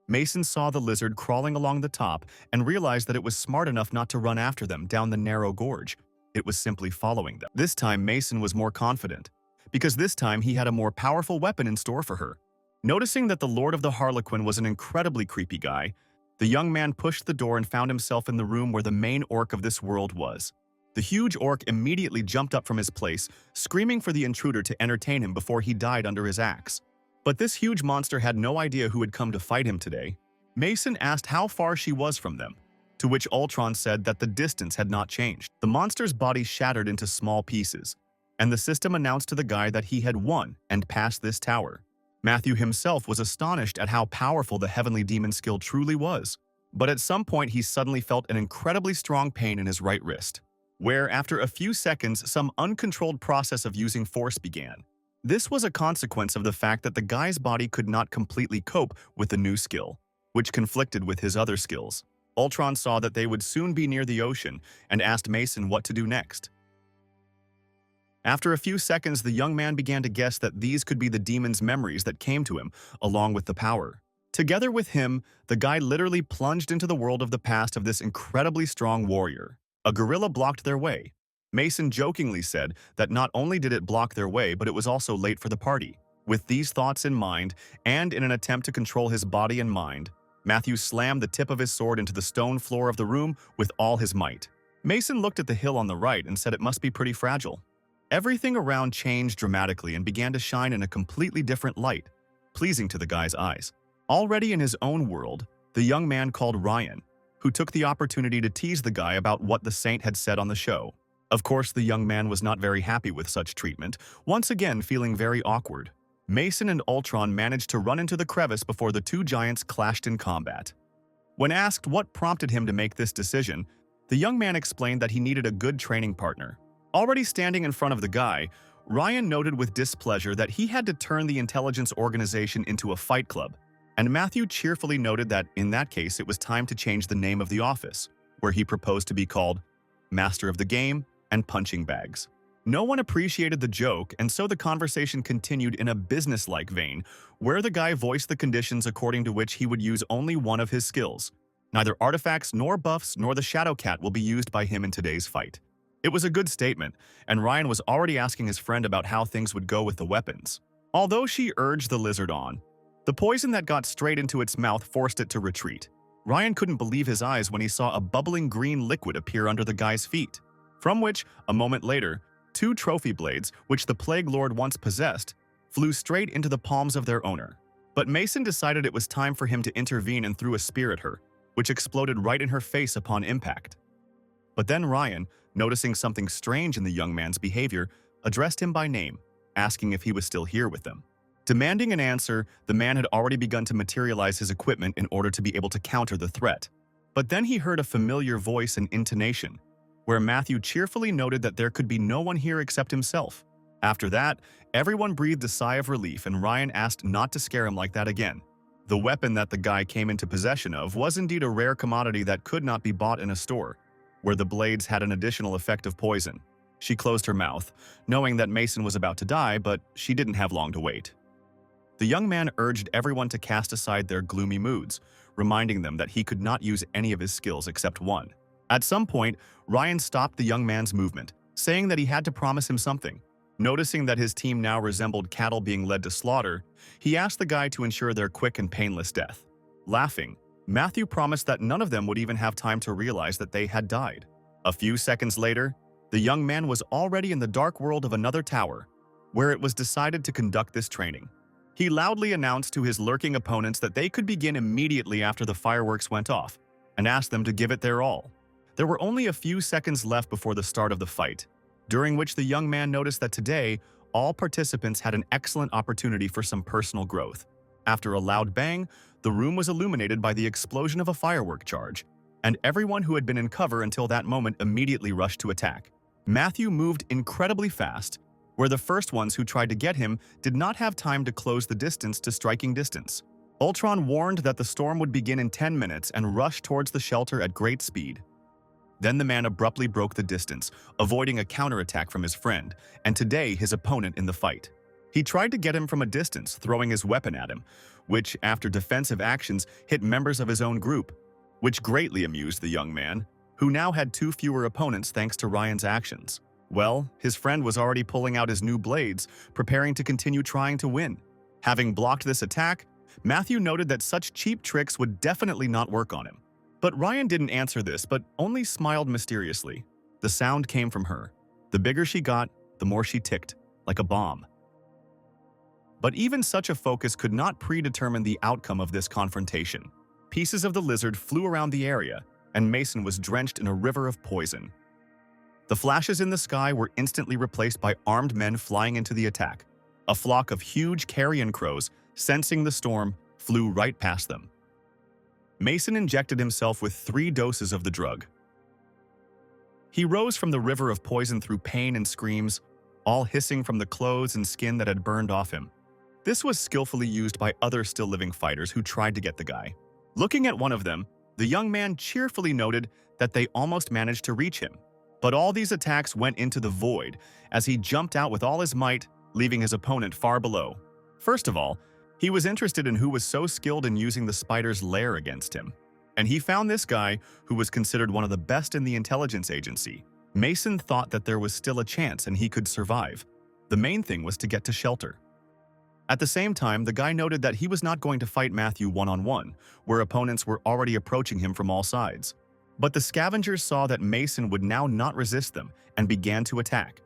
Mason saw the lizard crawling along the top and realized that it was smart enough not to run after them down the narrow gorge. It was simply following them. This time, Mason was more confident, because this time he had a more powerful weapon in store for her. Noticing that the Lord of the Harlequin was an incredibly creepy guy, the young man pushed the door and found himself in the room where the main orc of this world was. The huge orc immediately jumped up from his place, screaming for the intruder to entertain him before he died under his axe. But this huge monster had no idea who had come to fight him today. Mason asked how far she was from them, to which Ultron said that the distance had not changed. The monster's body shattered into small pieces, and the system announced to the guy that he had won and passed this tower. Matthew himself was astonished at how powerful the heavenly demon skill truly was. But at some point he suddenly felt an incredibly strong pain in his right wrist, where after a few seconds some uncontrolled process of using force began. This was a consequence of the fact that the guy's body could not completely cope with the new skill, which conflicted with his other skills. Ultron saw that they would soon be near the ocean and asked Mason what to do next. After a few seconds, the young man began to guess that these could be the demon's memories that came to him, along with the power. Together with him, the guy literally plunged into the world of the past of this incredibly strong warrior. A gorilla blocked their way. Mason jokingly said that not only did it block their way, but it was also late for the party. With these thoughts in mind, and in an attempt to control his body and mind, Matthew slammed the tip of his sword into the stone floor of the room with all his might. Mason looked at the hill on the right and said it must be pretty fragile. Everything around changed dramatically and began to shine in a completely different light, pleasing to the guy's eyes. Already in his own world, the young man called Ryan, who took the opportunity to tease the guy about what the saint had said on the show. Of course, the young man was not very happy with such treatment, once again feeling very awkward. Mason and Ultron managed to run into the crevice before the two giants clashed in combat. When asked what prompted him to make this decision, the young man explained that he needed a good training partner. Already standing in front of the guy, Ryan noted with displeasure that he had to turn the intelligence organization into a fight club, and Matthew cheerfully noted that in that case it was time to change the name of the office, where he proposed to be called Master of the Game and Punching Bags. No one appreciated the joke, and so the conversation continued in a business-like vein, where the guy voiced the conditions according to which he would use only one of his skills. Neither artifacts nor buffs nor the Shadow Cat will be used by him in today's fight. It was a good statement, and Ryan was already asking his friend about how things would go with the weapons. Although she urged the lizard on, the poison that got straight into its mouth forced it to retreat. Ryan couldn't believe his eyes when he saw a bubbling green liquid appear under the guy's feet, from which, a moment later, two trophy blades, which the Plague Lord once possessed, flew straight into the palms of their owner. But Mason decided it was time for him to intervene and threw a spear at her, which exploded right in her face upon impact. But then Ryan, noticing something strange in the young man's behavior, addressed him by name, asking if he was still here with them. Demanding an answer, the man had already begun to materialize his equipment in order to be able to counter the threat. But then he heard a familiar voice and intonation, where Matthew cheerfully noted that there could be no one here except himself. After that, everyone breathed a sigh of relief, and Ryan asked not to scare him like that again. The weapon that the guy came into possession of was indeed a rare commodity that could not be bought in a store, where the blades had an additional effect of poison. She closed her mouth, knowing that Mason was about to die, but she didn't have long to wait. The young man urged everyone to cast aside their gloomy moods, reminding them that he could not use any of his skills except one. At some point, Ryan stopped the young man's movement, saying that he had to promise him something. Noticing that his team now resembled cattle being led to slaughter, he asked the guy to ensure their quick and painless death. Laughing, Matthew promised that none of them would even have time to realize that they had died. A few seconds later, the young man was already in the dark world of another tower, where it was decided to conduct this training. He loudly announced to his lurking opponents that they could begin immediately after the fireworks went off, and asked them to give it their all. There were only a few seconds left before the start of the fight, during which the young man noticed that today, all participants had an excellent opportunity for some personal growth. After a loud bang, the room was illuminated by the explosion of a firework charge, and everyone who had been in cover until that moment immediately rushed to attack. Matthew moved incredibly fast, where the first ones who tried to get him did not have time to close the distance to striking distance. Ultron warned that the storm would begin in 10 minutes and rushed towards the shelter at great speed. Then the man abruptly broke the distance, avoiding a counterattack from his friend, and today his opponent in the fight. He tried to get him from a distance, throwing his weapon at him, which, after defensive actions, hit members of his own group, which greatly amused the young man, who now had 2 fewer opponents thanks to Ryan's actions. Well, his friend was already pulling out his new blades, preparing to continue trying to win. Having blocked this attack, Matthew noted that such cheap tricks would definitely not work on him. But Ryan didn't answer this, but only smiled mysteriously. The sound came from her. The bigger she got, the more she ticked, like a bomb. But even such a focus could not predetermine the outcome of this confrontation. Pieces of the lizard flew around the area, and Mason was drenched in a river of poison. The flashes in the sky were instantly replaced by armed men flying into the attack. A flock of huge carrion crows, sensing the storm, flew right past them. Mason injected himself with 3 doses of the drug. He rose from the river of poison through pain and screams, all hissing from the clothes and skin that had burned off him. This was skillfully used by other still-living fighters who tried to get the guy. Looking at one of them, the young man cheerfully noted that they almost managed to reach him. But all these attacks went into the void as he jumped out with all his might, leaving his opponent far below. First of all, he was interested in who was so skilled in using the spider's lair against him. And he found this guy who was considered one of the best in the intelligence agency. Mason thought that there was still a chance and he could survive. The main thing was to get to shelter. At the same time, the guy noted that he was not going to fight Matthew one-on-one, where opponents were already approaching him from all sides. But the scavengers saw that Mason would now not resist them and began to attack.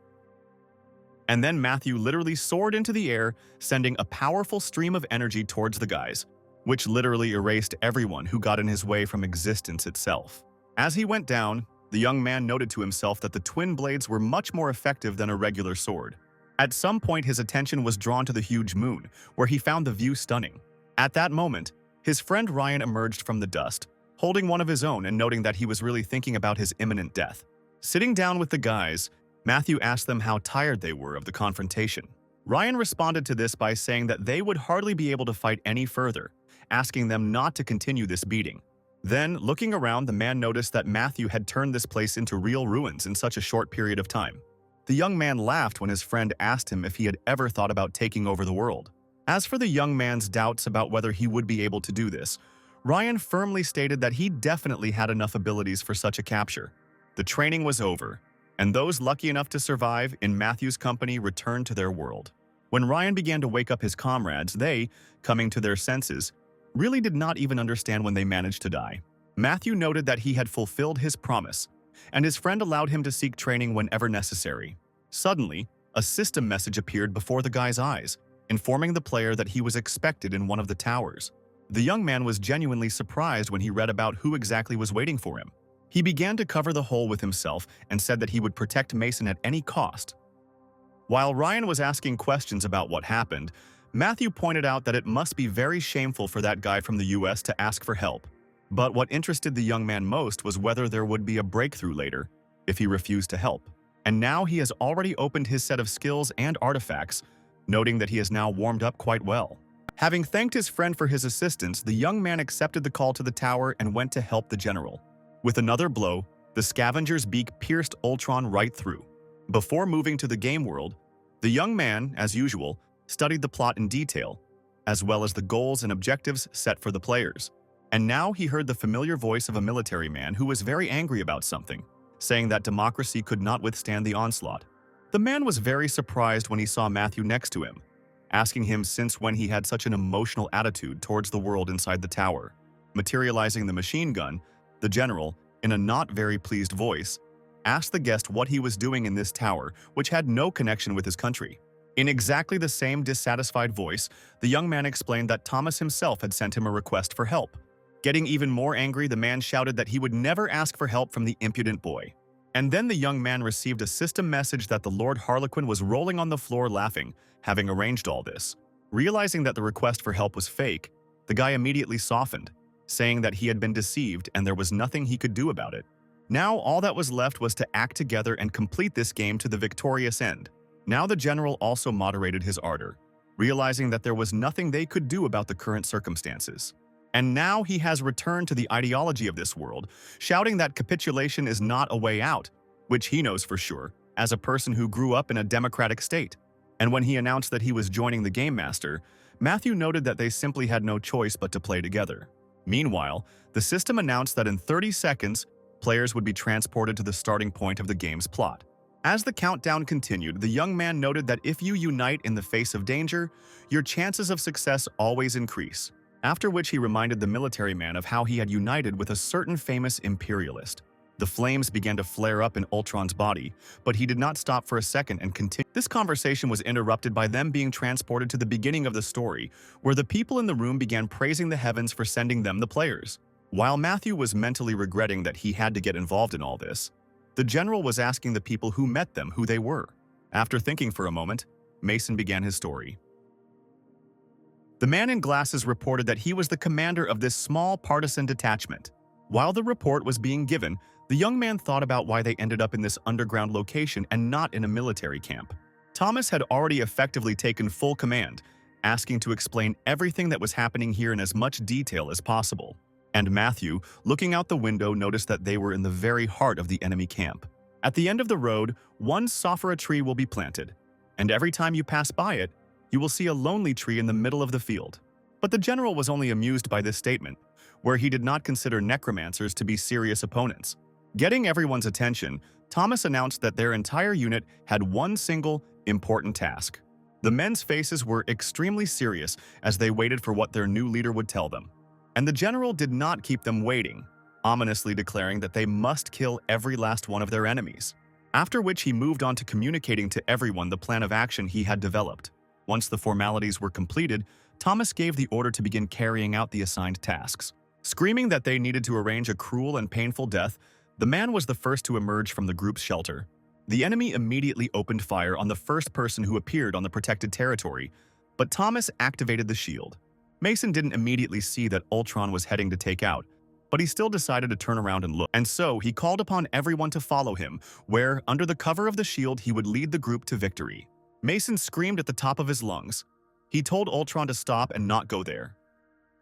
And then Matthew literally soared into the air, sending a powerful stream of energy towards the guys, which literally erased everyone who got in his way from existence itself. As he went down, the young man noted to himself that the twin blades were much more effective than a regular sword. At some point, his attention was drawn to the huge moon, where he found the view stunning. At that moment, his friend Ryan emerged from the dust, holding one of his own and noting that he was really thinking about his imminent death. Sitting down with the guys, Matthew asked them how tired they were of the confrontation. Ryan responded to this by saying that they would hardly be able to fight any further, asking them not to continue this beating. Then, looking around, the man noticed that Matthew had turned this place into real ruins in such a short period of time. The young man laughed when his friend asked him if he had ever thought about taking over the world. As for the young man's doubts about whether he would be able to do this, Ryan firmly stated that he definitely had enough abilities for such a capture. The training was over, and those lucky enough to survive in Matthew's company returned to their world. When Ryan began to wake up his comrades, they, coming to their senses, really did not even understand when they managed to die. Matthew noted that he had fulfilled his promise, and his friend allowed him to seek training whenever necessary. Suddenly, a system message appeared before the guy's eyes, informing the player that he was expected in one of the towers. The young man was genuinely surprised when he read about who exactly was waiting for him. He began to cover the hole with himself and said that he would protect Mason at any cost. While Ryan was asking questions about what happened, Matthew pointed out that it must be very shameful for that guy from the US to ask for help. But what interested the young man most was whether there would be a breakthrough later if he refused to help. And now he has already opened his set of skills and artifacts, noting that he has now warmed up quite well. Having thanked his friend for his assistance, the young man accepted the call to the tower and went to help the general. With another blow, the scavenger's beak pierced Ultron right through. Before moving to the game world, the young man, as usual, studied the plot in detail, as well as the goals and objectives set for the players. And now he heard the familiar voice of a military man who was very angry about something, saying that democracy could not withstand the onslaught. The man was very surprised when he saw Matthew next to him, asking him since when he had such an emotional attitude towards the world inside the tower. Materializing the machine gun, the general, in a not very pleased voice, asked the guest what he was doing in this tower, which had no connection with his country. In exactly the same dissatisfied voice, the young man explained that Thomas himself had sent him a request for help. Getting even more angry, the man shouted that he would never ask for help from the impudent boy. And then the young man received a system message that the Lord Harlequin was rolling on the floor laughing, having arranged all this. Realizing that the request for help was fake, the guy immediately softened, saying that he had been deceived and there was nothing he could do about it. Now all that was left was to act together and complete this game to the victorious end. Now the general also moderated his ardor, realizing that there was nothing they could do about the current circumstances. And now he has returned to the ideology of this world, shouting that capitulation is not a way out, which he knows for sure, as a person who grew up in a democratic state. And when he announced that he was joining the Game Master, Matthew noted that they simply had no choice but to play together. Meanwhile, the system announced that in 30 seconds, players would be transported to the starting point of the game's plot. As the countdown continued, the young man noted that if you unite in the face of danger, your chances of success always increase. After which he reminded the military man of how he had united with a certain famous imperialist. The flames began to flare up in Ultron's body, but he did not stop for a second and continued. This conversation was interrupted by them being transported to the beginning of the story, where the people in the room began praising the heavens for sending them the players. While Matthew was mentally regretting that he had to get involved in all this, the general was asking the people who met them who they were. After thinking for a moment, Mason began his story. The man in glasses reported that he was the commander of this small partisan detachment. While the report was being given, the young man thought about why they ended up in this underground location and not in a military camp. Thomas had already effectively taken full command, asking to explain everything that was happening here in as much detail as possible. And Matthew, looking out the window, noticed that they were in the very heart of the enemy camp. At the end of the road, one sophora tree will be planted, and every time you pass by it, you will see a lonely tree in the middle of the field. But the general was only amused by this statement, where he did not consider necromancers to be serious opponents. Getting everyone's attention, Thomas announced that their entire unit had one single, important task. The men's faces were extremely serious as they waited for what their new leader would tell them. And the general did not keep them waiting, ominously declaring that they must kill every last one of their enemies. After which he moved on to communicating to everyone the plan of action he had developed. Once the formalities were completed, Thomas gave the order to begin carrying out the assigned tasks. Screaming that they needed to arrange a cruel and painful death, the man was the first to emerge from the group's shelter. The enemy immediately opened fire on the first person who appeared on the protected territory, but Thomas activated the shield. Mason didn't immediately see that Ultron was heading to take out, but he still decided to turn around and look. And so he called upon everyone to follow him, where, under the cover of the shield, he would lead the group to victory. Mason screamed at the top of his lungs. He told Ultron to stop and not go there.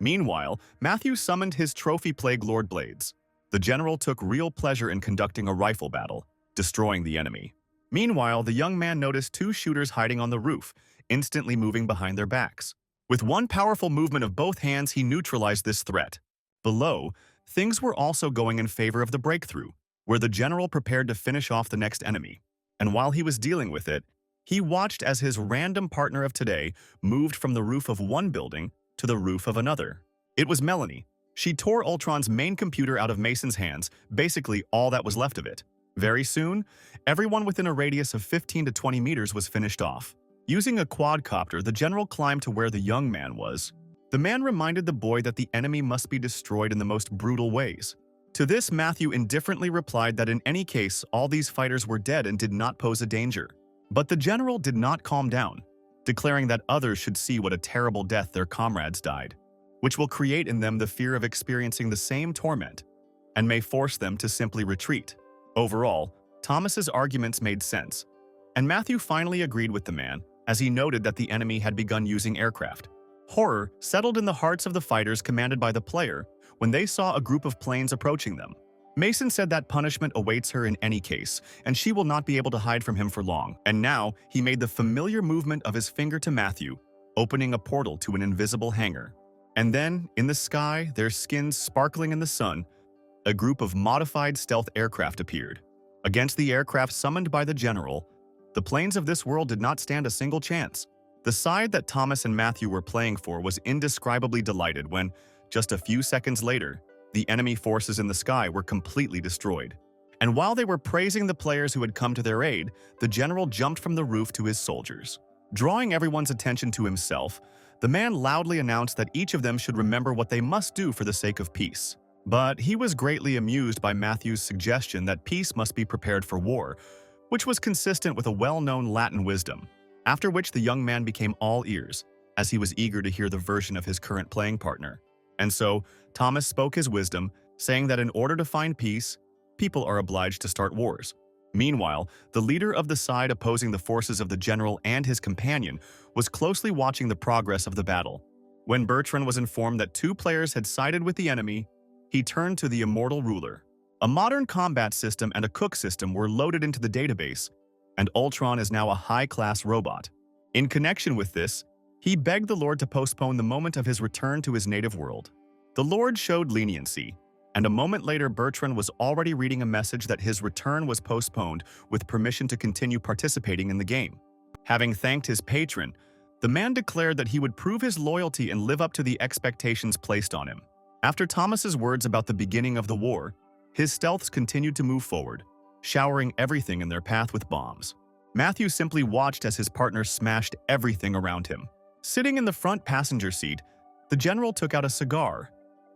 Meanwhile, Matthew summoned his trophy Plague Lord blades. The general took real pleasure in conducting a rifle battle, destroying the enemy. Meanwhile, the young man noticed two shooters hiding on the roof, instantly moving behind their backs. With one powerful movement of both hands, he neutralized this threat. Below, things were also going in favor of the breakthrough, where the general prepared to finish off the next enemy. And while he was dealing with it, he watched as his random partner of today moved from the roof of one building to the roof of another. It was Melanie. She tore Ultron's main computer out of Mason's hands, basically all that was left of it. Very soon, everyone within a radius of 15 to 20 meters was finished off. Using a quadcopter, the general climbed to where the young man was. The man reminded the boy that the enemy must be destroyed in the most brutal ways. To this, Matthew indifferently replied that in any case, all these fighters were dead and did not pose a danger. But the general did not calm down, declaring that others should see what a terrible death their comrades died, which will create in them the fear of experiencing the same torment, and may force them to simply retreat. Overall, Thomas's arguments made sense, and Matthew finally agreed with the man, as he noted that the enemy had begun using aircraft. Horror settled in the hearts of the fighters commanded by the player when they saw a group of planes approaching them. Mason said that punishment awaits her in any case, and she will not be able to hide from him for long. And now, he made the familiar movement of his finger to Matthew, opening a portal to an invisible hangar. And then, in the sky, their skins sparkling in the sun, a group of modified stealth aircraft appeared. Against the aircraft summoned by the general, the planes of this world did not stand a single chance. The side that Thomas and Matthew were playing for was indescribably delighted when, just a few seconds later, the enemy forces in the sky were completely destroyed. And while they were praising the players who had come to their aid, the general jumped from the roof to his soldiers. Drawing everyone's attention to himself, the man loudly announced that each of them should remember what they must do for the sake of peace. But he was greatly amused by Matthew's suggestion that peace must be prepared for war, which was consistent with a well-known Latin wisdom, after which the young man became all ears, as he was eager to hear the version of his current playing partner. And so, Thomas spoke his wisdom, saying that in order to find peace, people are obliged to start wars. Meanwhile, the leader of the side opposing the forces of the general and his companion was closely watching the progress of the battle. When Bertrand was informed that two players had sided with the enemy, he turned to the immortal ruler. A modern combat system and a cook system were loaded into the database, and Ultron is now a high-class robot. In connection with this, he begged the Lord to postpone the moment of his return to his native world. The Lord showed leniency, and a moment later Bertrand was already reading a message that his return was postponed with permission to continue participating in the game. Having thanked his patron, the man declared that he would prove his loyalty and live up to the expectations placed on him. After Thomas's words about the beginning of the war, his stealths continued to move forward, showering everything in their path with bombs. Matthew simply watched as his partner smashed everything around him. Sitting in the front passenger seat, the general took out a cigar,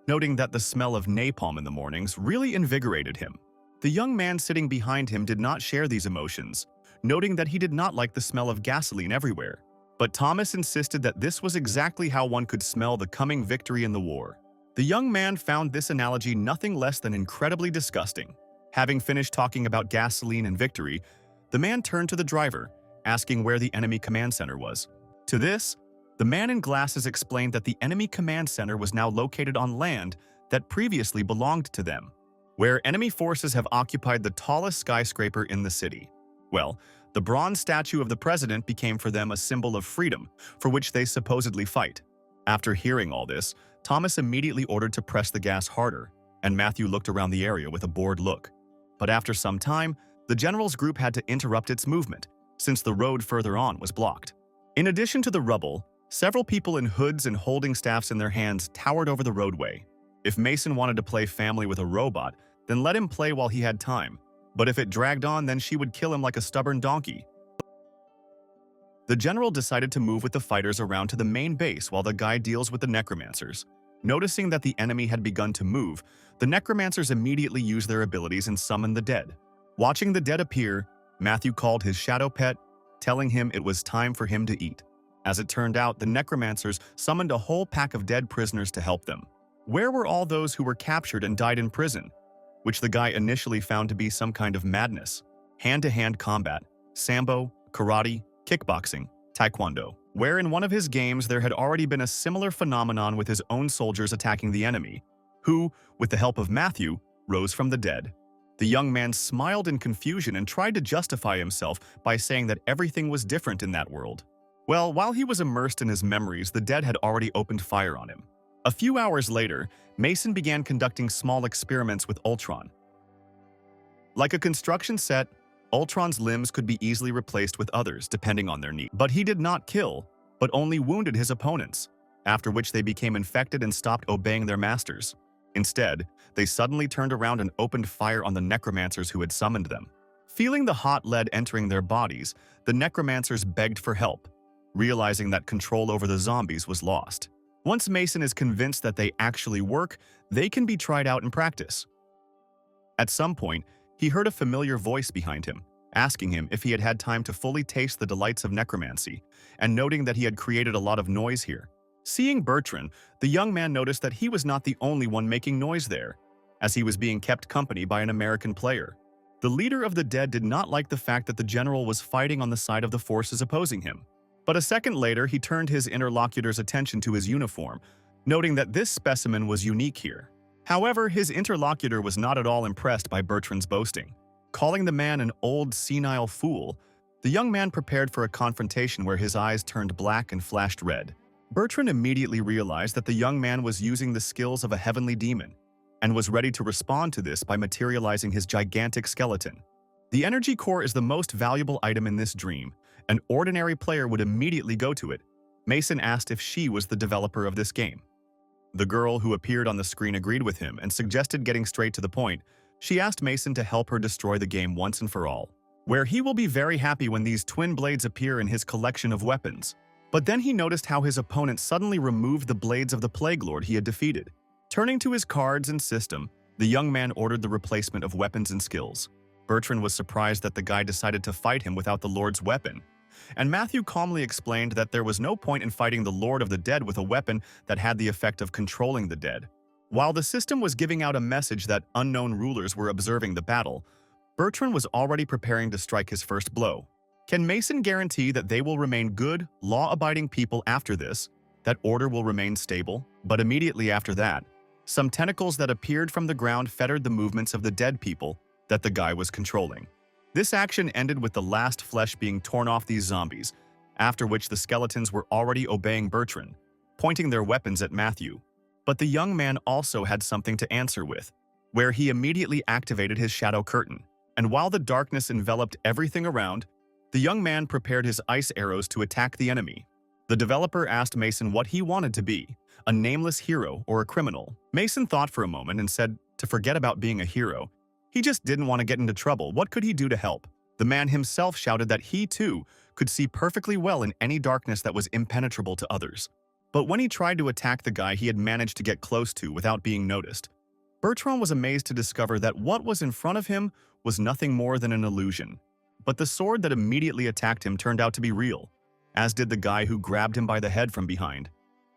noting that the smell of napalm in the mornings really invigorated him. The young man sitting behind him did not share these emotions, noting that he did not like the smell of gasoline everywhere. But Thomas insisted that this was exactly how one could smell the coming victory in the war. The young man found this analogy nothing less than incredibly disgusting. Having finished talking about gasoline and victory, the man turned to the driver, asking where the enemy command center was. To this, the man in glasses explained that the enemy command center was now located on land that previously belonged to them, where enemy forces have occupied the tallest skyscraper in the city. Well, the bronze statue of the president became for them a symbol of freedom, for which they supposedly fight. After hearing all this, Thomas immediately ordered to press the gas harder, and Matthew looked around the area with a bored look. But after some time, the general's group had to interrupt its movement, since the road further on was blocked. In addition to the rubble, several people in hoods and holding staffs in their hands towered over the roadway. If Mason wanted to play family with a robot, then let him play while he had time. But if it dragged on, then she would kill him like a stubborn donkey. The general decided to move with the fighters around to the main base while the guy deals with the necromancers. Noticing that the enemy had begun to move, the necromancers immediately used their abilities and summoned the dead. Watching the dead appear, Matthew called his shadow pet, telling him it was time for him to eat. As it turned out, the necromancers summoned a whole pack of dead prisoners to help them. Where were all those who were captured and died in prison? Which the guy initially found to be some kind of madness. Hand-to-hand combat, sambo, karate, kickboxing, taekwondo. Where in one of his games there had already been a similar phenomenon with his own soldiers attacking the enemy, who, with the help of Matthew, rose from the dead. The young man smiled in confusion and tried to justify himself by saying that everything was different in that world. Well, while he was immersed in his memories, the dead had already opened fire on him. A few hours later, Mason began conducting small experiments with Ultron. Like a construction set, Ultron's limbs could be easily replaced with others depending on their need. But he did not kill, but only wounded his opponents, after which they became infected and stopped obeying their masters. Instead, they suddenly turned around and opened fire on the necromancers who had summoned them. Feeling the hot lead entering their bodies, the necromancers begged for help, realizing that control over the zombies was lost. Once Mason is convinced that they actually work, they can be tried out in practice. At some point, he heard a familiar voice behind him, asking him if he had had time to fully taste the delights of necromancy, and noting that he had created a lot of noise here. Seeing Bertrand, the young man noticed that he was not the only one making noise there, as he was being kept company by an American player. The leader of the dead did not like the fact that the general was fighting on the side of the forces opposing him. But a second later, he turned his interlocutor's attention to his uniform, noting that this specimen was unique here. However, his interlocutor was not at all impressed by Bertrand's boasting. Calling the man an old, senile fool, the young man prepared for a confrontation where his eyes turned black and flashed red. Bertrand immediately realized that the young man was using the skills of a heavenly demon, and was ready to respond to this by materializing his gigantic skeleton. The energy core is the most valuable item in this dream. An ordinary player would immediately go to it. Mason asked if she was the developer of this game. The girl who appeared on the screen agreed with him and suggested getting straight to the point. She asked Mason to help her destroy the game once and for all, where he will be very happy when these twin blades appear in his collection of weapons. But then he noticed how his opponent suddenly removed the blades of the Plague Lord he had defeated. Turning to his cards and system, the young man ordered the replacement of weapons and skills. Bertrand was surprised that the guy decided to fight him without the Lord's weapon, and Matthew calmly explained that there was no point in fighting the Lord of the Dead with a weapon that had the effect of controlling the dead. While the system was giving out a message that unknown rulers were observing the battle, Bertrand was already preparing to strike his first blow. Can Mason guarantee that they will remain good, law-abiding people after this, that order will remain stable? But immediately after that, some tentacles that appeared from the ground fettered the movements of the dead people that the guy was controlling. This action ended with the last flesh being torn off these zombies, after which the skeletons were already obeying Bertrand, pointing their weapons at Matthew. But the young man also had something to answer with, where he immediately activated his shadow curtain. And while the darkness enveloped everything around, the young man prepared his ice arrows to attack the enemy. The developer asked Mason what he wanted to be, a nameless hero or a criminal. Mason thought for a moment and said to forget about being a hero. He just didn't want to get into trouble. What could he do to help? The man himself shouted that he, too, could see perfectly well in any darkness that was impenetrable to others. But when he tried to attack the guy he had managed to get close to without being noticed, Bertrand was amazed to discover that what was in front of him was nothing more than an illusion. But the sword that immediately attacked him turned out to be real, as did the guy who grabbed him by the head from behind,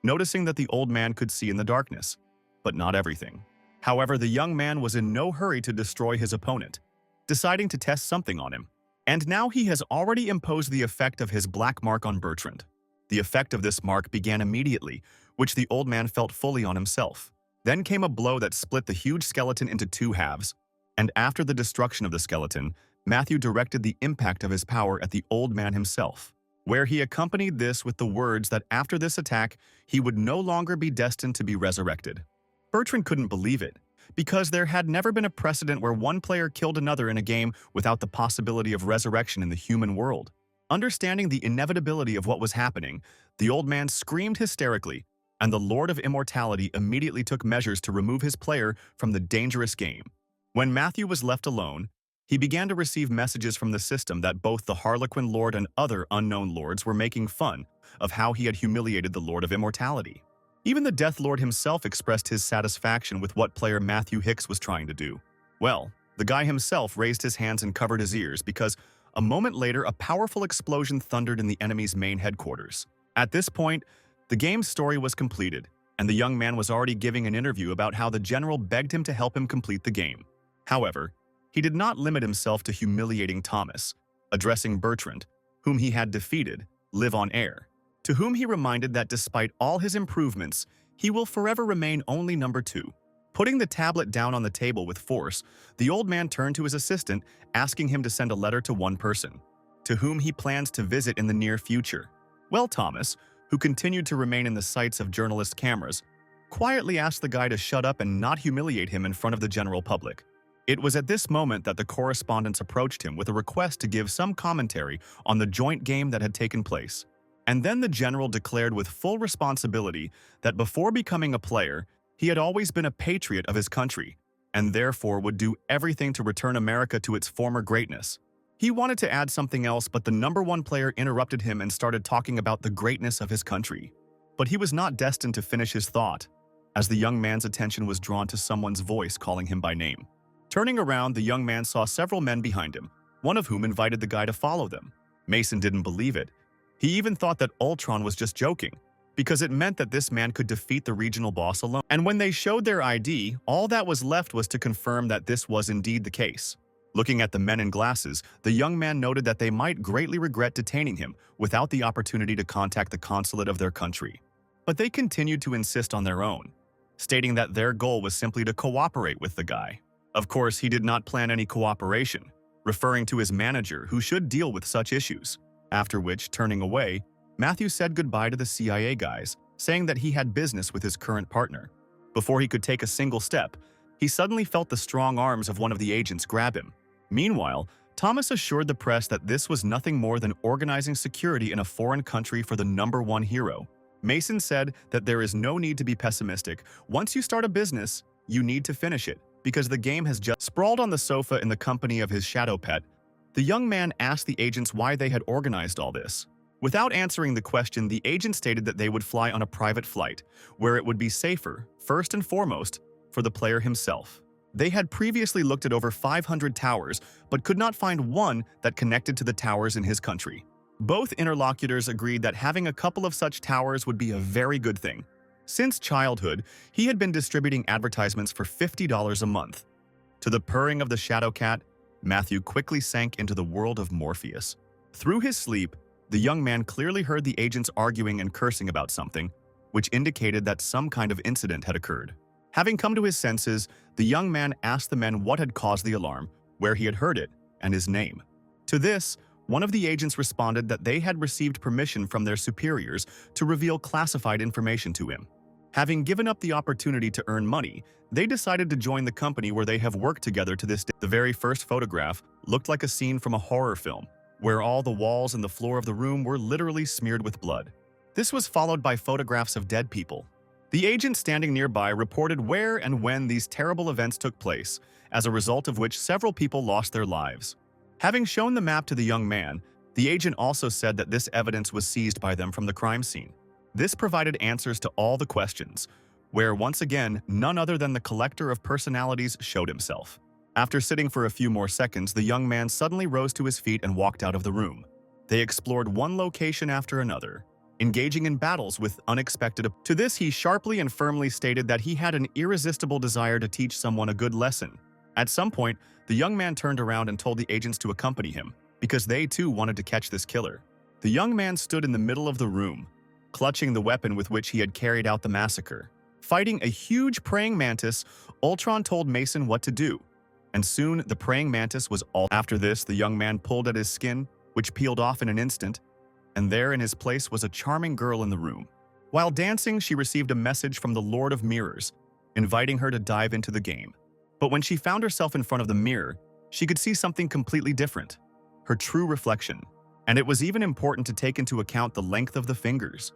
noticing that the old man could see in the darkness, but not everything. However, the young man was in no hurry to destroy his opponent, deciding to test something on him. And now he has already imposed the effect of his black mark on Bertrand. The effect of this mark began immediately, which the old man felt fully on himself. Then came a blow that split the huge skeleton into two halves, and after the destruction of the skeleton, Matthew directed the impact of his power at the old man himself, where he accompanied this with the words that after this attack, he would no longer be destined to be resurrected. Bertrand couldn't believe it, because there had never been a precedent where one player killed another in a game without the possibility of resurrection in the human world. Understanding the inevitability of what was happening, the old man screamed hysterically, and the Lord of Immortality immediately took measures to remove his player from the dangerous game. When Matthew was left alone, he began to receive messages from the system that both the Harlequin Lord and other unknown lords were making fun of how he had humiliated the Lord of Immortality. Even the Death Lord himself expressed his satisfaction with what player Matthew Hicks was trying to do. Well, the guy himself raised his hands and covered his ears because a moment later a powerful explosion thundered in the enemy's main headquarters. At this point, the game's story was completed, and the young man was already giving an interview about how the general begged him to help him complete the game. However, he did not limit himself to humiliating Thomas, addressing Bertrand, whom he had defeated, live on air, to whom he reminded that despite all his improvements, he will forever remain only number 2. Putting the tablet down on the table with force, the old man turned to his assistant, asking him to send a letter to one person, to whom he plans to visit in the near future. Well, Thomas, who continued to remain in the sights of journalist cameras, quietly asked the guy to shut up and not humiliate him in front of the general public. It was at this moment that the correspondents approached him with a request to give some commentary on the joint game that had taken place. And then the general declared with full responsibility that before becoming a player, he had always been a patriot of his country, and therefore would do everything to return America to its former greatness. He wanted to add something else, but the number 1 player interrupted him and started talking about the greatness of his country. But he was not destined to finish his thought, as the young man's attention was drawn to someone's voice calling him by name. Turning around, the young man saw several men behind him, one of whom invited the guy to follow them. Mason didn't believe it. He even thought that Ultron was just joking, because it meant that this man could defeat the regional boss alone. And when they showed their ID, all that was left was to confirm that this was indeed the case. Looking at the men in glasses, the young man noted that they might greatly regret detaining him without the opportunity to contact the consulate of their country. But they continued to insist on their own, stating that their goal was simply to cooperate with the guy. Of course, he did not plan any cooperation, referring to his manager who should deal with such issues. After which, turning away, Matthew said goodbye to the CIA guys, saying that he had business with his current partner. Before he could take a single step, he suddenly felt the strong arms of one of the agents grab him. Meanwhile, Thomas assured the press that this was nothing more than organizing security in a foreign country for the number 1 hero. Mason said that there is no need to be pessimistic. Once you start a business, you need to finish it, because the game has just sprawled on the sofa in the company of his shadow pet. The young man asked the agents why they had organized all this. Without answering the question, the agent stated that they would fly on a private flight, where it would be safer, first and foremost, for the player himself. They had previously looked at over 500 towers, but could not find one that connected to the towers in his country. Both interlocutors agreed that having a couple of such towers would be a very good thing. Since childhood, he had been distributing advertisements for $50 a month. To the purring of the shadow cat, Matthew quickly sank into the world of Morpheus. Through his sleep, the young man clearly heard the agents arguing and cursing about something, which indicated that some kind of incident had occurred. Having come to his senses, the young man asked the men what had caused the alarm, where he had heard it, and his name. To this, One of the agents responded that they had received permission from their superiors to reveal classified information to him. Having given up the opportunity to earn money, they decided to join the company where they have worked together to this day. The very first photograph looked like a scene from a horror film, where all the walls and the floor of the room were literally smeared with blood. This was followed by photographs of dead people. The agent standing nearby reported where and when these terrible events took place, as a result of which several people lost their lives. Having shown the map to the young man, the agent also said that this evidence was seized by them from the crime scene. This provided answers to all the questions, where once again, none other than the collector of personalities showed himself. After sitting for a few more seconds, the young man suddenly rose to his feet and walked out of the room. They explored one location after another, engaging in battles with unexpected. To this, he sharply and firmly stated that he had an irresistible desire to teach someone a good lesson. At some point, the young man turned around and told the agents to accompany him, because they too wanted to catch this killer. The young man stood in the middle of the room, clutching the weapon with which he had carried out the massacre. Fighting a huge praying mantis, Ultron told Mason what to do, and soon the praying mantis was all. After this, the young man pulled at his skin, which peeled off in an instant, and there in his place was a charming girl in the room. While dancing, she received a message from the Lord of Mirrors, inviting her to dive into the game. But when she found herself in front of the mirror, she could see something completely different, her true reflection. And it was even important to take into account the length of the fingers.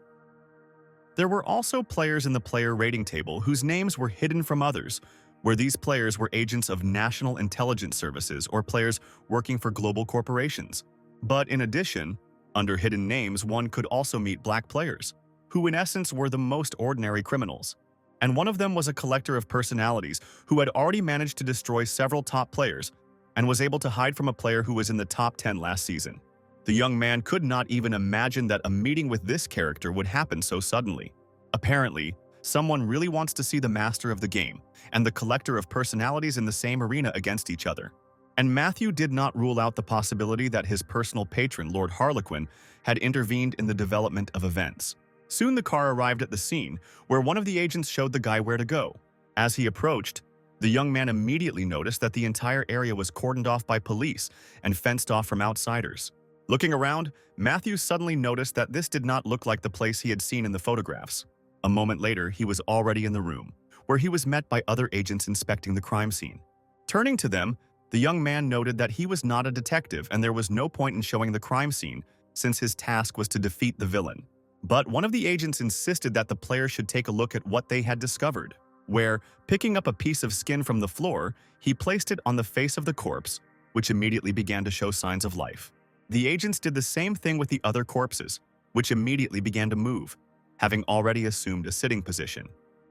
There were also players in the player rating table whose names were hidden from others, where these players were agents of national intelligence services or players working for global corporations. But in addition, under hidden names, one could also meet black players, who in essence were the most ordinary criminals. And one of them was a collector of personalities who had already managed to destroy several top players and was able to hide from a player who was in the top 10 last season. The young man could not even imagine that a meeting with this character would happen so suddenly. Apparently, someone really wants to see the master of the game and the collector of personalities in the same arena against each other. And Matthew did not rule out the possibility that his personal patron, Lord Harlequin, had intervened in the development of events. Soon the car arrived at the scene, where one of the agents showed the guy where to go. As he approached, the young man immediately noticed that the entire area was cordoned off by police and fenced off from outsiders. Looking around, Matthew suddenly noticed that this did not look like the place he had seen in the photographs. A moment later, he was already in the room, where he was met by other agents inspecting the crime scene. Turning to them, the young man noted that he was not a detective and there was no point in showing the crime scene, since his task was to defeat the villain. But one of the agents insisted that the player should take a look at what they had discovered, where, picking up a piece of skin from the floor, he placed it on the face of the corpse, which immediately began to show signs of life. The agents did the same thing with the other corpses, which immediately began to move, having already assumed a sitting position.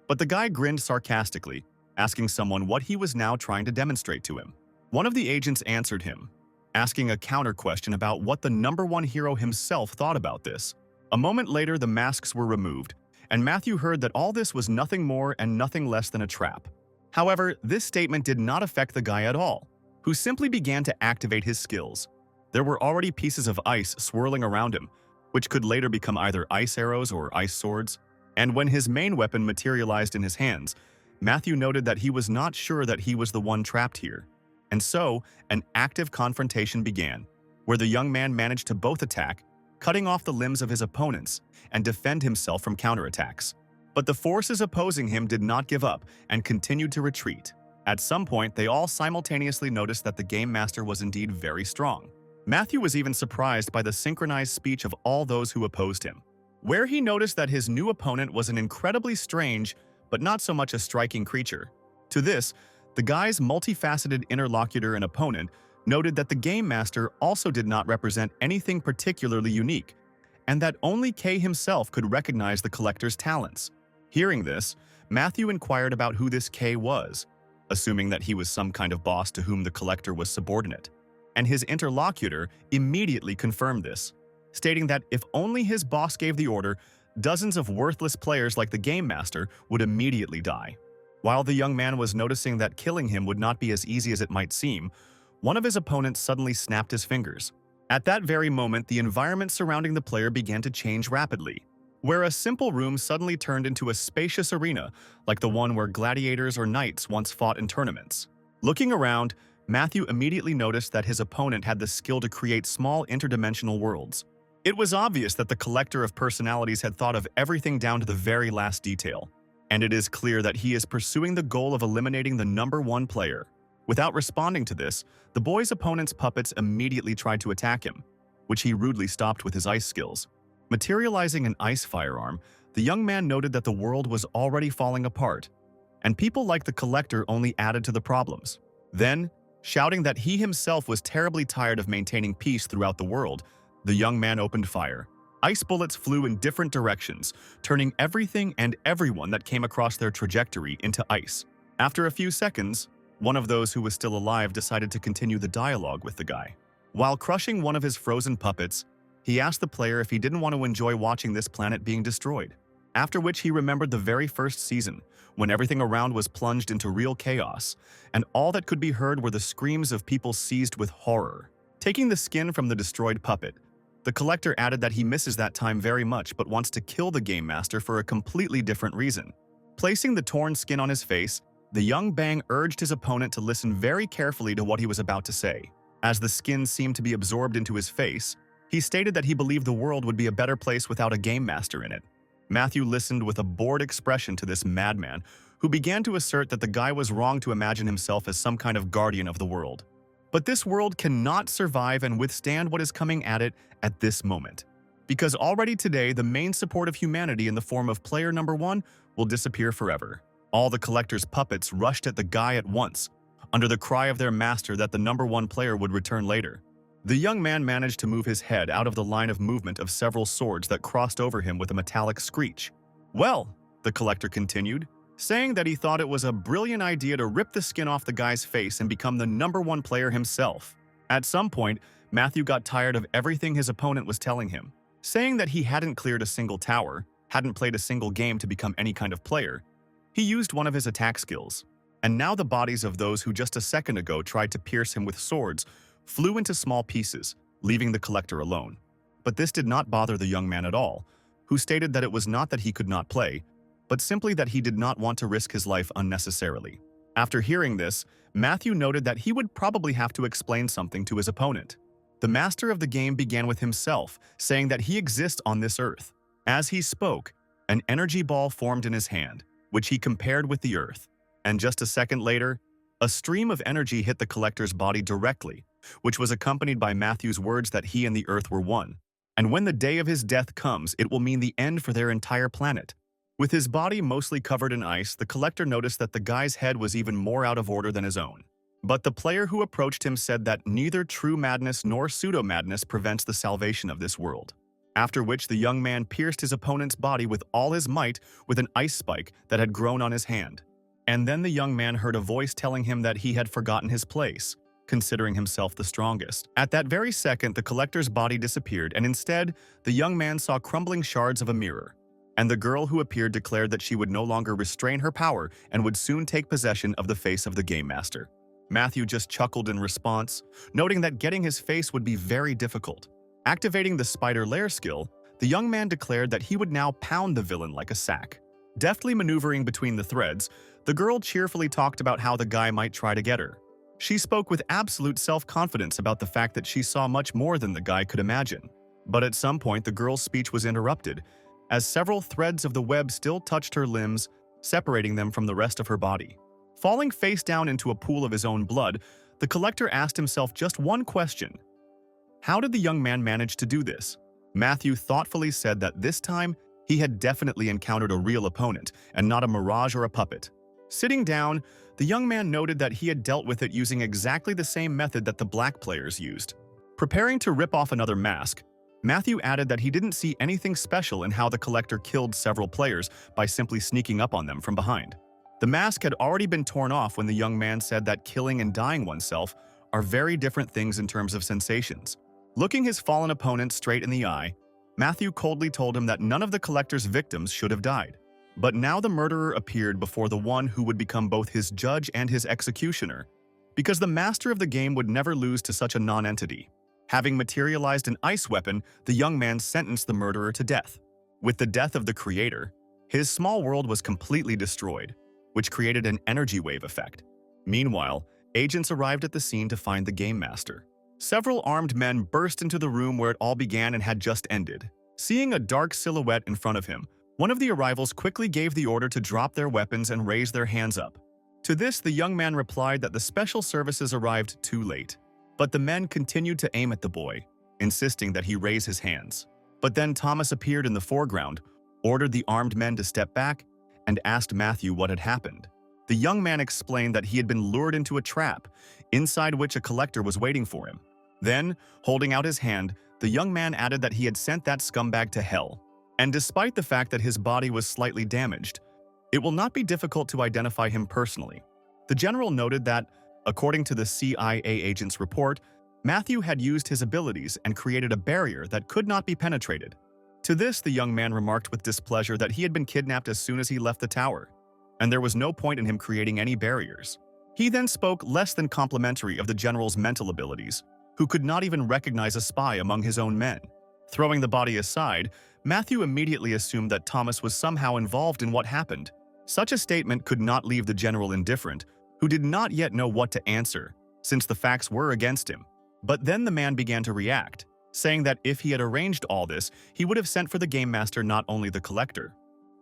But the guy grinned sarcastically, asking someone what he was now trying to demonstrate to him. One of the agents answered him, asking a counter question about what the #1 hero himself thought about this. A moment later, the masks were removed, and Matthew heard that all this was nothing more and nothing less than a trap. However, this statement did not affect the guy at all, who simply began to activate his skills. There were already pieces of ice swirling around him, which could later become either ice arrows or ice swords. And when his main weapon materialized in his hands, Matthew noted that he was not sure that he was the one trapped here. And so, an active confrontation began, where the young man managed to both attack, cutting off the limbs of his opponents, and defend himself from counterattacks. But the forces opposing him did not give up and continued to retreat. At some point, they all simultaneously noticed that the Game Master was indeed very strong. Matthew was even surprised by the synchronized speech of all those who opposed him, where he noticed that his new opponent was an incredibly strange, but not so much a striking creature. To this, the guy's multifaceted interlocutor and opponent noted that the Game Master also did not represent anything particularly unique, and that only Kay himself could recognize the collector's talents. Hearing this, Matthew inquired about who this Kay was, assuming that he was some kind of boss to whom the collector was subordinate. And his interlocutor immediately confirmed this, stating that if only his boss gave the order, dozens of worthless players like the Game Master would immediately die. While the young man was noticing that killing him would not be as easy as it might seem, one of his opponents suddenly snapped his fingers. At that very moment, the environment surrounding the player began to change rapidly, where a simple room suddenly turned into a spacious arena like the one where gladiators or knights once fought in tournaments. Looking around, Matthew immediately noticed that his opponent had the skill to create small interdimensional worlds. It was obvious that the collector of personalities had thought of everything down to the very last detail, and it is clear that he is pursuing the goal of eliminating the number one player. Without responding to this, the boy's opponent's puppets immediately tried to attack him, which he rudely stopped with his ice skills. Materializing an ice firearm, the young man noted that the world was already falling apart, and people like the collector only added to the problems. Then, shouting that he himself was terribly tired of maintaining peace throughout the world, the young man opened fire. Ice bullets flew in different directions, turning everything and everyone that came across their trajectory into ice. After a few seconds, one of those who was still alive decided to continue the dialogue with the guy. While crushing one of his frozen puppets, he asked the player if he didn't want to enjoy watching this planet being destroyed. After which he remembered the very first season, when everything around was plunged into real chaos, and all that could be heard were the screams of people seized with horror. Taking the skin from the destroyed puppet, the collector added that he misses that time very much but wants to kill the game master for a completely different reason. Placing the torn skin on his face, the young Bang urged his opponent to listen very carefully to what he was about to say. As the skin seemed to be absorbed into his face, he stated that he believed the world would be a better place without a game master in it. Matthew listened with a bored expression to this madman, who began to assert that the guy was wrong to imagine himself as some kind of guardian of the world. But this world cannot survive and withstand what is coming at it at this moment. Because already today, the main support of humanity in the form of player number one will disappear forever. All the collector's puppets rushed at the guy at once, under the cry of their master that the number one player would return later. The young man managed to move his head out of the line of movement of several swords that crossed over him with a metallic screech. "Well," the collector continued, saying that he thought it was a brilliant idea to rip the skin off the guy's face and become the number one player himself. At some point, Matthew got tired of everything his opponent was telling him, saying that he hadn't cleared a single tower, hadn't played a single game to become any kind of player. He used one of his attack skills, and now the bodies of those who just a second ago tried to pierce him with swords flew into small pieces, leaving the collector alone. But this did not bother the young man at all, who stated that it was not that he could not play, but simply that he did not want to risk his life unnecessarily. After hearing this, Matthew noted that he would probably have to explain something to his opponent. The master of the game began with himself, saying that he exists on this earth. As he spoke, an energy ball formed in his hand, which he compared with the earth, and just a second later, a stream of energy hit the collector's body directly, which was accompanied by Matthew's words that he and the earth were one. And when the day of his death comes, it will mean the end for their entire planet. With his body mostly covered in ice, the collector noticed that the guy's head was even more out of order than his own. But the player who approached him said that neither true madness nor pseudo-madness prevents the salvation of this world. After which the young man pierced his opponent's body with all his might with an ice spike that had grown on his hand. And then the young man heard a voice telling him that he had forgotten his place, considering himself the strongest. At that very second, the collector's body disappeared, and instead, the young man saw crumbling shards of a mirror. And the girl who appeared declared that she would no longer restrain her power and would soon take possession of the face of the game master. Matthew just chuckled in response, noting that getting his face would be very difficult. Activating the spider lair skill, the young man declared that he would now pound the villain like a sack. Deftly maneuvering between the threads, the girl cheerfully talked about how the guy might try to get her. She spoke with absolute self-confidence about the fact that she saw much more than the guy could imagine. But at some point, the girl's speech was interrupted, as several threads of the web still touched her limbs, separating them from the rest of her body. Falling face down into a pool of his own blood, the collector asked himself just one question. How did the young man manage to do this? Matthew thoughtfully said that this time, he had definitely encountered a real opponent, and not a mirage or a puppet. Sitting down, the young man noted that he had dealt with it using exactly the same method that the black players used. Preparing to rip off another mask, Matthew added that he didn't see anything special in how the collector killed several players by simply sneaking up on them from behind. The mask had already been torn off when the young man said that killing and dying oneself are very different things in terms of sensations. Looking his fallen opponent straight in the eye, Matthew coldly told him that none of the collector's victims should have died. But now the murderer appeared before the one who would become both his judge and his executioner, because the master of the game would never lose to such a non-entity. Having materialized an ice weapon, the young man sentenced the murderer to death. With the death of the creator, his small world was completely destroyed, which created an energy wave effect. Meanwhile, Agents arrived at the scene to find the game master. Several armed men burst into the room where it all began and had just ended. Seeing a dark silhouette in front of him, one of the arrivals quickly gave the order to drop their weapons and raise their hands up. To this, the young man replied that the special services arrived too late. But the men continued to aim at the boy, insisting that he raise his hands. But then Thomas appeared in the foreground, ordered the armed men to step back, and asked Matthew what had happened. The young man explained that he had been lured into a trap, inside which a collector was waiting for him. Then, holding out his hand, the young man added that he had sent that scumbag to hell. And despite the fact that his body was slightly damaged, it will not be difficult to identify him personally. The general noted that, according to the CIA agent's report, Matthew had used his abilities and created a barrier that could not be penetrated. To this, the young man remarked with displeasure that he had been kidnapped as soon as he left the tower, and there was no point in him creating any barriers. He then spoke less than complimentary of the general's mental abilities, who could not even recognize a spy among his own men. Throwing the body aside, Matthew immediately assumed that Thomas was somehow involved in what happened. Such a statement could not leave the general indifferent, who did not yet know what to answer, since the facts were against him. But then the man began to react, saying that if he had arranged all this, he would have sent for the game master, not only the collector.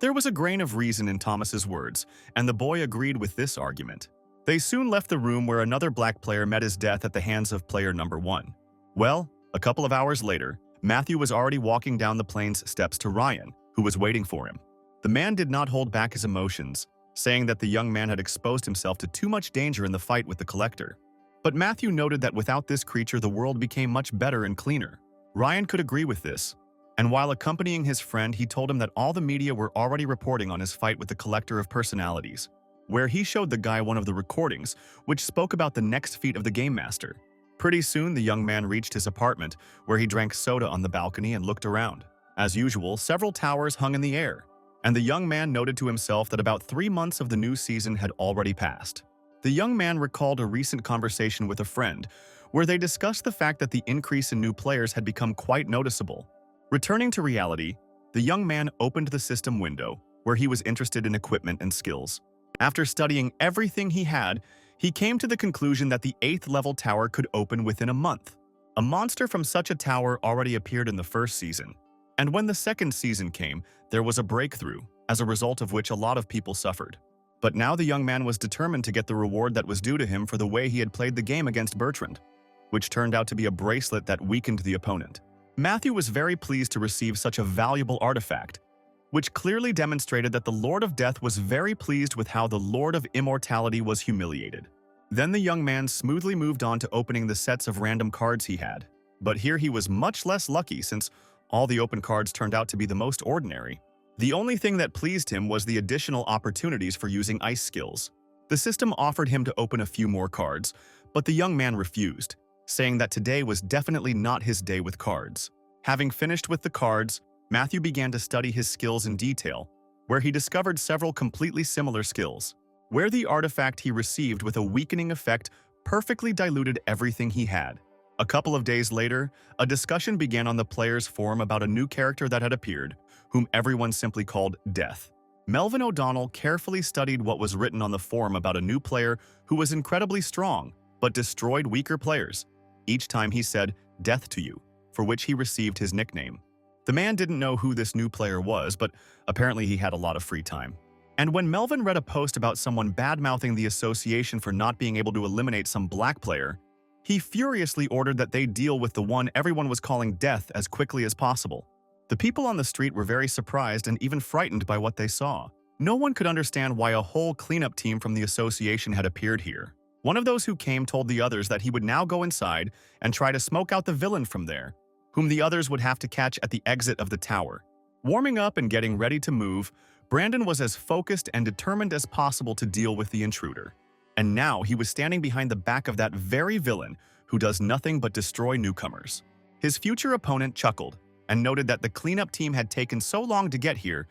There was a grain of reason in Thomas's words, and the boy agreed with this argument. They soon left the room where another black player met his death at the hands of player number 1. Well, a couple of hours later, Matthew was already walking down the plane's steps to Ryan, who was waiting for him. The man did not hold back his emotions, saying that the young man had exposed himself to too much danger in the fight with the collector. But Matthew noted that without this creature, the world became much better and cleaner. Ryan could agree with this, and while accompanying his friend, he told him that all the media were already reporting on his fight with the collector of personalities, where he showed the guy one of the recordings, which spoke about the next feat of the game master. Pretty soon, the young man reached his apartment, where he drank soda on the balcony and looked around. As usual, several towers hung in the air, and the young man noted to himself that about 3 months of the new season had already passed. The young man recalled a recent conversation with a friend, where they discussed the fact that the increase in new players had become quite noticeable. Returning to reality, the young man opened the system window, where he was interested in equipment and skills. After studying everything he had, he came to the conclusion that the 8th level tower could open within a month. A monster from such a tower already appeared in the first season, and when the second season came, there was a breakthrough, as a result of which a lot of people suffered. But now the young man was determined to get the reward that was due to him for the way he had played the game against Bertrand, which turned out to be a bracelet that weakened the opponent. Matthew was very pleased to receive such a valuable artifact, which clearly demonstrated that the Lord of Death was very pleased with how the Lord of Immortality was humiliated. Then the young man smoothly moved on to opening the sets of random cards he had. But here he was much less lucky, since all the open cards turned out to be the most ordinary. The only thing that pleased him was the additional opportunities for using ice skills. The system offered him to open a few more cards, but the young man refused, saying that today was definitely not his day with cards. Having finished with the cards, Matthew began to study his skills in detail, where he discovered several completely similar skills, where the artifact he received with a weakening effect perfectly diluted everything he had. A couple of days later, a discussion began on the players' forum about a new character that had appeared, whom everyone simply called Death. Melvin O'Donnell carefully studied what was written on the forum about a new player who was incredibly strong, but destroyed weaker players. Each time he said, "Death to you," for which he received his nickname. The man didn't know who this new player was, but apparently he had a lot of free time. And when Melvin read a post about someone bad-mouthing the association for not being able to eliminate some black player, he furiously ordered that they deal with the one everyone was calling Death as quickly as possible. The people on the street were very surprised and even frightened by what they saw. No one could understand why a whole cleanup team from the association had appeared here. One of those who came told the others that he would now go inside and try to smoke out the villain from there, whom the others would have to catch at the exit of the tower. Warming up and getting ready to move, Brandon was as focused and determined as possible to deal with the intruder. And now he was standing behind the back of that very villain who does nothing but destroy newcomers. His future opponent chuckled and noted that the cleanup team had taken so long to get here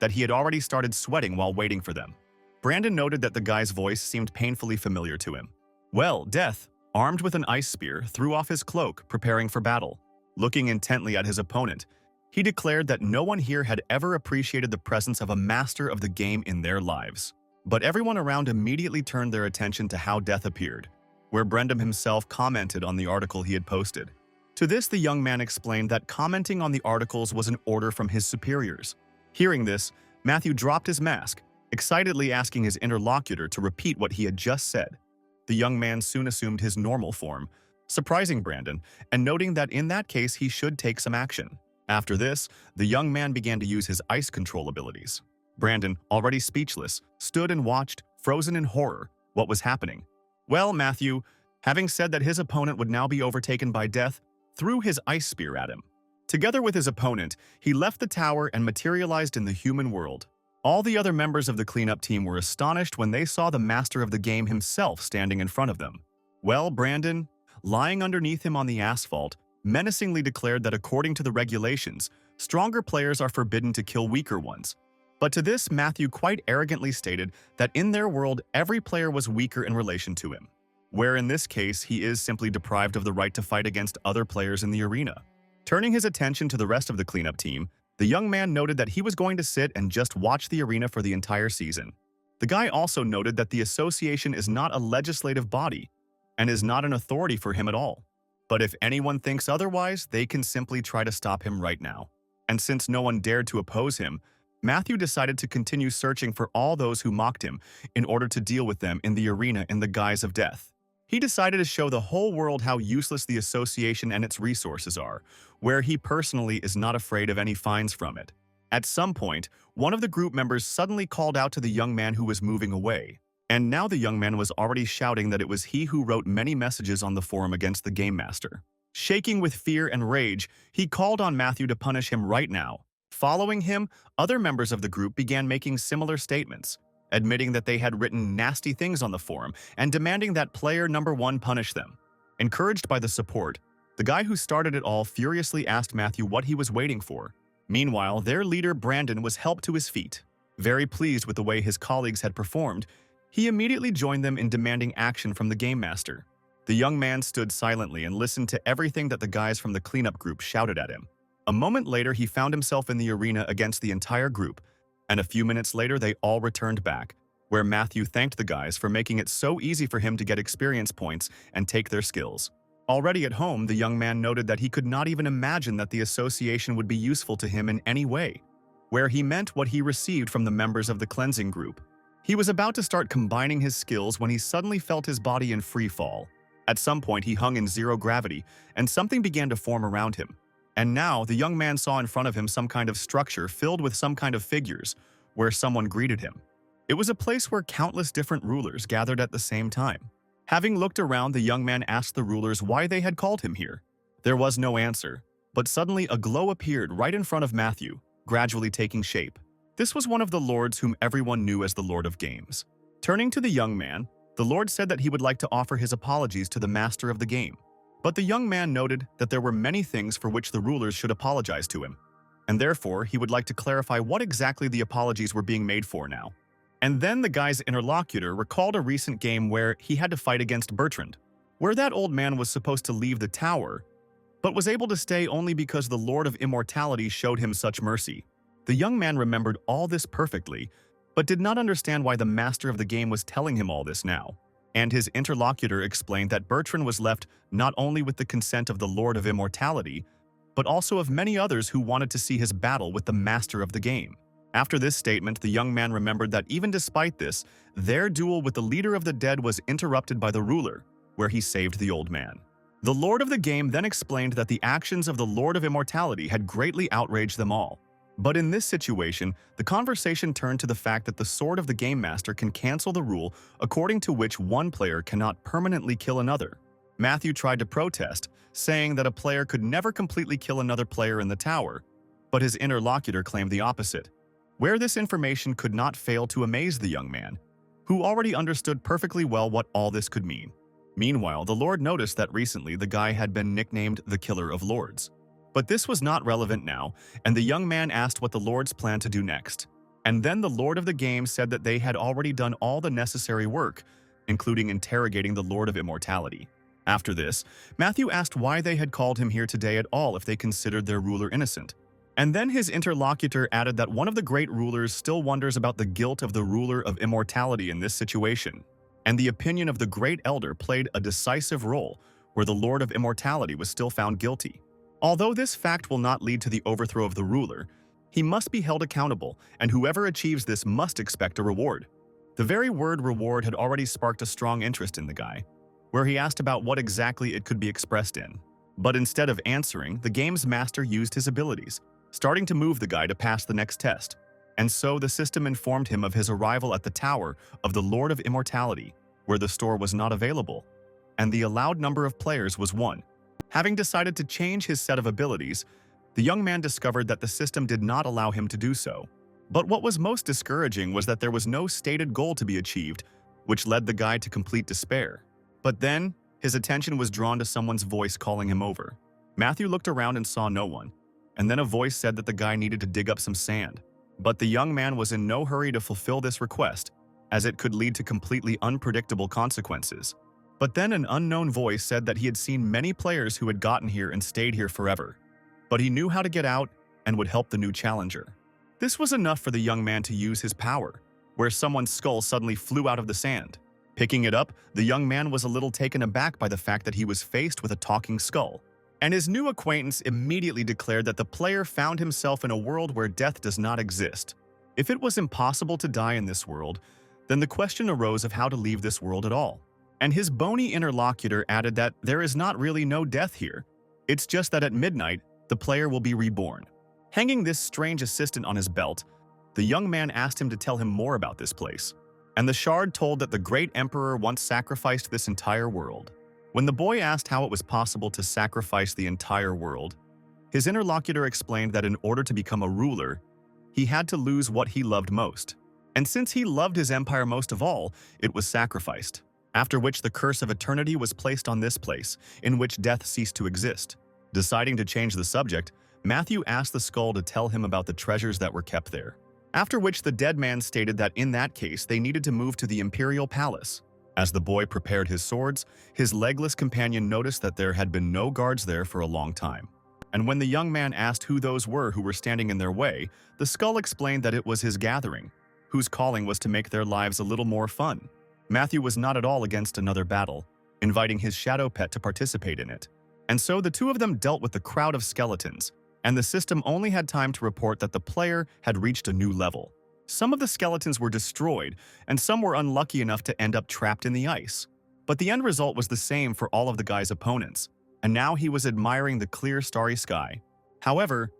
that he had already started sweating while waiting for them. Brandon noted that the guy's voice seemed painfully familiar to him. Well, Death, armed with an ice spear, threw off his cloak, preparing for battle. Looking intently at his opponent, he declared that no one here had ever appreciated the presence of a master of the game in their lives. But everyone around immediately turned their attention to how Death appeared. where Brendan himself commented on the article he had posted. To this, the young man explained that commenting on the articles was an order from his superiors. Hearing this, Matthew dropped his mask, excitedly asking his interlocutor to repeat what he had just said. The young man soon assumed his normal form, surprising Brandon and noting that in that case he should take some action. After this, the young man began to use his ice control abilities. Brandon, already speechless, stood and watched, frozen in horror, what was happening. Well, Matthew, having said that his opponent would now be overtaken by death, threw his ice spear at him. Together with his opponent, he left the tower and materialized in the human world. All the other members of the cleanup team were astonished when they saw the master of the game himself standing in front of them. Well, Brandon, lying underneath him on the asphalt, menacingly declared that according to the regulations, stronger players are forbidden to kill weaker ones. But to this, Matthew quite arrogantly stated that in their world, every player was weaker in relation to him, where in this case, he is simply deprived of the right to fight against other players in the arena. Turning his attention to the rest of the cleanup team, the young man noted that he was going to sit and just watch the arena for the entire season. The guy also noted that the association is not a legislative body and is not an authority for him at all. But if anyone thinks otherwise, they can simply try to stop him right now. And since no one dared to oppose him, Matthew decided to continue searching for all those who mocked him in order to deal with them in the arena in the guise of death. He decided to show the whole world how useless the association and its resources are, where he personally is not afraid of any fines from it. At some point, one of the group members suddenly called out to the young man who was moving away. And now the young man was already shouting that it was he who wrote many messages on the forum against the Game Master. Shaking with fear and rage, he called on Matthew to punish him right now. Following him, other members of the group began making similar statements, admitting that they had written nasty things on the forum and demanding that player number 1 punish them. Encouraged by the support, the guy who started it all furiously asked Matthew what he was waiting for. Meanwhile, their leader Brandon was helped to his feet. Very pleased with the way his colleagues had performed, he immediately joined them in demanding action from the Game Master. The young man stood silently and listened to everything that the guys from the cleanup group shouted at him. A moment later, he found himself in the arena against the entire group, and a few minutes later they all returned back, where Matthew thanked the guys for making it so easy for him to get experience points and take their skills. Already at home, the young man noted that he could not even imagine that the association would be useful to him in any way, where he meant what he received from the members of the cleansing group. He was about to start combining his skills when he suddenly felt his body in free fall. At some point, he hung in zero gravity, and something began to form around him. And now, the young man saw in front of him some kind of structure filled with some kind of figures, where someone greeted him. It was a place where countless different rulers gathered at the same time. Having looked around, the young man asked the rulers why they had called him here. There was no answer, but suddenly a glow appeared right in front of Matthew, gradually taking shape. This was one of the lords whom everyone knew as the Lord of Games. Turning to the young man, the Lord said that he would like to offer his apologies to the master of the game. But the young man noted that there were many things for which the rulers should apologize to him, and therefore he would like to clarify what exactly the apologies were being made for now. And then the guy's interlocutor recalled a recent game where he had to fight against Bertrand, where that old man was supposed to leave the tower, but was able to stay only because the Lord of Immortality showed him such mercy. The young man remembered all this perfectly, but did not understand why the master of the game was telling him all this now. And his interlocutor explained that Bertrand was left not only with the consent of the Lord of Immortality, but also of many others who wanted to see his battle with the master of the game. After this statement, the young man remembered that even despite this, their duel with the leader of the dead was interrupted by the ruler, where he saved the old man. The Lord of the game then explained that the actions of the Lord of Immortality had greatly outraged them all. But in this situation, the conversation turned to the fact that the Sword of the Game Master can cancel the rule according to which one player cannot permanently kill another. Matthew tried to protest, saying that a player could never completely kill another player in the tower, but his interlocutor claimed the opposite, where this information could not fail to amaze the young man, who already understood perfectly well what all this could mean. Meanwhile, the Lord noticed that recently the guy had been nicknamed the Killer of Lords. But this was not relevant now, and the young man asked what the Lords planned to do next. And then the Lord of the game said that they had already done all the necessary work, including interrogating the Lord of Immortality. After this, Matthew asked why they had called him here today at all if they considered their ruler innocent. And then his interlocutor added that one of the great rulers still wonders about the guilt of the ruler of immortality in this situation. and the opinion of the Great Elder played a decisive role where the Lord of Immortality was still found guilty. Although this fact will not lead to the overthrow of the ruler, he must be held accountable, and whoever achieves this must expect a reward. The very word reward had already sparked a strong interest in the guy, where he asked about what exactly it could be expressed in. But instead of answering, the game's master used his abilities, starting to move the guy to pass the next test. And so the system informed him of his arrival at the Tower of the Lord of Immortality, where the store was not available, and the allowed number of players was 1. Having decided to change his set of abilities, the young man discovered that the system did not allow him to do so. But what was most discouraging was that there was no stated goal to be achieved, which led the guy to complete despair. But then, his attention was drawn to someone's voice calling him over. Matthew looked around and saw no one, and then a voice said that the guy needed to dig up some sand. But the young man was in no hurry to fulfill this request, as it could lead to completely unpredictable consequences. But then an unknown voice said that he had seen many players who had gotten here and stayed here forever, but he knew how to get out and would help the new challenger. This was enough for the young man to use his power, where someone's skull suddenly flew out of the sand. Picking it up, the young man was a little taken aback by the fact that he was faced with a talking skull, and his new acquaintance immediately declared that the player found himself in a world where death does not exist. If it was impossible to die in this world, then the question arose of how to leave this world at all. And his bony interlocutor added that there is not really no death here. It's just that at midnight, the player will be reborn. Hanging this strange assistant on his belt, the young man asked him to tell him more about this place. And the shard told that the great emperor once sacrificed this entire world. When the boy asked how it was possible to sacrifice the entire world, his interlocutor explained that in order to become a ruler, he had to lose what he loved most. And since he loved his empire most of all, it was sacrificed. After which the curse of eternity was placed on this place, in which death ceased to exist. Deciding to change the subject, Matthew asked the skull to tell him about the treasures that were kept there. After which the dead man stated that in that case they needed to move to the imperial palace. As the boy prepared his swords, his legless companion noticed that there had been no guards there for a long time. And when the young man asked who those were who were standing in their way, the skull explained that it was his gathering, whose calling was to make their lives a little more fun. Matthew was not at all against another battle, inviting his shadow pet to participate in it. And so the two of them dealt with the crowd of skeletons, and the system only had time to report that the player had reached a new level. Some of the skeletons were destroyed, and some were unlucky enough to end up trapped in the ice. But the end result was the same for all of the guy's opponents, and now he was admiring the clear starry sky. However,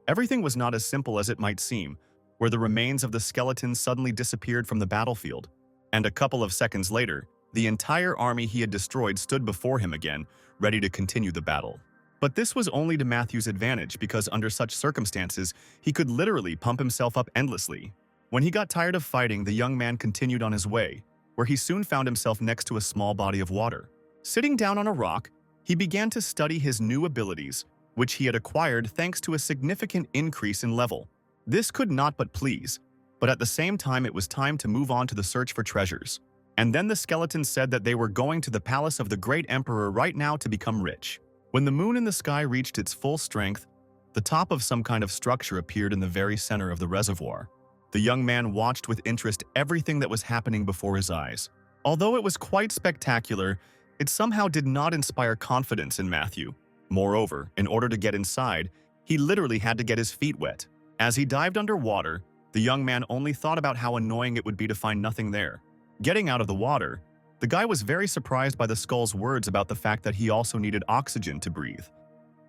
everything was not as simple as it might seem, where the remains of the skeletons suddenly disappeared from the battlefield. And a couple of seconds later, the entire army he had destroyed stood before him again, ready to continue the battle. But this was only to Matthew's advantage because under such circumstances, he could literally pump himself up endlessly. When he got tired of fighting, the young man continued on his way, where he soon found himself next to a small body of water. Sitting down on a rock, he began to study his new abilities, which he had acquired thanks to a significant increase in level. This could not but please, but at the same time it was time to move on to the search for treasures. And then the skeletons said that they were going to the palace of the great emperor right now to become rich. When the moon in the sky reached its full strength, the top of some kind of structure appeared in the very center of the reservoir. The young man watched with interest everything that was happening before his eyes. Although it was quite spectacular, it somehow did not inspire confidence in Matthew. Moreover, in order to get inside, he literally had to get his feet wet. As he dived underwater, the young man only thought about how annoying it would be to find nothing there. Getting out of the water, the guy was very surprised by the skull's words about the fact that he also needed oxygen to breathe,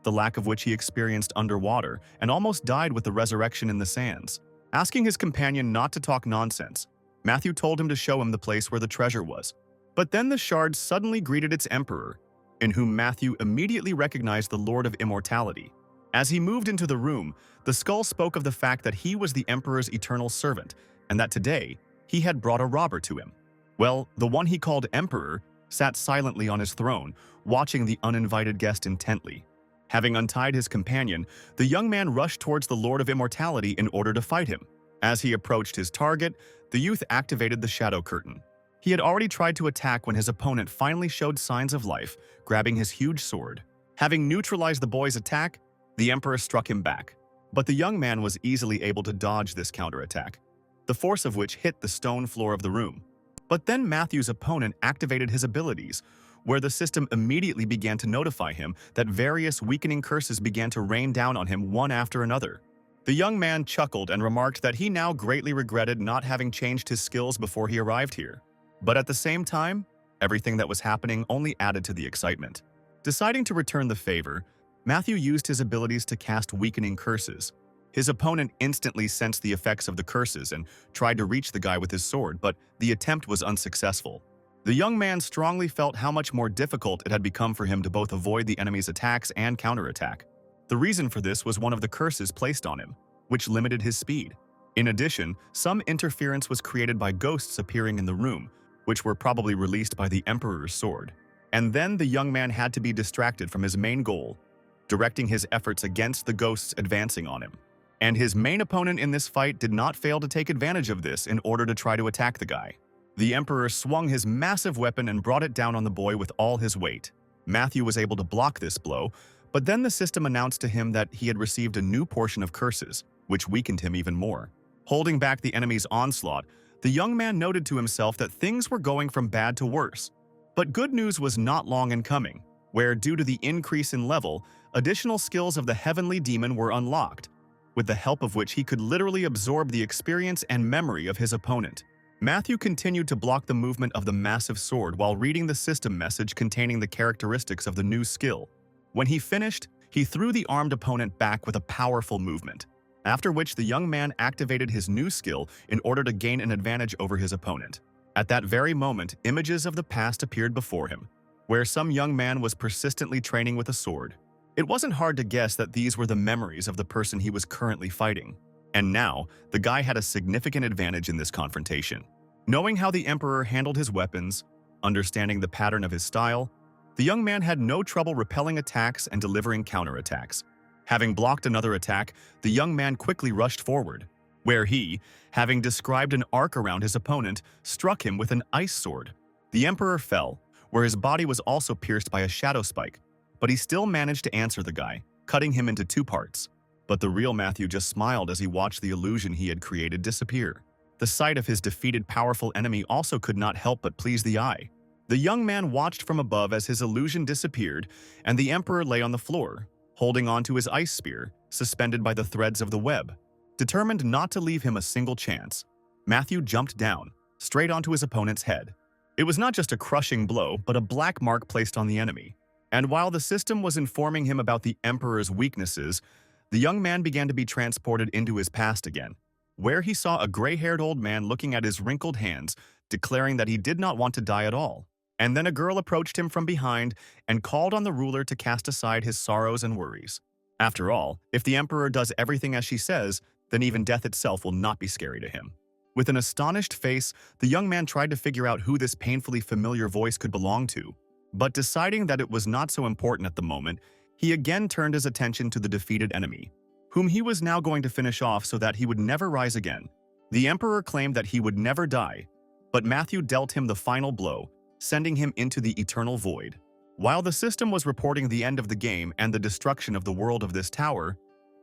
the lack of which he experienced underwater and almost died with the resurrection in the sands. Asking his companion not to talk nonsense, Matthew told him to show him the place where the treasure was. But then the shard suddenly greeted its emperor, in whom Matthew immediately recognized the Lord of Immortality. As he moved into the room, the skull spoke of the fact that he was the emperor's eternal servant, and that today he had brought a robber to him. Well, the one he called emperor sat silently on his throne, watching the uninvited guest intently. Having untied his companion, the young man rushed towards the Lord of Immortality in order to fight him. As he approached his target, the youth activated the shadow curtain. He had already tried to attack when his opponent finally showed signs of life, grabbing his huge sword. Having neutralized the boy's attack, the emperor struck him back. But the young man was easily able to dodge this counterattack, the force of which hit the stone floor of the room. But then Matthew's opponent activated his abilities, where the system immediately began to notify him that various weakening curses began to rain down on him one after another. The young man chuckled and remarked that he now greatly regretted not having changed his skills before he arrived here. But at the same time, everything that was happening only added to the excitement. Deciding to return the favor, Matthew used his abilities to cast weakening curses. His opponent instantly sensed the effects of the curses and tried to reach the guy with his sword, but the attempt was unsuccessful. The young man strongly felt how much more difficult it had become for him to both avoid the enemy's attacks and counterattack. The reason for this was one of the curses placed on him, which limited his speed. In addition, some interference was created by ghosts appearing in the room, which were probably released by the Emperor's sword. And then the young man had to be distracted from his main goal, directing his efforts against the ghosts advancing on him. And his main opponent in this fight did not fail to take advantage of this in order to try to attack the guy. The Emperor swung his massive weapon and brought it down on the boy with all his weight. Matthew was able to block this blow, but then the system announced to him that he had received a new portion of curses, which weakened him even more. Holding back the enemy's onslaught, the young man noted to himself that things were going from bad to worse. But good news was not long in coming, where due to the increase in level, additional skills of the heavenly demon were unlocked, with the help of which he could literally absorb the experience and memory of his opponent. Matthew continued to block the movement of the massive sword while reading the system message containing the characteristics of the new skill. When he finished, he threw the armed opponent back with a powerful movement, after which the young man activated his new skill in order to gain an advantage over his opponent. At that very moment, images of the past appeared before him, where some young man was persistently training with a sword. It wasn't hard to guess that these were the memories of the person he was currently fighting. And now, the guy had a significant advantage in this confrontation. Knowing how the Emperor handled his weapons, understanding the pattern of his style, the young man had no trouble repelling attacks and delivering counterattacks. Having blocked another attack, the young man quickly rushed forward, where he, having described an arc around his opponent, struck him with an ice sword. The Emperor fell, where his body was also pierced by a shadow spike, but he still managed to answer the guy, cutting him into two parts. But the real Matthew just smiled as he watched the illusion he had created disappear. The sight of his defeated powerful enemy also could not help but please the eye. The young man watched from above as his illusion disappeared, and the Emperor lay on the floor, holding onto his ice spear, suspended by the threads of the web. Determined not to leave him a single chance, Matthew jumped down, straight onto his opponent's head. It was not just a crushing blow, but a black mark placed on the enemy. And while the system was informing him about the Emperor's weaknesses, the young man began to be transported into his past again, where he saw a gray-haired old man looking at his wrinkled hands, declaring that he did not want to die at all. And then a girl approached him from behind and called on the ruler to cast aside his sorrows and worries. After all, if the Emperor does everything as she says, then even death itself will not be scary to him. With an astonished face, the young man tried to figure out who this painfully familiar voice could belong to. But deciding that it was not so important at the moment, he again turned his attention to the defeated enemy, whom he was now going to finish off so that he would never rise again. The Emperor claimed that he would never die, but Matthew dealt him the final blow, sending him into the eternal void. While the system was reporting the end of the game and the destruction of the world of this tower,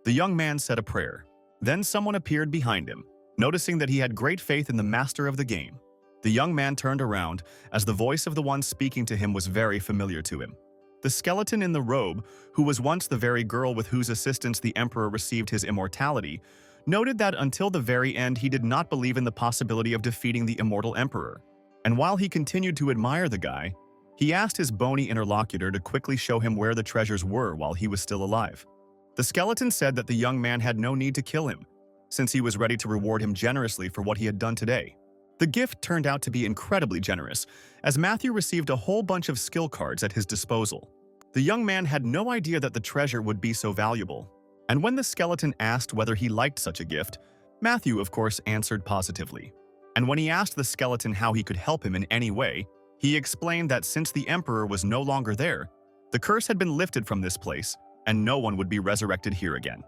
the young man said a prayer. Then someone appeared behind him, noticing that he had great faith in the master of the game. The young man turned around, as the voice of the one speaking to him was very familiar to him. The skeleton in the robe, who was once the very girl with whose assistance the Emperor received his immortality, noted that until the very end he did not believe in the possibility of defeating the immortal Emperor. And while he continued to admire the guy, he asked his bony interlocutor to quickly show him where the treasures were while he was still alive. The skeleton said that the young man had no need to kill him, since he was ready to reward him generously for what he had done today. The gift turned out to be incredibly generous, as Matthew received a whole bunch of skill cards at his disposal. The young man had no idea that the treasure would be so valuable, and when the skeleton asked whether he liked such a gift, Matthew, of course, answered positively. And when he asked the skeleton how he could help him in any way, he explained that since the Emperor was no longer there, the curse had been lifted from this place, and no one would be resurrected here again.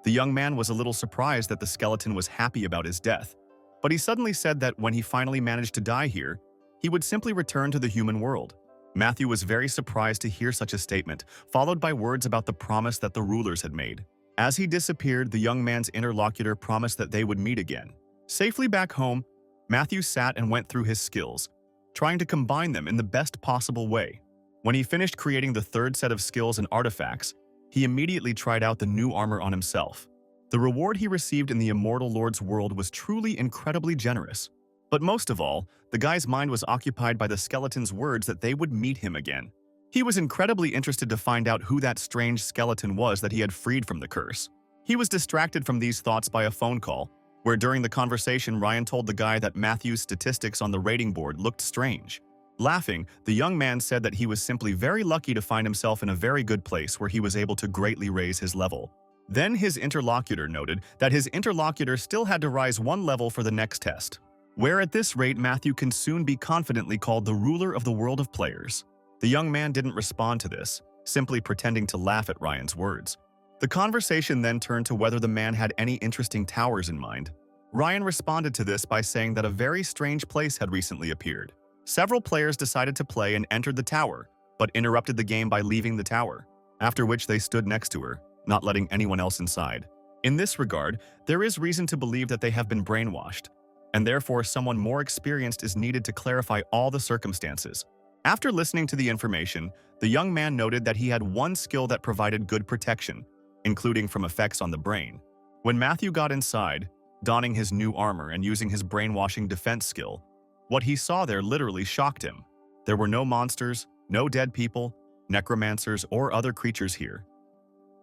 The young man was a little surprised that the skeleton was happy about his death, but he suddenly said that when he finally managed to die here, he would simply return to the human world. Matthew was very surprised to hear such a statement, followed by words about the promise that the rulers had made. As he disappeared, the young man's interlocutor promised that they would meet again. Safely back home, Matthew sat and went through his skills, trying to combine them in the best possible way. When he finished creating the third set of skills and artifacts, he immediately tried out the new armor on himself. The reward he received in the Immortal Lord's world was truly incredibly generous. But most of all, the guy's mind was occupied by the skeleton's words that they would meet him again. He was incredibly interested to find out who that strange skeleton was that he had freed from the curse. He was distracted from these thoughts by a phone call, where during the conversation Ryan told the guy that Matthew's statistics on the rating board looked strange. Laughing, the young man said that he was simply very lucky to find himself in a very good place where he was able to greatly raise his level. Then his interlocutor noted that his interlocutor still had to rise one level for the next test, where at this rate Matthew can soon be confidently called the ruler of the world of players. The young man didn't respond to this, simply pretending to laugh at Ryan's words. The conversation then turned to whether the man had any interesting towers in mind. Ryan responded to this by saying that a very strange place had recently appeared. Several players decided to play and entered the tower, but interrupted the game by leaving the tower, after which they stood next to her, not letting anyone else inside. In this regard, there is reason to believe that they have been brainwashed, and therefore someone more experienced is needed to clarify all the circumstances. After listening to the information, the young man noted that he had one skill that provided good protection, including from effects on the brain. When Matthew got inside, donning his new armor and using his brainwashing defense skill, what he saw there literally shocked him. There were no monsters, no dead people, necromancers, or other creatures here.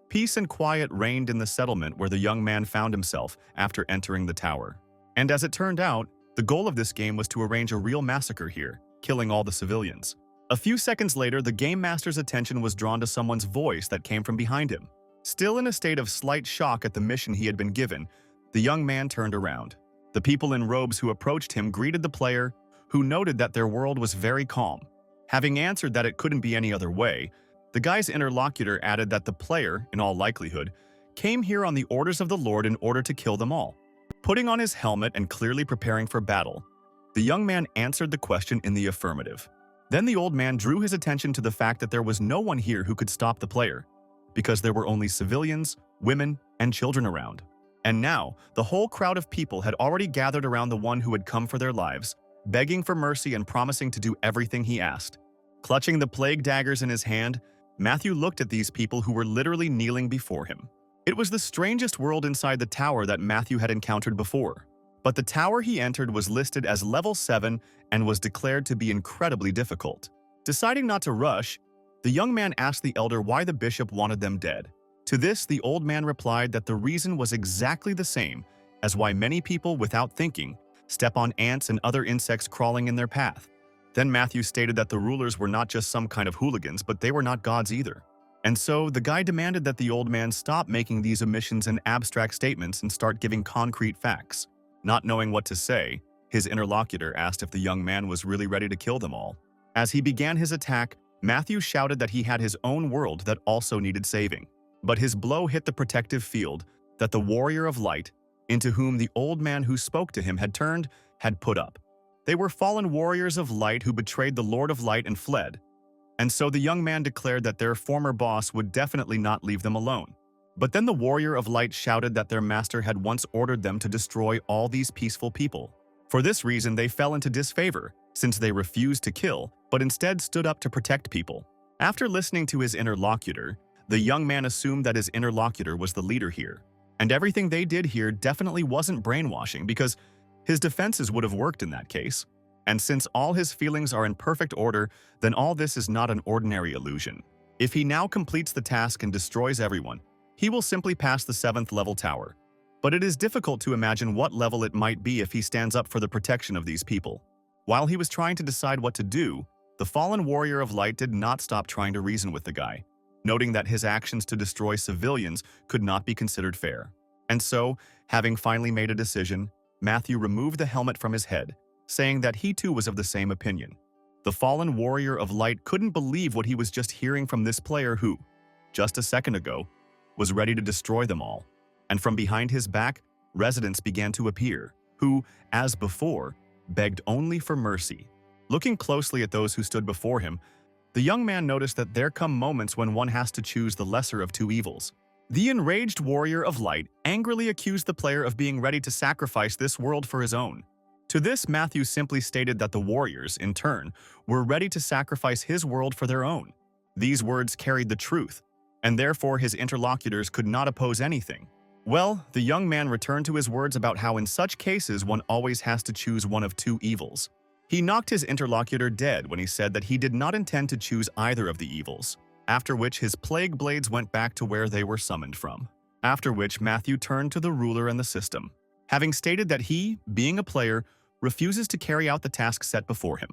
Peace and quiet reigned in the settlement where the young man found himself after entering the tower. And as it turned out, the goal of this game was to arrange a real massacre here, killing all the civilians. A few seconds later, the game master's attention was drawn to someone's voice that came from behind him. Still in a state of slight shock at the mission he had been given, the young man turned around. The people in robes who approached him greeted the player, who noted that their world was very calm. Having answered that it couldn't be any other way, the guy's interlocutor added that the player, in all likelihood, came here on the orders of the Lord in order to kill them all. Putting on his helmet and clearly preparing for battle, the young man answered the question in the affirmative. Then the old man drew his attention to the fact that there was no one here who could stop the player, because there were only civilians, women, and children around. And now, the whole crowd of people had already gathered around the one who had come for their lives, begging for mercy and promising to do everything he asked. Clutching the plague daggers in his hand, Matthew looked at these people who were literally kneeling before him. It was the strangest world inside the tower that Matthew had encountered before. But the tower he entered was listed as level 7 and was declared to be incredibly difficult. Deciding not to rush, the young man asked the elder why the bishop wanted them dead. To this, the old man replied that the reason was exactly the same as why many people, without thinking, step on ants and other insects crawling in their path. Then Matthew stated that the rulers were not just some kind of hooligans, but they were not gods either. And so, the guy demanded that the old man stop making these omissions and abstract statements and start giving concrete facts. Not knowing what to say, his interlocutor asked if the young man was really ready to kill them all. As he began his attack, Matthew shouted that he had his own world that also needed saving. But his blow hit the protective field that the warrior of light, into whom the old man who spoke to him had turned, had put up. They were fallen warriors of light who betrayed the Lord of Light and fled. And so the young man declared that their former boss would definitely not leave them alone. But then the warrior of light shouted that their master had once ordered them to destroy all these peaceful people. For this reason, they fell into disfavor, since they refused to kill, but instead stood up to protect people. After listening to his interlocutor, the young man assumed that his interlocutor was the leader here. And everything they did here definitely wasn't brainwashing, because his defenses would have worked in that case. And since all his feelings are in perfect order, then all this is not an ordinary illusion. If he now completes the task and destroys everyone, he will simply pass the 7th level tower. But it is difficult to imagine what level it might be if he stands up for the protection of these people. While he was trying to decide what to do, the fallen warrior of light did not stop trying to reason with the guy, noting that his actions to destroy civilians could not be considered fair. And so, having finally made a decision, Matthew removed the helmet from his head, saying that he too was of the same opinion. The fallen warrior of light couldn't believe what he was just hearing from this player who, just a second ago, was ready to destroy them all. And from behind his back, residents began to appear, who, as before, begged only for mercy. Looking closely at those who stood before him, the young man noticed that there come moments when one has to choose the lesser of two evils. The enraged warrior of light angrily accused the player of being ready to sacrifice this world for his own. To this, Matthew simply stated that the warriors, in turn, were ready to sacrifice his world for their own. These words carried the truth, and therefore his interlocutors could not oppose anything. Well, the young man returned to his words about how in such cases one always has to choose one of two evils. He knocked his interlocutor dead when he said that he did not intend to choose either of the evils, after which his plague blades went back to where they were summoned from. After which Matthew turned to the ruler and the system, having stated that he, being a player, refuses to carry out the task set before him.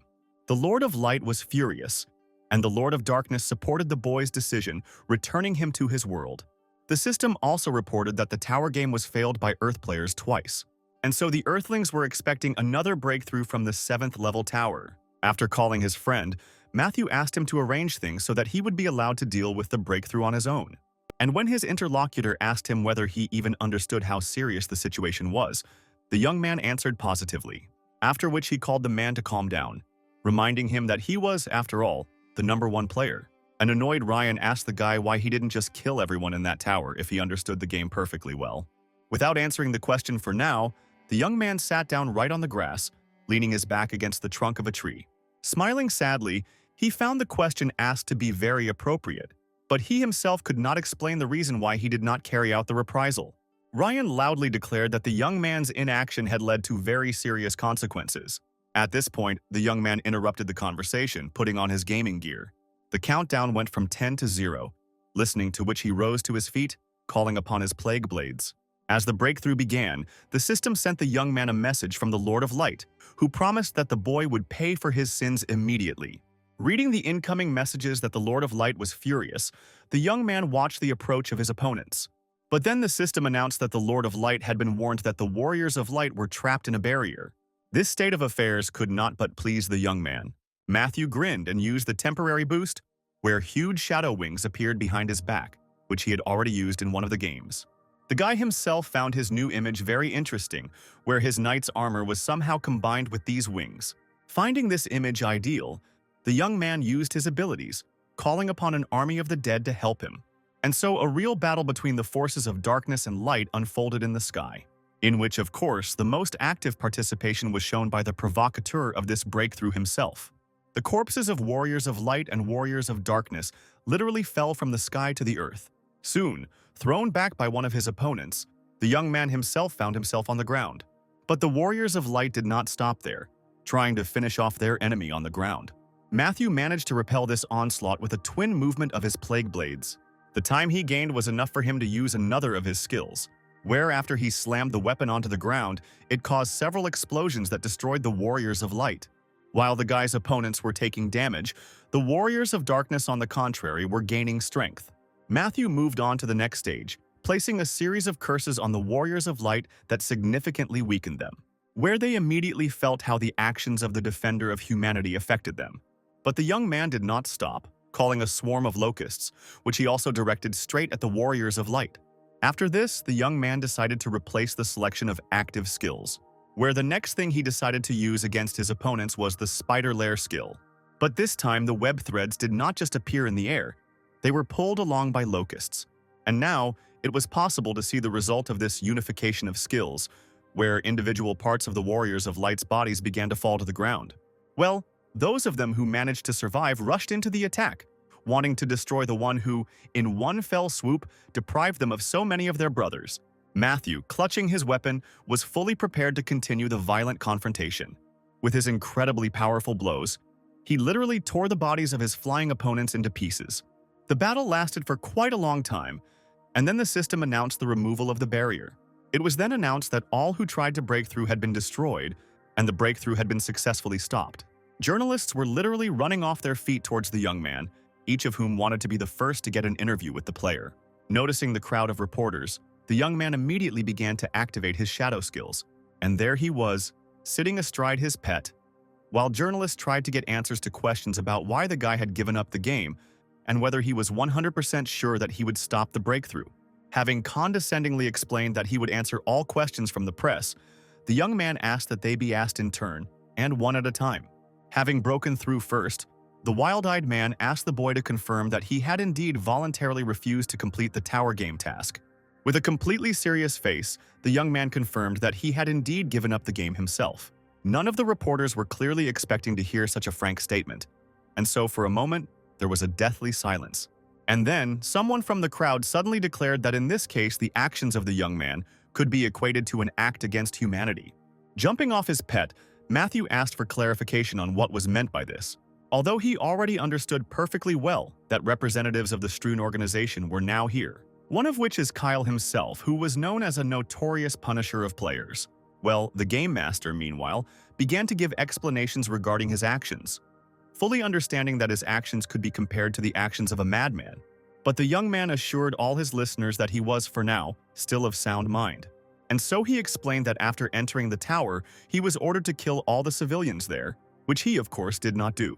The Lord of Light was furious, and the Lord of Darkness supported the boy's decision, returning him to his world. The system also reported that the tower game was failed by Earth players twice, and so the Earthlings were expecting another breakthrough from the 7th level tower. After calling his friend, Matthew asked him to arrange things so that he would be allowed to deal with the breakthrough on his own. And when his interlocutor asked him whether he even understood how serious the situation was, the young man answered positively, after which he called the man to calm down, reminding him that he was, after all, the #1 player. An annoyed Ryan asked the guy why he didn't just kill everyone in that tower if he understood the game perfectly well. Without answering the question for now, the young man sat down right on the grass, leaning his back against the trunk of a tree. Smiling sadly, he found the question asked to be very appropriate, but he himself could not explain the reason why he did not carry out the reprisal. Ryan loudly declared that the young man's inaction had led to very serious consequences. At this point, the young man interrupted the conversation, putting on his gaming gear. The countdown went from 10 to 0, listening to which he rose to his feet, calling upon his plague blades. As the breakthrough began, the system sent the young man a message from the Lord of Light, who promised that the boy would pay for his sins immediately. Reading the incoming messages that the Lord of Light was furious, the young man watched the approach of his opponents. But then the system announced that the Lord of Light had been warned that the Warriors of Light were trapped in a barrier. This state of affairs could not but please the young man. Matthew grinned and used the temporary boost, where huge shadow wings appeared behind his back, which he had already used in one of the games. The guy himself found his new image very interesting, where his knight's armor was somehow combined with these wings. Finding this image ideal, the young man used his abilities, calling upon an army of the dead to help him. And so a real battle between the forces of darkness and light unfolded in the sky, in which, of course, the most active participation was shown by the provocateur of this breakthrough himself. The corpses of warriors of light and warriors of darkness literally fell from the sky to the earth. Soon, thrown back by one of his opponents, the young man himself found himself on the ground. But the warriors of light did not stop there, trying to finish off their enemy on the ground. Matthew managed to repel this onslaught with a twin movement of his plague blades. The time he gained was enough for him to use another of his skills, where after he slammed the weapon onto the ground, it caused several explosions that destroyed the warriors of light. While the guy's opponents were taking damage, the warriors of darkness, on the contrary, were gaining strength. Matthew moved on to the next stage, placing a series of curses on the warriors of light that significantly weakened them, where they immediately felt how the actions of the defender of humanity affected them. But the young man did not stop, calling a swarm of locusts, which he also directed straight at the warriors of light. After this, the young man decided to replace the selection of active skills, where the next thing he decided to use against his opponents was the spider lair skill. But this time, the web threads did not just appear in the air, they were pulled along by locusts. And now, it was possible to see the result of this unification of skills, where individual parts of the warriors of light's bodies began to fall to the ground. Well, those of them who managed to survive rushed into the attack, wanting to destroy the one who, in one fell swoop, deprived them of so many of their brothers. Matthew, clutching his weapon, was fully prepared to continue the violent confrontation. With his incredibly powerful blows, he literally tore the bodies of his flying opponents into pieces. The battle lasted for quite a long time, and then the system announced the removal of the barrier. It was then announced that all who tried to break through had been destroyed, and the breakthrough had been successfully stopped. Journalists were literally running off their feet towards the young man, each of whom wanted to be the first to get an interview with the player. Noticing the crowd of reporters, the young man immediately began to activate his shadow skills, and there he was, sitting astride his pet, while journalists tried to get answers to questions about why the guy had given up the game and whether he was 100% sure that he would stop the breakthrough. Having condescendingly explained that he would answer all questions from the press, the young man asked that they be asked in turn, and one at a time. Having broken through first, the wild-eyed man asked the boy to confirm that he had indeed voluntarily refused to complete the tower game task. With a completely serious face, the young man confirmed that he had indeed given up the game himself. None of the reporters were clearly expecting to hear such a frank statement, and so for a moment, there was a deathly silence. And then, someone from the crowd suddenly declared that in this case the actions of the young man could be equated to an act against humanity. Jumping off his pet, Matthew asked for clarification on what was meant by this. Although he already understood perfectly well that representatives of the Stroon organization were now here, one of which is Kyle himself, who was known as a notorious punisher of players. Well, the Game Master, meanwhile, began to give explanations regarding his actions, fully understanding that his actions could be compared to the actions of a madman. But the young man assured all his listeners that he was, for now, still of sound mind. And so he explained that after entering the tower, he was ordered to kill all the civilians there, which he, of course, did not do.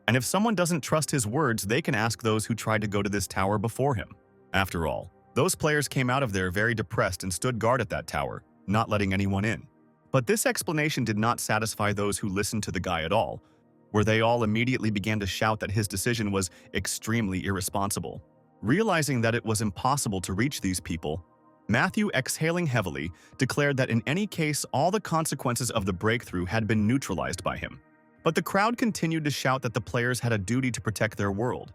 And if someone doesn't trust his words, they can ask those who tried to go to this tower before him. After all, those players came out of there very depressed and stood guard at that tower, not letting anyone in. But this explanation did not satisfy those who listened to the guy at all, where they all immediately began to shout that his decision was extremely irresponsible. Realizing that it was impossible to reach these people, Matthew, exhaling heavily, declared that in any case all the consequences of the breakthrough had been neutralized by him. But the crowd continued to shout that the players had a duty to protect their world,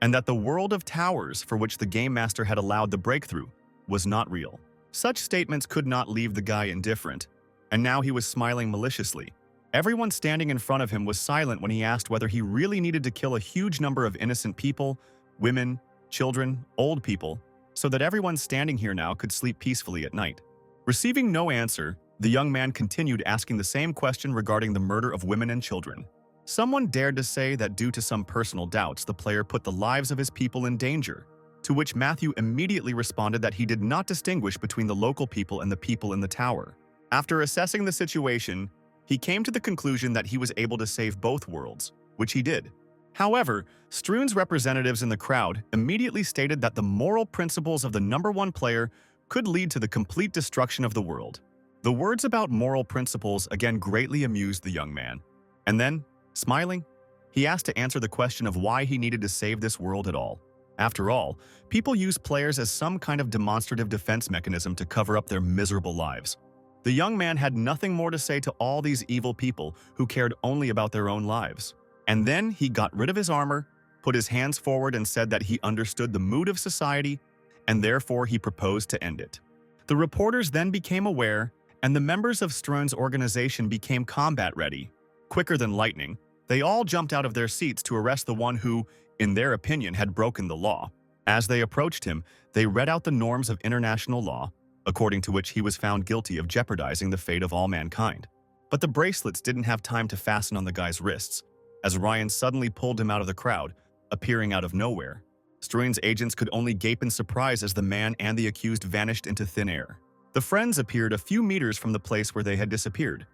and that the world of towers for which the Game Master had allowed the breakthrough was not real. Such statements could not leave the guy indifferent, and now he was smiling maliciously. Everyone standing in front of him was silent when he asked whether he really needed to kill a huge number of innocent people, women, children, old people, so that everyone standing here now could sleep peacefully at night. Receiving no answer, the young man continued asking the same question regarding the murder of women and children. Someone dared to say that due to some personal doubts, the player put the lives of his people in danger, to which Matthew immediately responded that he did not distinguish between the local people and the people in the tower. After assessing the situation, he came to the conclusion that he was able to save both worlds, which he did. However, Stroon's representatives in the crowd immediately stated that the moral principles of the #1 player could lead to the complete destruction of the world. The words about moral principles again greatly amused the young man. And then, smiling, he asked to answer the question of why he needed to save this world at all. After all, people use players as some kind of demonstrative defense mechanism to cover up their miserable lives. The young man had nothing more to say to all these evil people who cared only about their own lives. And then he got rid of his armor, put his hands forward and said that he understood the mood of society, and therefore he proposed to end it. The reporters then became aware, and the members of Stroon's organization became combat ready. Quicker than lightning, they all jumped out of their seats to arrest the one who, in their opinion, had broken the law. As they approached him, they read out the norms of international law, according to which he was found guilty of jeopardizing the fate of all mankind. But the bracelets didn't have time to fasten on the guy's wrists, as Ryan suddenly pulled him out of the crowd, appearing out of nowhere. Stroon's agents could only gape in surprise as the man and the accused vanished into thin air. The friends appeared a few meters from the place where they had disappeared,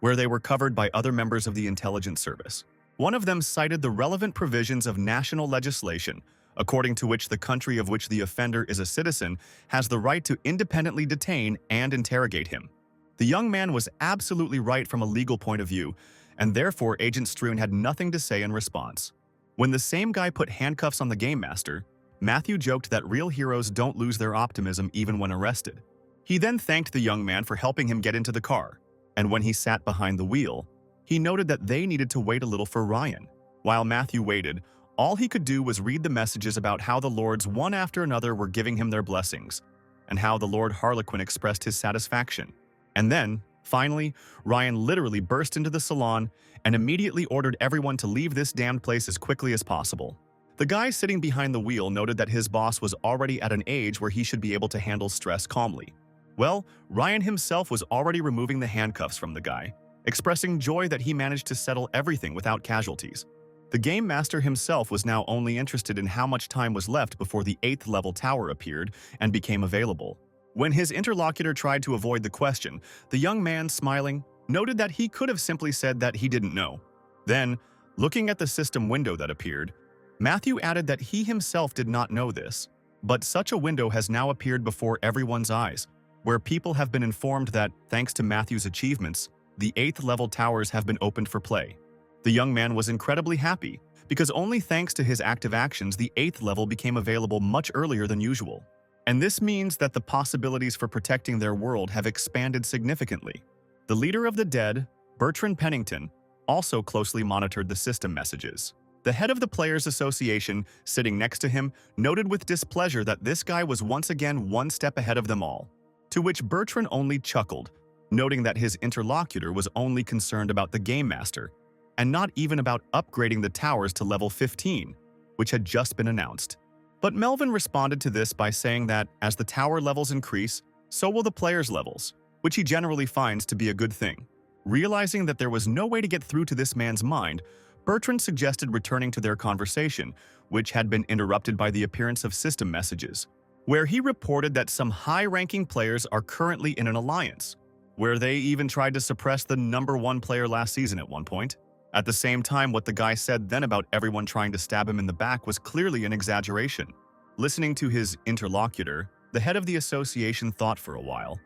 where they were covered by other members of the intelligence service. One of them cited the relevant provisions of national legislation, according to which the country of which the offender is a citizen has the right to independently detain and interrogate him. The young man was absolutely right from a legal point of view, and therefore Agent Stroon had nothing to say in response. When the same guy put handcuffs on the Game Master, Matthew joked that real heroes don't lose their optimism even when arrested. He then thanked the young man for helping him get into the car, and when he sat behind the wheel, he noted that they needed to wait a little for Ryan. While Matthew waited, all he could do was read the messages about how the lords one after another were giving him their blessings, and how the Lord Harlequin expressed his satisfaction. And then, finally, Ryan literally burst into the salon and immediately ordered everyone to leave this damned place as quickly as possible. The guy sitting behind the wheel noted that his boss was already at an age where he should be able to handle stress calmly. Well, Ryan himself was already removing the handcuffs from the guy, expressing joy that he managed to settle everything without casualties. The Game Master himself was now only interested in how much time was left before the 8th level tower appeared and became available. When his interlocutor tried to avoid the question, the young man, smiling, noted that he could have simply said that he didn't know. Then, looking at the system window that appeared, Matthew added that he himself did not know this, but such a window has now appeared before everyone's eyes, where people have been informed that, thanks to Matthew's achievements, the 8th level towers have been opened for play. The young man was incredibly happy, because only thanks to his active actions the 8th level became available much earlier than usual. And this means that the possibilities for protecting their world have expanded significantly. The leader of the dead, Bertrand Pennington also closely monitored the system messages. The head of the Players Association, sitting next to him, noted with displeasure that this guy was once again one step ahead of them all, to which Bertrand only chuckled, noting that his interlocutor was only concerned about the Game Master, and not even about upgrading the towers to level 15, which had just been announced. But Melvin responded to this by saying that as the tower levels increase, so will the players' levels, which he generally finds to be a good thing. Realizing that there was no way to get through to this man's mind, Bertrand suggested returning to their conversation, which had been interrupted by the appearance of system messages, where he reported that some high-ranking players are currently in an alliance, where they even tried to suppress the #1 player last season at one point. At the same time, what the guy said then about everyone trying to stab him in the back was clearly an exaggeration. Listening to his interlocutor, the head of the association thought for a while,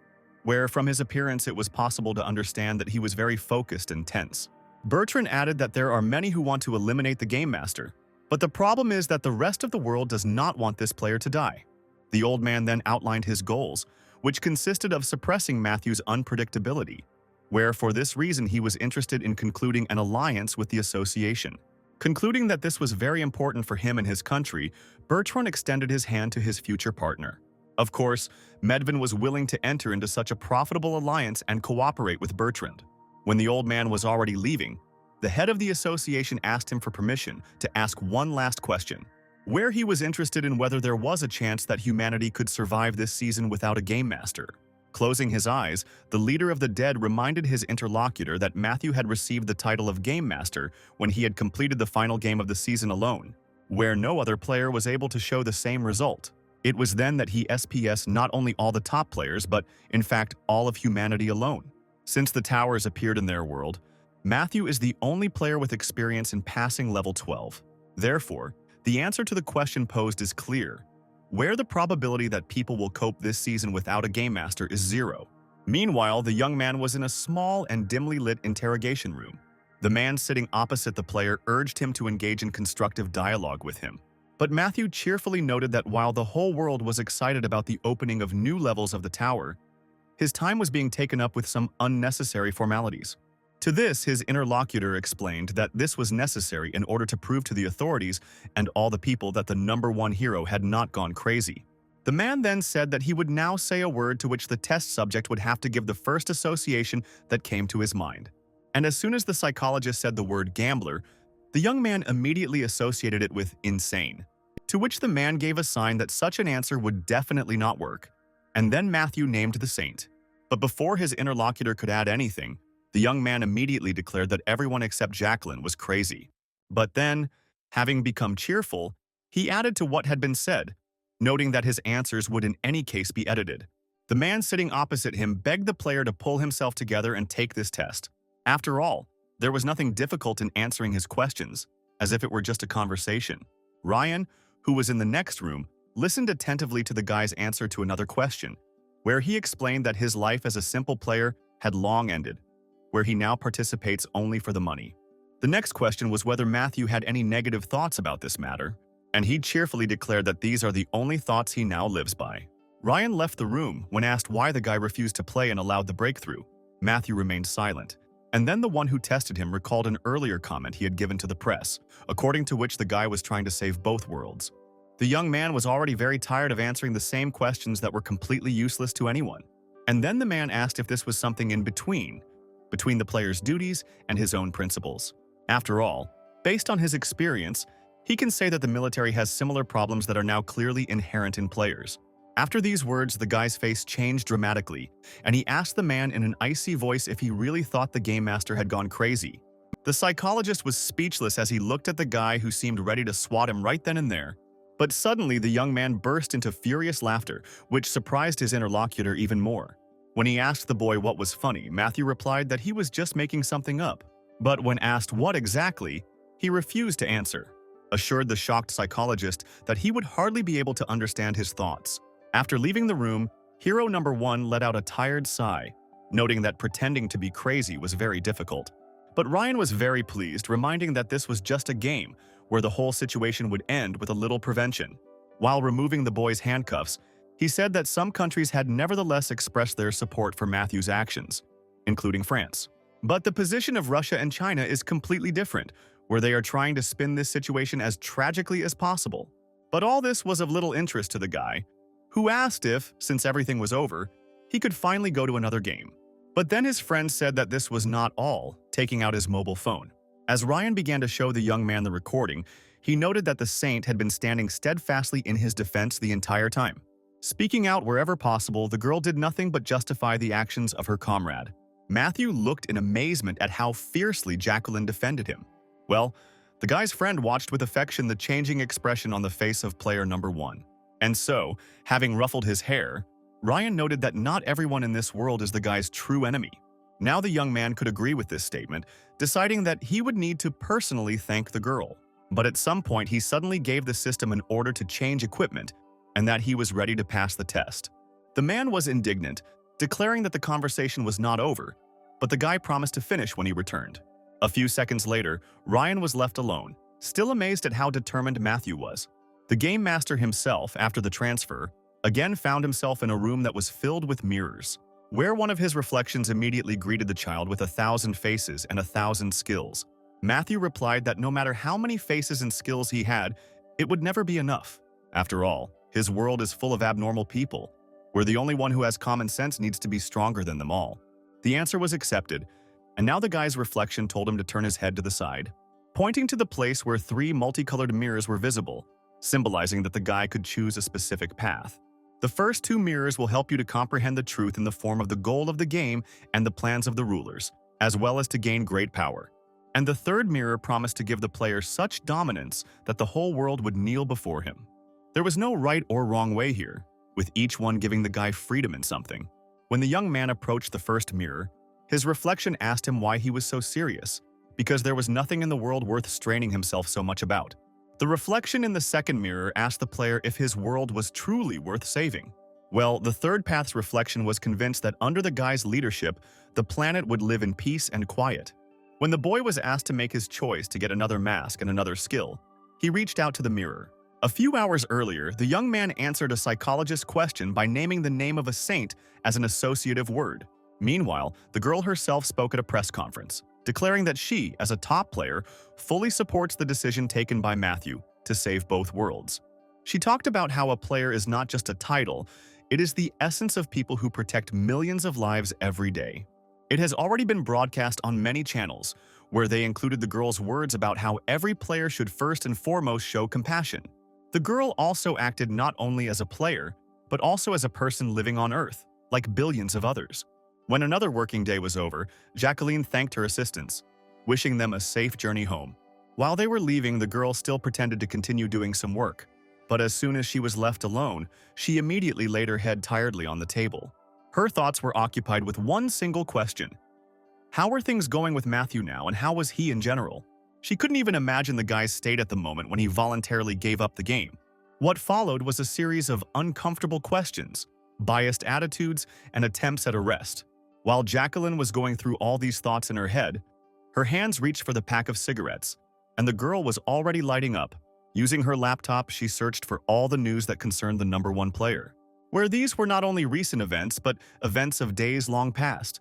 where from his appearance it was possible to understand that he was very focused and tense. Bertrand added that there are many who want to eliminate the Game Master, but the problem is that the rest of the world does not want this player to die. The old man then outlined his goals, which consisted of suppressing Matthew's unpredictability, where for this reason he was interested in concluding an alliance with the association. Concluding that this was very important for him and his country, Bertrand extended his hand to his future partner. Of course, Medvin was willing to enter into such a profitable alliance and cooperate with Bertrand. When the old man was already leaving, the head of the association asked him for permission to ask one last question, where he was interested in whether there was a chance that humanity could survive this season without a Game Master. Closing his eyes, the leader of the dead reminded his interlocutor that Matthew had received the title of Game Master when he had completed the final game of the season alone, where no other player was able to show the same result. It was then that he SPS not only all the top players, but in fact all of humanity alone. Since the towers appeared in their world, Matthew is the only player with experience in passing level 12. Therefore, the answer to the question posed is clear, where the probability that people will cope this season without a Game Master is 0. Meanwhile, the young man was in a small and dimly lit interrogation room. The man sitting opposite the player urged him to engage in constructive dialogue with him. But Matthew cheerfully noted that while the whole world was excited about the opening of new levels of the tower, his time was being taken up with some unnecessary formalities. To this, his interlocutor explained that this was necessary in order to prove to the authorities and all the people that the #1 hero had not gone crazy. The man then said that he would now say a word to which the test subject would have to give the first association that came to his mind. And as soon as the psychologist said the word gambler, the young man immediately associated it with insane, to which the man gave a sign that such an answer would definitely not work. And then Matthew named the saint. But before his interlocutor could add anything, the young man immediately declared that everyone except Jacqueline was crazy. But then, having become cheerful, he added to what had been said, noting that his answers would in any case be edited. The man sitting opposite him begged the player to pull himself together and take this test. After all, there was nothing difficult in answering his questions, as if it were just a conversation. Ryan, who was in the next room, listened attentively to the guy's answer to another question, where he explained that his life as a simple player had long ended, where he now participates only for the money. The next question was whether Matthew had any negative thoughts about this matter, and he cheerfully declared that these are the only thoughts he now lives by. Ryan left the room when asked why the guy refused to play and allowed the breakthrough. Matthew remained silent, and then the one who tested him recalled an earlier comment he had given to the press, according to which the guy was trying to save both worlds. The young man was already very tired of answering the same questions that were completely useless to anyone. And then the man asked if this was something in between the player's duties and his own principles. After all, based on his experience, he can say that the military has similar problems that are now clearly inherent in players. After these words, the guy's face changed dramatically, and he asked the man in an icy voice if he really thought the Game Master had gone crazy. The psychologist was speechless as he looked at the guy who seemed ready to swat him right then and there. But suddenly, the young man burst into furious laughter, which surprised his interlocutor even more. When he asked the boy what was funny, Matthew replied that he was just making something up. But when asked what exactly, he refused to answer, assured the shocked psychologist that he would hardly be able to understand his thoughts. After leaving the room, hero #1 let out a tired sigh, noting that pretending to be crazy was very difficult. But Ryan was very pleased, reminding that this was just a game, where the whole situation would end with a little prevention. While removing the boy's handcuffs, he said that some countries had nevertheless expressed their support for Matthew's actions, including France. But the position of Russia and China is completely different, where they are trying to spin this situation as tragically as possible. But all this was of little interest to the guy, who asked if, since everything was over, he could finally go to another game. But then his friend said that this was not all, taking out his mobile phone. As Ryan began to show the young man the recording, he noted that the saint had been standing steadfastly in his defense the entire time. Speaking out wherever possible, the girl did nothing but justify the actions of her comrade. Matthew looked in amazement at how fiercely Jacqueline defended him. Well, the guy's friend watched with affection the changing expression on the face of player number 1. And so, having ruffled his hair, Ryan noted that not everyone in this world is the guy's true enemy. Now the young man could agree with this statement, deciding that he would need to personally thank the girl. But at some point, he suddenly gave the system an order to change equipment and that he was ready to pass the test. The man was indignant, declaring that the conversation was not over, but the guy promised to finish when he returned. A few seconds later, Ryan was left alone, still amazed at how determined Matthew was. The game master himself, after the transfer, again found himself in a room that was filled with mirrors, where one of his reflections immediately greeted the child with 1,000 faces and 1,000 skills. Matthew replied that no matter how many faces and skills he had, it would never be enough. After all, his world is full of abnormal people, where the only one who has common sense needs to be stronger than them all. The answer was accepted, and now the guy's reflection told him to turn his head to the side, pointing to the place where 3 multicolored mirrors were visible, symbolizing that the guy could choose a specific path. The first 2 mirrors will help you to comprehend the truth in the form of the goal of the game and the plans of the rulers, as well as to gain great power. And the 3rd mirror promised to give the player such dominance that the whole world would kneel before him. There was no right or wrong way here, with each one giving the guy freedom in something. When the young man approached the first mirror, his reflection asked him why he was so serious, because there was nothing in the world worth straining himself so much about. The reflection in the second mirror asked the player if his world was truly worth saving. Well, the third path's reflection was convinced that under the guy's leadership, the planet would live in peace and quiet. When the boy was asked to make his choice to get another mask and another skill, he reached out to the mirror. A few hours earlier, the young man answered a psychologist's question by naming the name of a saint as an associative word. Meanwhile, the girl herself spoke at a press conference, declaring that she, as a top player, fully supports the decision taken by Matthew to save both worlds. She talked about how a player is not just a title, it is the essence of people who protect millions of lives every day. It has already been broadcast on many channels, where they included the girl's words about how every player should first and foremost show compassion. The girl also acted not only as a player, but also as a person living on Earth, like billions of others. When another working day was over, Jacqueline thanked her assistants, wishing them a safe journey home. While they were leaving, the girl still pretended to continue doing some work. But as soon as she was left alone, she immediately laid her head tiredly on the table. Her thoughts were occupied with one single question. How were things going with Matthew now, and how was he in general? She couldn't even imagine the guy's state at the moment when he voluntarily gave up the game. What followed was a series of uncomfortable questions, biased attitudes, and attempts at arrest. While Jacqueline was going through all these thoughts in her head, her hands reached for the pack of cigarettes, and the girl was already lighting up. Using her laptop, she searched for all the news that concerned the number 1 player, where these were not only recent events, but events of days long past,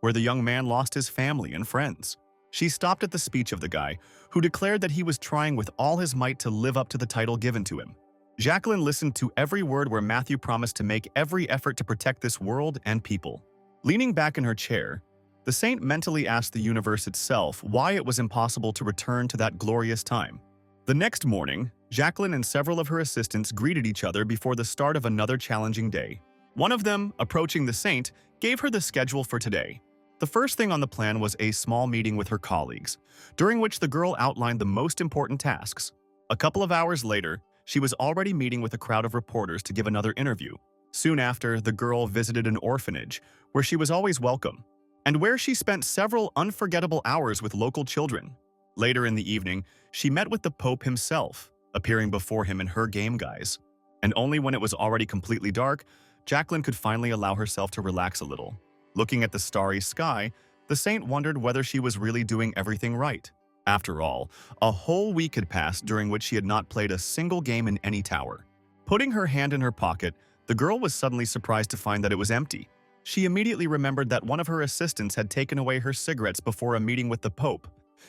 where the young man lost his family and friends. She stopped at the speech of the guy, who declared that he was trying with all his might to live up to the title given to him. Jacqueline listened to every word where Matthew promised to make every effort to protect this world and people. Leaning back in her chair, the saint mentally asked the universe itself why it was impossible to return to that glorious time. The next morning, Jacqueline and several of her assistants greeted each other before the start of another challenging day. One of them, approaching the saint, gave her the schedule for today. The first thing on the plan was a small meeting with her colleagues, during which the girl outlined the most important tasks. A couple of hours later, she was already meeting with a crowd of reporters to give another interview. Soon after, the girl visited an orphanage, where she was always welcome, and where she spent several unforgettable hours with local children. Later in the evening, she met with the Pope himself, appearing before him in her game guise. And only when it was already completely dark, Jacqueline could finally allow herself to relax a little. Looking at the starry sky, the saint wondered whether she was really doing everything right. After all, a whole week had passed during which she had not played a single game in any tower. Putting her hand in her pocket, the girl was suddenly surprised to find that it was empty. She immediately remembered that one of her assistants had taken away her cigarettes before a meeting with the Pope,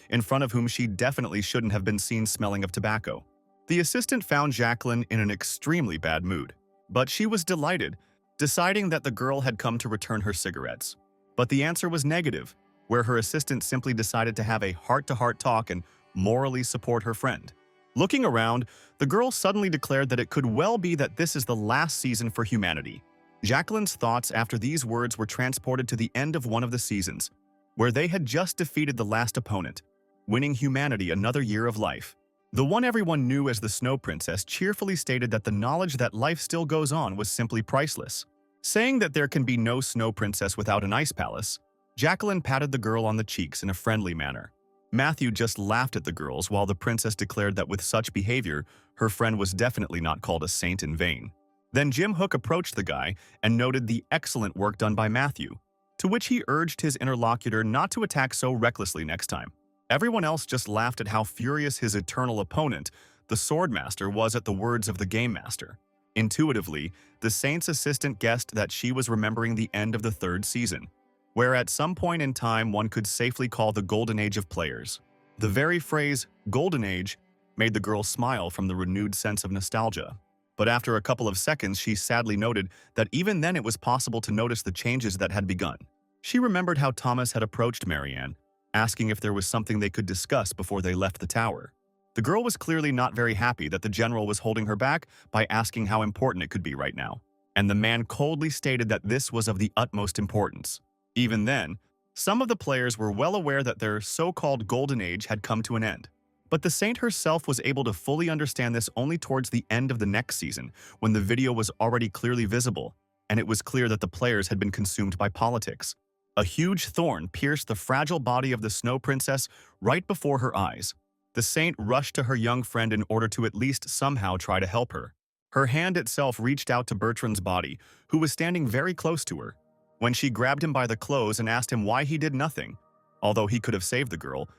in front of whom she definitely shouldn't have been seen smelling of tobacco. The assistant found Jacqueline in an extremely bad mood, but she was delighted, deciding that the girl had come to return her cigarettes. But the answer was negative, where her assistant simply decided to have a heart-to-heart talk and morally support her friend. Looking around, the girl suddenly declared that it could well be that this is the last season for humanity. Jacqueline's thoughts after these words were transported to the end of one of the seasons, where they had just defeated the last opponent, winning humanity another year of life. The one everyone knew as the Snow Princess cheerfully stated that the knowledge that life still goes on was simply priceless. Saying that there can be no Snow Princess without an ice palace, Jacqueline patted the girl on the cheeks in a friendly manner. Matthew just laughed at the girls while the princess declared that with such behavior, her friend was definitely not called a saint in vain. Then Jim Hook approached the guy and noted the excellent work done by Matthew, to which he urged his interlocutor not to attack so recklessly next time. Everyone else just laughed at how furious his eternal opponent, the Swordmaster, was at the words of the Game Master. Intuitively, the saint's assistant guessed that she was remembering the end of the third season, where at some point in time one could safely call the golden age of players. The very phrase, golden age, made the girl smile from the renewed sense of nostalgia. But after a couple of seconds, she sadly noted that even then it was possible to notice the changes that had begun. She remembered how Thomas had approached Marianne, asking if there was something they could discuss before they left the tower. The girl was clearly not very happy that the general was holding her back by asking how important it could be right now, and the man coldly stated that this was of the utmost importance. Even then, some of the players were well aware that their so-called golden age had come to an end. But the saint herself was able to fully understand this only towards the end of the next season, when the video was already clearly visible, and it was clear that the players had been consumed by politics. A huge thorn pierced the fragile body of the Snow Princess right before her eyes. The saint rushed to her young friend in order to at least somehow try to help her. Her hand itself reached out to Bertrand's body, who was standing very close to her. When she grabbed him by the clothes and asked him why he did nothing, although he could have saved the girl,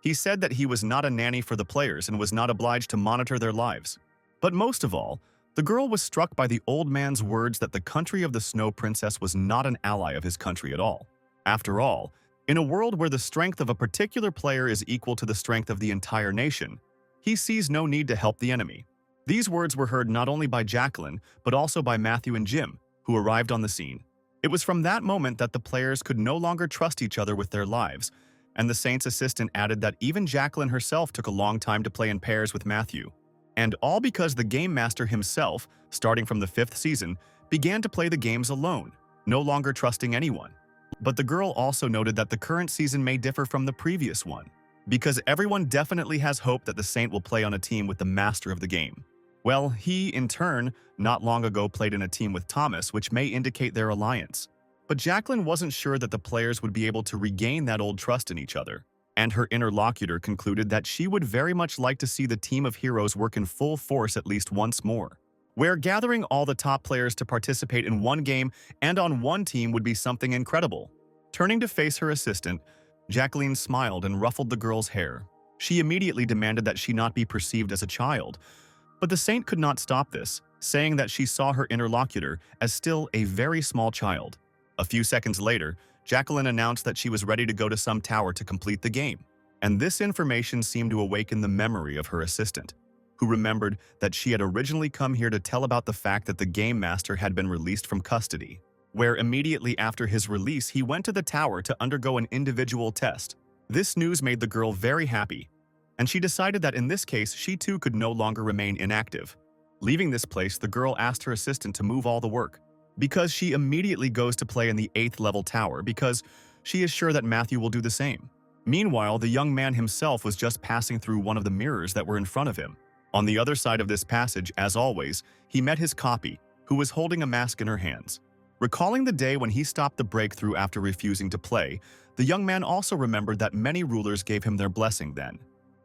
he said that he was not a nanny for the players and was not obliged to monitor their lives. But most of all, the girl was struck by the old man's words that the country of the Snow Princess was not an ally of his country at all. After all, in a world where the strength of a particular player is equal to the strength of the entire nation, he sees no need to help the enemy. These words were heard not only by Jacqueline, but also by Matthew and Jim, who arrived on the scene. It was from that moment that the players could no longer trust each other with their lives, and the saint's assistant added that even Jacqueline herself took a long time to play in pairs with Matthew. And all because the Game Master himself, starting from the 5th season, began to play the games alone, no longer trusting anyone. But the girl also noted that the current season may differ from the previous one, because everyone definitely has hope that the saint will play on a team with the master of the game. Well, he, in turn, not long ago played in a team with Thomas, which may indicate their alliance. But Jacqueline wasn't sure that the players would be able to regain that old trust in each other, and her interlocutor concluded that she would very much like to see the team of heroes work in full force at least once more, where gathering all the top players to participate in one game and on one team would be something incredible. Turning to face her assistant, Jacqueline smiled and ruffled the girl's hair. She immediately demanded that she not be perceived as a child, but the saint could not stop this, saying that she saw her interlocutor as still a very small child. A few seconds later, Jacqueline announced that she was ready to go to some tower to complete the game, and this information seemed to awaken the memory of her assistant, who remembered that she had originally come here to tell about the fact that the Game Master had been released from custody, where immediately after his release he went to the tower to undergo an individual test. This news made the girl very happy, and she decided that in this case she too could no longer remain inactive. Leaving this place, the girl asked her assistant to move all the work, because she immediately goes to play in the 8th level tower because she is sure that Matthew will do the same. Meanwhile, the young man himself was just passing through one of the mirrors that were in front of him. On the other side of this passage, as always, he met his copy, who was holding a mask in her hands. Recalling the day when he stopped the breakthrough after refusing to play, the young man also remembered that many rulers gave him their blessing then.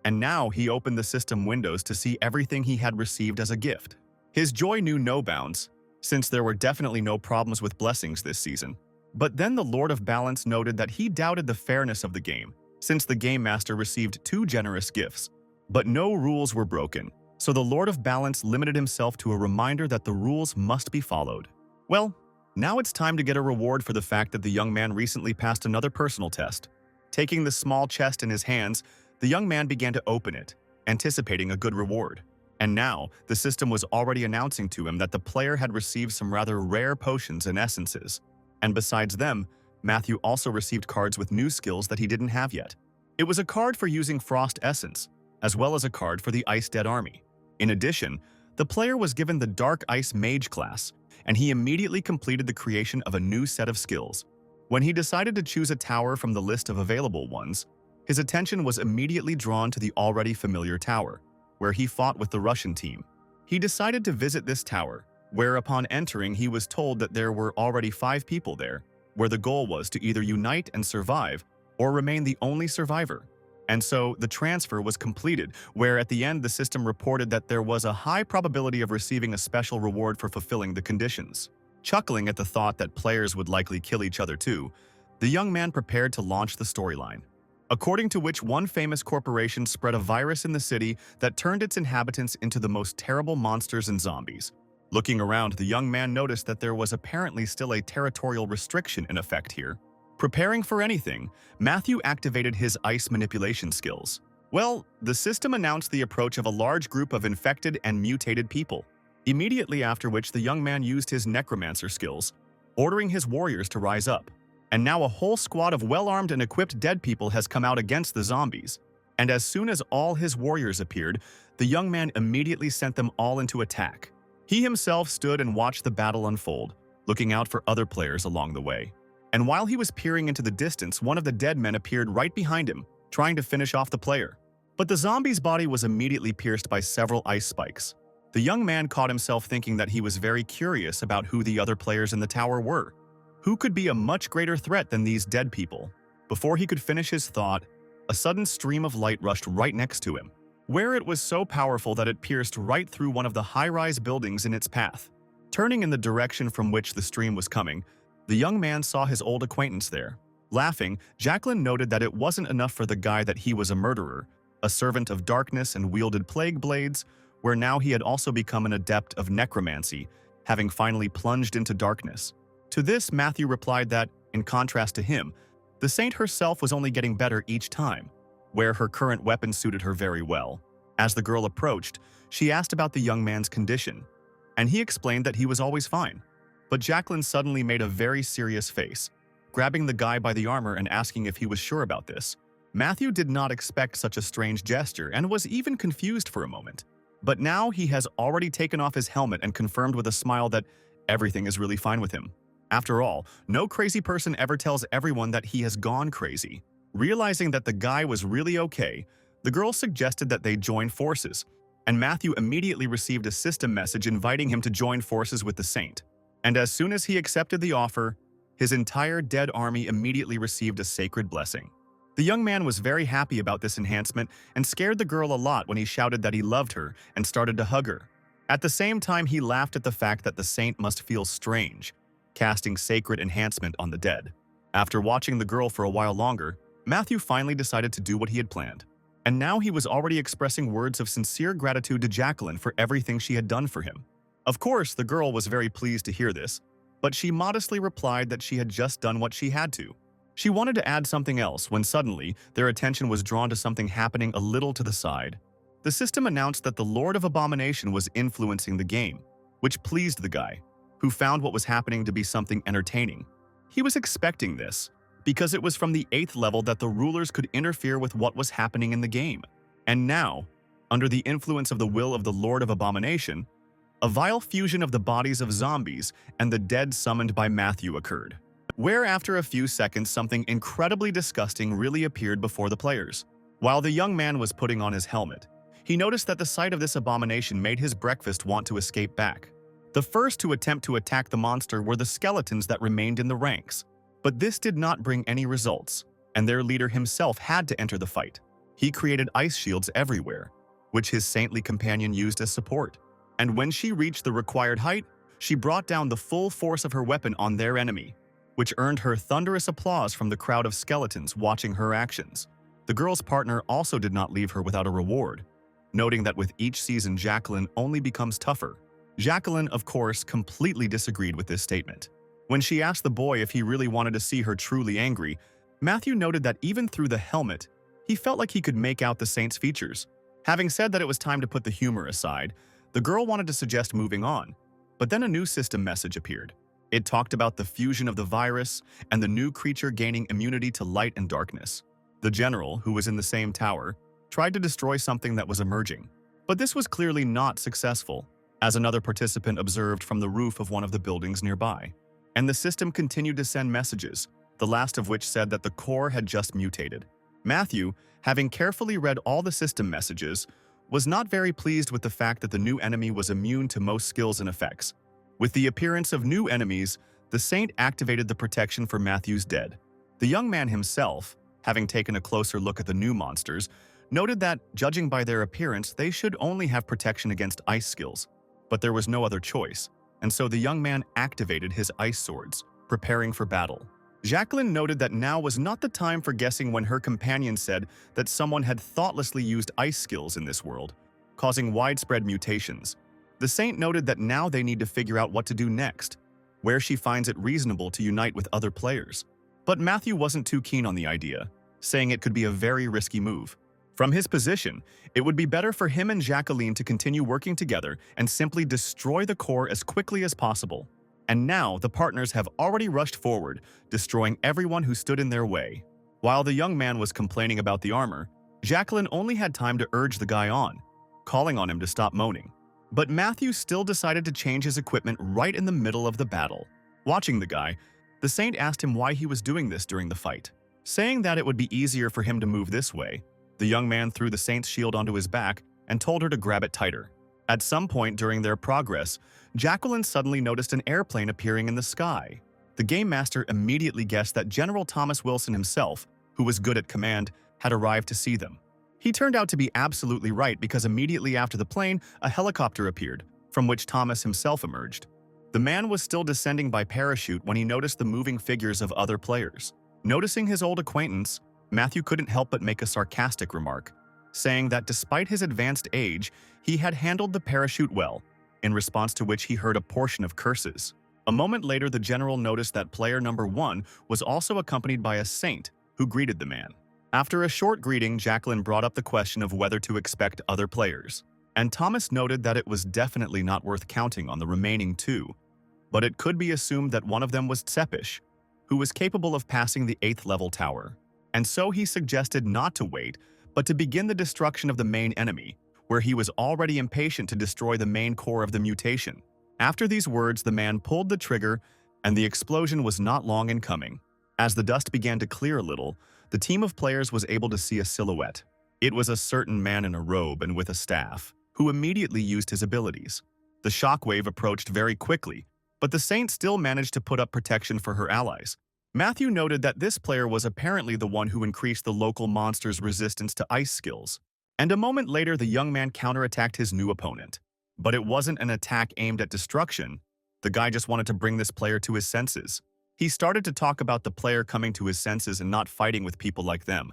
And now he opened the system windows to see everything he had received as a gift. His joy knew no bounds, since there were definitely no problems with blessings this season. But then the Lord of Balance noted that he doubted the fairness of the game, since the Game Master received 2 generous gifts. But no rules were broken, so the Lord of Balance limited himself to a reminder that the rules must be followed. Well, Now it's time to get a reward for the fact that the young man recently passed another personal test. Taking the small chest in his hands, the young man began to open it, anticipating a good reward. And now, the system was already announcing to him that the player had received some rather rare potions and essences. And besides them, Matthew also received cards with new skills that he didn't have yet. It was a card for using Frost Essence, as well as a card for the Ice Dead Army. In addition, the player was given the Dark Ice Mage class, and he immediately completed the creation of a new set of skills. When he decided to choose a tower from the list of available ones, his attention was immediately drawn to the already familiar tower, where he fought with the Russian team. He decided to visit this tower, where upon entering he was told that there were already 5 people there, where the goal was to either unite and survive or remain the only survivor. And so the transfer was completed, where at the end the system reported that there was a high probability of receiving a special reward for fulfilling the conditions. Chuckling at the thought that players would likely kill each other too, the young man prepared to launch the storyline. According to which one famous corporation spread a virus in the city that turned its inhabitants into the most terrible monsters and zombies. Looking around, the young man noticed that there was apparently still a territorial restriction in effect here. Preparing for anything, Matthew activated his ice manipulation skills. Well, the system announced the approach of a large group of infected and mutated people, immediately after which the young man used his necromancer skills, ordering his warriors to rise up. And now a whole squad of well-armed and equipped dead people has come out against the zombies. And as soon as all his warriors appeared, the young man immediately sent them all into attack. He himself stood and watched the battle unfold, looking out for other players along the way. And while he was peering into the distance, one of the dead men appeared right behind him, trying to finish off the player. But the zombie's body was immediately pierced by several ice spikes. The young man caught himself thinking that he was very curious about who the other players in the tower were. Who could be a much greater threat than these dead people? Before he could finish his thought, a sudden stream of light rushed right next to him, where it was so powerful that it pierced right through one of the high-rise buildings in its path. Turning in the direction from which the stream was coming, the young man saw his old acquaintance there. Laughing, Jacqueline noted that it wasn't enough for the guy that he was a murderer, a servant of darkness and wielded plague blades, where now he had also become an adept of necromancy, having finally plunged into darkness. To this, Matthew replied that, in contrast to him, the saint herself was only getting better each time, where her current weapon suited her very well. As the girl approached, she asked about the young man's condition, and he explained that he was always fine. But Jacqueline suddenly made a very serious face, grabbing the guy by the armor and asking if he was sure about this. Matthew did not expect such a strange gesture and was even confused for a moment. But now he has already taken off his helmet and confirmed with a smile that everything is really fine with him. After all, no crazy person ever tells everyone that he has gone crazy. Realizing that the guy was really okay, the girl suggested that they join forces, and Matthew immediately received a system message inviting him to join forces with the saint. And as soon as he accepted the offer, his entire dead army immediately received a sacred blessing. The young man was very happy about this enhancement and scared the girl a lot when he shouted that he loved her and started to hug her. At the same time, he laughed at the fact that the saint must feel strange, casting sacred enhancement on the dead. After watching the girl for a while longer, Matthew finally decided to do what he had planned. And now he was already expressing words of sincere gratitude to Jacqueline for everything she had done for him. Of course, the girl was very pleased to hear this, but she modestly replied that she had just done what she had to. She wanted to add something else when suddenly their attention was drawn to something happening a little to the side. The system announced that the Lord of Abomination was influencing the game, which pleased the guy, who found what was happening to be something entertaining. He was expecting this, because it was from the 8th level that the rulers could interfere with what was happening in the game. And now, under the influence of the will of the Lord of Abomination, a vile fusion of the bodies of zombies and the dead summoned by Matthew occurred, where after a few seconds something incredibly disgusting really appeared before the players. While the young man was putting on his helmet, he noticed that the sight of this abomination made his breakfast want to escape back. The first to attempt to attack the monster were the skeletons that remained in the ranks, but this did not bring any results, and their leader himself had to enter the fight. He created ice shields everywhere, which his saintly companion used as support. And when she reached the required height, she brought down the full force of her weapon on their enemy, which earned her thunderous applause from the crowd of skeletons watching her actions. The girl's partner also did not leave her without a reward, noting that with each season Jacqueline only becomes tougher. Jacqueline, of course, completely disagreed with this statement. When she asked the boy if he really wanted to see her truly angry, Matthew noted that even through the helmet, he felt like he could make out the saint's features. Having said that it was time to put the humor aside, the girl wanted to suggest moving on, but then a new system message appeared. It talked about the fusion of the virus and the new creature gaining immunity to light and darkness. The general, who was in the same tower, tried to destroy something that was emerging. But this was clearly not successful, as another participant observed from the roof of one of the buildings nearby. And the system continued to send messages, the last of which said that the core had just mutated. Matthew, having carefully read all the system messages, was not very pleased with the fact that the new enemy was immune to most skills and effects. With the appearance of new enemies, the saint activated the protection for Matthew's dead. The young man himself, having taken a closer look at the new monsters, noted that, judging by their appearance, they should only have protection against ice skills. But there was no other choice, and so the young man activated his ice swords, preparing for battle. Jacqueline noted that now was not the time for guessing when her companion said that someone had thoughtlessly used ice skills in this world, causing widespread mutations. The saint noted that now they need to figure out what to do next, where she finds it reasonable to unite with other players. But Matthew wasn't too keen on the idea, saying it could be a very risky move. From his position, it would be better for him and Jacqueline to continue working together and simply destroy the core as quickly as possible. And now the partners have already rushed forward, destroying everyone who stood in their way. While the young man was complaining about the armor, Jacqueline only had time to urge the guy on, calling on him to stop moaning. But Matthew still decided to change his equipment right in the middle of the battle. Watching the guy, the saint asked him why he was doing this during the fight. Saying that it would be easier for him to move this way, the young man threw the saint's shield onto his back and told her to grab it tighter. At some point during their progress, Jacqueline suddenly noticed an airplane appearing in the sky. The game master immediately guessed that General Thomas Wilson himself, who was good at command, had arrived to see them. He turned out to be absolutely right because immediately after the plane, a helicopter appeared, from which Thomas himself emerged. The man was still descending by parachute when he noticed the moving figures of other players. Noticing his old acquaintance, Matthew couldn't help but make a sarcastic remark, saying that despite his advanced age, he had handled the parachute well, in response to which he heard a portion of curses. A moment later, the general noticed that player number 1 was also accompanied by a saint, who greeted the man. After a short greeting, Jacqueline brought up the question of whether to expect other players, and Thomas noted that it was definitely not worth counting on the remaining 2, but it could be assumed that one of them was Tsepish, who was capable of passing the 8th level tower. And so he suggested not to wait, but to begin the destruction of the main enemy, where he was already impatient to destroy the main core of the mutation. After these words, the man pulled the trigger, and the explosion was not long in coming. As the dust began to clear a little, the team of players was able to see a silhouette. It was a certain man in a robe and with a staff, who immediately used his abilities. The shockwave approached very quickly, but the saint still managed to put up protection for her allies. Matthew noted that this player was apparently the one who increased the local monster's resistance to ice skills. And a moment later, the young man counterattacked his new opponent. But it wasn't an attack aimed at destruction. The guy just wanted to bring this player to his senses. He started to talk about the player coming to his senses and not fighting with people like them.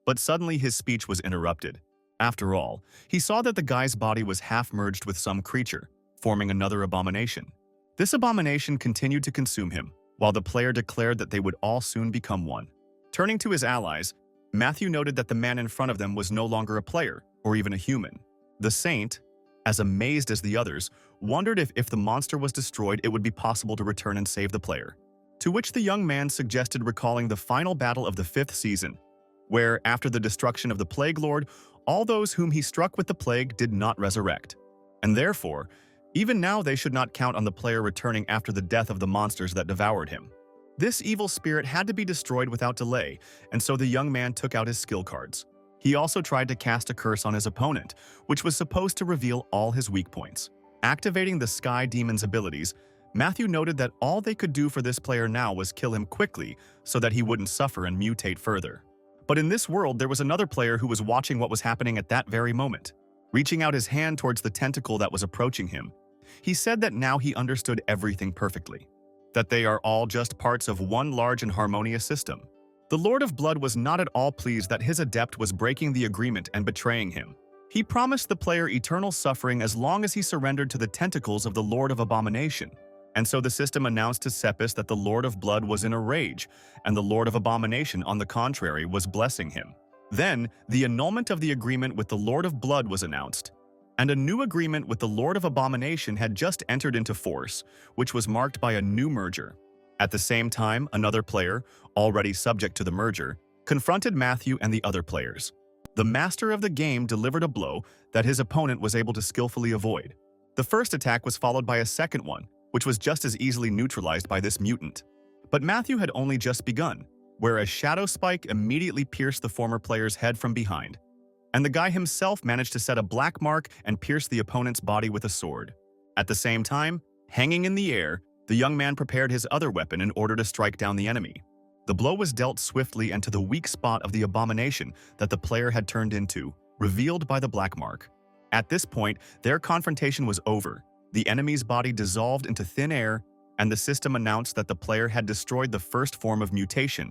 But suddenly his speech was interrupted. After all, he saw that the guy's body was half merged with some creature, forming another abomination. This abomination continued to consume him, while the player declared that they would all soon become one. Turning to his allies, Matthew noted that the man in front of them was no longer a player, or even a human. The saint, as amazed as the others, wondered if the monster was destroyed, it would be possible to return and save the player. To which the young man suggested recalling the final battle of the 5th season, where, after the destruction of the Plague Lord, all those whom he struck with the plague did not resurrect. And therefore, even now they should not count on the player returning after the death of the monsters that devoured him. This evil spirit had to be destroyed without delay, and so the young man took out his skill cards. He also tried to cast a curse on his opponent, which was supposed to reveal all his weak points. Activating the Sky Demon's abilities, Matthew noted that all they could do for this player now was kill him quickly so that he wouldn't suffer and mutate further. But in this world, there was another player who was watching what was happening at that very moment. Reaching out his hand towards the tentacle that was approaching him, he said that now he understood everything perfectly, that they are all just parts of one large and harmonious system. The Lord of Blood was not at all pleased that his adept was breaking the agreement and betraying him. He promised the player eternal suffering as long as he surrendered to the tentacles of the Lord of Abomination. And so the system announced to Sepis that the Lord of Blood was in a rage, and the Lord of Abomination, on the contrary, was blessing him. Then, the annulment of the agreement with the Lord of Blood was announced, and a new agreement with the Lord of Abomination had just entered into force, which was marked by a new merger. At the same time, another player, already subject to the merger, confronted Matthew and the other players. The master of the game delivered a blow that his opponent was able to skillfully avoid. The first attack was followed by a second one, which was just as easily neutralized by this mutant. But Matthew had only just begun, whereas Shadow Spike immediately pierced the former player's head from behind. And the guy himself managed to set a black mark and pierce the opponent's body with a sword. At the same time, hanging in the air, the young man prepared his other weapon in order to strike down the enemy. The blow was dealt swiftly and to the weak spot of the abomination that the player had turned into, revealed by the black mark. At this point, their confrontation was over. The enemy's body dissolved into thin air, and the system announced that the player had destroyed the first form of mutation.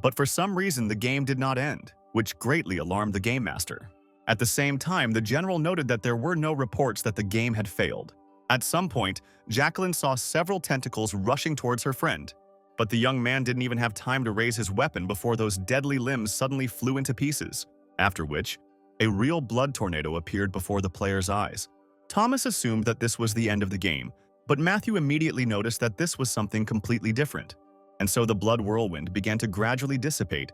But for some reason, the game did not end, which greatly alarmed the game master. At the same time, the general noted that there were no reports that the game had failed. At some point, Jacqueline saw several tentacles rushing towards her friend, but the young man didn't even have time to raise his weapon before those deadly limbs suddenly flew into pieces, after which, a real blood tornado appeared before the player's eyes. Thomas assumed that this was the end of the game, but Matthew immediately noticed that this was something completely different, and so the blood whirlwind began to gradually dissipate,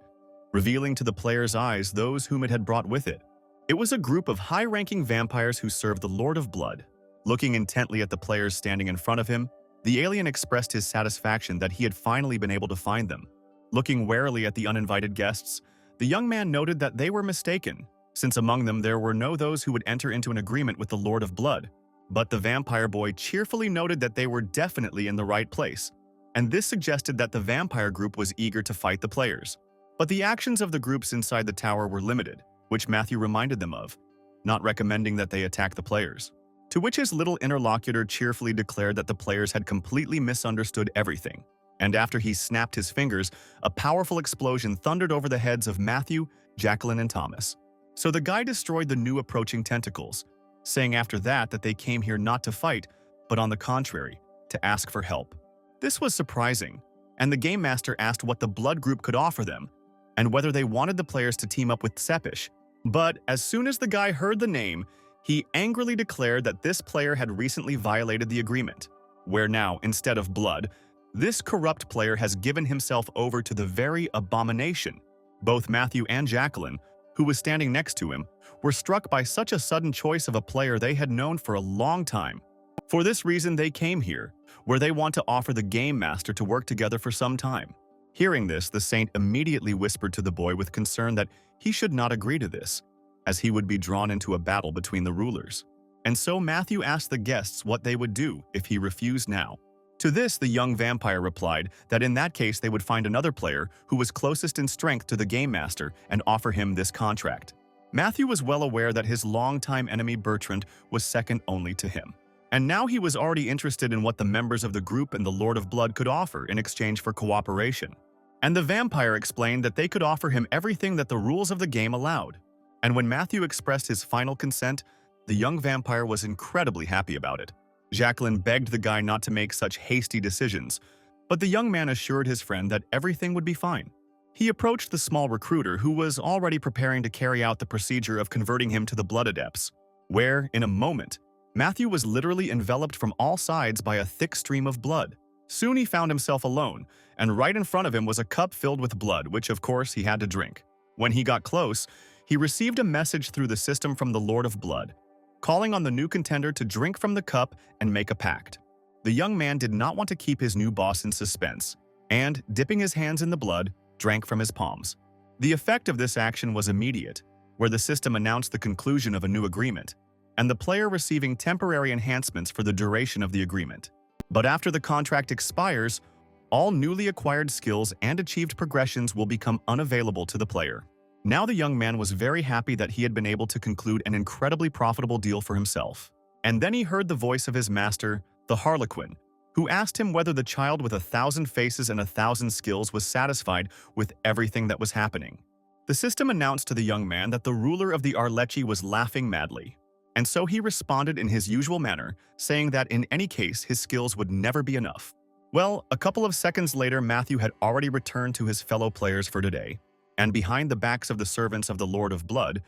revealing to the player's eyes those whom it had brought with it. It was a group of high-ranking vampires who served the Lord of Blood. Looking intently at the players standing in front of him, the alien expressed his satisfaction that he had finally been able to find them. Looking warily at the uninvited guests, the young man noted that they were mistaken, since among them there were no those who would enter into an agreement with the Lord of Blood. But the vampire boy cheerfully noted that they were definitely in the right place, and this suggested that the vampire group was eager to fight the players. But the actions of the groups inside the tower were limited, which Matthew reminded them of, not recommending that they attack the players. To which his little interlocutor cheerfully declared that the players had completely misunderstood everything. And after he snapped his fingers, a powerful explosion thundered over the heads of Matthew, Jacqueline, and Thomas. So the guy destroyed the new approaching tentacles, saying after that they came here not to fight, but on the contrary, to ask for help. This was surprising, and the game master asked what the blood group could offer them, and whether they wanted the players to team up with Sepish. But as soon as the guy heard the name, he angrily declared that this player had recently violated the agreement, where now, instead of blood, this corrupt player has given himself over to the very abomination. Both Matthew and Jacqueline, who was standing next to him, were struck by such a sudden choice of a player they had known for a long time. For this reason, they came here, where they want to offer the game master to work together for some time. Hearing this, the saint immediately whispered to the boy with concern that he should not agree to this, as he would be drawn into a battle between the rulers. And so Matthew asked the guests what they would do if he refused now. To this, the young vampire replied that in that case they would find another player who was closest in strength to the game master and offer him this contract. Matthew was well aware that his longtime enemy Bertrand was second only to him. And now he was already interested in what the members of the group and the Lord of Blood could offer in exchange for cooperation. And the vampire explained that they could offer him everything that the rules of the game allowed. And when Matthew expressed his final consent, the young vampire was incredibly happy about it. Jacqueline begged the guy not to make such hasty decisions, but the young man assured his friend that everything would be fine. He approached the small recruiter who was already preparing to carry out the procedure of converting him to the Blood Adepts, where, in a moment, Matthew was literally enveloped from all sides by a thick stream of blood. Soon he found himself alone, and right in front of him was a cup filled with blood, which of course he had to drink. When he got close, he received a message through the system from the Lord of Blood, calling on the new contender to drink from the cup and make a pact. The young man did not want to keep his new boss in suspense, and, dipping his hands in the blood, drank from his palms. The effect of this action was immediate, where the system announced the conclusion of a new agreement, and the player receiving temporary enhancements for the duration of the agreement. But after the contract expires, all newly acquired skills and achieved progressions will become unavailable to the player. Now the young man was very happy that he had been able to conclude an incredibly profitable deal for himself. And then he heard the voice of his master, the Harlequin, who asked him whether the child with 1,000 faces and 1,000 skills was satisfied with everything that was happening. The system announced to the young man that the ruler of the Arlecchi was laughing madly. And so he responded in his usual manner, saying that in any case his skills would never be enough. Well, a couple of seconds later, Matthew had already returned to his fellow players for today, and behind the backs of the servants of the Lord of Blood,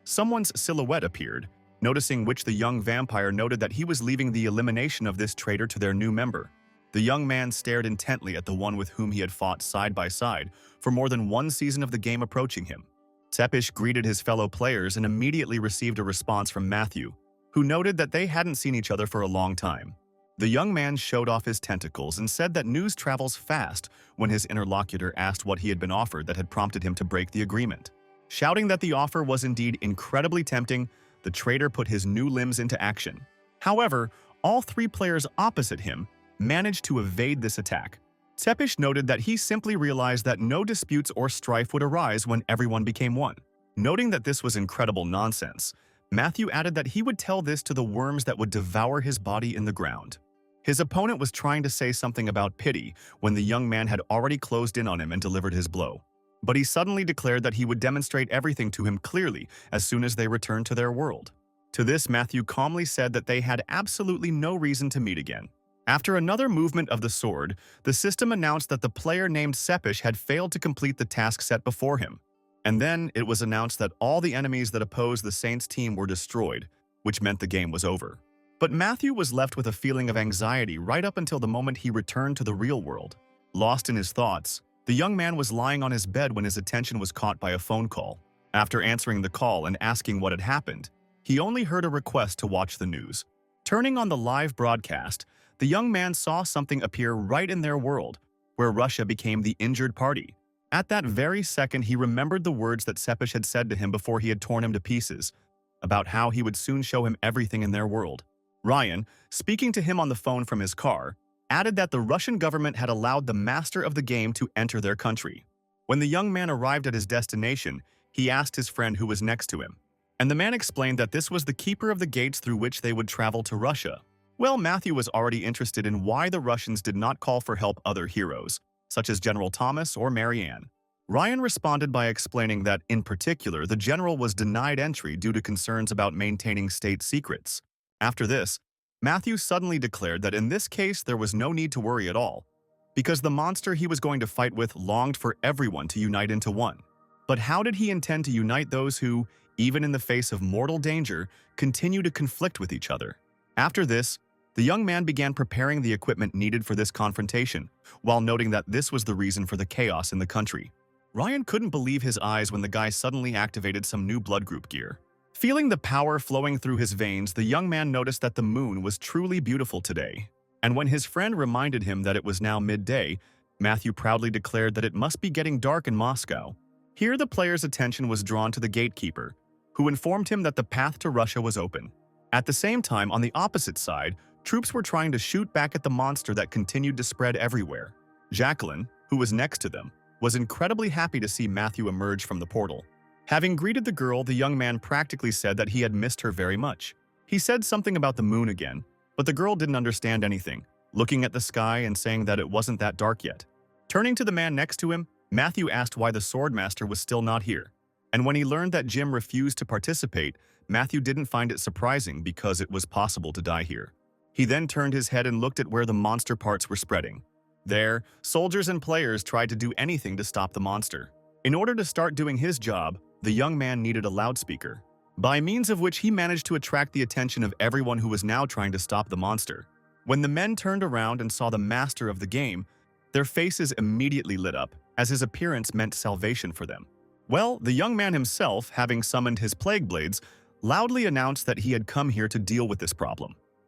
someone's silhouette appeared, noticing which the young vampire noted that he was leaving the elimination of this traitor to their new member. The young man stared intently at the one with whom he had fought side by side for more than one season of the game approaching him. Tepish greeted his fellow players and immediately received a response from Matthew, who noted that they hadn't seen each other for a long time. The young man showed off his tentacles and said that news travels fast when his interlocutor asked what he had been offered that had prompted him to break the agreement. Shouting that the offer was indeed incredibly tempting, the traitor put his new limbs into action. However, all three players opposite him managed to evade this attack. Tepish noted that he simply realized that no disputes or strife would arise when everyone became one. Noting that this was incredible nonsense, Matthew added that he would tell this to the worms that would devour his body in the ground. His opponent was trying to say something about pity when the young man had already closed in on him and delivered his blow. But he suddenly declared that he would demonstrate everything to him clearly as soon as they returned to their world. To this, Matthew calmly said that they had absolutely no reason to meet again. After another movement of the sword, the system announced that the player named Sepish had failed to complete the task set before him. And then it was announced that all the enemies that opposed the Saints team were destroyed, which meant the game was over. But Matthew was left with a feeling of anxiety right up until the moment he returned to the real world. Lost in his thoughts, the young man was lying on his bed when his attention was caught by a phone call. After answering the call and asking what had happened, he only heard a request to watch the news. Turning on the live broadcast, the young man saw something appear right in their world, where Russia became the injured party. At that very second, he remembered the words that Sepish had said to him before he had torn him to pieces, about how he would soon show him everything in their world. Ryan, speaking to him on the phone from his car, added that the Russian government had allowed the master of the game to enter their country. When the young man arrived at his destination, he asked his friend who was next to him, and the man explained that this was the keeper of the gates through which they would travel to Russia. Well, Matthew was already interested in why the Russians did not call for help other heroes, such as General Thomas or Marianne. Ryan responded by explaining that, in particular, the general was denied entry due to concerns about maintaining state secrets. After this, Matthew suddenly declared that in this case there was no need to worry at all, because the monster he was going to fight with longed for everyone to unite into one. But how did he intend to unite those who, even in the face of mortal danger, continue to conflict with each other? After this, the young man began preparing the equipment needed for this confrontation, while noting that this was the reason for the chaos in the country. Ryan couldn't believe his eyes when the guy suddenly activated some new blood group gear. Feeling the power flowing through his veins, the young man noticed that the moon was truly beautiful today. And when his friend reminded him that it was now midday, Matthew proudly declared that it must be getting dark in Moscow. Here the player's attention was drawn to the gatekeeper, who informed him that the path to Russia was open. At the same time, on the opposite side, troops were trying to shoot back at the monster that continued to spread everywhere. Jacqueline, who was next to them, was incredibly happy to see Matthew emerge from the portal. Having greeted the girl, the young man practically said that he had missed her very much. He said something about the moon again, but the girl didn't understand anything, looking at the sky and saying that it wasn't that dark yet. Turning to the man next to him, Matthew asked why the swordmaster was still not here. And when he learned that Jim refused to participate, Matthew didn't find it surprising because it was possible to die here. He then turned his head and looked at where the monster parts were spreading. There, soldiers and players tried to do anything to stop the monster. In order to start doing his job, the young man needed a loudspeaker, by means of which he managed to attract the attention of everyone who was now trying to stop the monster. When the men turned around and saw the master of the game, their faces immediately lit up, as his appearance meant salvation for them. Well, the young man himself, having summoned his plague blades, loudly announced that he had come here to deal with this problem.